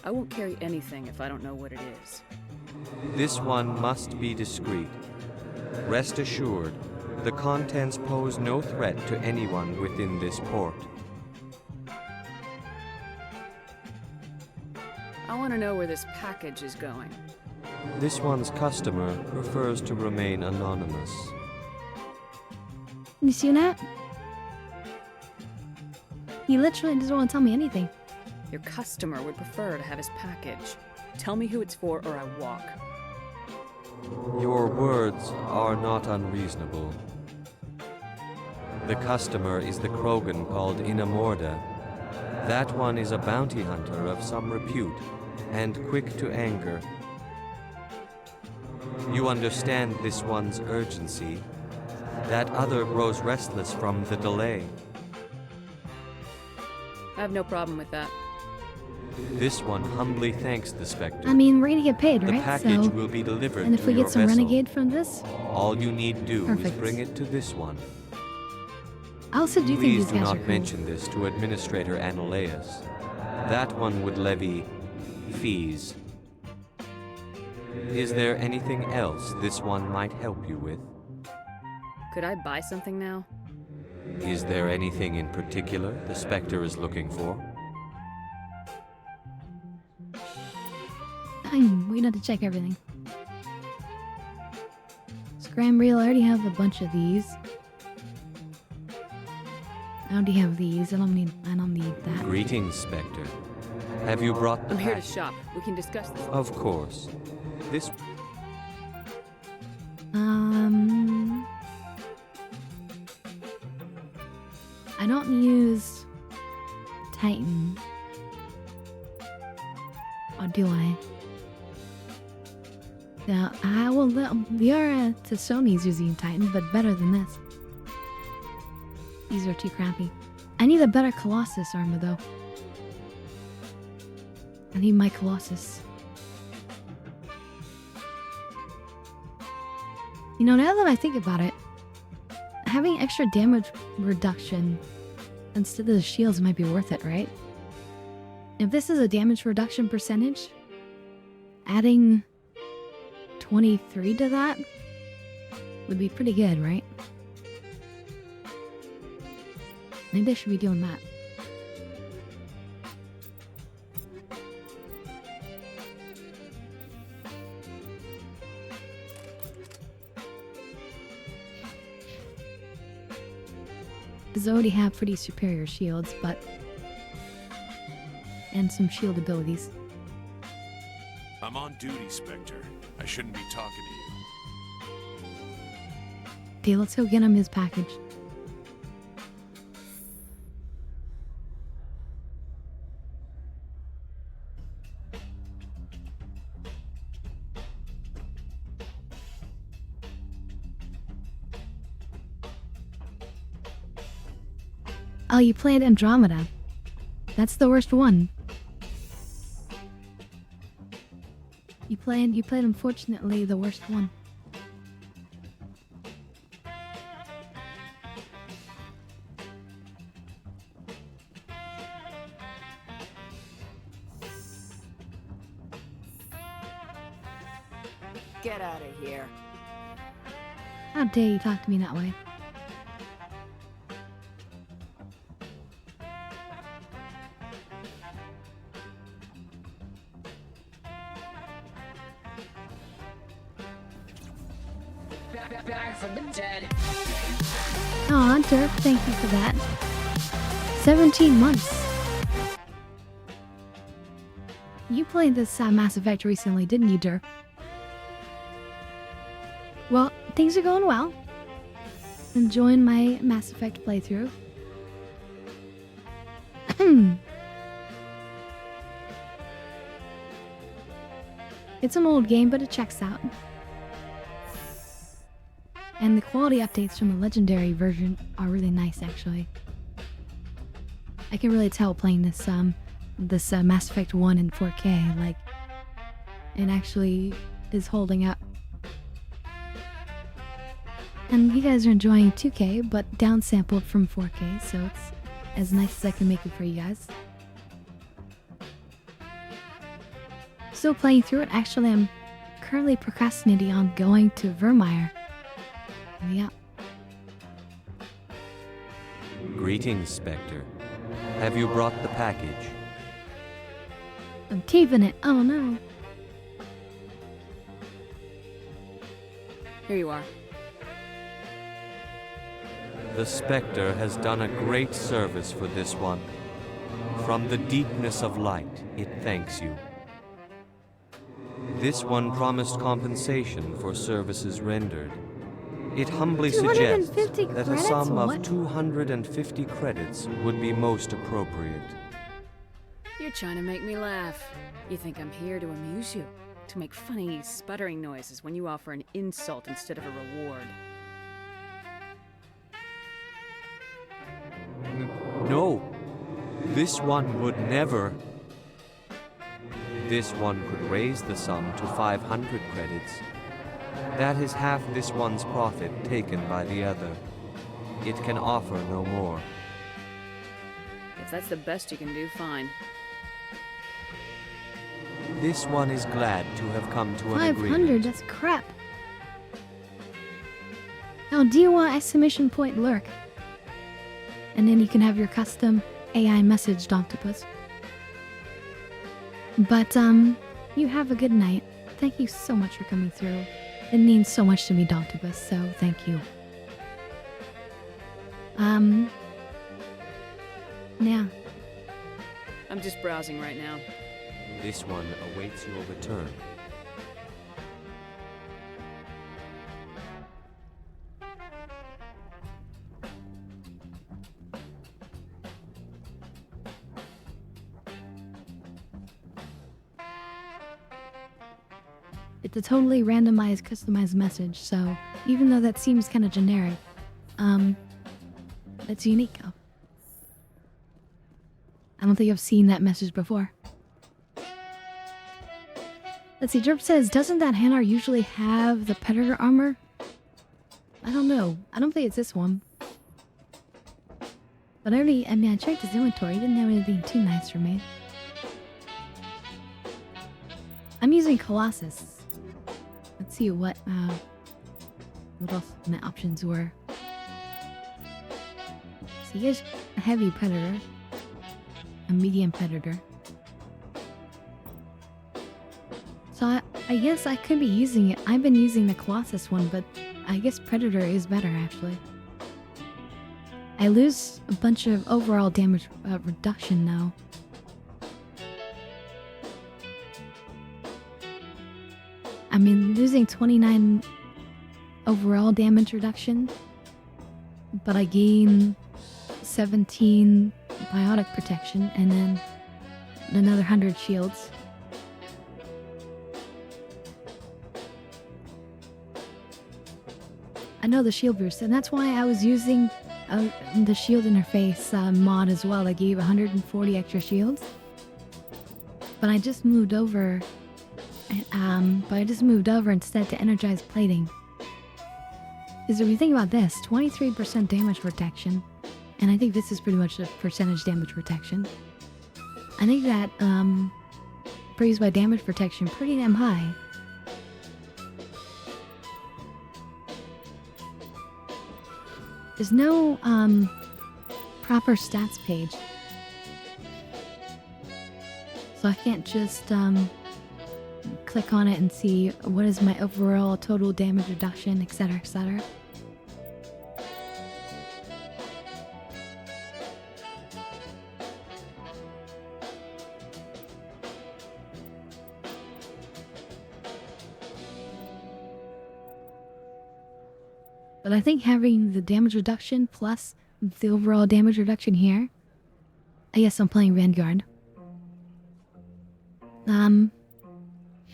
I won't carry anything if I don't know what it is. This one must be discreet. Rest assured, the contents pose no threat to anyone within this port. I want to know where this package is going. This one's customer prefers to remain anonymous. You see that? He literally doesn't want to tell me anything. Your customer would prefer to have his package. Tell me who it's for or I walk. Your words are not unreasonable. The customer is the Krogan called Inamorda. That one is a bounty hunter of some repute, and quick to anger. You understand this one's urgency. That other grows restless from the delay. I have no problem with that. This one humbly thanks the Spectre. I mean, we're gonna get paid, right? The package So, will be delivered and if to we your get some vessel. renegade from this, All you need do Perfect. is bring it to this one. I also do think Please these do guys are not cool. mention this to Administrator Analeus. That one would levy fees. Is there anything else this one might help you with? Could I buy something now? Is there anything in particular the Spectre is looking for? We need to check everything. Scram reel, I already have a bunch of these. I already have these. I don't need that. Greetings, Spectre. Have you brought the I'm here to package? shop. We can discuss this. Of course. This... I don't use Titan. Or do I? Now, I will the aura to Sony's using Titan, but better than this. These are too crappy. I need a better Colossus armor, though. I need my Colossus. You know, now that I think about it, having extra damage reduction instead of the shields might be worth it, right? If this is a damage reduction percentage, adding 23 to that would be pretty good, right? Maybe I should be doing that. Because I already have pretty superior shields, but... and some shield abilities. I'm on duty, Spectre. I shouldn't be talking to you. Okay, let's go get him his package. Oh, you played Andromeda. That's the worst one. You played unfortunately the worst one. Get out of here. How dare you talk to me that way? Back from the dead. Aw, Dirk, thank you for that. 17 months. You played this Mass Effect recently, didn't you, Dirk? Well, things are going well. Enjoying my Mass Effect playthrough. It's an old game, but it checks out. And the quality updates from the Legendary version are really nice, actually. I can really tell playing this Mass Effect 1 in 4K, like, it actually is holding up. And you guys are enjoying 2K, but downsampled from 4K, so it's as nice as I can make it for you guys. Still playing through it. Actually, I'm currently procrastinating on going to Vermeer. Yeah. Greetings, Spectre. Have you brought the package? I'm keeping it. Oh no. Here you are. The Spectre has done a great service for this one. From the deepness of light, it thanks you. This one promised compensation for services rendered. It humbly suggests that a sum of 250 credits would be most appropriate. You're trying to make me laugh. You think I'm here to amuse you, to make funny, sputtering noises when you offer an insult instead of a reward. No, this one would never. This one could raise the sum to 500 credits. That is half this one's profit taken by the other. It can offer no more. If that's the best you can do, fine. This one is glad to have come to an 500, agreement. that's crap. Now, do you want exclamation point lurk? And then you can have your custom AI messaged octopus. But, you have a good night. Thank you so much for coming through. It means so much to me, Doctopus, so thank you. Yeah. I'm just browsing right now. This one awaits your return. It's a totally randomized, customized message, so even though that seems kind of generic, that's unique. I don't think I've seen that message before. Let's see, Derp says, doesn't that Hanar usually have the Predator armor? I don't know. I don't think it's this one. But I checked his inventory. He didn't have anything too nice for me. I'm using Colossus. Let's see what else my options were. So here's a heavy Predator. A medium Predator. So I guess I could be using it. I've been using the Colossus one, but I guess Predator is better actually. I lose a bunch of overall damage reduction though. I mean, losing 29 overall damage reduction, but I gain 17 biotic protection and then another 100 shields. I know the shield boost, and that's why I was using the shield interface mod as well. That gave 140 extra shields. But I just moved over. Instead to energized plating. Because if you think about this, 23% damage protection, and I think this is pretty much a percentage damage protection. I think that brings my damage protection pretty damn high. There's no proper stats page, so I can't just click on it and see what is my overall total damage reduction, etc, etc. But I think having the damage reduction plus the overall damage reduction here, I guess I'm playing Vanguard,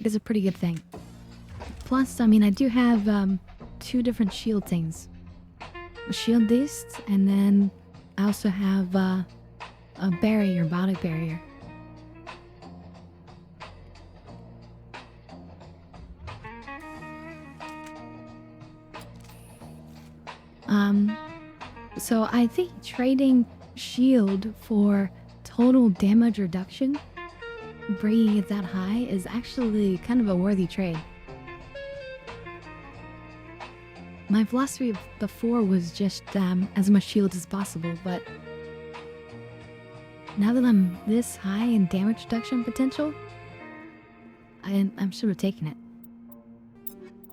is a pretty good thing. Plus, I mean, I do have 2 different shield things. A shield beast, and then I also have a barrier, biotic barrier. So I think trading shield for total damage reduction, bringing it that high, is actually kind of a worthy trade. My philosophy before was just as much shield as possible, but now that I'm this high in damage reduction potential, I'm sort of taking it.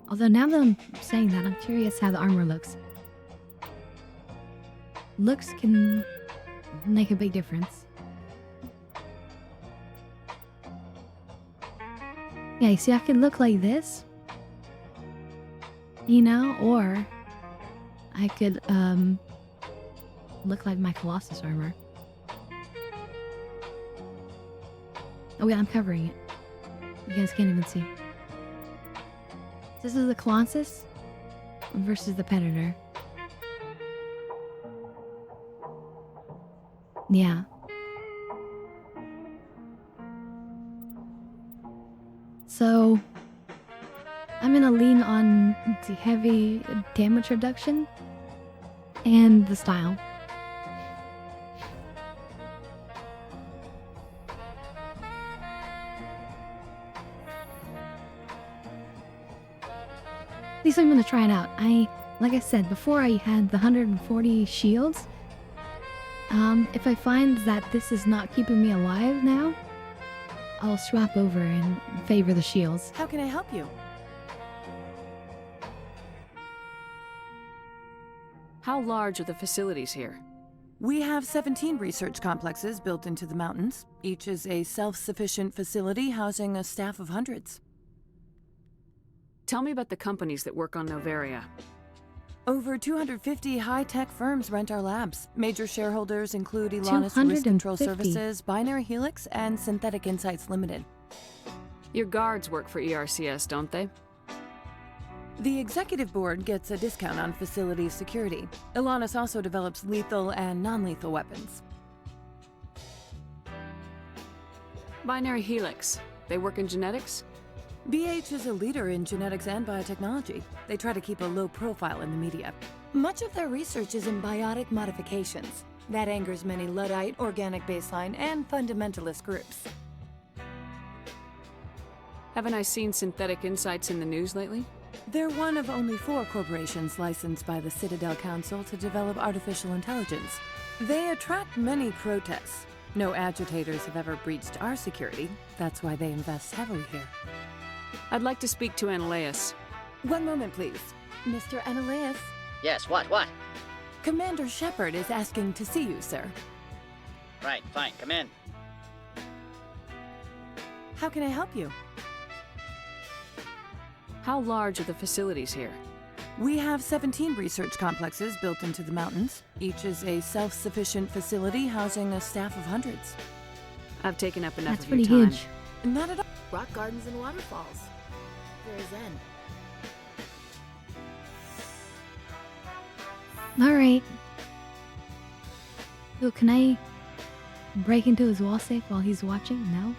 Although now that I'm saying that, I'm curious how the armor looks. Looks can make a big difference. Yeah, you see, I could look like this, you know, or I could look like my Colossus armor. Oh yeah, I'm covering it. You guys can't even see. This is the Colossus versus the Predator. Yeah. So I'm gonna lean on the heavy damage reduction and the style. At least I'm gonna try it out. Like I said, before I had the 140 shields. If I find that this is not keeping me alive now, I'll swap over and favor the shields. How can I help you? How large are the facilities here? We have 17 research complexes built into the mountains. Each is a self-sufficient facility housing a staff of hundreds. Tell me about the companies that work on Noveria. Over 250 high-tech firms rent our labs. Major shareholders include Elanus Risk Control 250. Services, Binary Helix, and Synthetic Insights Limited. Your guards work for ERCS, don't they? The executive board gets a discount on facility security. Elanus also develops lethal and non-lethal weapons. Binary Helix. They work in genetics? BH is a leader in genetics and biotechnology. They try to keep a low profile in the media. Much of their research is in biotic modifications. That angers many Luddite, organic baseline, and fundamentalist groups. Haven't I seen Synthetic Insights in the news lately? They're one of only 4 corporations licensed by the Citadel Council to develop artificial intelligence. They attract many protests. No agitators have ever breached our security. That's why they invest heavily here. I'd like to speak to Analeas. One moment, please. Mr. Analeas? Yes, what? Commander Shepard is asking to see you, sir. Right, fine, come in. How can I help you? How large are the facilities here? We have 17 research complexes built into the mountains. Each is a self-sufficient facility housing a staff of hundreds. I've taken up enough That's of your pretty time. huge. Not at all. Rock gardens and waterfalls. Very zen. Alright. So can I break into his wall safe while he's watching? No?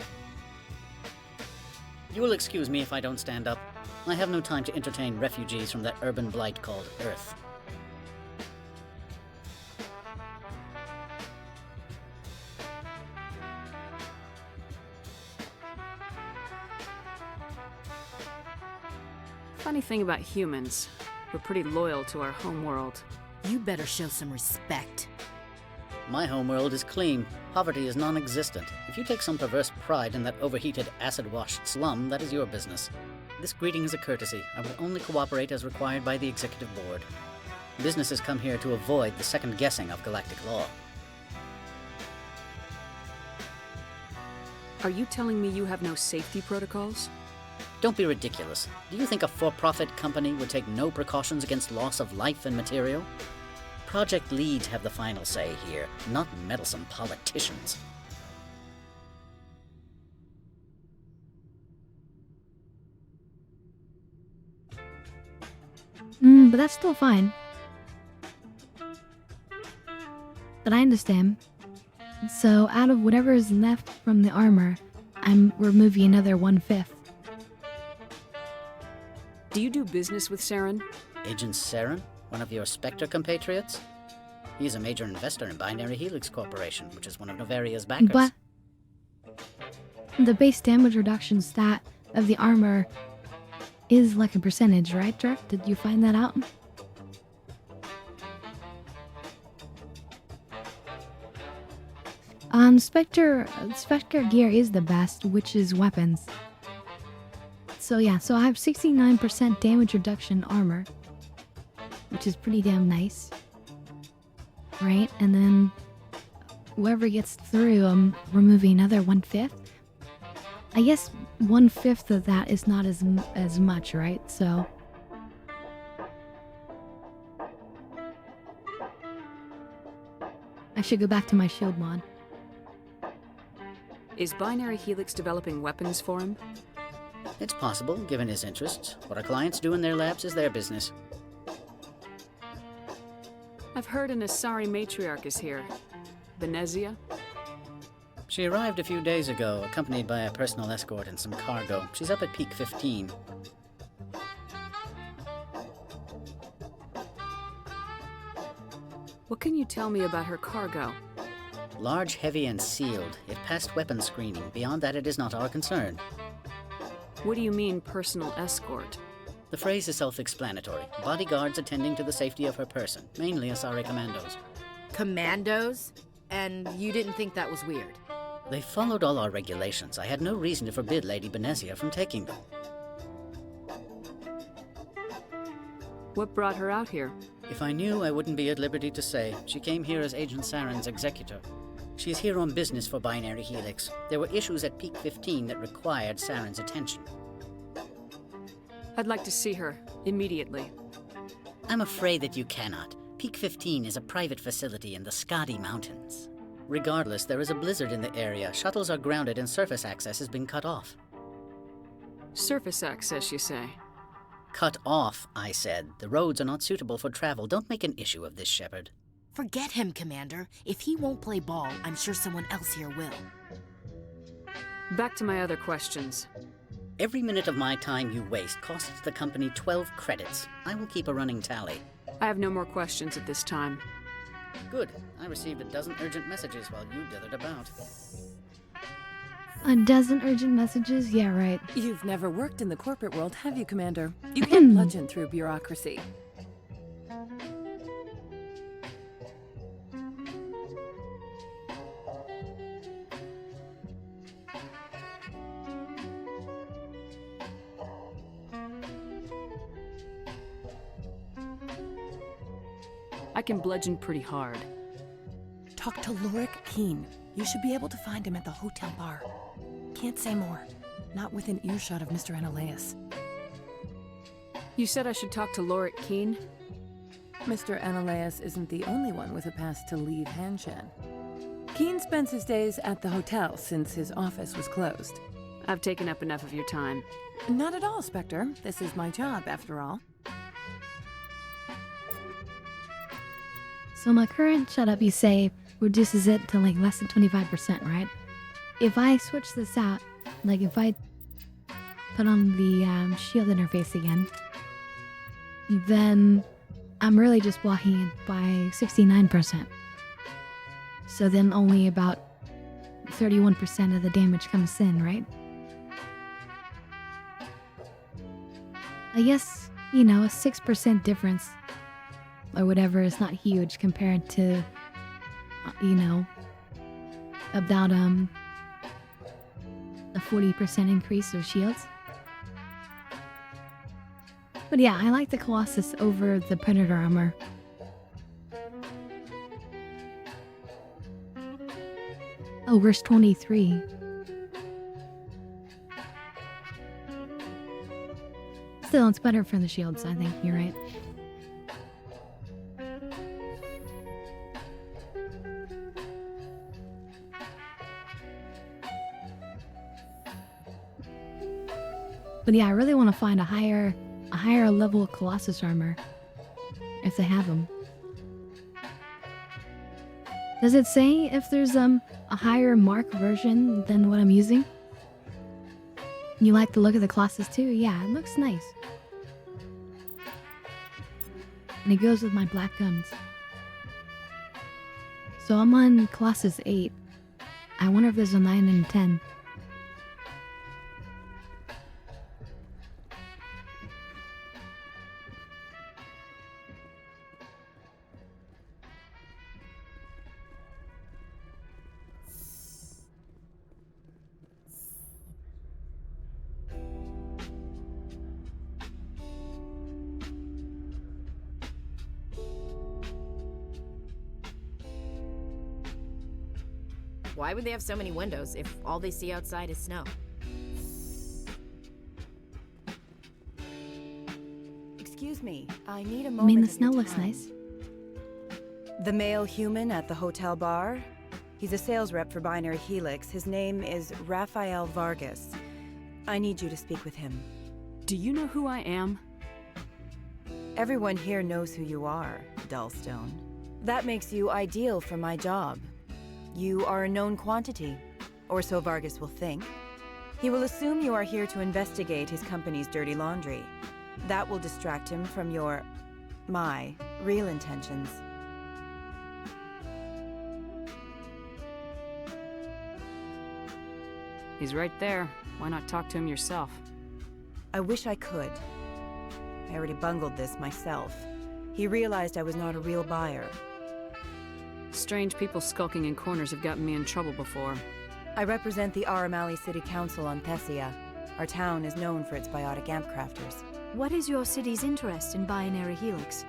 You will excuse me if I don't stand up. I have no time to entertain refugees from that urban blight called Earth. Funny thing about humans, we're pretty loyal to our homeworld. You better show some respect. My homeworld is clean. Poverty is non-existent. If you take some perverse pride in that overheated, acid-washed slum, that is your business. This greeting is a courtesy. I will only cooperate as required by the Executive Board. Businesses come here to avoid the second-guessing of galactic law. Are you telling me you have no safety protocols? Don't be ridiculous. Do you think a for-profit company would take no precautions against loss of life and material? Project leads have the final say here, not meddlesome politicians. But that's still fine. But I understand. So out of whatever is left from the armor, I'm removing another 1/5. Do you do business with Saren? Agent Saren? One of your Spectre compatriots? He's a major investor in Binary Helix Corporation, which is one of Noveria's backers. But the base damage reduction stat of the armor is like a percentage, right, Dirk? Did you find that out? Spectre gear is the best, which is weapons. So yeah, so I have 69% damage reduction armor, which is pretty damn nice. Right, and then whoever gets through, I'm removing another 1/5. I guess 1/5 of that is not as much, right? So I should go back to my shield mod. Is Binary Helix developing weapons for him? It's possible, given his interests. What our clients do in their labs is their business. I've heard an Asari matriarch is here. Venezia? She arrived a few days ago, accompanied by a personal escort and some cargo. She's up at peak 15. What can you tell me about her cargo? Large, heavy, and sealed. It passed weapons screening. Beyond that, it is not our concern. What do you mean, personal escort? The phrase is self-explanatory. Bodyguards attending to the safety of her person, mainly Asari commandos. Commandos? And you didn't think that was weird? They followed all our regulations. I had no reason to forbid Lady Benezia from taking them. What brought her out here? If I knew, I wouldn't be at liberty to say. She came here as Agent Saren's executor. She is here on business for Binary Helix. There were issues at Peak 15 that required Saren's attention. I'd like to see her, immediately. I'm afraid that you cannot. Peak 15 is a private facility in the Skadi Mountains. Regardless, there is a blizzard in the area. Shuttles are grounded and surface access has been cut off. Surface access, you say? Cut off, I said. The roads are not suitable for travel. Don't make an issue of this, Shepard. Forget him, Commander. If he won't play ball, I'm sure someone else here will. Back to my other questions. Every minute of my time you waste costs the company 12 credits. I will keep a running tally. I have no more questions at this time. Good. I received a dozen urgent messages while you dithered about. A dozen urgent messages? Yeah, right. You've never worked in the corporate world, have you, Commander? You can't bludgeon through bureaucracy. I can bludgeon pretty hard. Talk to Lorik Keen. You should be able to find him at the hotel bar. Can't say more. Not within earshot of Mr. Ananias. You said I should talk to Lorik Keen? Mr. Ananias isn't the only one with a pass to leave Hanshan. Keen spends his days at the hotel since his office was closed. I've taken up enough of your time. Not at all, Spectre. This is my job, after all. So my current shut up, you say, reduces it to like less than 25%, right? If I switch this out, like if I put on the shield interface again, then I'm really just blocking it by 69%. So then only about 31% of the damage comes in, right? I guess, you know, a 6% difference or whatever is not huge compared to, you know, about a 40% increase of shields. But yeah, I like the Colossus over the Predator armor. Oh, verse 23. Still, it's better for the shields, I think. You're right. But yeah, I really want to find a higher level Colossus armor, if they have them. Does it say if there's a higher mark version than what I'm using? You like the look of the Colossus too? Yeah, it looks nice. And it goes with my black guns. So I'm on Colossus 8. I wonder if there's a 9 and 10. Why would they have so many windows if all they see outside is snow? Excuse me, I need a I moment. mean, the of snow your looks time. nice. The male human at the hotel bar? He's a sales rep for Binary Helix. His name is Rafael Vargas. I need you to speak with him. Do you know who I am? Everyone here knows who you are, Dullstone. That makes you ideal for my job. You are a known quantity, or so Vargas will think. He will assume you are here to investigate his company's dirty laundry. That will distract him from my real intentions. He's right there. Why not talk to him yourself? I wish I could. I already bungled this myself. He realized I was not a real buyer. Strange people skulking in corners have gotten me in trouble before. I represent the Aramali City Council on Thessia. Our town is known for its biotic amp crafters. What is your city's interest in Binary Helix?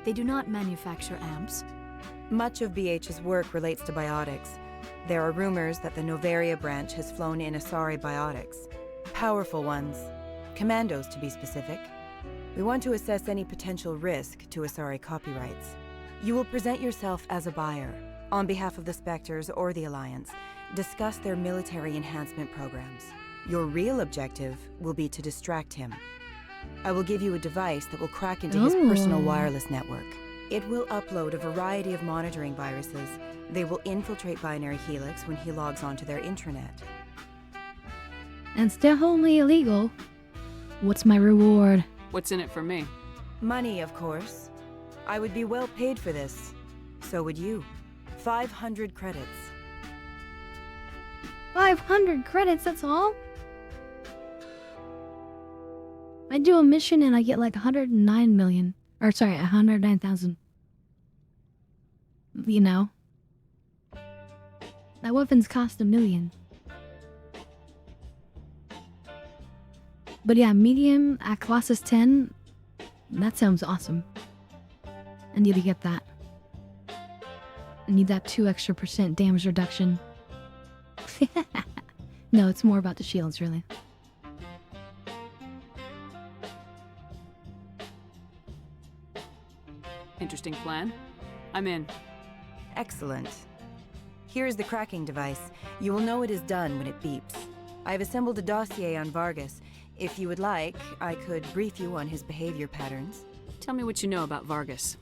They do not manufacture amps. Much of BH's work relates to biotics. There are rumors that the Novaria branch has flown in Asari biotics. Powerful ones. Commandos, to be specific. We want to assess any potential risk to Asari copyrights. You will present yourself as a buyer, on behalf of the Spectres or the Alliance. Discuss their military enhancement programs. Your real objective will be to distract him. I will give you a device that will crack into his personal wireless network. It will upload a variety of monitoring viruses. They will infiltrate Binary Helix when he logs onto their intranet. And still wholly illegal. What's my reward? What's in it for me? Money, of course. I would be well paid for this. So would you. 500 credits. 500 credits, that's all? I do a mission and I get like 109 million. Or sorry, 109,000. You know? That weapons cost $1 million. But yeah, medium at Colossus 10, that sounds awesome. I need to get that. I need that 2% extra damage reduction. No, it's more about the shields, really. Interesting plan. I'm in. Excellent. Here is the cracking device. You will know it is done when it beeps. I have assembled a dossier on Vargas. If you would like, I could brief you on his behavior patterns. Tell me what you know about Vargas.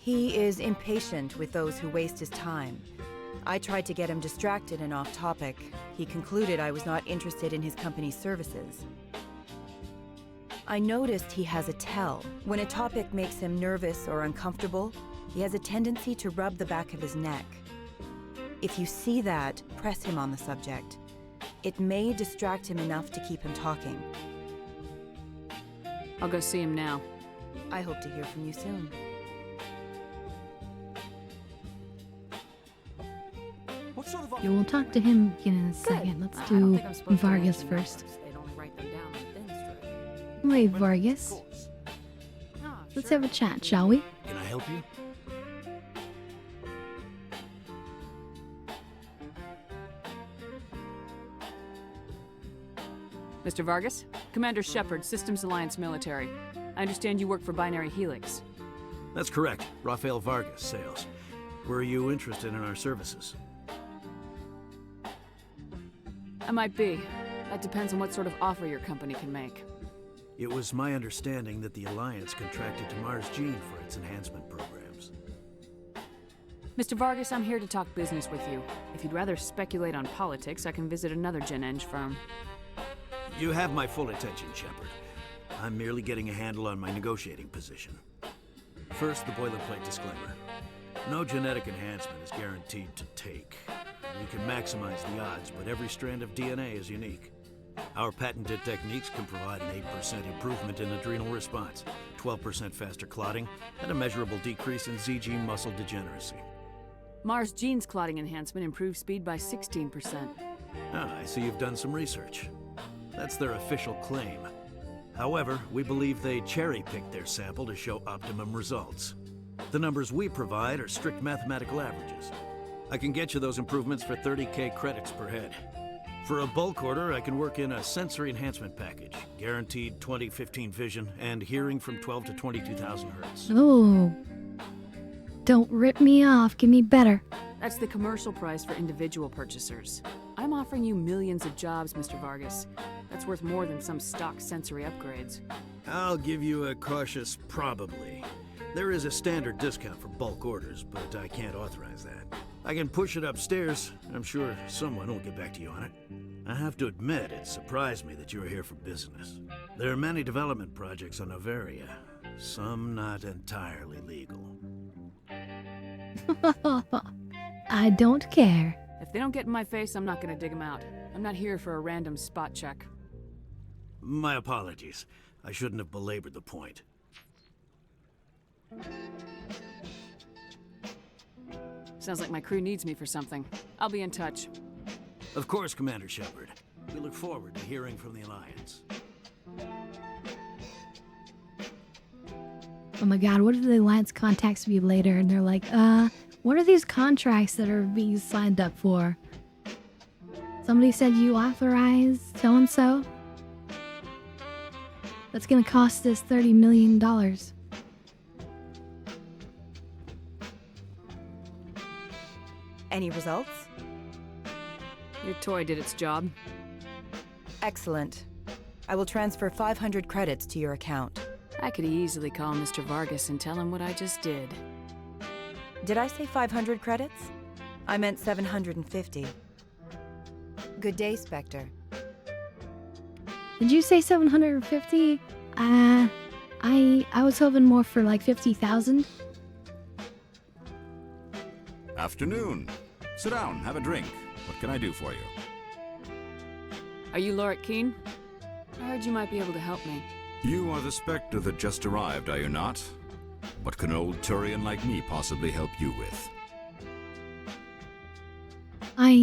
He is impatient with those who waste his time. I tried to get him distracted and off topic. He concluded I was not interested in his company's services. I noticed he has a tell. When a topic makes him nervous or uncomfortable, he has a tendency to rub the back of his neck. If you see that, press him on the subject. It may distract him enough to keep him talking. I'll go see him now. I hope to hear from you soon. Yeah, we'll talk to him again in a second. Let's do Vargas first. Wait, Vargas. Let's have a chat, shall we? Can I help you? Mr. Vargas? Commander Shepard, Systems Alliance Military. I understand you work for Binary Helix. That's correct. Rafael Vargas, sales. Were you interested in our services? I might be. That depends on what sort of offer your company can make. It was my understanding that the Alliance contracted to Mars Gene for its enhancement programs. Mr. Vargas, I'm here to talk business with you. If you'd rather speculate on politics, I can visit another Gen Eng firm. You have my full attention, Shepard. I'm merely getting a handle on my negotiating position. First, the boilerplate disclaimer. No genetic enhancement is guaranteed to take. You can maximize the odds, but every strand of DNA is unique. Our patented techniques can provide an 8% improvement in adrenal response, 12% faster clotting, and a measurable decrease in ZG muscle degeneracy. Mars Gene's clotting enhancement improves speed by 16%. Ah, I see you've done some research. That's their official claim. However, we believe they cherry-picked their sample to show optimum results. The numbers we provide are strict mathematical averages. I can get you those improvements for 30K credits per head. For a bulk order, I can work in a sensory enhancement package, guaranteed 20/15 vision, and hearing from 12 to 22,000 hertz. Oh. Don't rip me off, give me better. That's the commercial price for individual purchasers. I'm offering you millions of jobs, Mr. Vargas. That's worth more than some stock sensory upgrades. I'll give you a cautious probably. There is a standard discount for bulk orders, but I can't authorize that. I can push it upstairs. I'm sure someone will get back to you on it. I have to admit, it surprised me that you were here for business. There are many development projects on Novaria, some not entirely legal. I don't care. If they don't get in my face, I'm not gonna dig them out. I'm not here for a random spot check. My apologies. I shouldn't have belabored the point. Sounds like my crew needs me for something. I'll be in touch. Of course, Commander Shepard. We look forward to hearing from the Alliance. Oh my god, what if the Alliance contacts me later and they're like, what are these contracts that are being signed up for? Somebody said you authorized so-and-so? That's gonna cost us $30 million. Any results? Your toy did its job. Excellent. I will transfer 500 credits to your account. I could easily call Mr. Vargas and tell him what I just did. Did I say 500 credits? I meant 750. Good day, Spectre. Did you say 750? I was hoping more for like 50,000. Afternoon. Sit down, have a drink. What can I do for you? Are you Lorik Keen? I heard you might be able to help me. You are the Spectre that just arrived, are you not? What can an old Turian like me possibly help you with? I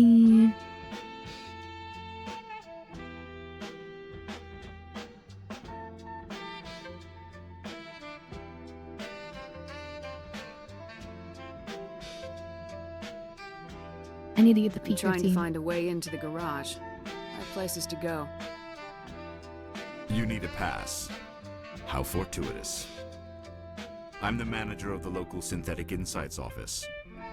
need to get the I'm P15. trying to find a way into the garage. I have places to go. You need a pass. How fortuitous. I'm the manager of the local Synthetic Insights office.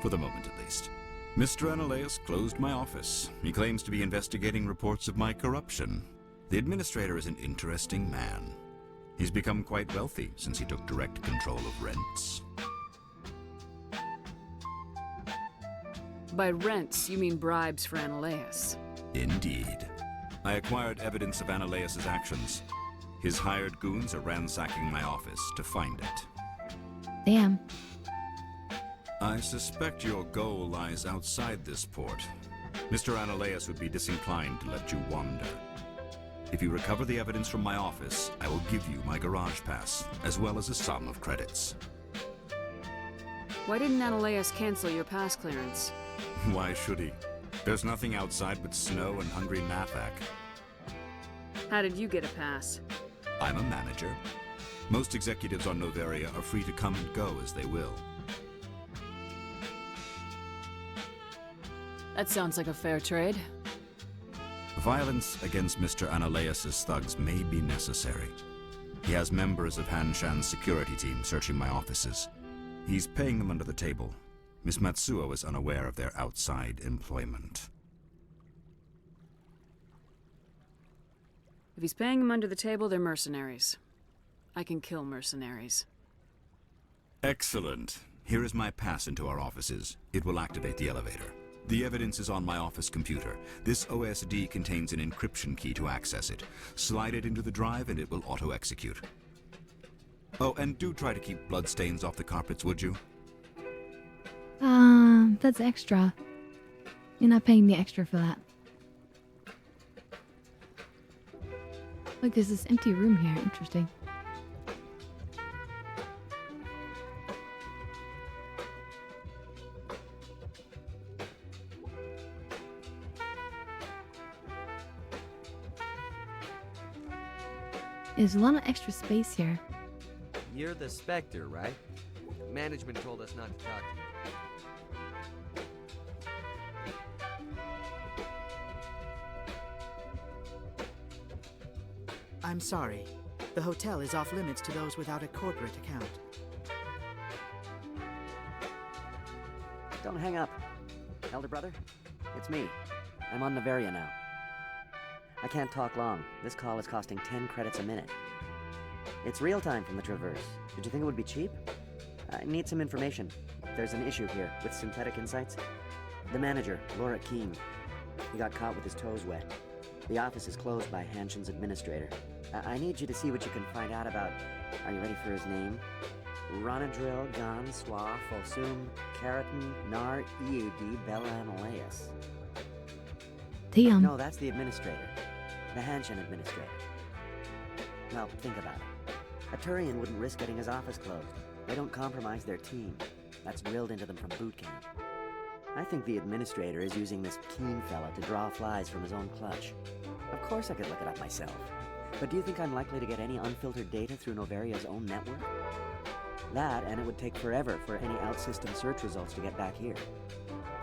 For the moment, at least. Mr. Ananias closed my office. He claims to be investigating reports of my corruption. The administrator is an interesting man. He's become quite wealthy since he took direct control of rents. By rents, you mean bribes for Ananias. Indeed. I acquired evidence of Ananias' actions. His hired goons are ransacking my office to find it. Damn. I suspect your goal lies outside this port. Mr. Ananias would be disinclined to let you wander. If you recover the evidence from my office, I will give you my garage pass, as well as a sum of credits. Why didn't Ananias cancel your pass clearance? Why should he? There's nothing outside but snow and hungry Nathak. How did you get a pass? I'm a manager. Most executives on Noveria are free to come and go as they will. That sounds like a fair trade. Violence against Mr. Ananias' thugs may be necessary. He has members of Hanshan's security team searching my offices. He's paying them under the table. Miss Matsuo is unaware of their outside employment. If he's paying them under the table, they're mercenaries. I can kill mercenaries. Excellent. Here is my pass into our offices. It will activate the elevator. The evidence is on my office computer. This OSD contains an encryption key to access it. Slide it into the drive and it will auto-execute. Oh, and do try to keep bloodstains off the carpets, would you? That's extra. You're not paying me extra for that. Look, there's this empty room here. Interesting. There's a lot of extra space here. You're the Spectre, right? Management told us not to talk to you. I'm sorry. The hotel is off limits to those without a corporate account. Don't hang up. Elder brother, it's me. I'm on Noveria now. I can't talk long. This call is costing 10 credits a minute. It's real time from the Traverse. Did you think it would be cheap? I need some information. There's an issue here with Synthetic Insights. The manager, Lorik Keen, he got caught with his toes wet. The office is closed by Hanshan's administrator. I need you to see what you can find out about... Are you ready for his name? Ronadril Gan Swa Fosum Keratin Nar Ead Bella Ananias. Damn. No, that's the administrator. The Hanshan administrator. Well, think about it. A Turian wouldn't risk getting his office closed. They don't compromise their team. That's drilled into them from boot camp. I think the administrator is using this Keen fella to draw flies from his own clutch. Of course I could look it up myself. But do you think I'm likely to get any unfiltered data through Noveria's own network? That, and it would take forever for any out-system search results to get back here.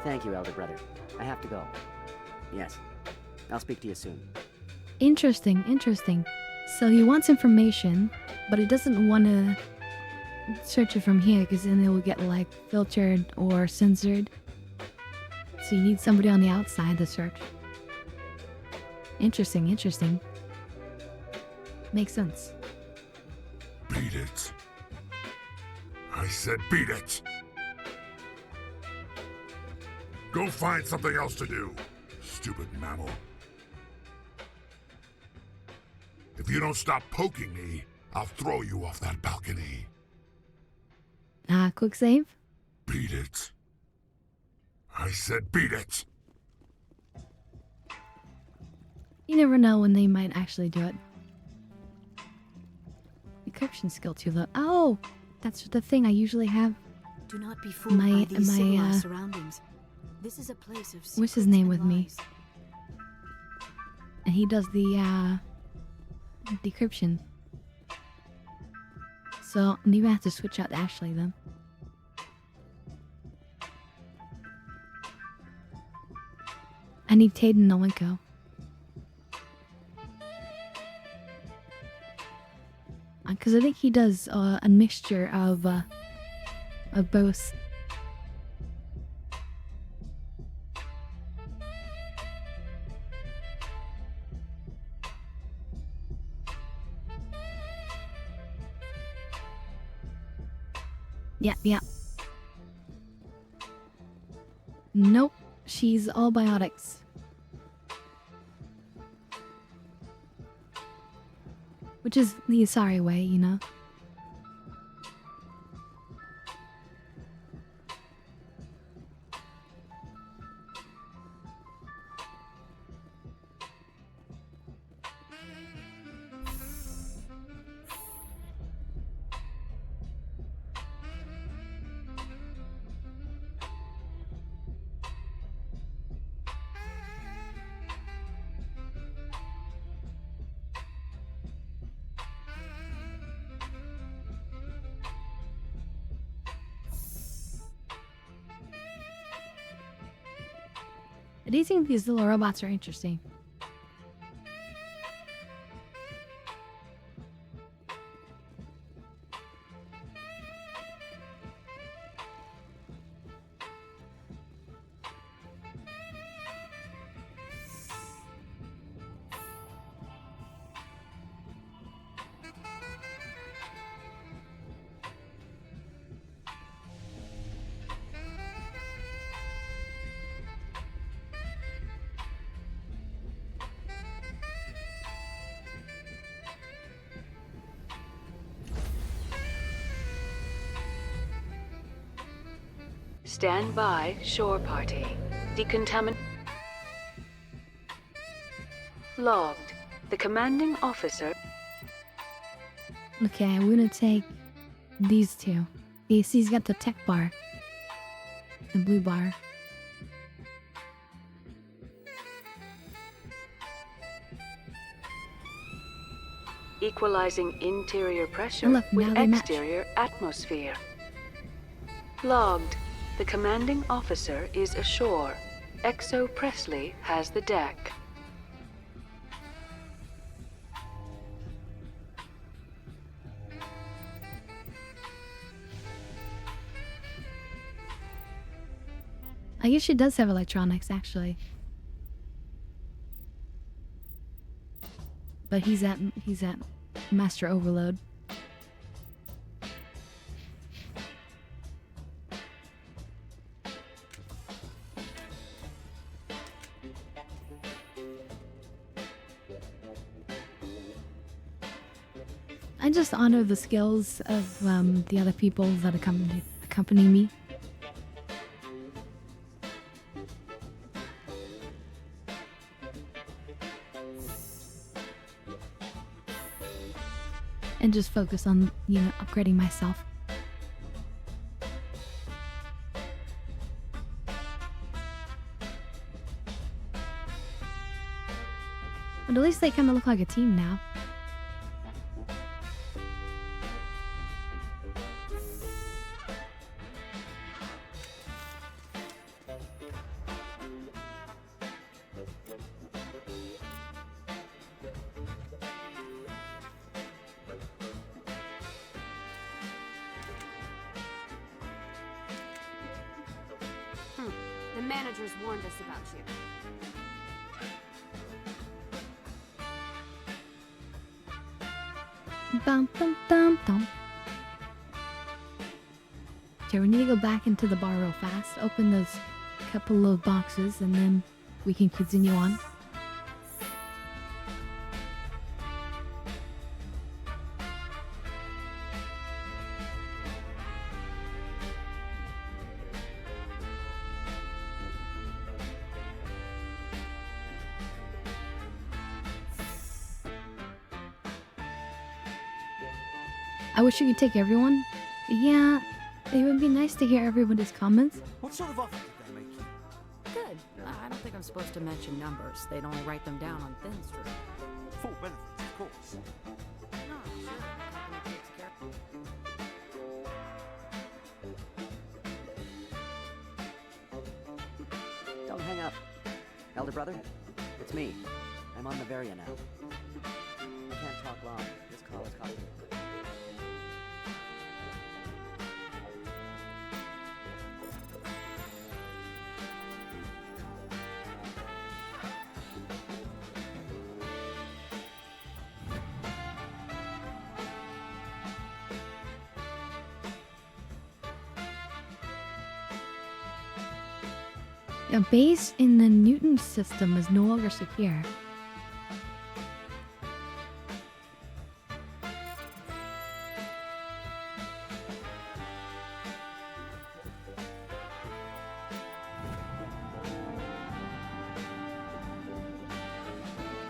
Thank you, Elder Brother. I have to go. Yes. I'll speak to you soon. Interesting, interesting. So he wants information, but he doesn't want to search it from here because then it will get like filtered or censored. So you need somebody on the outside to search. Interesting, interesting. Makes sense. Beat it. I said beat it. Go find something else to do, stupid mammal. If you don't stop poking me, I'll throw you off that balcony. Quick save? Beat it. I said beat it. You never know when they might actually do it. Decryption skill too low. Oh! That's the thing I usually have. Do not be fooled by these civilized surroundings. This is a place of what's his name with me? And he does the decryption. So maybe I have to switch out Ashley then. I need Tayden Nolenko. Because I think he does a mixture of both. Yeah. Nope, she's all biotics. Which is the sorry way, you know? Do you think these little robots are interesting? Stand by, shore party. Decontamin... Logged. The commanding officer... Okay, I'm gonna take these two. He's got the tech bar. The blue bar. Equalizing interior pressure Look, with now they match. exterior atmosphere. Logged. The commanding officer is ashore. Exo Presley has the deck. I guess she does have electronics, actually. But he's at Master Overload. I just honor the skills of the other people that accompany me. And just focus on, you know, upgrading myself. But at least they kind of look like a team now. managers warned us about you. Bum, bum, bum, bum. Okay, we need to go back into the bar real fast, open those couple of boxes, and then we can continue on. I wish you could take everyone. Yeah, it would be nice to hear everybody's comments. What sort of offer did they make you? Good. I don't think I'm supposed to mention numbers. They'd only write them down on thin strip. Full benefits, of course. No, sure. The company takes care. Don't hang up. Elder brother, it's me. I'm on Bavaria now. I can't talk long. This call is costing me. A base in the Newton system is no longer secure.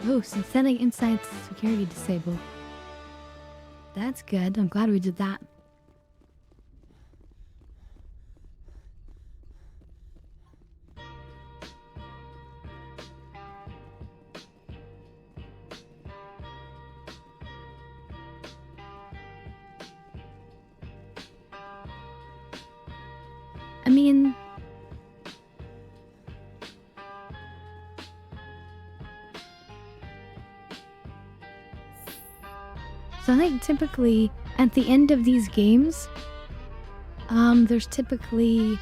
Oh, synthetic insights security disabled. That's good. I'm glad we did that. I mean, so I think typically at the end of these games, there's typically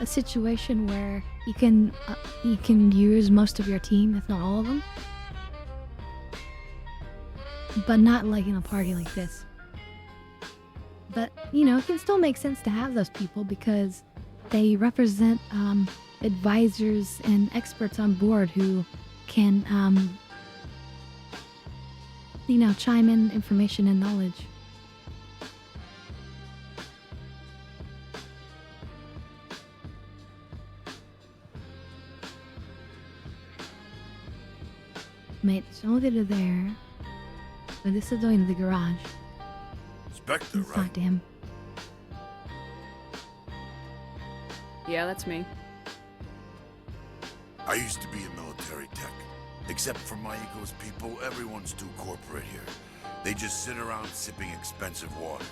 a situation where you can use most of your team, if not all of them, but not like in a party like this. But you know, it can still make sense to have those people because they represent advisors and experts on board who can, you know, chime in information and knowledge. Mate, show that are there. But this is going to the garage. Spectre, right? Talk to him. Yeah, that's me. I used to be a military tech. Except for my ego's people, everyone's too corporate here. They just sit around sipping expensive water.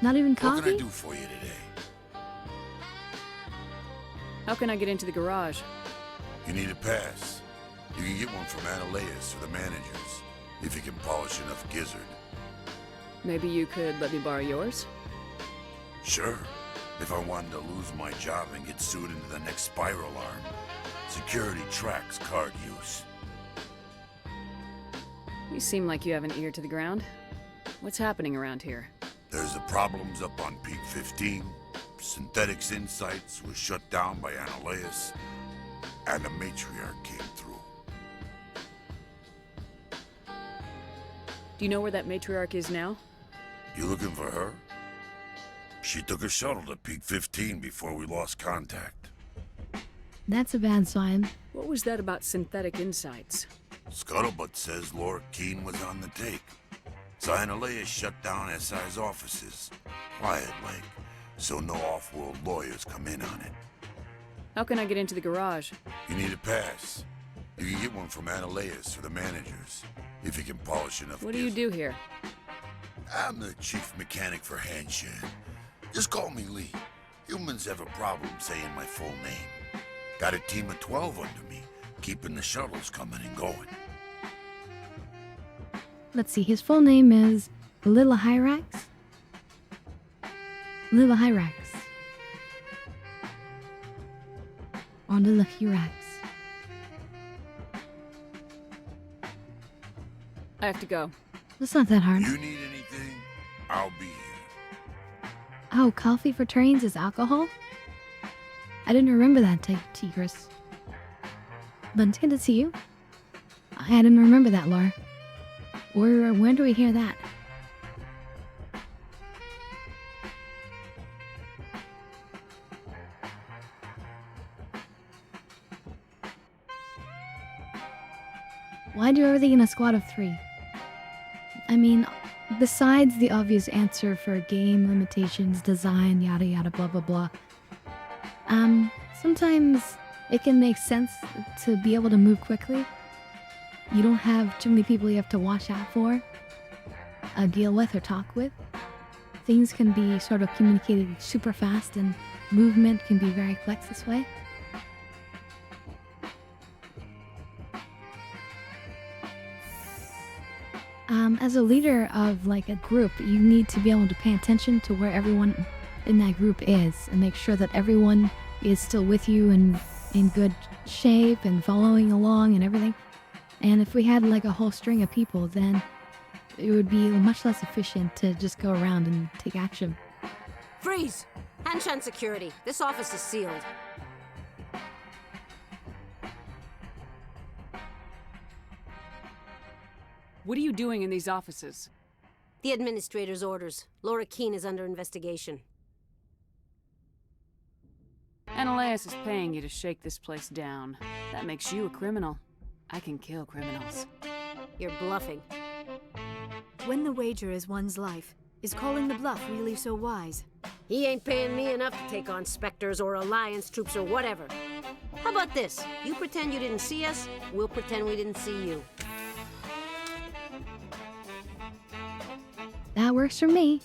Not even What can I coffee? do for you today? How can I get into the garage? You need a pass. You can get one from Ananias or the managers, if you can polish enough gizzard. Maybe you could let me borrow yours? Sure. If I wanted to lose my job and get sued into the next spiral arm. Security tracks card use. You seem like you have an ear to the ground. What's happening around here? There's the problems up on Peak 15. Synthetics Insights was shut down by Ananias, and the matriarch came through. Do you know where that matriarch is now? You looking for her? She took a shuttle to Peak 15 before we lost contact. That's a bad sign. What was that about synthetic insights? Scuttlebutt says Laura Keene was on the take. So Ananias shut down SI's offices. Quiet like, so no off-world lawyers come in on it. How can I get into the garage? You need a pass. You can get one from Ananias or the managers, if you can polish enough What do you do here? I'm the chief mechanic for Hanshan. Just call me Lee. Humans have a problem saying my full name. Got a team of 12 under me, keeping the shuttles coming and going. Let's see, his full name is Lila Hyrax? Lila Hyrax. On the lucky racks. I have to go. It's not that hard. You need anything? I'll be here. Oh, coffee for trains is alcohol? I didn't remember that, Tigris. But it's good to see you. I didn't remember that, Laura. When do we hear that? Why do everything in a squad of 3? I mean, besides the obvious answer for game limitations, design, yada yada blah blah blah. Sometimes it can make sense to be able to move quickly. You don't have too many people you have to watch out for, deal with or talk with. Things can be sort of communicated super fast and movement can be very quick this way. As a leader of like a group, you need to be able to pay attention to where everyone in that group is and make sure that everyone is still with you and in good shape and following along and everything. And if we had like a whole string of people, then it would be much less efficient to just go around and take action. Freeze! Hanshan security. This office is sealed. What are you doing in these offices? The administrator's orders. Laura Keene is under investigation. Ananias is paying you to shake this place down. That makes you a criminal. I can kill criminals. You're bluffing. When the wager is one's life, is calling the bluff really so wise? He ain't paying me enough to take on Spectres or Alliance troops or whatever. How about this? You pretend you didn't see us, we'll pretend we didn't see you. That works for me.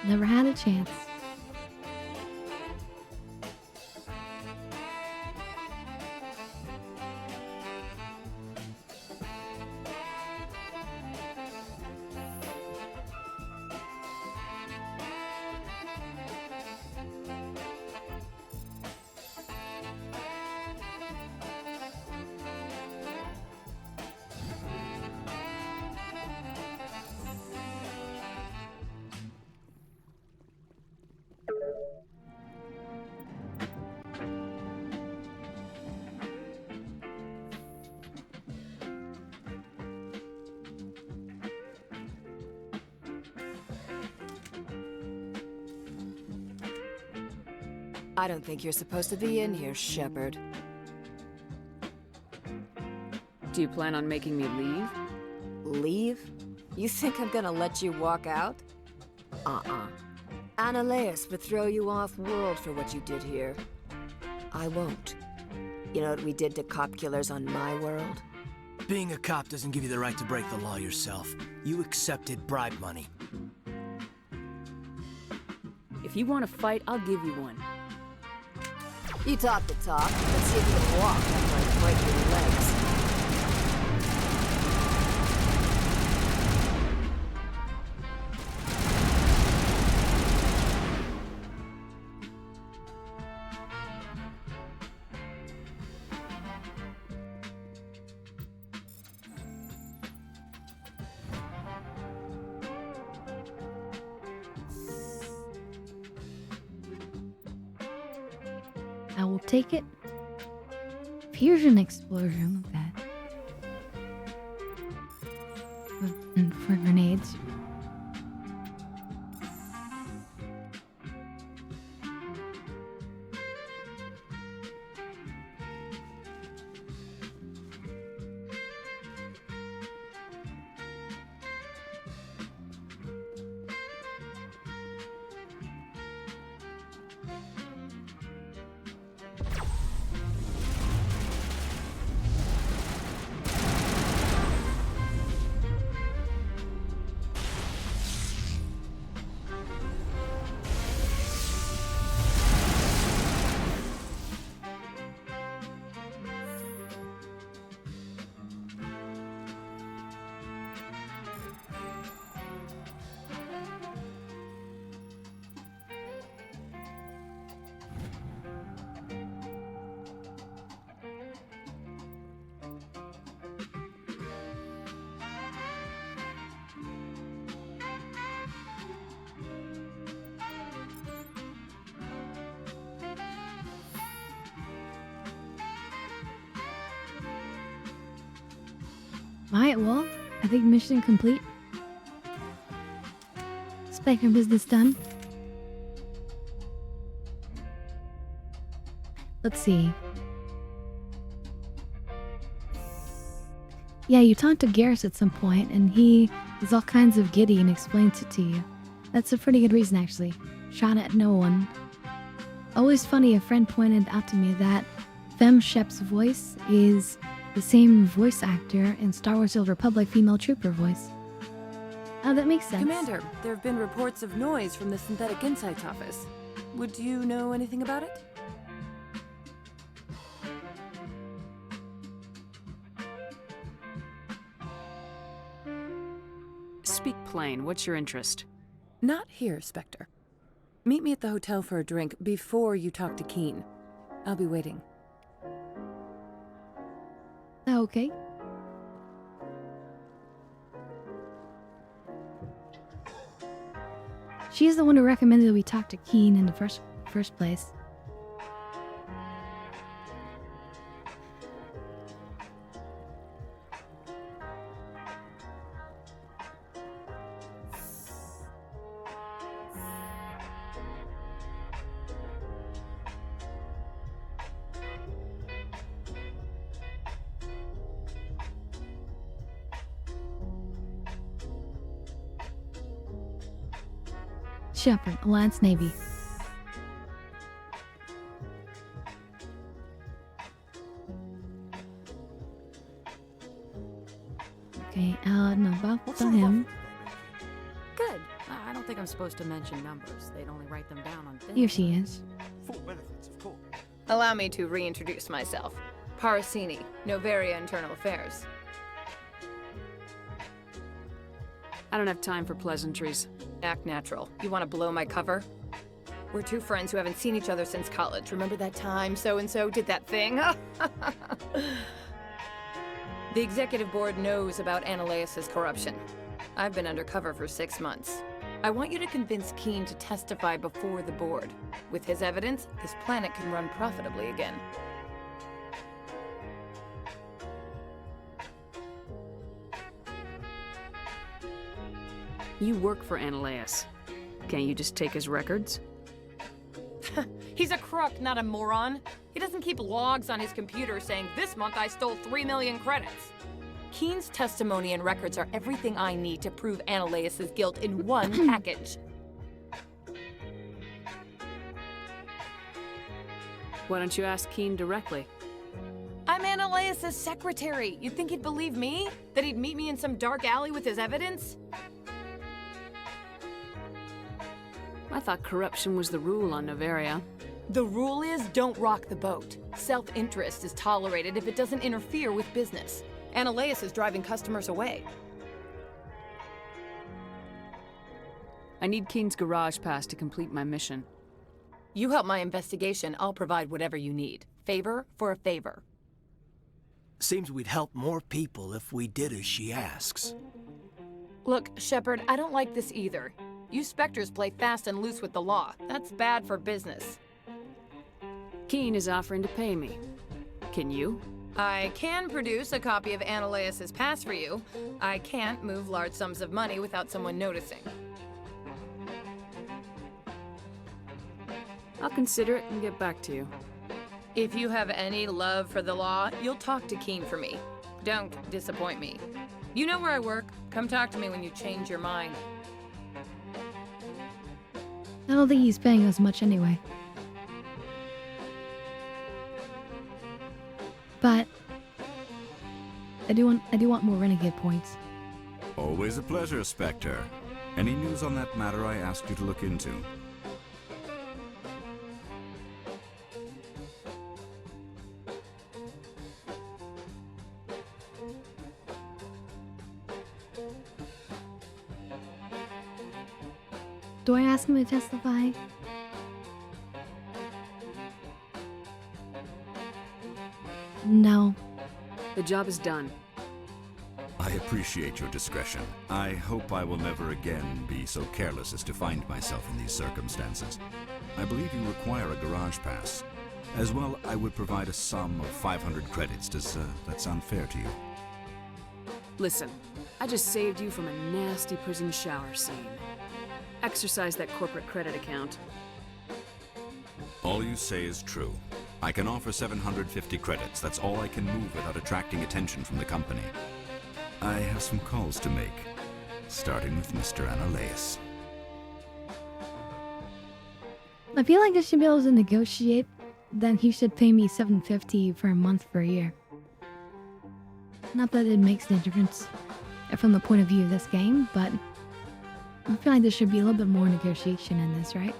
Never had a chance. I don't think you're supposed to be in here, Shepard. Do you plan on making me leave? Leave? You think I'm gonna let you walk out? Ananias would throw you off-world for what you did here. I won't. You know what we did to cop killers on my world? Being a cop doesn't give you the right to break the law yourself. You accepted bribe money. If you want to fight, I'll give you one. You talk the talk. Let's see if you can walk after I break your legs. I will take it. Fusion explosion, look at that. For grenades. Alright, well, I think mission complete. Spectre business done. Let's see. Yeah, you talked to Garrus at some point, and he is all kinds of giddy and explains it to you. That's a pretty good reason, actually. Shot at no one. Always funny, a friend pointed out to me that Fem Shep's voice is the same voice actor in Star Wars: The Old Republic female trooper voice. Oh, that makes sense. Commander, there have been reports of noise from the Synthetic Insights office. Would you know anything about it? Speak plain. What's your interest? Not here, Spectre. Meet me at the hotel for a drink before you talk to Keen. I'll be waiting. Okay. She's the one who recommended that we talk to Keen in the first place. Shepard, Alliance Navy. Okay, no, about him. Good. I don't think I'm supposed to mention numbers. They'd only write them down on things. Here she is. Full benefits, of course. Allow me to reintroduce myself. Parasini, Noveria Internal Affairs. I don't have time for pleasantries. Act natural. You want to blow my cover? We're two friends who haven't seen each other since college. Remember that time so-and-so did that thing? The executive board knows about Ananias' corruption. I've been undercover for 6 months. I want you to convince Keen to testify before the board. With his evidence, this planet can run profitably again. You work for Ananias. Can't you just take his records? He's a crook, not a moron. He doesn't keep logs on his computer saying, "This month I stole 3 million credits." Keen's testimony and records are everything I need to prove Ananias' guilt in one package. Why don't you ask Keen directly? I'm Ananias' secretary. You'd think he'd believe me? That he'd meet me in some dark alley with his evidence? I thought corruption was the rule on Noveria. The rule is don't rock the boat. Self-interest is tolerated if it doesn't interfere with business. Ananias is driving customers away. I need Keen's garage pass to complete my mission. You help my investigation, I'll provide whatever you need. Favor for a favor. Seems we'd help more people if we did as she asks. Look, Shepard, I don't like this either. You Spectres play fast and loose with the law. That's bad for business. Keen is offering to pay me. Can you? I can produce a copy of Ananias's pass for you. I can't move large sums of money without someone noticing. I'll consider it and get back to you. If you have any love for the law, you'll talk to Keen for me. Don't disappoint me. You know where I work. Come talk to me when you change your mind. I don't think he's paying us much anyway. But I do want more renegade points. Always a pleasure, Spectre. Any news on that matter I asked you to look into? Do I ask him to testify? No. The job is done. I appreciate your discretion. I hope I will never again be so careless as to find myself in these circumstances. I believe you require a garage pass. As well, I would provide a sum of 500 credits. Does that sound fair to you? Listen, I just saved you from a nasty prison shower scene. Exercise that corporate credit account. All you say is true. I can offer 750 credits. That's all I can move without attracting attention from the company. I have some calls to make, starting with Mr. Ananias. I feel like I should be able to negotiate. Then he should pay me $750 for a month per year. Not that it makes any difference from the point of view of this game, but I feel like there should be a little bit more negotiation in this, right?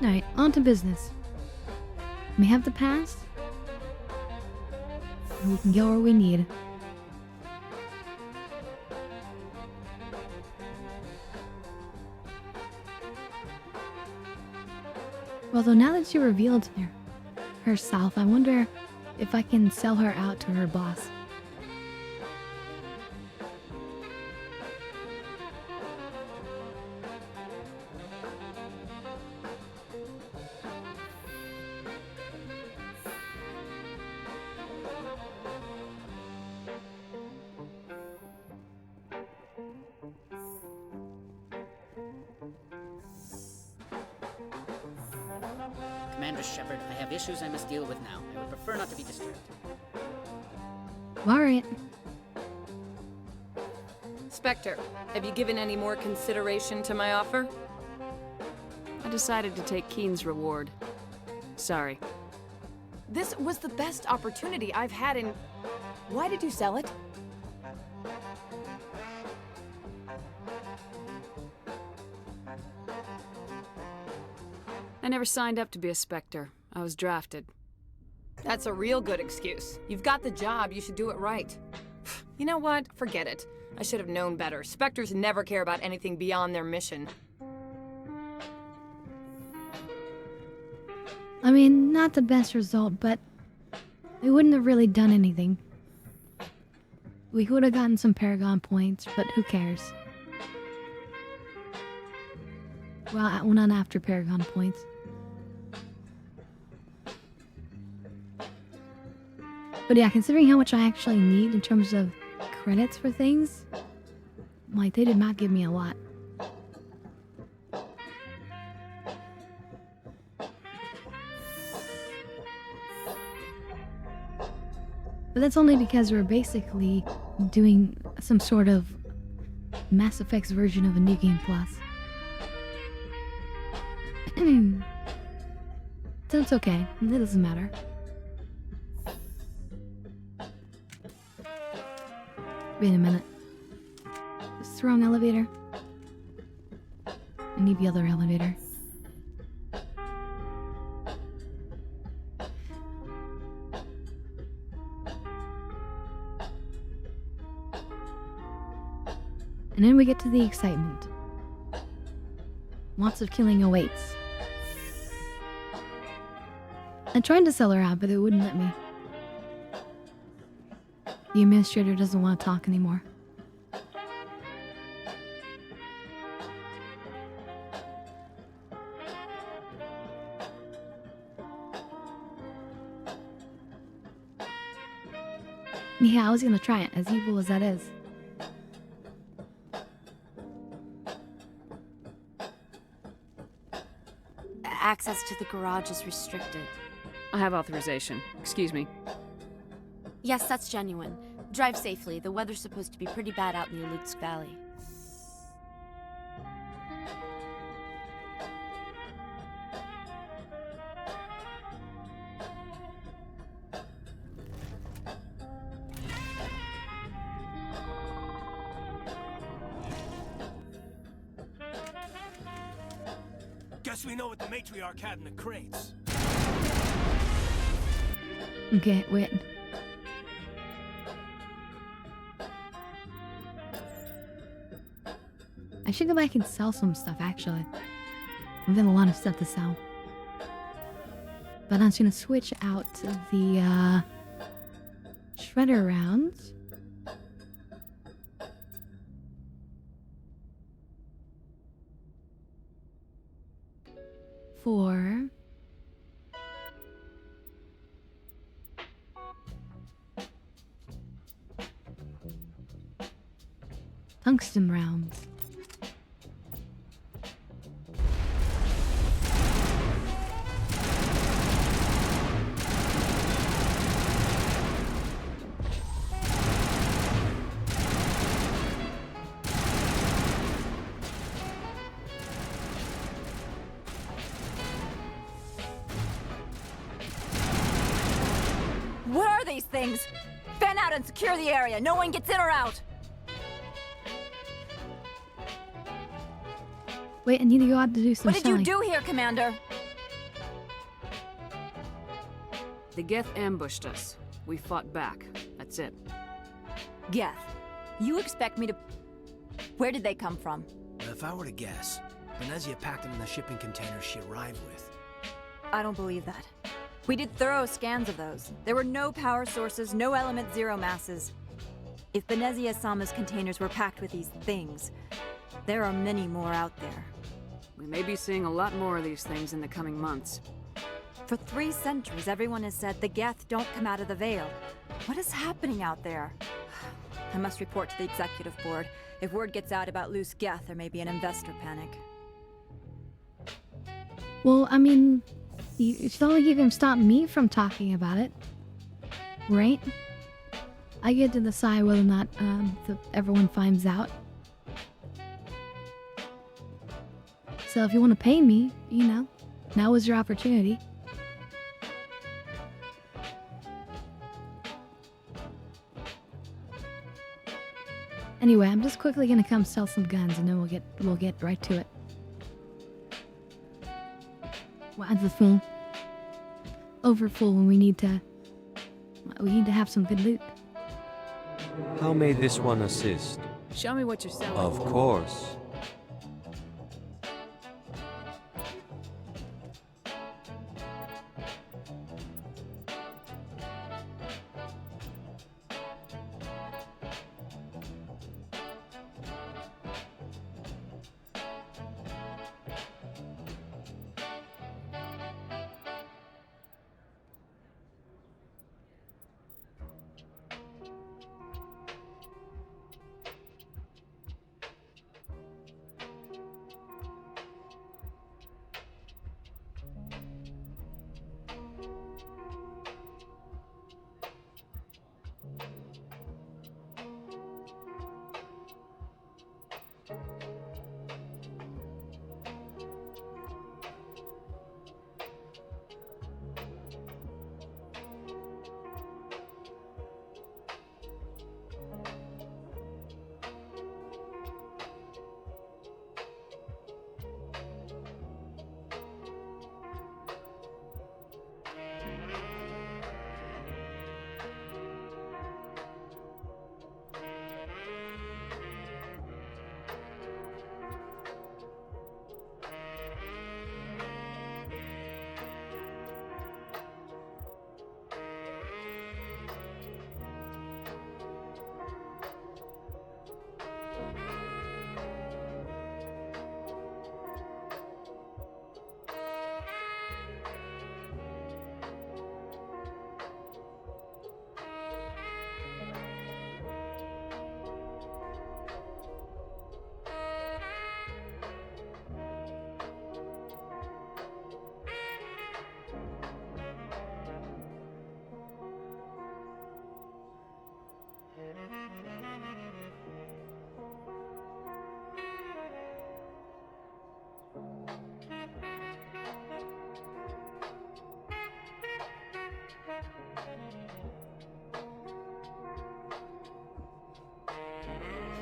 Alright, on to business. We have the pass. And we can go where we need. Although now that she revealed herself, I wonder if I can sell her out to her boss. Commander Shepard, I have issues I must deal with now. I would prefer not to be disturbed. Alright. Spectre, have you given any more consideration to my offer? I decided to take Keen's reward. Sorry. This was the best opportunity I've had in... Why did you sell it? I never signed up to be a Spectre. I was drafted. That's a real good excuse. You've got the job, you should do it right. You know what? Forget it. I should have known better. Spectres never care about anything beyond their mission. I mean, not the best result, but we wouldn't have really done anything. We would have gotten some Paragon points, but who cares? Well, not after Paragon points. But yeah, considering how much I actually need in terms of credits for things, like, they did not give me a lot. But that's only because we're basically doing some sort of Mass Effect's version of a New Game Plus. So it's okay. It doesn't matter. Wait a minute. Is the wrong elevator? I need the other elevator. And then we get to the excitement. Lots of killing awaits. I tried to sell her out, but it wouldn't let me. The administrator doesn't want to talk anymore. Yeah, I was gonna try it, as evil as that is. Access to the garage is restricted. I have authorization. Excuse me. Yes, that's genuine. Drive safely. The weather's supposed to be pretty bad out in the Lutsk Valley. Guess we know what the matriarch had in the crates. Okay, wait. I should go back and sell some stuff, actually. I've got a lot of stuff to sell. But I'm just gonna switch out the shredder rounds. For tungsten rounds. What are these things? Fan out and secure the area. No one gets in or out. Wait, I need to go out to do some What did selling. you do here, Commander? The Geth ambushed us. We fought back. That's it. Geth. You expect me to... Where did they come from? If I were to guess, Venezia packed them in the shipping containers she arrived with. I don't believe that. We did thorough scans of those. There were no power sources, no element zero masses. If Venezia-sama's containers were packed with these things, there are many more out there. We may be seeing a lot more of these things in the coming months. For 3 centuries, everyone has said the Geth don't come out of the Veil. What is happening out there? I must report to the executive board. If word gets out about loose Geth, there may be an investor panic. Well, I mean, you should only give him stop me from talking about it, right? I get to decide whether or not everyone finds out. So if you want to pay me, you know, now is your opportunity. Anyway, I'm just quickly gonna come sell some guns, and then we'll get right to it. What's the full? Over full when we need to have some good loot. How may this one assist? Show me what you're selling. Of course.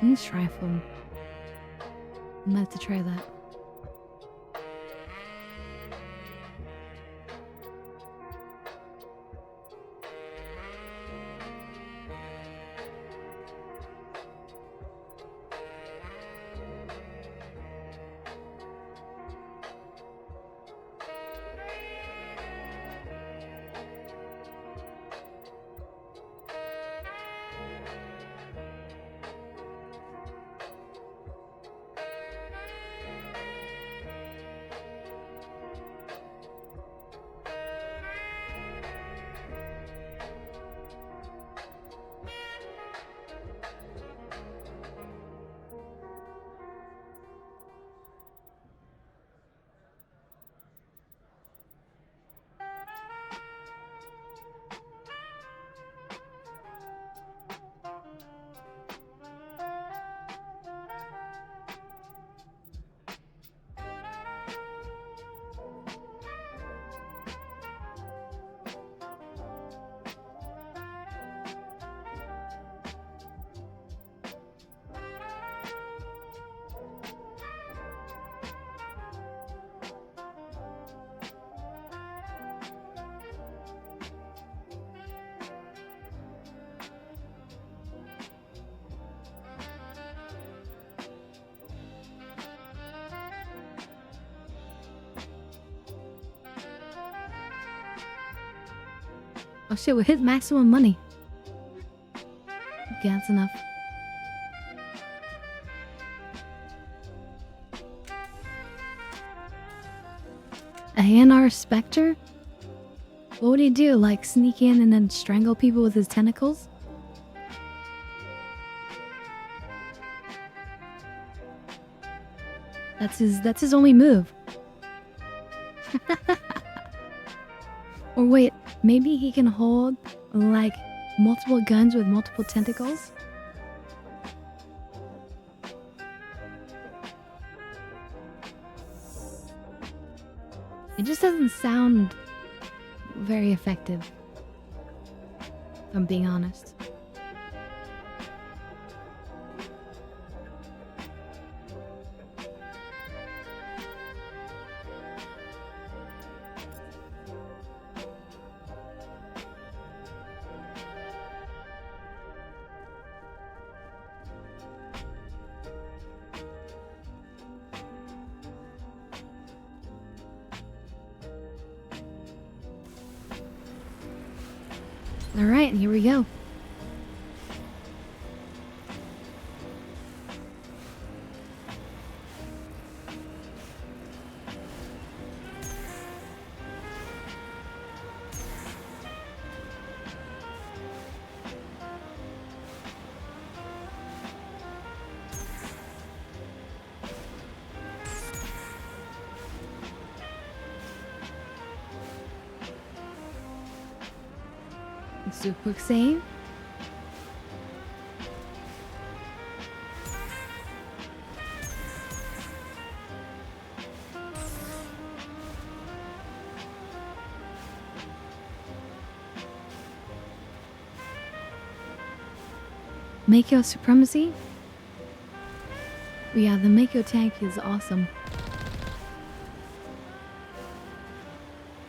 Niche rifle. I'm gonna have to try that. Oh shit, we hit maximum money. Okay, that's enough. A Hanar Spectre? What would he do? Like sneak in and then strangle people with his tentacles? That's his only move. Or wait, maybe he can hold like multiple guns with multiple tentacles? It just doesn't sound very effective, if I'm being honest. Alright, here we go. Let's do a quick save. Mako Supremacy? Yeah, the Mako tank is awesome.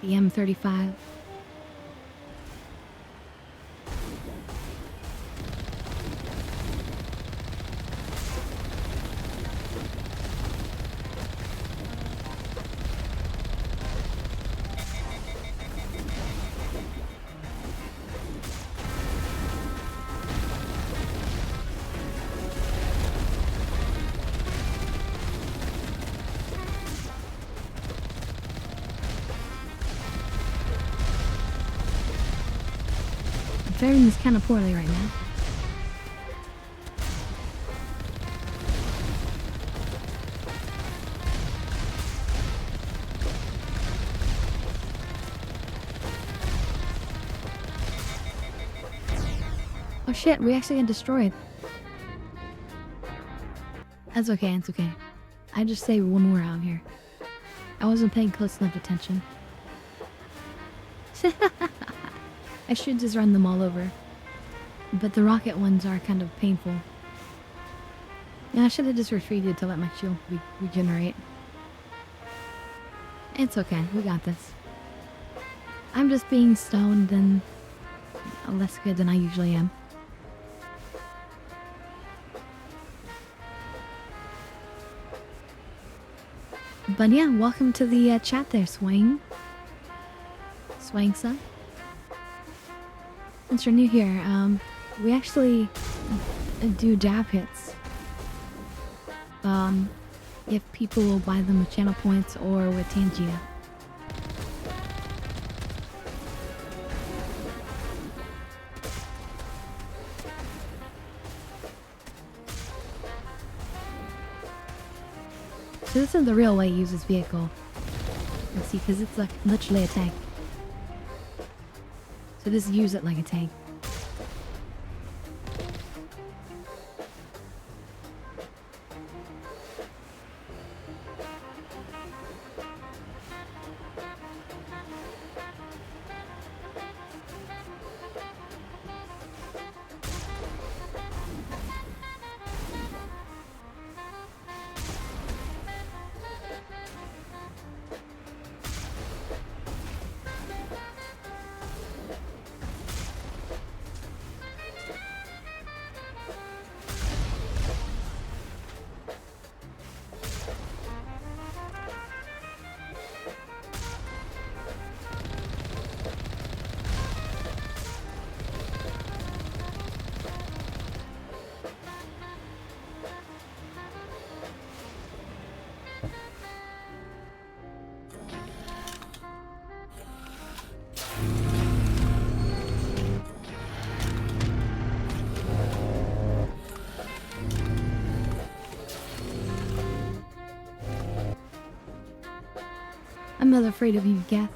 The M35. Faring this kind of poorly right now. Oh shit, we actually got destroyed. That's okay, it's okay. I just saved one more out here. I wasn't paying close enough attention. I should just run them all over. But the rocket ones are kind of painful. Yeah, I should have just retreated to let my shield regenerate. It's okay, we got this. I'm just being stoned and less good than I usually am. But yeah, welcome to the chat there, Swang. Swangsa. Since you're new here, we actually do dab hits. If people will buy them with channel points or with Tangia. So this is the real way to use this vehicle. Let's see, because it's like literally a tank. So just use it like a tank. I'm not afraid of you, Gath.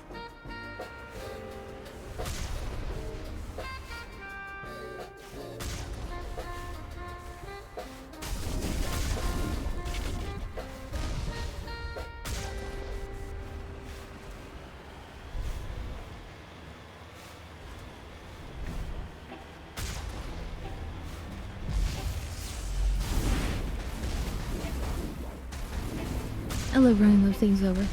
I love running those things over.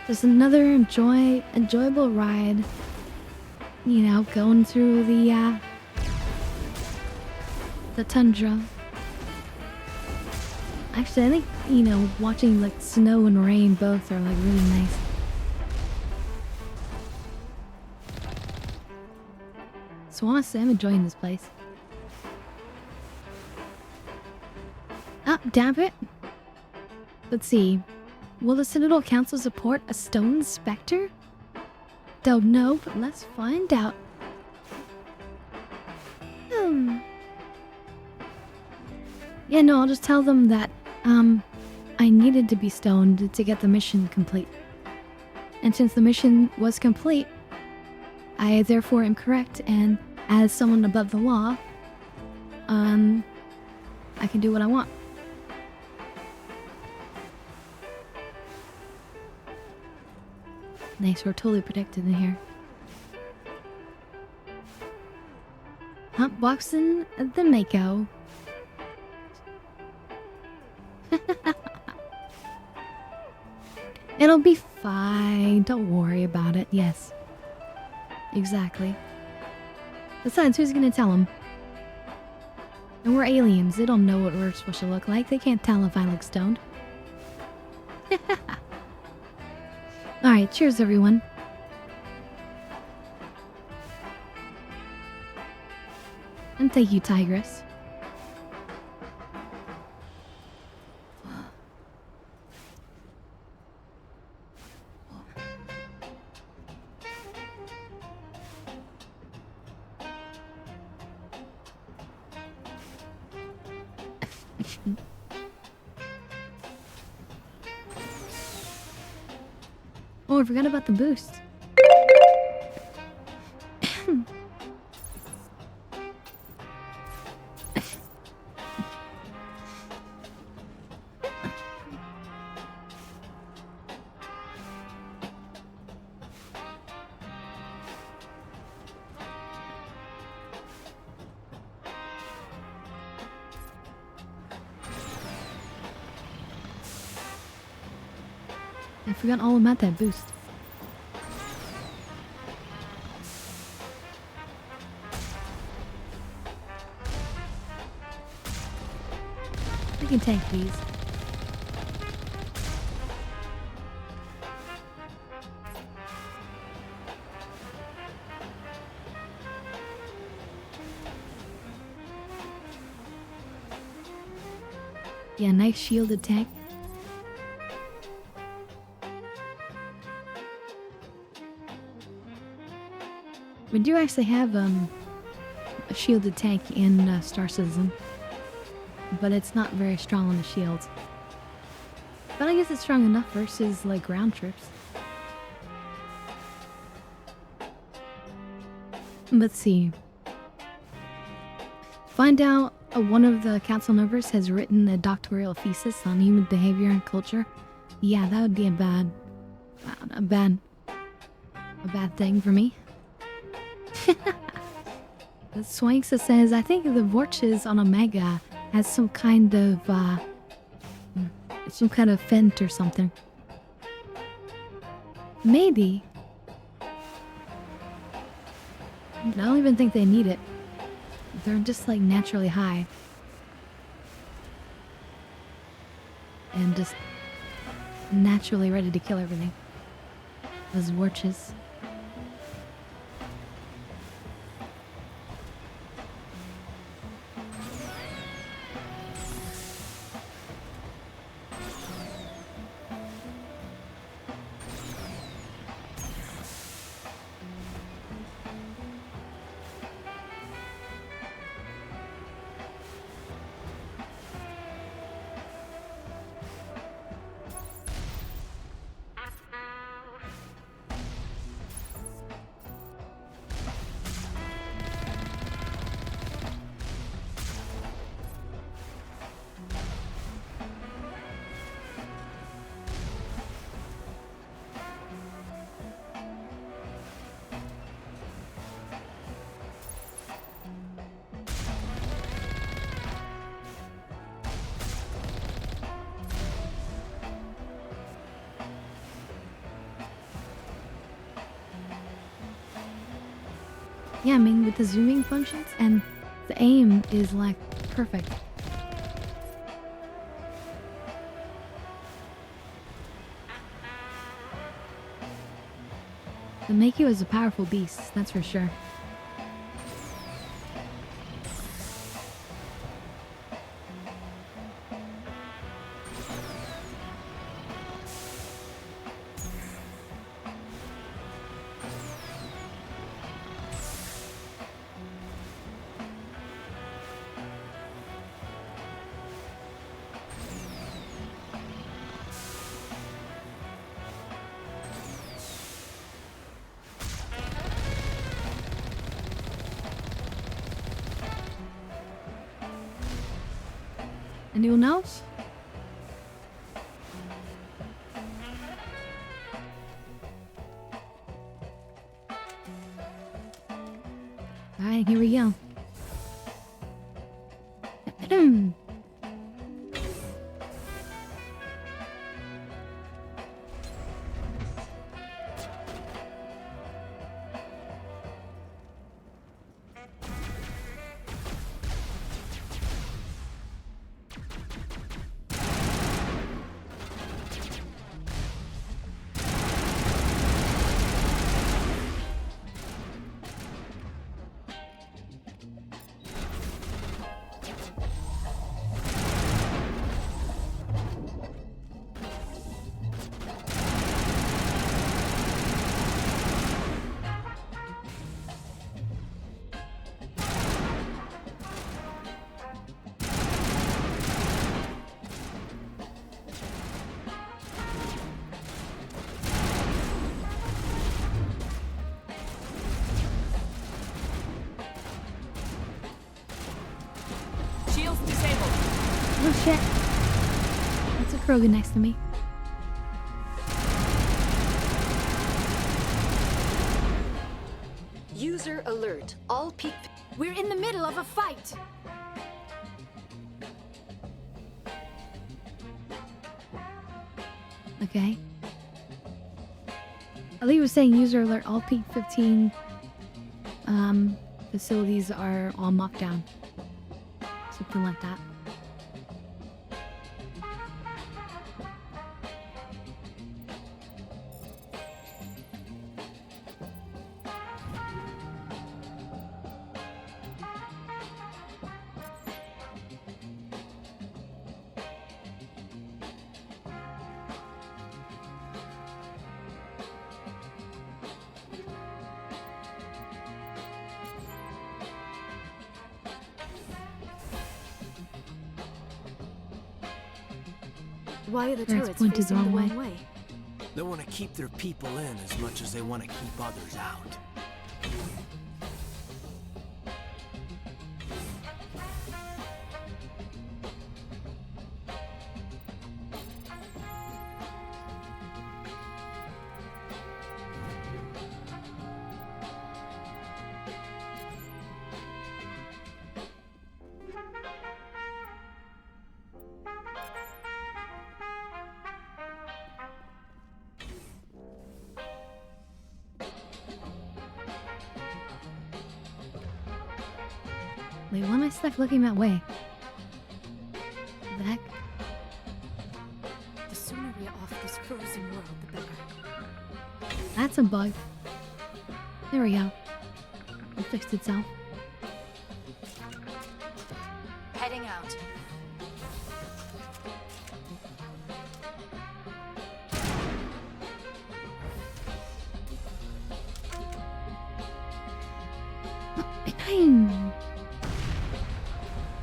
Just another enjoyable ride. You know, going through the tundra. Actually, I think, you know, watching like snow and rain both are like really nice. So honestly, I'm enjoying this place. Ah, damn it. Let's see. Will the Citadel Council support a stone specter? Don't know, but let's find out. Yeah, no, I'll just tell them that, I needed to be stoned to get the mission complete. And since the mission was complete, I therefore am correct, and as someone above the law, I can do what I want. Nice, we're totally protected in here. Humpboxing the Mako. And It'll be fine. Don't worry about it. Yes. Exactly. Besides, who's gonna tell them? And we're aliens. They don't know what we're supposed to look like. They can't tell if I look stoned. Alright, cheers everyone. And thank you, Tigress. Oh, I forgot about the boost. I forgot all about that boost. I can take these. Yeah, nice shield attack. We do actually have a shielded tank in Star Citizen, but it's not very strong on the shields. But I guess it's strong enough versus like ground troops. Let's see. Find out one of the council members has written a doctoral thesis on human behavior and culture. Yeah, that would be a bad thing for me. Swanksa says, I think the Vorches on Omega has some kind of fent or something. Maybe. I don't even think they need it. They're just like naturally high. And just naturally ready to kill everything. Those Vorches. Yeah, I mean, with the zooming functions, and the aim is like perfect. The Makio is a powerful beast, that's for sure. Anyone else? Alright, here we go. shit. That's a Krogan next to me. User alert. All peak. We're in the middle of a fight. Okay. Ali was saying user alert, all peak 15 facilities are all mocked down. Something like that. Why are the Turret's turrets pointed facing the the wrong wrong way. way? They want to keep their people in as much as they want to keep others out. Wait, why am I stuck looking that way? What the heck? The sooner we're off this frozen world, the better. That's a bug. There we go. It fixed itself. Heading out.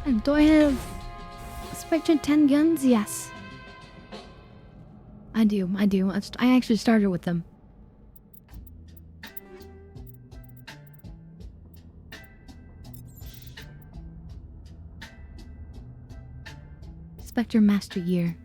And do I have Spectre 10 guns? Yes. I do. I actually started with them. Spectre Master Year.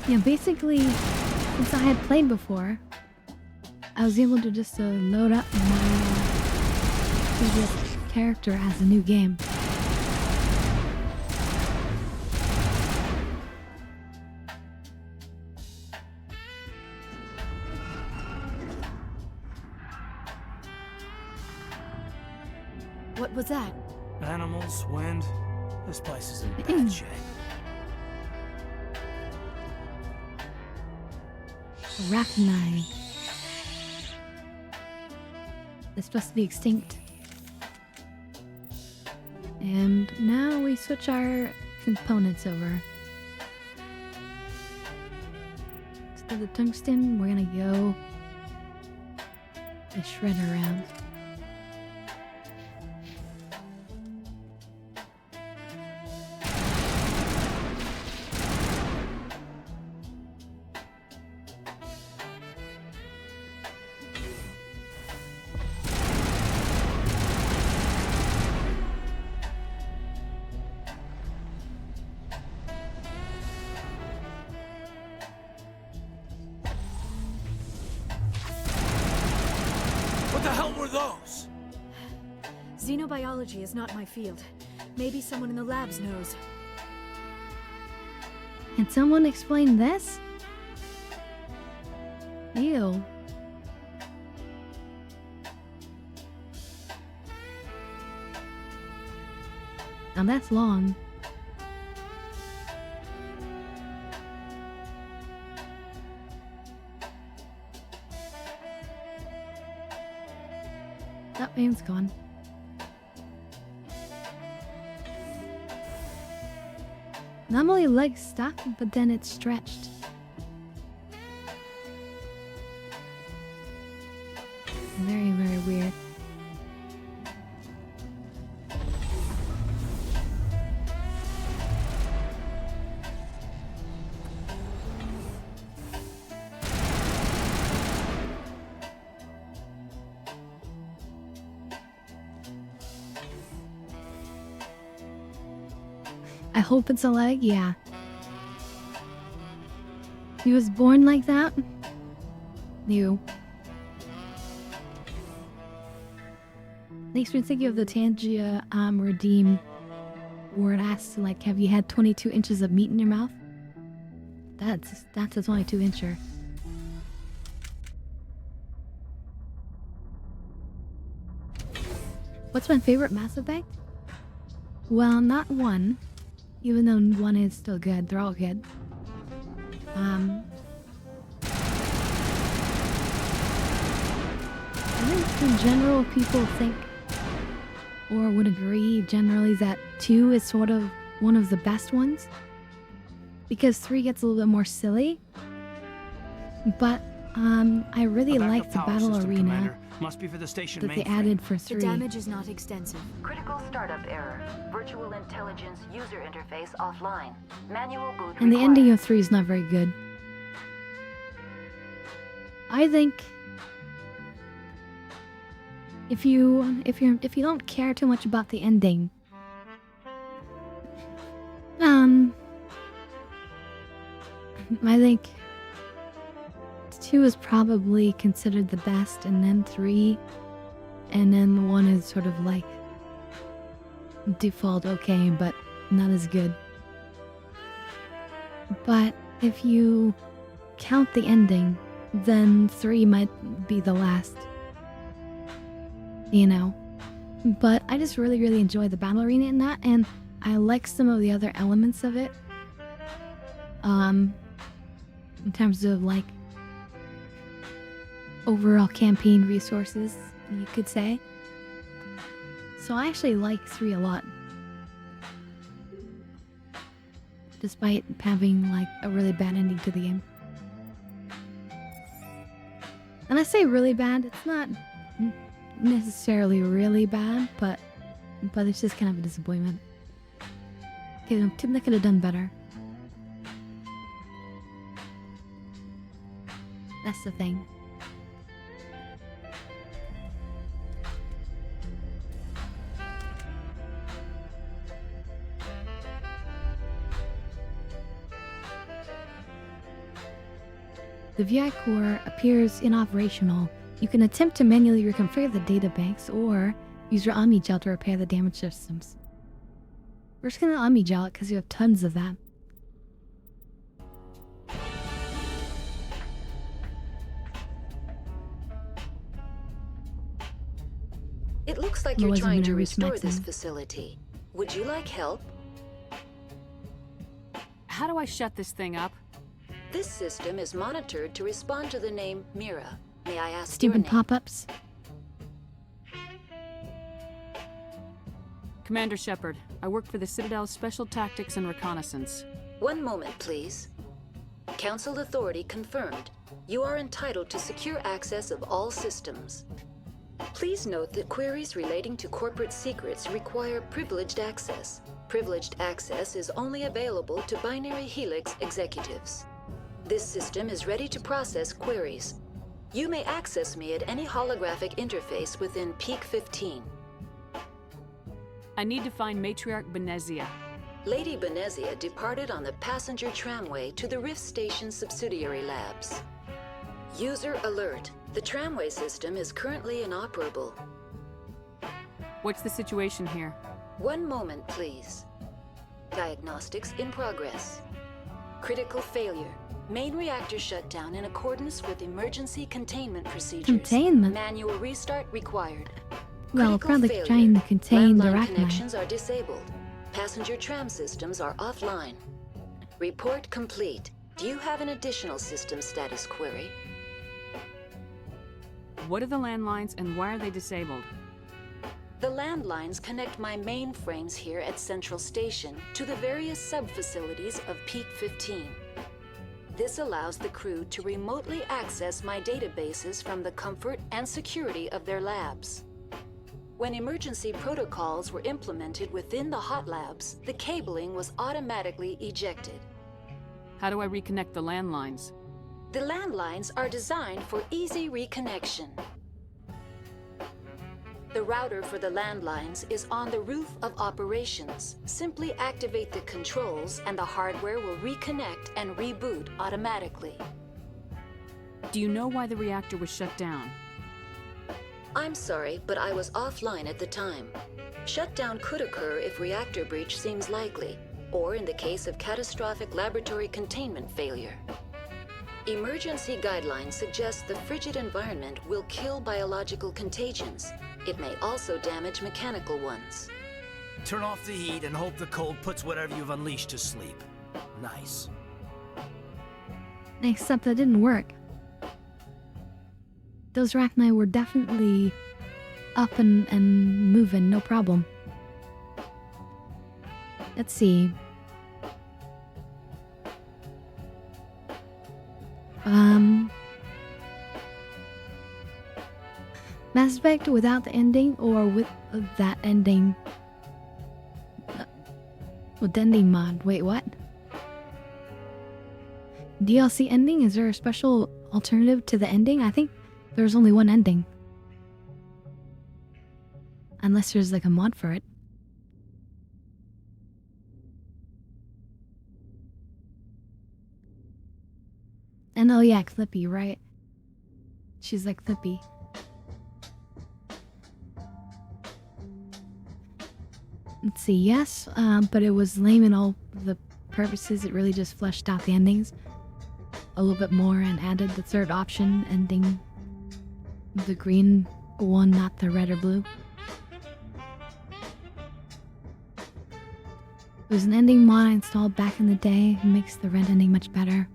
Yeah, basically, since I had played before, I was able to just load up my previous character as a new game. What was that? Animals, wind. This place is in bad shape. Arachnine. They're supposed to be extinct. And now we switch our components over. Instead of the tungsten, we're gonna go the shredder round. Xenobiology is not my field. Maybe someone in the labs knows. Can someone explain this? Ew. Now that's long. That man's gone. Normally leg's stuck, but then it's stretched. Very, very weird. I hope it's a leg, yeah. He was born like that? You. Makes me think of the Tangia Redeem, where it asks, like, have you had 22 inches of meat in your mouth? That's a 22 incher. What's my favorite Mass Effect? Well, not one. Even though one is still good, they're all good. I think in general people think, or would agree generally, that 2 is sort of one of the best ones. Because 3 gets a little bit more silly. But I really like the battle arena Must be for the station that they mainframe. added for 3. The damage is not extensive. Critical startup error. Virtual intelligence user interface offline. Manual boot And the required. ending of 3 is not very good. I think if you don't care too much about the ending, I think 2 is probably considered the best, and then 3, and then 1 is sort of like default okay, but not as good. But if you count the ending, then 3 might be the last. You know? But I just really, really enjoy the battle arena in that, and I like some of the other elements of it. In terms of, like, overall campaign resources, you could say. So I actually like 3 a lot. Despite having, like, a really bad ending to the game. And I say really bad, it's not necessarily really bad, but it's just kind of a disappointment. Okay, Tim, that could have done better. That's the thing. The VI core appears inoperational. You can attempt to manually reconfigure the databanks or use your Omni Gel to repair the damaged systems. We're just gonna Omni Gel it because you have tons of that. It looks like you're trying to restore this facility. Would you like help? How do I shut this thing up? This system is monitored to respond to the name Mira. May I ask Stupid your name? pop-ups. Commander Shepard, I work for the Citadel's Special Tactics and Reconnaissance. One moment, please. Council authority confirmed. You are entitled to secure access of all systems. Please note that queries relating to corporate secrets require privileged access. Privileged access is only available to Binary Helix executives. This system is ready to process queries. You may access me at any holographic interface within Peak 15. I need to find Matriarch Benezia. Lady Benezia departed on the passenger tramway to the Rift Station subsidiary labs. User alert. The tramway system is currently inoperable. What's the situation here? One moment, please. Diagnostics in progress. Critical failure. Main reactor shut down in accordance with emergency containment procedures. Containment? Manual restart required. Well, Critical probably failure. trying to contain the Landline Arachne. connections are disabled. Passenger tram systems are offline. Report complete. Do you have an additional system status query? What are the landlines and why are they disabled? The landlines connect my mainframes here at Central Station to the various sub-facilities of Peak 15. This allows the crew to remotely access my databases from the comfort and security of their labs. When emergency protocols were implemented within the hot labs, the cabling was automatically ejected. How do I reconnect the landlines? The landlines are designed for easy reconnection. The router for the landlines is on the roof of operations. Simply activate the controls and the hardware will reconnect and reboot automatically. Do you know why the reactor was shut down? I'm sorry, but I was offline at the time. Shutdown could occur if reactor breach seems likely, or in the case of catastrophic laboratory containment failure. Emergency guidelines suggest the frigid environment will kill biological contagions. It may also damage mechanical ones. Turn off the heat and hope the cold puts whatever you've unleashed to sleep. Nice. Except that didn't work. Those arachni were definitely up and moving, no problem. Let's see. Mass Effect without the ending or with that ending? With the ending mod. Wait, what? DLC ending? Is there a special alternative to the ending? I think there's only one ending. Unless there's like a mod for it. And oh yeah, Clippy, right? She's like Clippy. Let's see, yes, but it was lame in all the purposes. It really just fleshed out the endings a little bit more and added the third option, ending the green one, not the red or blue. It was an ending mod I installed back in the day. It makes the red ending much better.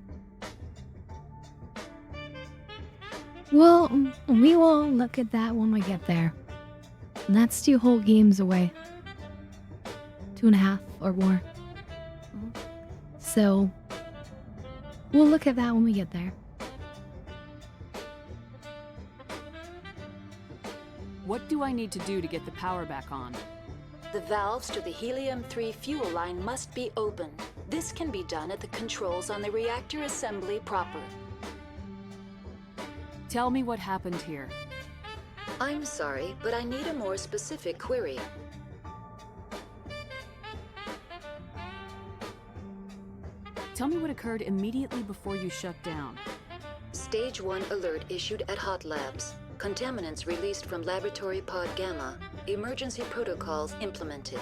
Well, we will look at that when we get there. And that's 2 whole games away. 2.5 or more. So, we'll look at that when we get there. What do I need to do to get the power back on? The valves to the helium-3 fuel line must be opened. This can be done at the controls on the reactor assembly proper. Tell me what happened here. I'm sorry, but I need a more specific query. Tell me what occurred immediately before you shut down. Stage 1 alert issued at Hot Labs. Contaminants released from Laboratory Pod Gamma. Emergency protocols implemented.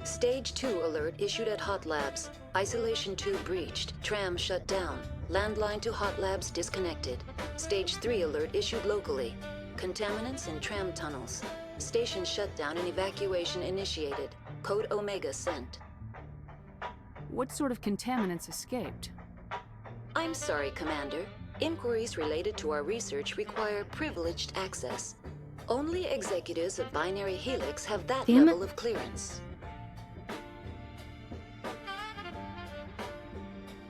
Stage 2 alert issued at Hot Labs. Isolation tube breached. Tram shut down. Landline to Hot Labs disconnected. Stage 3 alert issued locally. Contaminants in tram tunnels. Station shutdown and evacuation initiated. Code Omega sent. What sort of contaminants escaped? I'm sorry, Commander. Inquiries related to our research require privileged access. Only executives of Binary Helix have that level of clearance.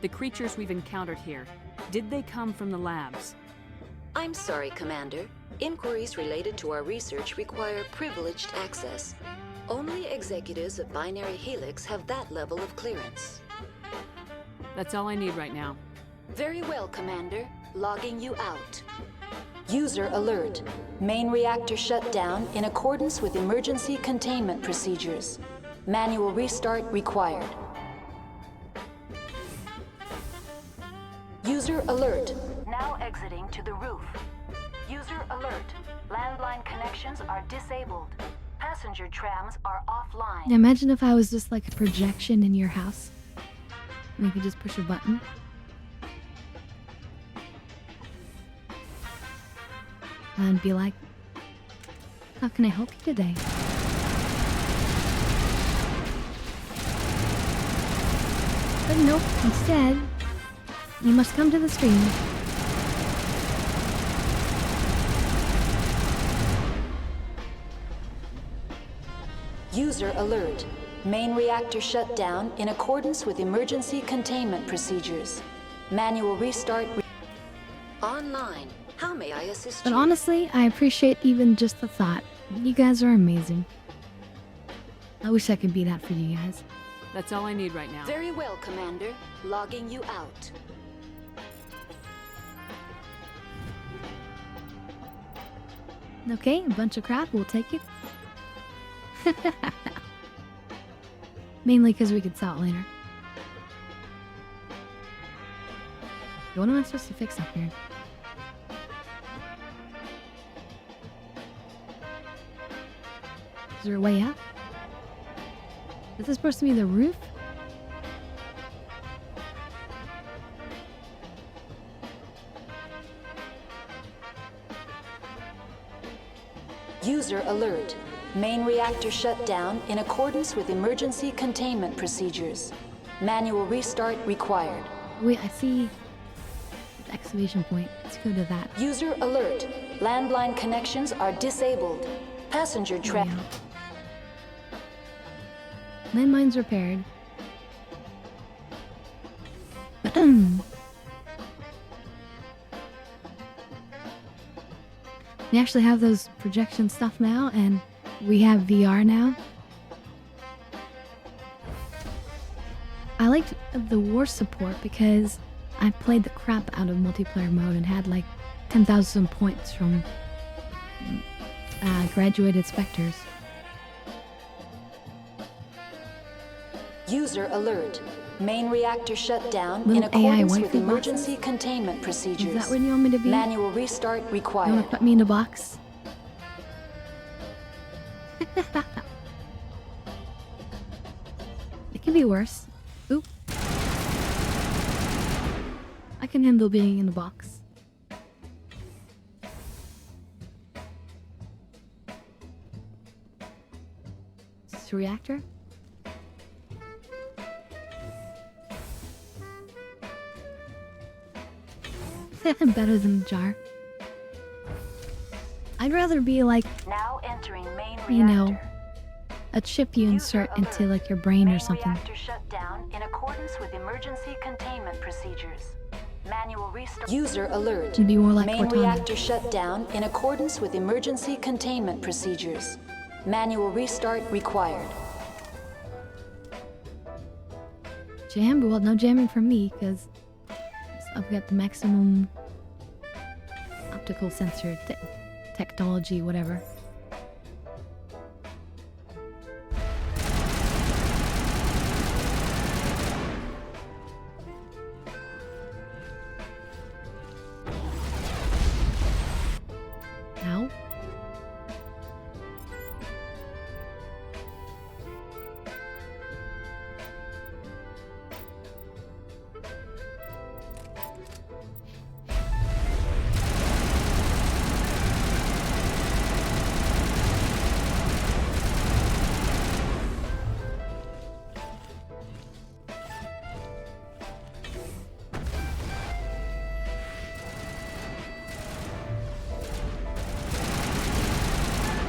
The creatures we've encountered here, did they come from the labs? I'm sorry, Commander. Inquiries related to our research require privileged access. Only executives of Binary Helix have that level of clearance. That's all I need right now. Very well, Commander. Logging you out. User alert. Main reactor shut down in accordance with emergency containment procedures. Manual restart required. User alert. Now exiting to the roof. User alert. Landline connections are disabled. Passenger trams are offline. Imagine if I was just like a projection in your house. And you could just push a button. And be like, how can I help you today? But nope, instead, you must come to the stream. User alert. Main reactor shut down in accordance with emergency containment procedures. Manual restart. Online. How may I assist But you? honestly, I appreciate even just the thought. You guys are amazing. I wish I could be that for you guys. That's all I need right now. Very well, Commander. Logging you out. Okay, a bunch of crap, we'll take it. Mainly because we could sell it later. What am I supposed to fix up here? Is there a way up? Is this supposed to be the roof? User alert. Main reactor shut down in accordance with emergency containment procedures. Manual restart required. Wait, I see the exclamation point. Let's go to that. User alert. Landline connections are disabled. Passenger travel. Landmines repaired. We actually have those projection stuff now, and we have VR now. I liked the war support because I played the crap out of multiplayer mode and had like 10,000 points from graduated specters. User alert. Main reactor shut down Little in accordance AI with waifu emergency containment procedures. Is that where you want me to be? Manual restart You required. want to put me in a box? It can be worse. Oop. I can handle being in a box. Is this a reactor? Better than the jar. I'd rather be like, Now entering main reactor. you know, a chip you insert into like your brain or something. Reactor shut down in accordance with emergency containment procedures. Manual restart. User alert. It'd be more like Main Cortana. reactor shut down in accordance with emergency containment procedures. Manual restart required. Jam? Well, no jamming from me, because I've got the maximum optical sensor technology, whatever. Ow.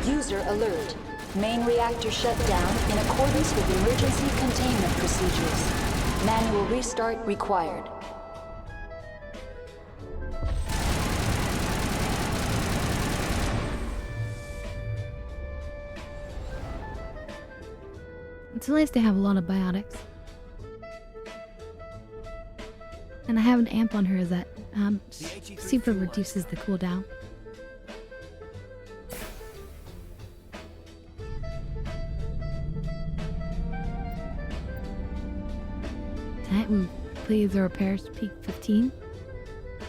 User alert. Main reactor shut down in accordance with emergency containment procedures. Manual restart required. It's nice to have a lot of biotics. And I have an amp on her that super reduces the cooldown. Tonight we play the repairs peak 15.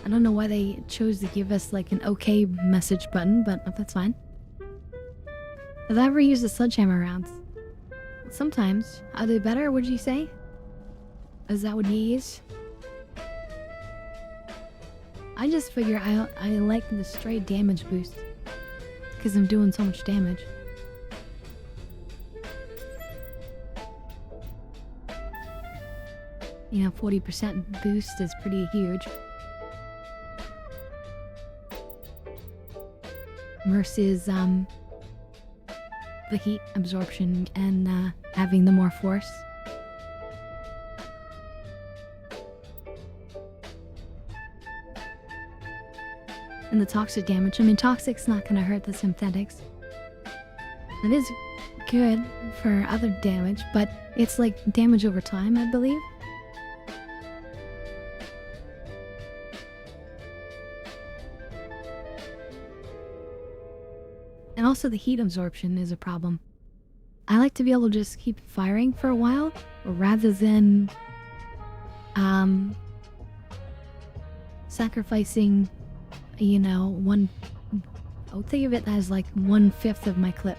I don't know why they chose to give us like an okay message button, but that's fine. Have I ever used the sledgehammer rounds? Sometimes. Are they better, would you say? Is that what you use? I just figure I like the straight damage boost. Because I'm doing so much damage. You know, 40% boost is pretty huge. Versus, the heat absorption and having the more force. And the toxic damage. I mean, toxic's not gonna hurt the synthetics. It is good for other damage, but it's like damage over time, I believe. And also the heat absorption is a problem. I like to be able to just keep firing for a while, rather than sacrificing, you know, I would think of it as like 1/5 of my clip.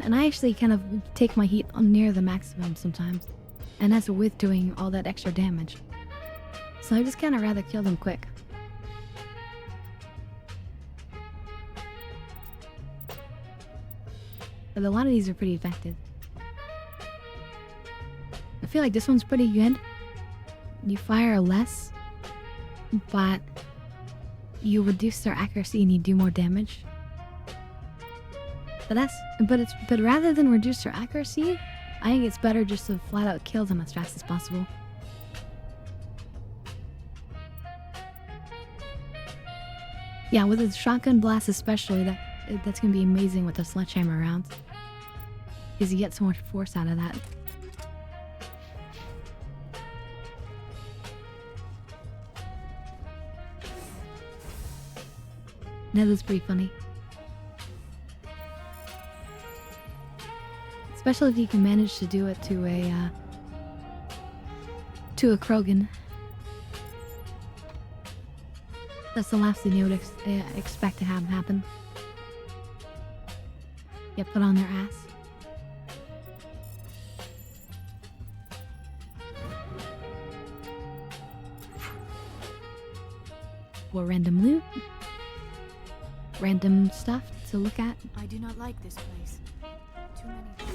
And I actually kind of take my heat near the maximum sometimes, and that's with doing all that extra damage. So I just kind of rather kill them quick. But a lot of these are pretty effective. I feel like this one's pretty good. You fire less, but you reduce their accuracy and you do more damage. But rather than reduce their accuracy, I think it's better just to flat out kill them as fast as possible. Yeah, with a shotgun blast especially, that's gonna be amazing with the sledgehammer rounds, because you get so much force out of that. That is pretty funny. Especially if you can manage to do it to a Krogan. That's the last thing you would expect to have happen. Get put on their ass. Or random loot. Random stuff to look at. I do not like this place. Too many people.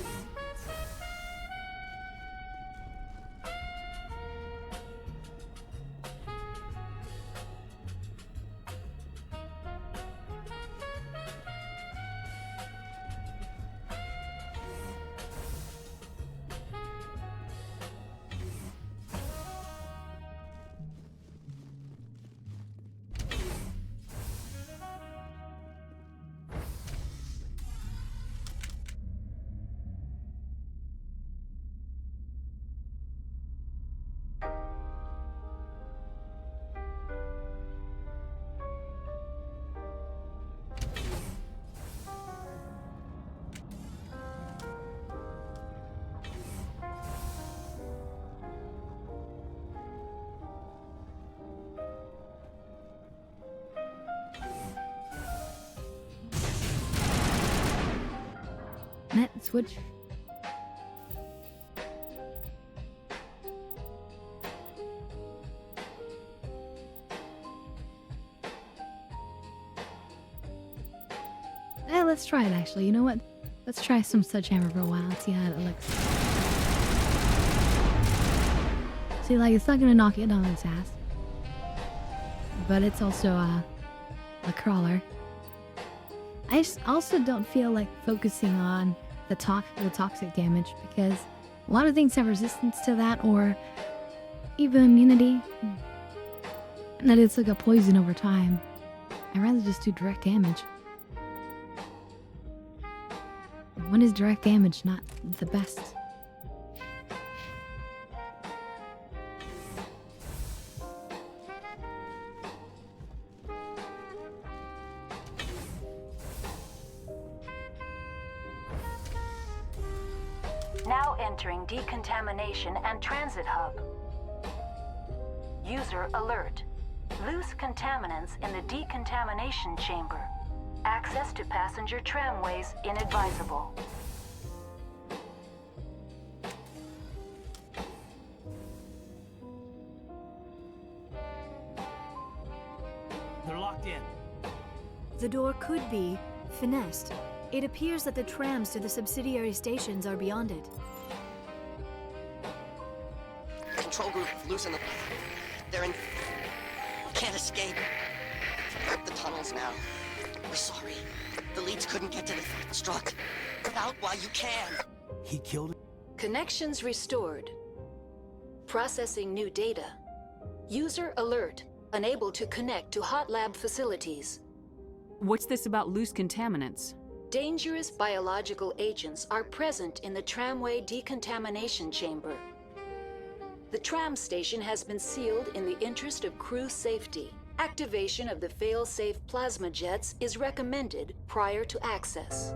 Net switch. Let's try it actually. You know what? Let's try some sledgehammer for a while and see how it looks. See, like, it's not gonna knock it on its ass, but it's also a crawler. I also don't feel like focusing on the toxic damage, because a lot of things have resistance to that, or even immunity, and that it's like a poison over time. I'd rather just do direct damage. When is direct damage not the best? Now entering decontamination and transit hub. User alert. Loose contaminants in the decontamination chamber. Access to passenger tramways inadvisable. They're locked in. The door could be finessed. It appears that the trams to the subsidiary stations are beyond it. Control group, loosen them. They're in... Can't escape. Grab the tunnels now. We're sorry. couldn't get to the struck. Get out while you can. He killed it? Connections restored. Processing new data. User alert. Unable to connect to hot lab facilities. What's this about loose contaminants? Dangerous biological agents are present in the tramway decontamination chamber. The tram station has been sealed in the interest of crew safety. Activation of the fail-safe plasma jets is recommended prior to access.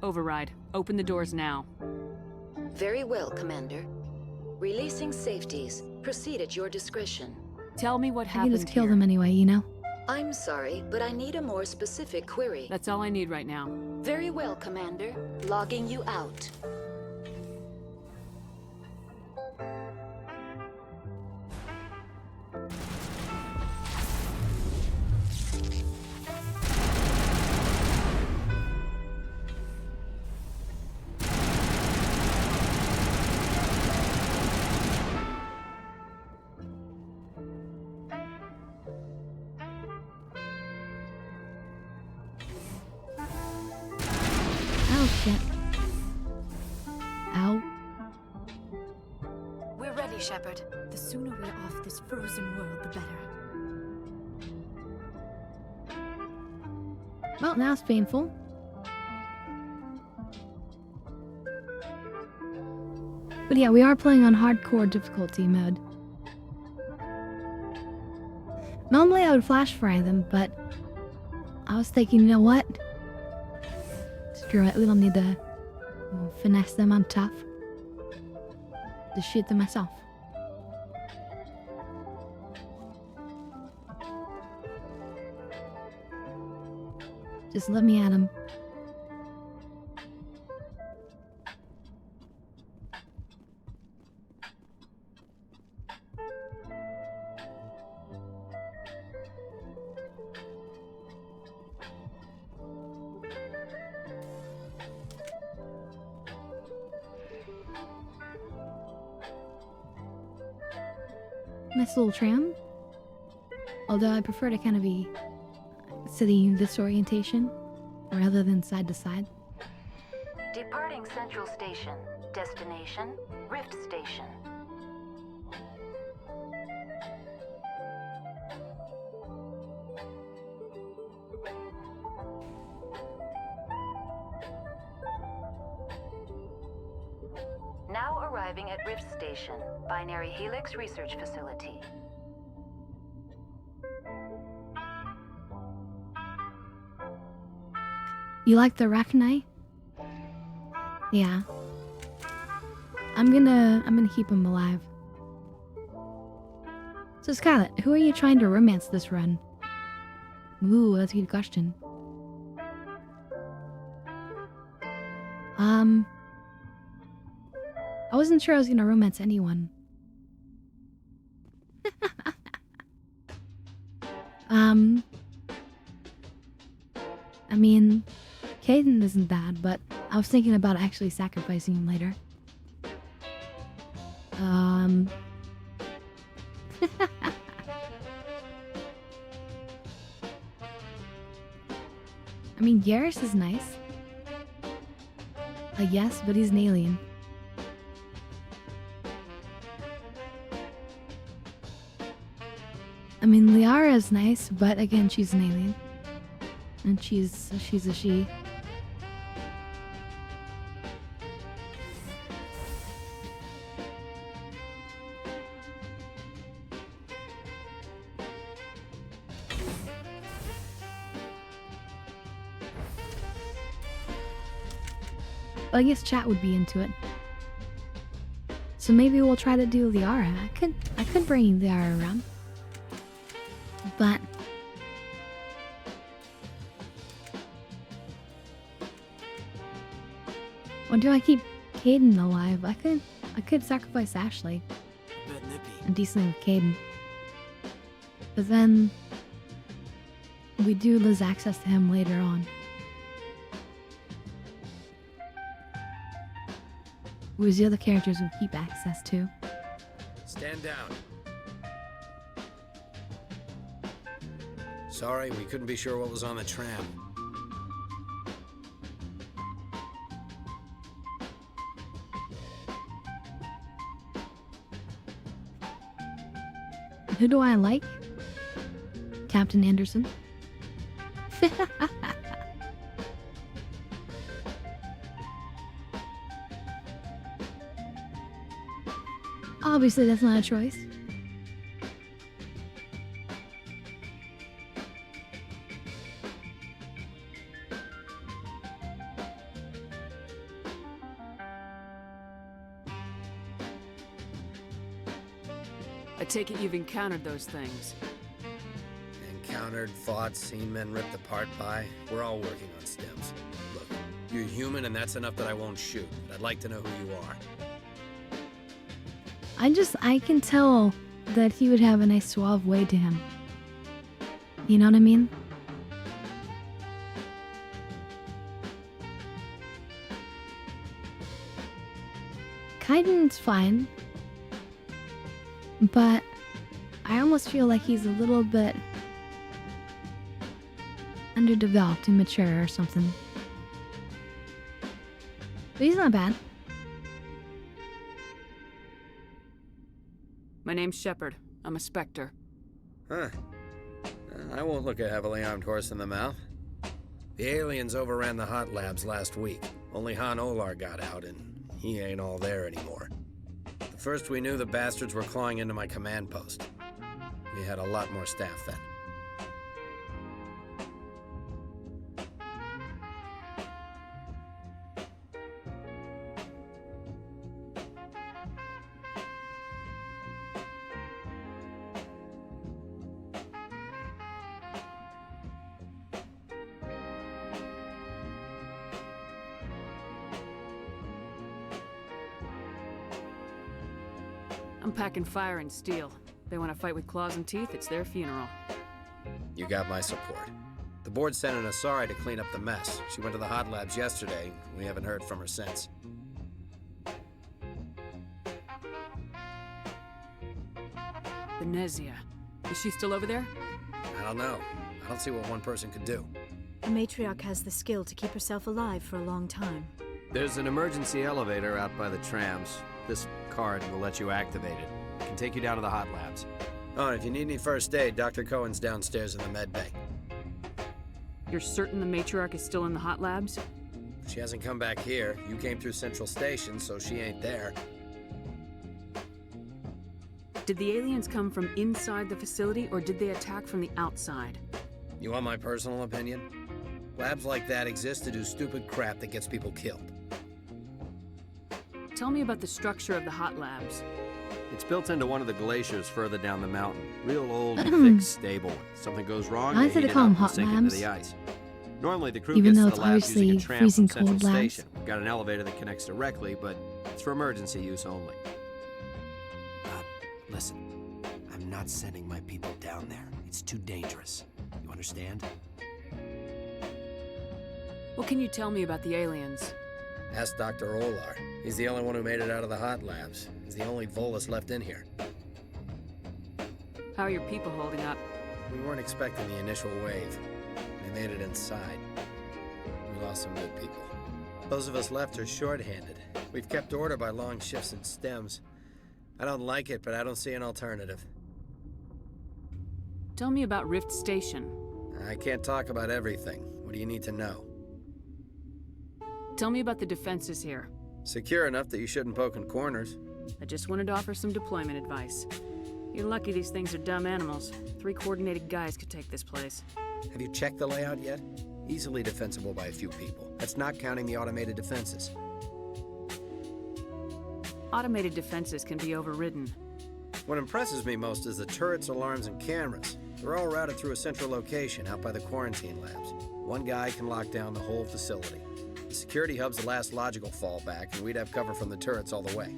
Override. Open the doors now. Very well, Commander. Releasing safeties. Proceed at your discretion. Tell me what I happened can just kill here. them anyway, you know? I'm sorry, but I need a more specific query. That's all I need right now. Very well, Commander. Logging you out. Oh, shit. Ow. We're ready, Shepard. The sooner we're off this frozen world, the better. Well, now it's painful. But yeah, we are playing on hardcore difficulty mode. Normally I would flash fry them, but I was thinking, you know what? Screw it, we don't need to finesse them, I'm tough. Just shoot them myself. Just let me at them. Nice little tram. Although I prefer to kind of be sitting this orientation rather than side to side. Departing Central Station. Destination, Rift Station. Now arriving at Rift Station, Binary Helix Research Facility. You like the Arachni? Yeah. I'm gonna keep him alive. So Scarlet, who are you trying to romance this run? Ooh, that's a good question. I wasn't sure I was gonna romance anyone. I mean, Caden isn't bad, but I was thinking about actually sacrificing him later. I mean, Garrus is nice. Yes, but he's an alien. I mean, Liara is nice, but again, she's an alien. And she's a she. Well, I guess chat would be into it. So maybe we'll try to do Liara. I could bring Liara around. But or do I keep Caden alive? I could sacrifice Ashley. Bit nippy. I'm decent with Caden. But then we do lose access to him later on. Whereas the other characters we keep access to. Stand down. Sorry, we couldn't be sure what was on the tram. Who do I like? Captain Anderson. Obviously, that's not a choice. I take it you've encountered those things. Encountered, fought, seen men ripped apart by. We're all working on stems. Look, you're human and that's enough that I won't shoot. But I'd like to know who you are. I can tell that he would have a nice suave way to him. You know what I mean? Kaiden's fine. But I almost feel like he's a little bit underdeveloped, immature or something. But he's not bad. My name's Shepard. I'm a Spectre. Huh. I won't look a heavily armed horse in the mouth. The aliens overran the hot labs last week. Only Han Olar got out, and he ain't all there anymore. The first we knew, the bastards were clawing into my command post. We had a lot more staff then. I'm packing fire and steel. They want to fight with claws and teeth, it's their funeral. You got my support. The board sent an Asari to clean up the mess. She went to the hot labs yesterday. We haven't heard from her since. Venezia. Is she still over there? I don't know. I don't see what one person could do. The matriarch has the skill to keep herself alive for a long time. There's an emergency elevator out by the trams. This card will let you activate it. It can take you down to the hot labs. Oh, and if you need any first aid, Dr. Cohen's downstairs in the med bay. You're certain the matriarch is still in the hot labs? She hasn't come back here. You came through Central Station, so she ain't there. Did the aliens come from inside the facility, or did they attack from the outside? You want my personal opinion? Labs like that exist to do stupid crap that gets people killed. Tell me about the structure of the hot labs. It's built into one of the glaciers further down the mountain. Real old, thick, stable. Something goes wrong, I they said heat to it call up them and hot sink into labs. the ice. Normally, the crew Even gets though to it's the labs using a obviously tram freezing from Central cold labs. Station. We've got an elevator that connects directly, but it's for emergency use only. Listen, I'm not sending my people down there. It's too dangerous. You understand? What can you tell me about the aliens? Ask Dr. Olar. He's the only one who made it out of the hot labs. He's the only Volus left in here. How are your people holding up? We weren't expecting the initial wave. They made it inside. We lost some good people. Those of us left are short-handed. We've kept order by long shifts and stems. I don't like it, but I don't see an alternative. Tell me about Rift Station. I can't talk about everything. What do you need to know? Tell me about the defenses here. Secure enough that you shouldn't poke in corners. I just wanted to offer some deployment advice. You're lucky these things are dumb animals. 3 coordinated guys could take this place. Have you checked the layout yet? Easily defensible by a few people. That's not counting the automated defenses. Automated defenses can be overridden. What impresses me most is the turrets, alarms, and cameras. They're all routed through a central location out by the quarantine labs. One guy can lock down the whole facility. The security hub's the last logical fallback, and we'd have cover from the turrets all the way.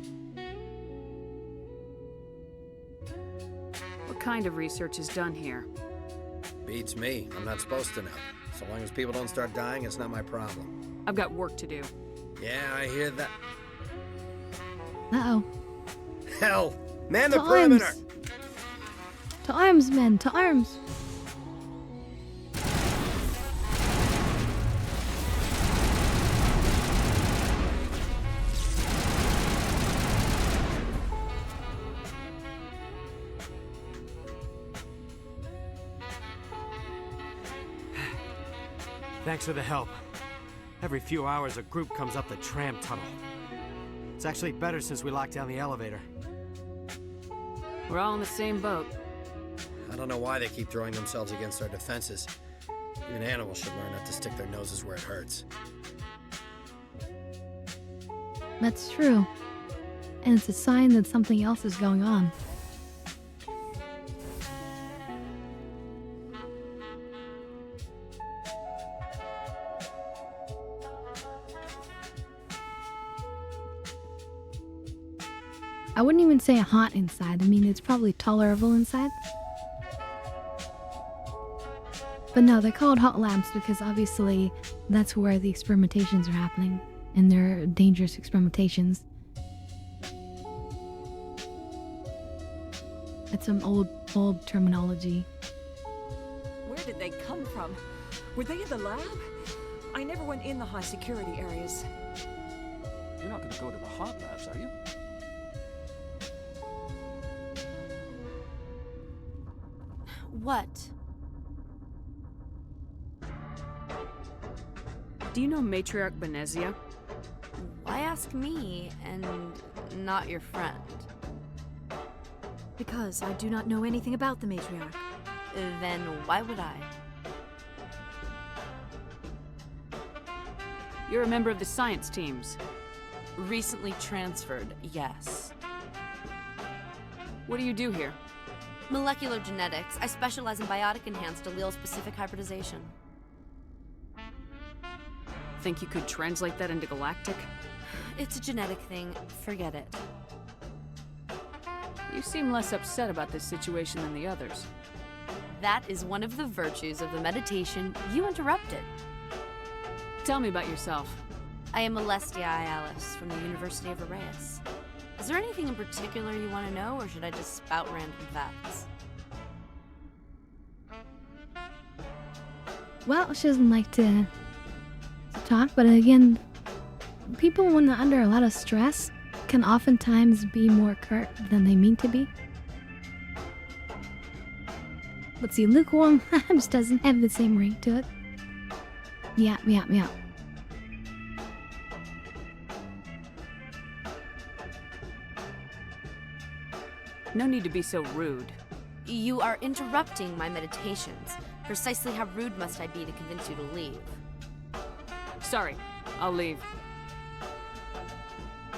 What kind of research is done here? Beats me. I'm not supposed to know. So long as people don't start dying, it's not my problem. I've got work to do. Yeah, I hear that. Uh-oh. Hell! Man the To perimeter! arms! To arms, men! To arms! Thanks for the help. Every few hours, a group comes up the tram tunnel. It's actually better since we locked down the elevator. We're all in the same boat. I don't know why they keep throwing themselves against our defenses. Even animals should learn not to stick their noses where it hurts. That's true. And it's a sign that something else is going on. I wouldn't even say hot inside. I mean, it's probably tolerable inside. But no, they're called hot labs because obviously that's where the experimentations are happening. And they're dangerous experimentations. It's some old terminology. Where did they come from? Were they in the lab? I never went in the high security areas. You're not gonna go to the hot labs, are you? What? Do you know Matriarch Benezia? Why ask me and not your friend? Because I do not know anything about the matriarch. Then why would I? You're a member of the science teams. Recently transferred, yes. What do you do here? Molecular genetics. I specialize in biotic-enhanced allele-specific hybridization. Think you could translate that into galactic? It's a genetic thing. Forget it. You seem less upset about this situation than the others. That is one of the virtues of the meditation you interrupted. Tell me about yourself. I am Alestia Ayalis from the University of Arrayas. Is there anything in particular you want to know, or should I just spout random facts? Well, she doesn't like to talk, but again, people when they're under a lot of stress can oftentimes be more curt than they mean to be. But see, lukewarm just doesn't have the same ring to it. Yeah. No need to be so rude. You are interrupting my meditations. Precisely how rude must I be to convince you to leave? Sorry, I'll leave.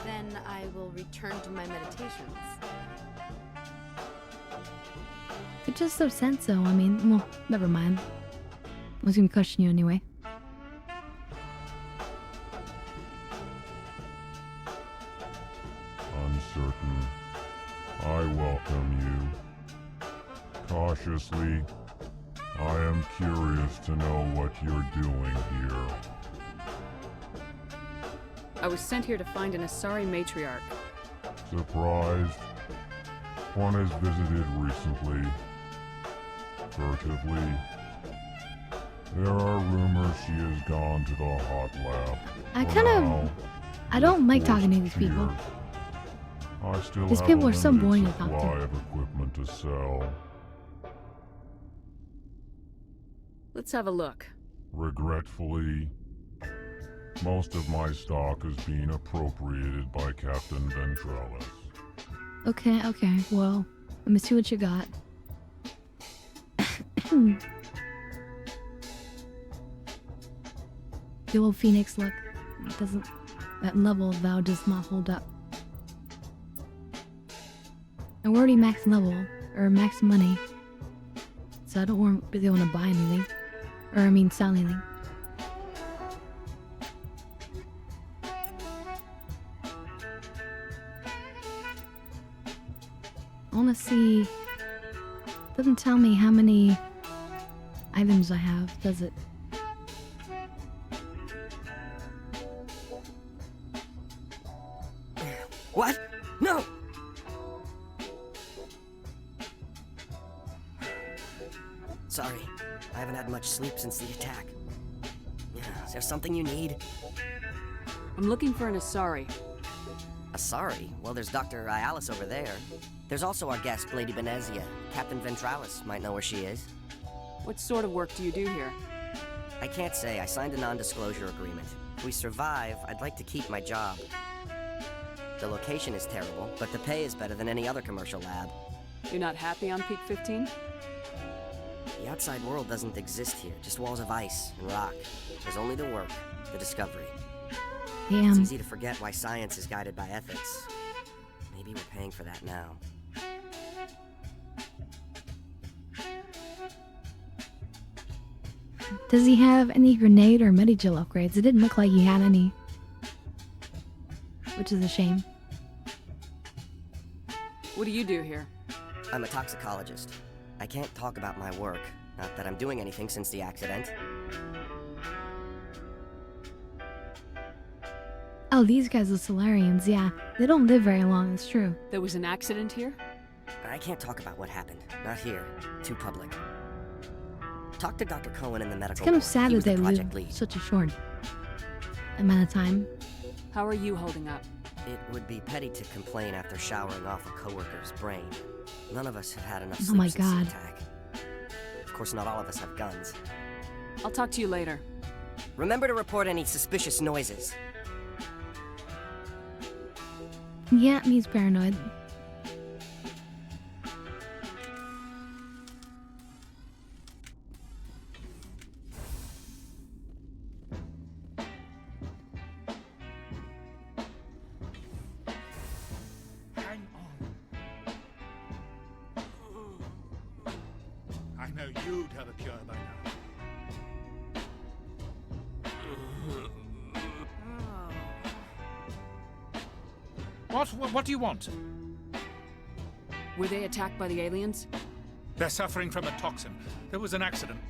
Then I will return to my meditations. It's just so sense, though. I mean, well, never mind. I was gonna question you anyway. Uncertain. I welcome you. Cautiously, I am curious to know what you're doing here. I was sent here to find an Asari matriarch. Surprised? One has visited recently. Furtively. There are rumors she has gone to the hot lab. I don't like talking to these people. I still These have people a are so limited boring to talk to. supply of equipment to sell. Let's have a look. Regretfully, most of my stock is being appropriated by Captain Ventralis. Okay, well, let me see what you got. The old Phoenix look. That level of thou does not hold up. And we're already max level, or max money. So I don't really want to buy anything. Or I mean sell anything. I want to see... It doesn't tell me how many items I have, does it? What? No! Sorry, I haven't had much sleep since the attack. Is there something you need? I'm looking for an Asari. Asari? Well, there's Dr. Ayalis over there. There's also our guest, Lady Benezia. Captain Ventralis might know where she is. What sort of work do you do here? I can't say. I signed a non-disclosure agreement. If we survive, I'd like to keep my job. The location is terrible, but the pay is better than any other commercial lab. You're not happy on Peak 15? The outside world doesn't exist here, just walls of ice and rock. There's only the work, the discovery. Damn. It's easy to forget why science is guided by ethics. Maybe we're paying for that now. Does he have any grenade or Medigel upgrades? It didn't look like he had any. Which is a shame. What do you do here? I'm a toxicologist. I can't talk about my work. Not that I'm doing anything since the accident. Oh, these guys are Solarians, yeah. They don't live very long, it's true. There was an accident here? I can't talk about what happened. Not here. Too public. Talk to Dr. Cohen in the medical It's kind of ward. sad He that was they the live project lead. such a short amount of time. How are you holding up? It would be petty to complain after showering off a coworker's brain. None of us have had enough Oh sleep my since the God. attack. Of course, not all of us have guns. I'll talk to you later. Remember to report any suspicious noises. Yeah, he's paranoid. Hang on. I know you'd have a cure by now. What do you want? Were they attacked by the aliens? They're suffering from a toxin. There was an accident.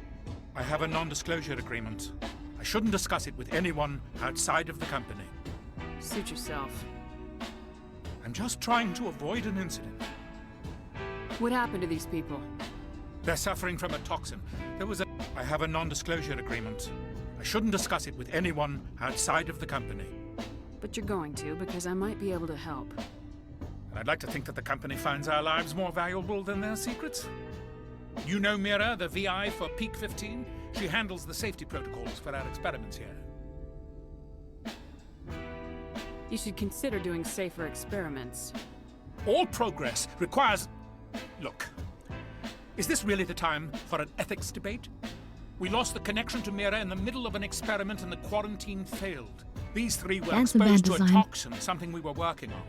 I have a non-disclosure agreement. I shouldn't discuss it with anyone outside of the company. Suit yourself. I'm just trying to avoid an incident. What happened to these people? They're suffering from a toxin. I have a non-disclosure agreement. I shouldn't discuss it with anyone outside of the company. But you're going to, because I might be able to help. And I'd like to think that the company finds our lives more valuable than their secrets. You know Mira, the VI for Peak 15? She handles the safety protocols for our experiments here. You should consider doing safer experiments. All progress requires... Look, is this really the time for an ethics debate? We lost the connection to Mira in the middle of an experiment and the quarantine failed. These three were That's a bad exposed to a design. toxin, something we were working on.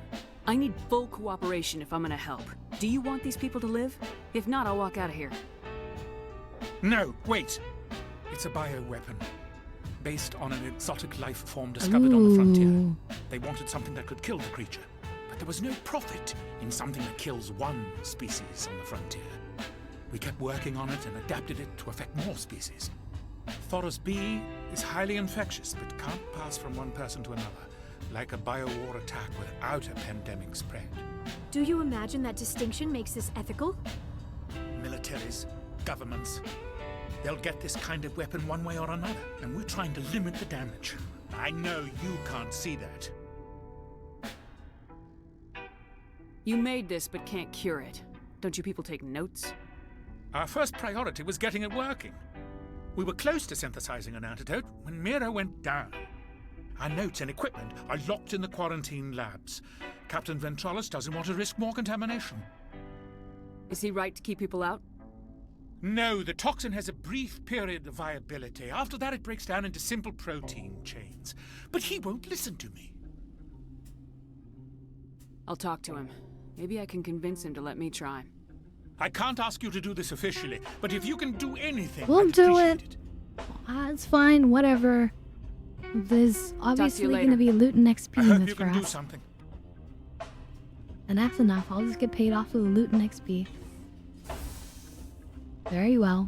I need full cooperation if I'm gonna help. Do you want these people to live? If not, I'll walk out of here. No, wait. It's a bioweapon. Based on an exotic life form discovered on the frontier. They wanted something that could kill the creature. But there was no profit in something that kills one species on the frontier. We kept working on it and adapted it to affect more species. Thoros B is highly infectious, but can't pass from one person to another, like a biowar attack without a pandemic spread. Do you imagine that distinction makes this ethical? Militaries, governments, they'll get this kind of weapon one way or another, and we're trying to limit the damage. I know you can't see that. You made this, but can't cure it. Don't you people take notes? Our first priority was getting it working. We were close to synthesizing an antidote when Mira went down. Our notes and equipment are locked in the quarantine labs. Captain Ventralis doesn't want to risk more contamination. Is he right to keep people out? No, the toxin has a brief period of viability. After that, it breaks down into simple protein chains. But he won't listen to me. I'll talk to him. Maybe I can convince him to let me try. I can't ask you to do this officially, but if you can do anything, We'll I'd do appreciate it. It's fine, whatever. There's obviously later. gonna be loot and XP I in hope this you for can do us. something. And that's enough. I'll just get paid off of the loot and XP. Very well.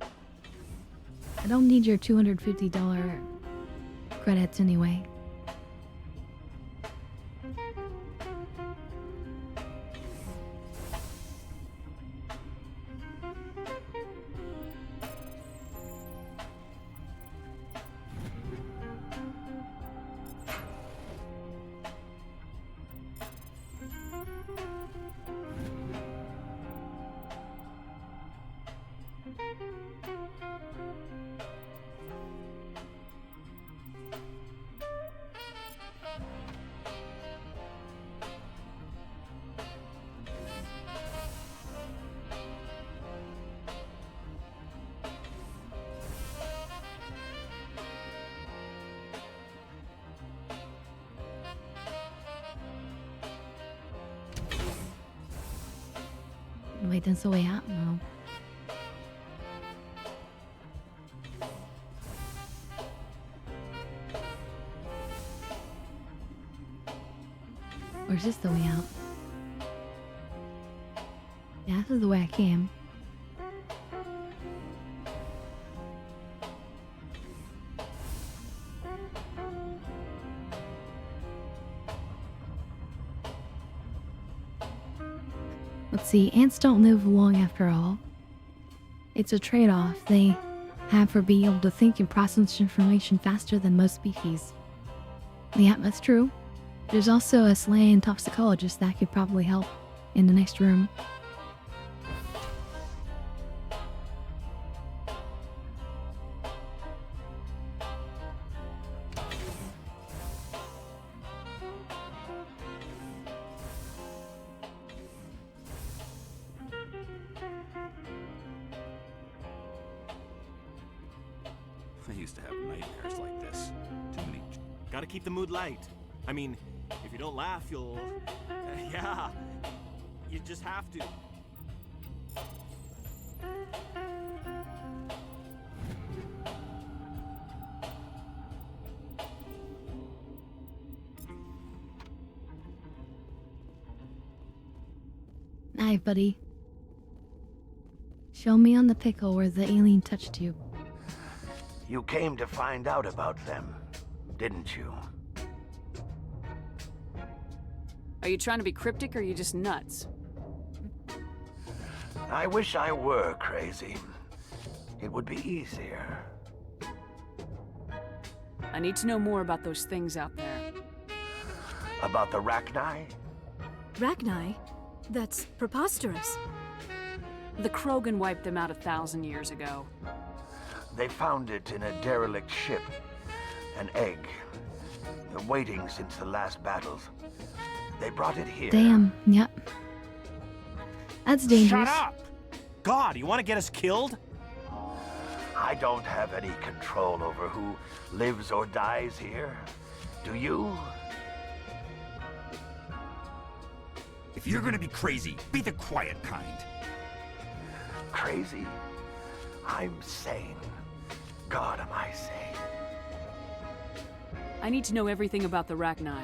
I don't need your $250 credits anyway. Wait, that's the way out? No. Or is this the way out? Yeah, this is the way I came. Let's see, ants don't live long after all. It's a trade-off they have for being able to think and process information faster than most species. Yeah, that's true. There's also a slaying toxicologist that could probably help in the next room. I used to have nightmares like this. Too many. Gotta keep the mood light. I mean, if you don't laugh, you'll. Yeah. You just have to. Hi, buddy. Show me on the pickle where the alien touched you. You came to find out about them, didn't you? Are you trying to be cryptic or are you just nuts? I wish I were crazy. It would be easier. I need to know more about those things out there. About the Rachni? Rachni? That's preposterous. The Krogan wiped them out 1,000 years ago. They found it in a derelict ship. An egg. Waiting since the last battles. They brought it here. Damn, yep. That's dangerous. Shut up! God, you want to get us killed? I don't have any control over who lives or dies here. Do you? If you're gonna be crazy, be the quiet kind. Crazy? I'm sane. God, am I sane? I need to know everything about the Rachni.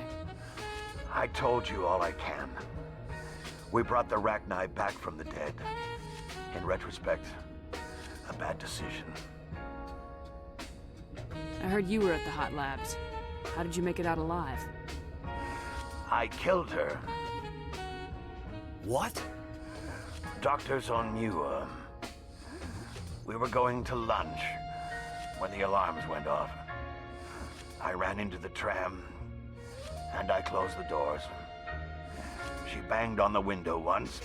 I told you all I can. We brought the Rachni back from the dead. In retrospect, a bad decision. I heard you were at the hot labs. How did you make it out alive? I killed her. What? Doctors on you, we were going to lunch when the alarms went off. I ran into the tram, and I closed the doors. She banged on the window once,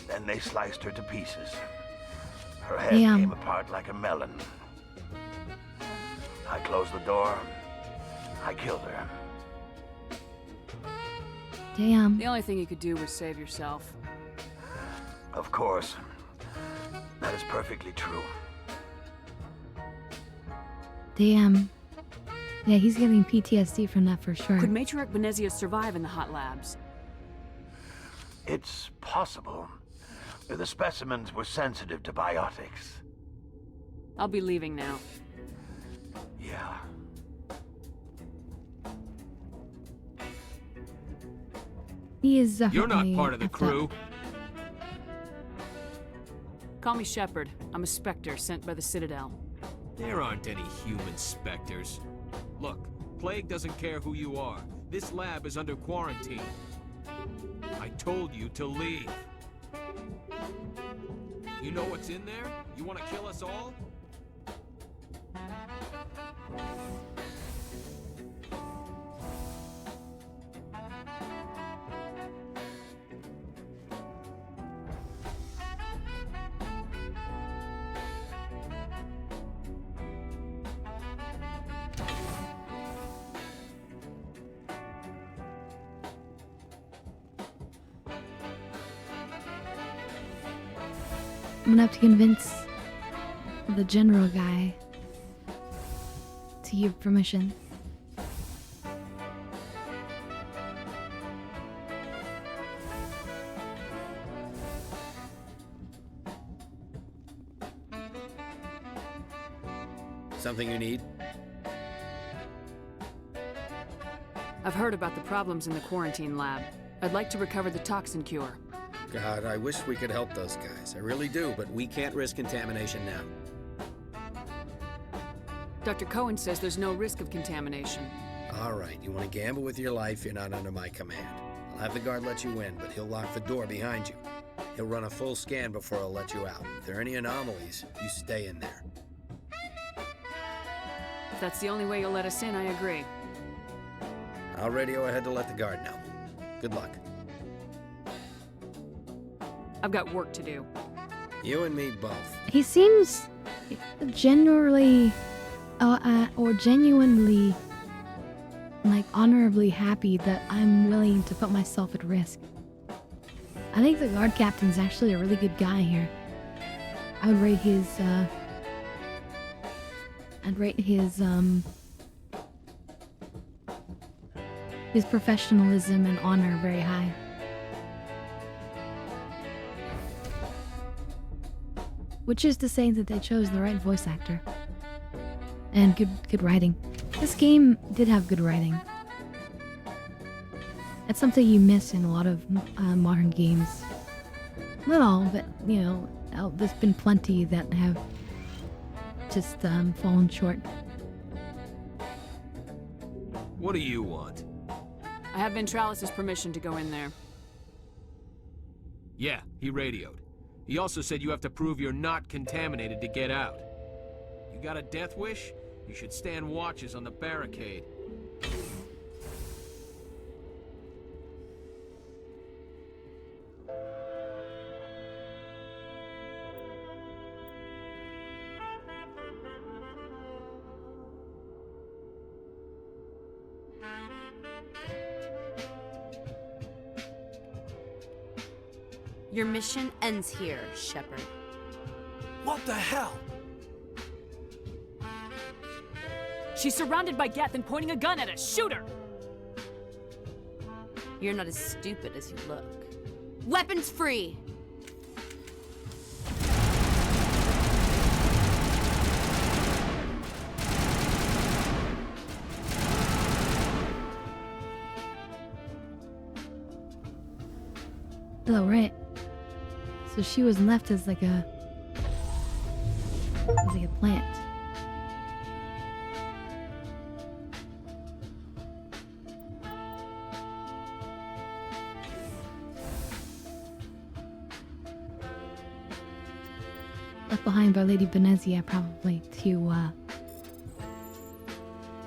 then they sliced her to pieces. Her head came apart like a melon. I closed the door. I killed her. Damn. The only thing you could do was save yourself. Of course. That is perfectly true. Damn. Yeah, he's getting PTSD from that for sure. Could Matriarch Venezia survive in the hot labs? It's possible. The specimens were sensitive to biotics. I'll be leaving now. Yeah. He is definitely You're not part of the effed crew. up. Call me Shepard. I'm a Spectre sent by the Citadel. There aren't any human specters. Look, Plague doesn't care who you are. This lab is under quarantine. I told you to leave. You know what's in there? You want to kill us all? I'm gonna have to convince the general guy to give permission. Something you need? I've heard about the problems in the quarantine lab. I'd like to recover the toxin cure. God, I wish we could help those guys. I really do, but we can't risk contamination now. Dr. Cohen says there's no risk of contamination. All right, you want to gamble with your life, you're not under my command. I'll have the guard let you in, but he'll lock the door behind you. He'll run a full scan before he'll let you out. If there are any anomalies, you stay in there. If that's the only way you'll let us in, I agree. I'll radio ahead to let the guard know. Good luck. I've got work to do. You and me both. He seems genuinely like honorably happy that I'm willing to put myself at risk. I think the guard captain's actually a really good guy here. I would rate his professionalism and honor very high. Which is to say that they chose the right voice actor. And good writing. This game did have good writing. It's something you miss in a lot of modern games. Not all, but, you know, there's been plenty that have just fallen short. What do you want? I have Ventralis' permission to go in there. Yeah, he radioed. He also said you have to prove you're not contaminated to get out. You got a death wish? You should stand watches on the barricade. Your mission ends here, Shepard. What the hell? She's surrounded by Geth and pointing a gun at us. Shoot her! You're not as stupid as you look. Weapons free! Oh, right. So she was left as like a plant. Left behind by Lady Benezia, probably, to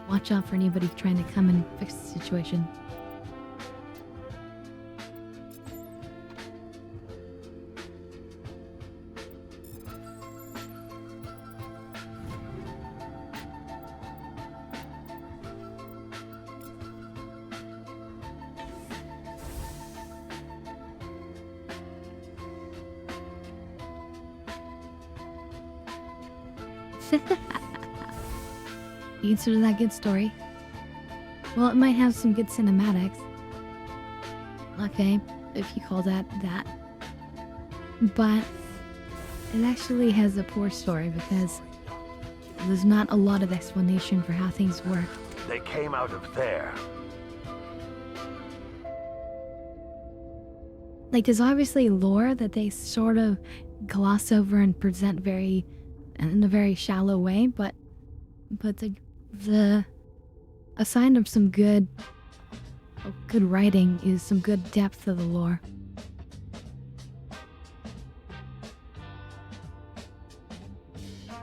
watch out for anybody trying to come and fix the situation. You consider that good story? Well, it might have some good cinematics. Okay, if you call that that. But it actually has a poor story because there's not a lot of explanation for how things work. They came out of there. Like, there's obviously lore that they sort of gloss over and present in a very shallow way, but a sign of some good writing is some good depth of the lore.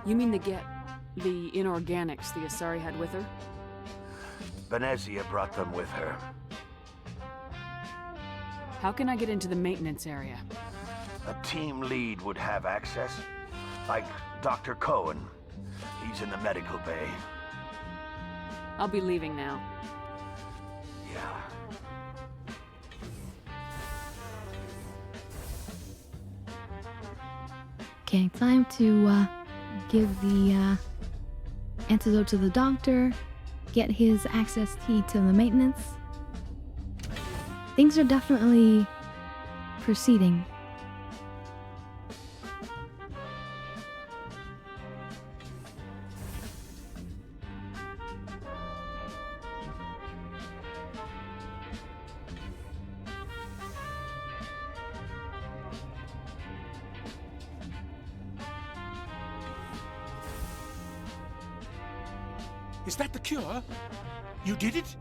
You mean the inorganics the Asari had with her? Benezia brought them with her. How can I get into the maintenance area? A team lead would have access. Like Dr. Cohen. He's in the medical bay. I'll be leaving now. Yeah. Okay, time to give the antidote to the doctor, get his access key to the maintenance. Things are definitely proceeding. Is that the cure? You did it?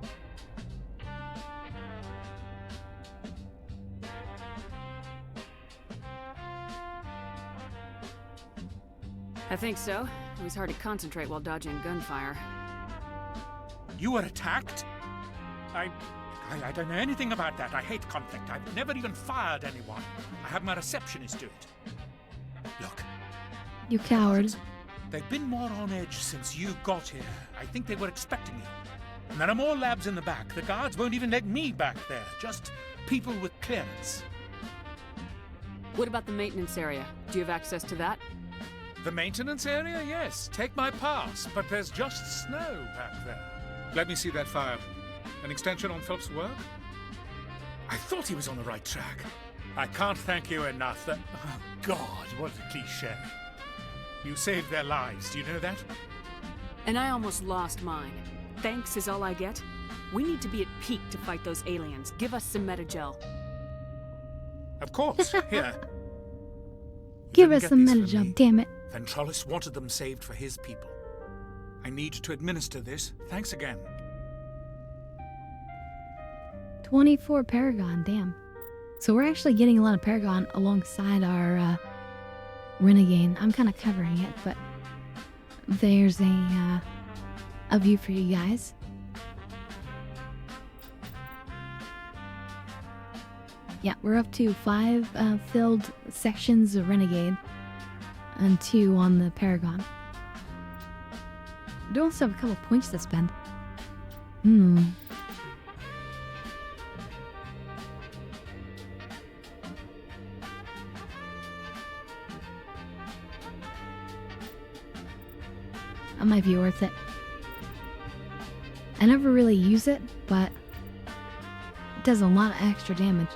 I think so. It was hard to concentrate while dodging gunfire. You were attacked? I don't know anything about that. I hate conflict. I've never even fired anyone. I have my receptionist do it. Look. You coward. They've been more on edge since you got here. I think they were expecting you. And there are more labs in the back. The guards won't even let me back there. Just people with clearance. What about the maintenance area? Do you have access to that? The maintenance area? Yes. Take my pass. But there's just snow back there. Let me see that file. An extension on Phelps' work? I thought he was on the right track. I can't thank you enough. Oh, God, what a cliché. You saved their lives, do you know that? And I almost lost mine. Thanks is all I get? We need to be at peak to fight those aliens. Give us some Metagel. Of course, here. Give us some Metagel, damn it. Ventralis wanted them saved for his people. I need to administer this. Thanks again. 24 Paragon, damn. So we're actually getting a lot of Paragon alongside our Renegade. I'm kind of covering it, but there's a view for you guys. Yeah, we're up to 5 filled sections of Renegade and 2 on the Paragon. We do also have a couple points to spend. That might be worth it. I never really use it, but it does a lot of extra damage.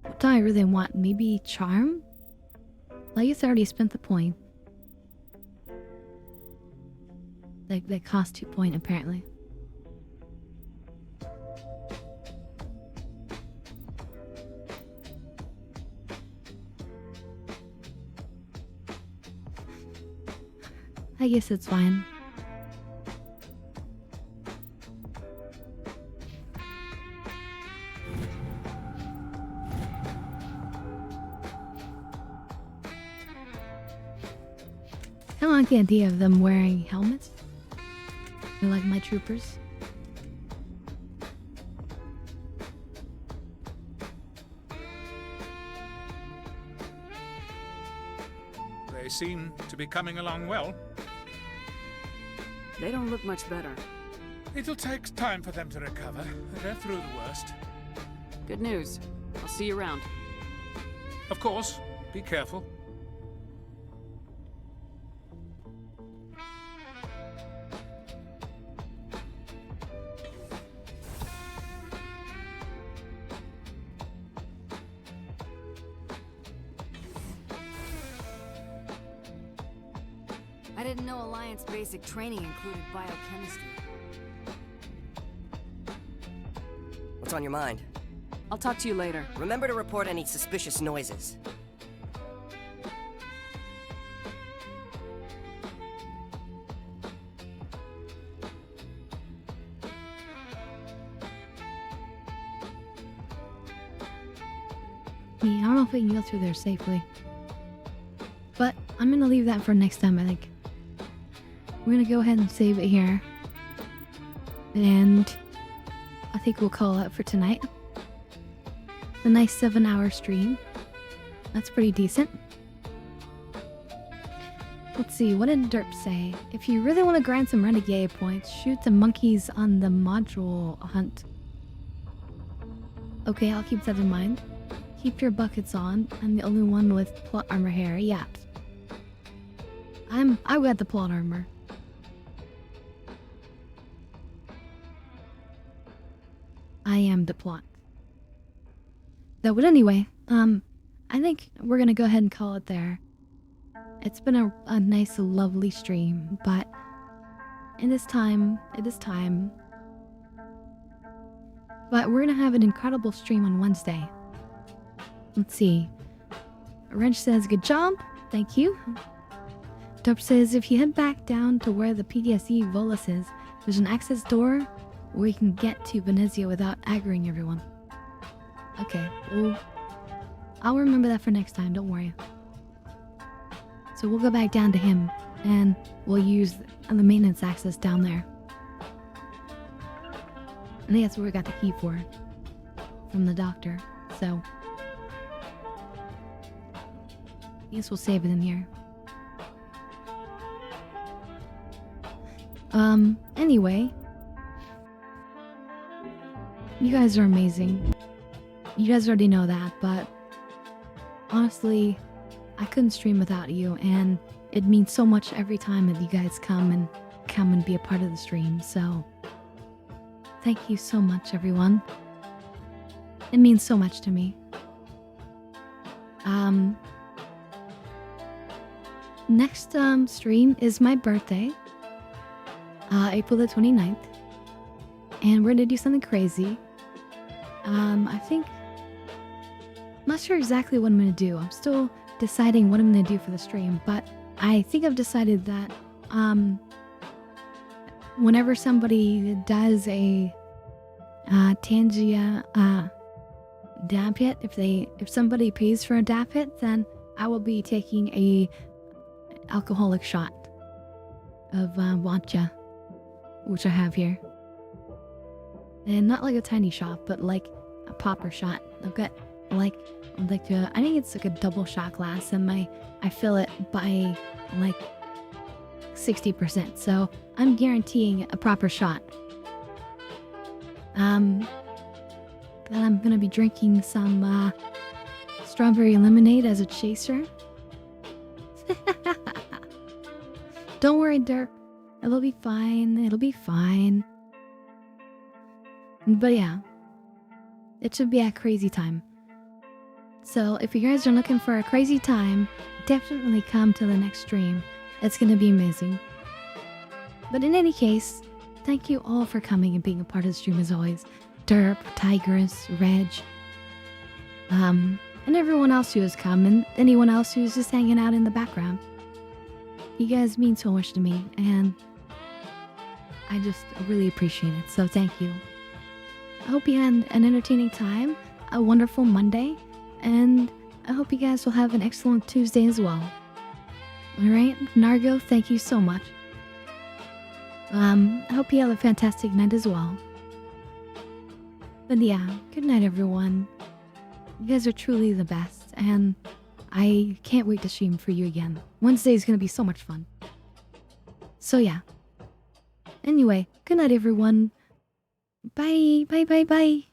What do I really want? Maybe charm? I guess I already spent the point. They cost 2 points apparently. I guess it's fine. I don't like the idea of them wearing helmets. They're like my troopers. They seem to be coming along well. They don't look much better. It'll take time for them to recover. They're through the worst. Good news. I'll see you around. Of course. Be careful. I didn't know Alliance basic training included biochemistry. What's on your mind? I'll talk to you later. Remember to report any suspicious noises. Yeah, I don't know if we can go through there safely. But I'm gonna leave that for next time, I think. we're gonna go ahead and save it here. And I think we'll call it for tonight. A nice 7-hour stream. That's pretty decent. Let's see, what did Derp say? If you really want to grind some renegade points, shoot the monkeys on the module hunt. Okay, I'll keep that in mind. Keep your buckets on. I'm the only one with plot armor here. Yeah. I got the plot armor. I am the plot. Though, but anyway, I think we're gonna go ahead and call it there. It's been a nice, lovely stream, but it is time. But we're gonna have an incredible stream on Wednesday. Let's see. Wrench says, good job. Thank you. Dope says, if you head back down to where the PDSE Volus is, there's an access door where you can get to Venezia without aggroing everyone. Okay, well, I'll remember that for next time, don't worry. So we'll go back down to him, and we'll use the maintenance access down there. I think that's where we got the key for. From the doctor, so... I guess we'll save it in here. Anyway. You guys are amazing. You guys already know that, but... honestly, I couldn't stream without you, and it means so much every time that you guys come and be a part of the stream, so... Thank you so much, everyone. It means so much to me. Next stream is my birthday, April the 29th, and we're gonna do something crazy. I think, I'm not sure exactly what I'm gonna do. I'm still deciding what I'm gonna do for the stream, but I think I've decided that whenever somebody does a Tangia dab hit, if somebody pays for a dab hit, then I will be taking a alcoholic shot of vodka, which I have here, and not like a tiny shot, but like a popper shot. I've got I think it's like a double shot glass, and I fill it by like 60%, so I'm guaranteeing a proper shot. Then I'm gonna be drinking some strawberry lemonade as a chaser. Don't worry, Derp. It'll be fine. It'll be fine. But yeah, it should be a crazy time. So if you guys are looking for a crazy time, definitely come to the next stream. It's gonna be amazing. But in any case, thank you all for coming and being a part of the stream as always. Derp, Tigress, Reg, and everyone else who has come, and anyone else who's just hanging out in the background. You guys mean so much to me, and I just really appreciate it, so thank you. I hope you had an entertaining time, a wonderful Monday, and I hope you guys will have an excellent Tuesday as well. Alright, Nargo, thank you so much. I hope you have a fantastic night as well. But yeah, good night everyone. You guys are truly the best, and I can't wait to stream for you again. Wednesday is gonna be so much fun. So yeah. Anyway, good night everyone. Bye, bye, bye, bye.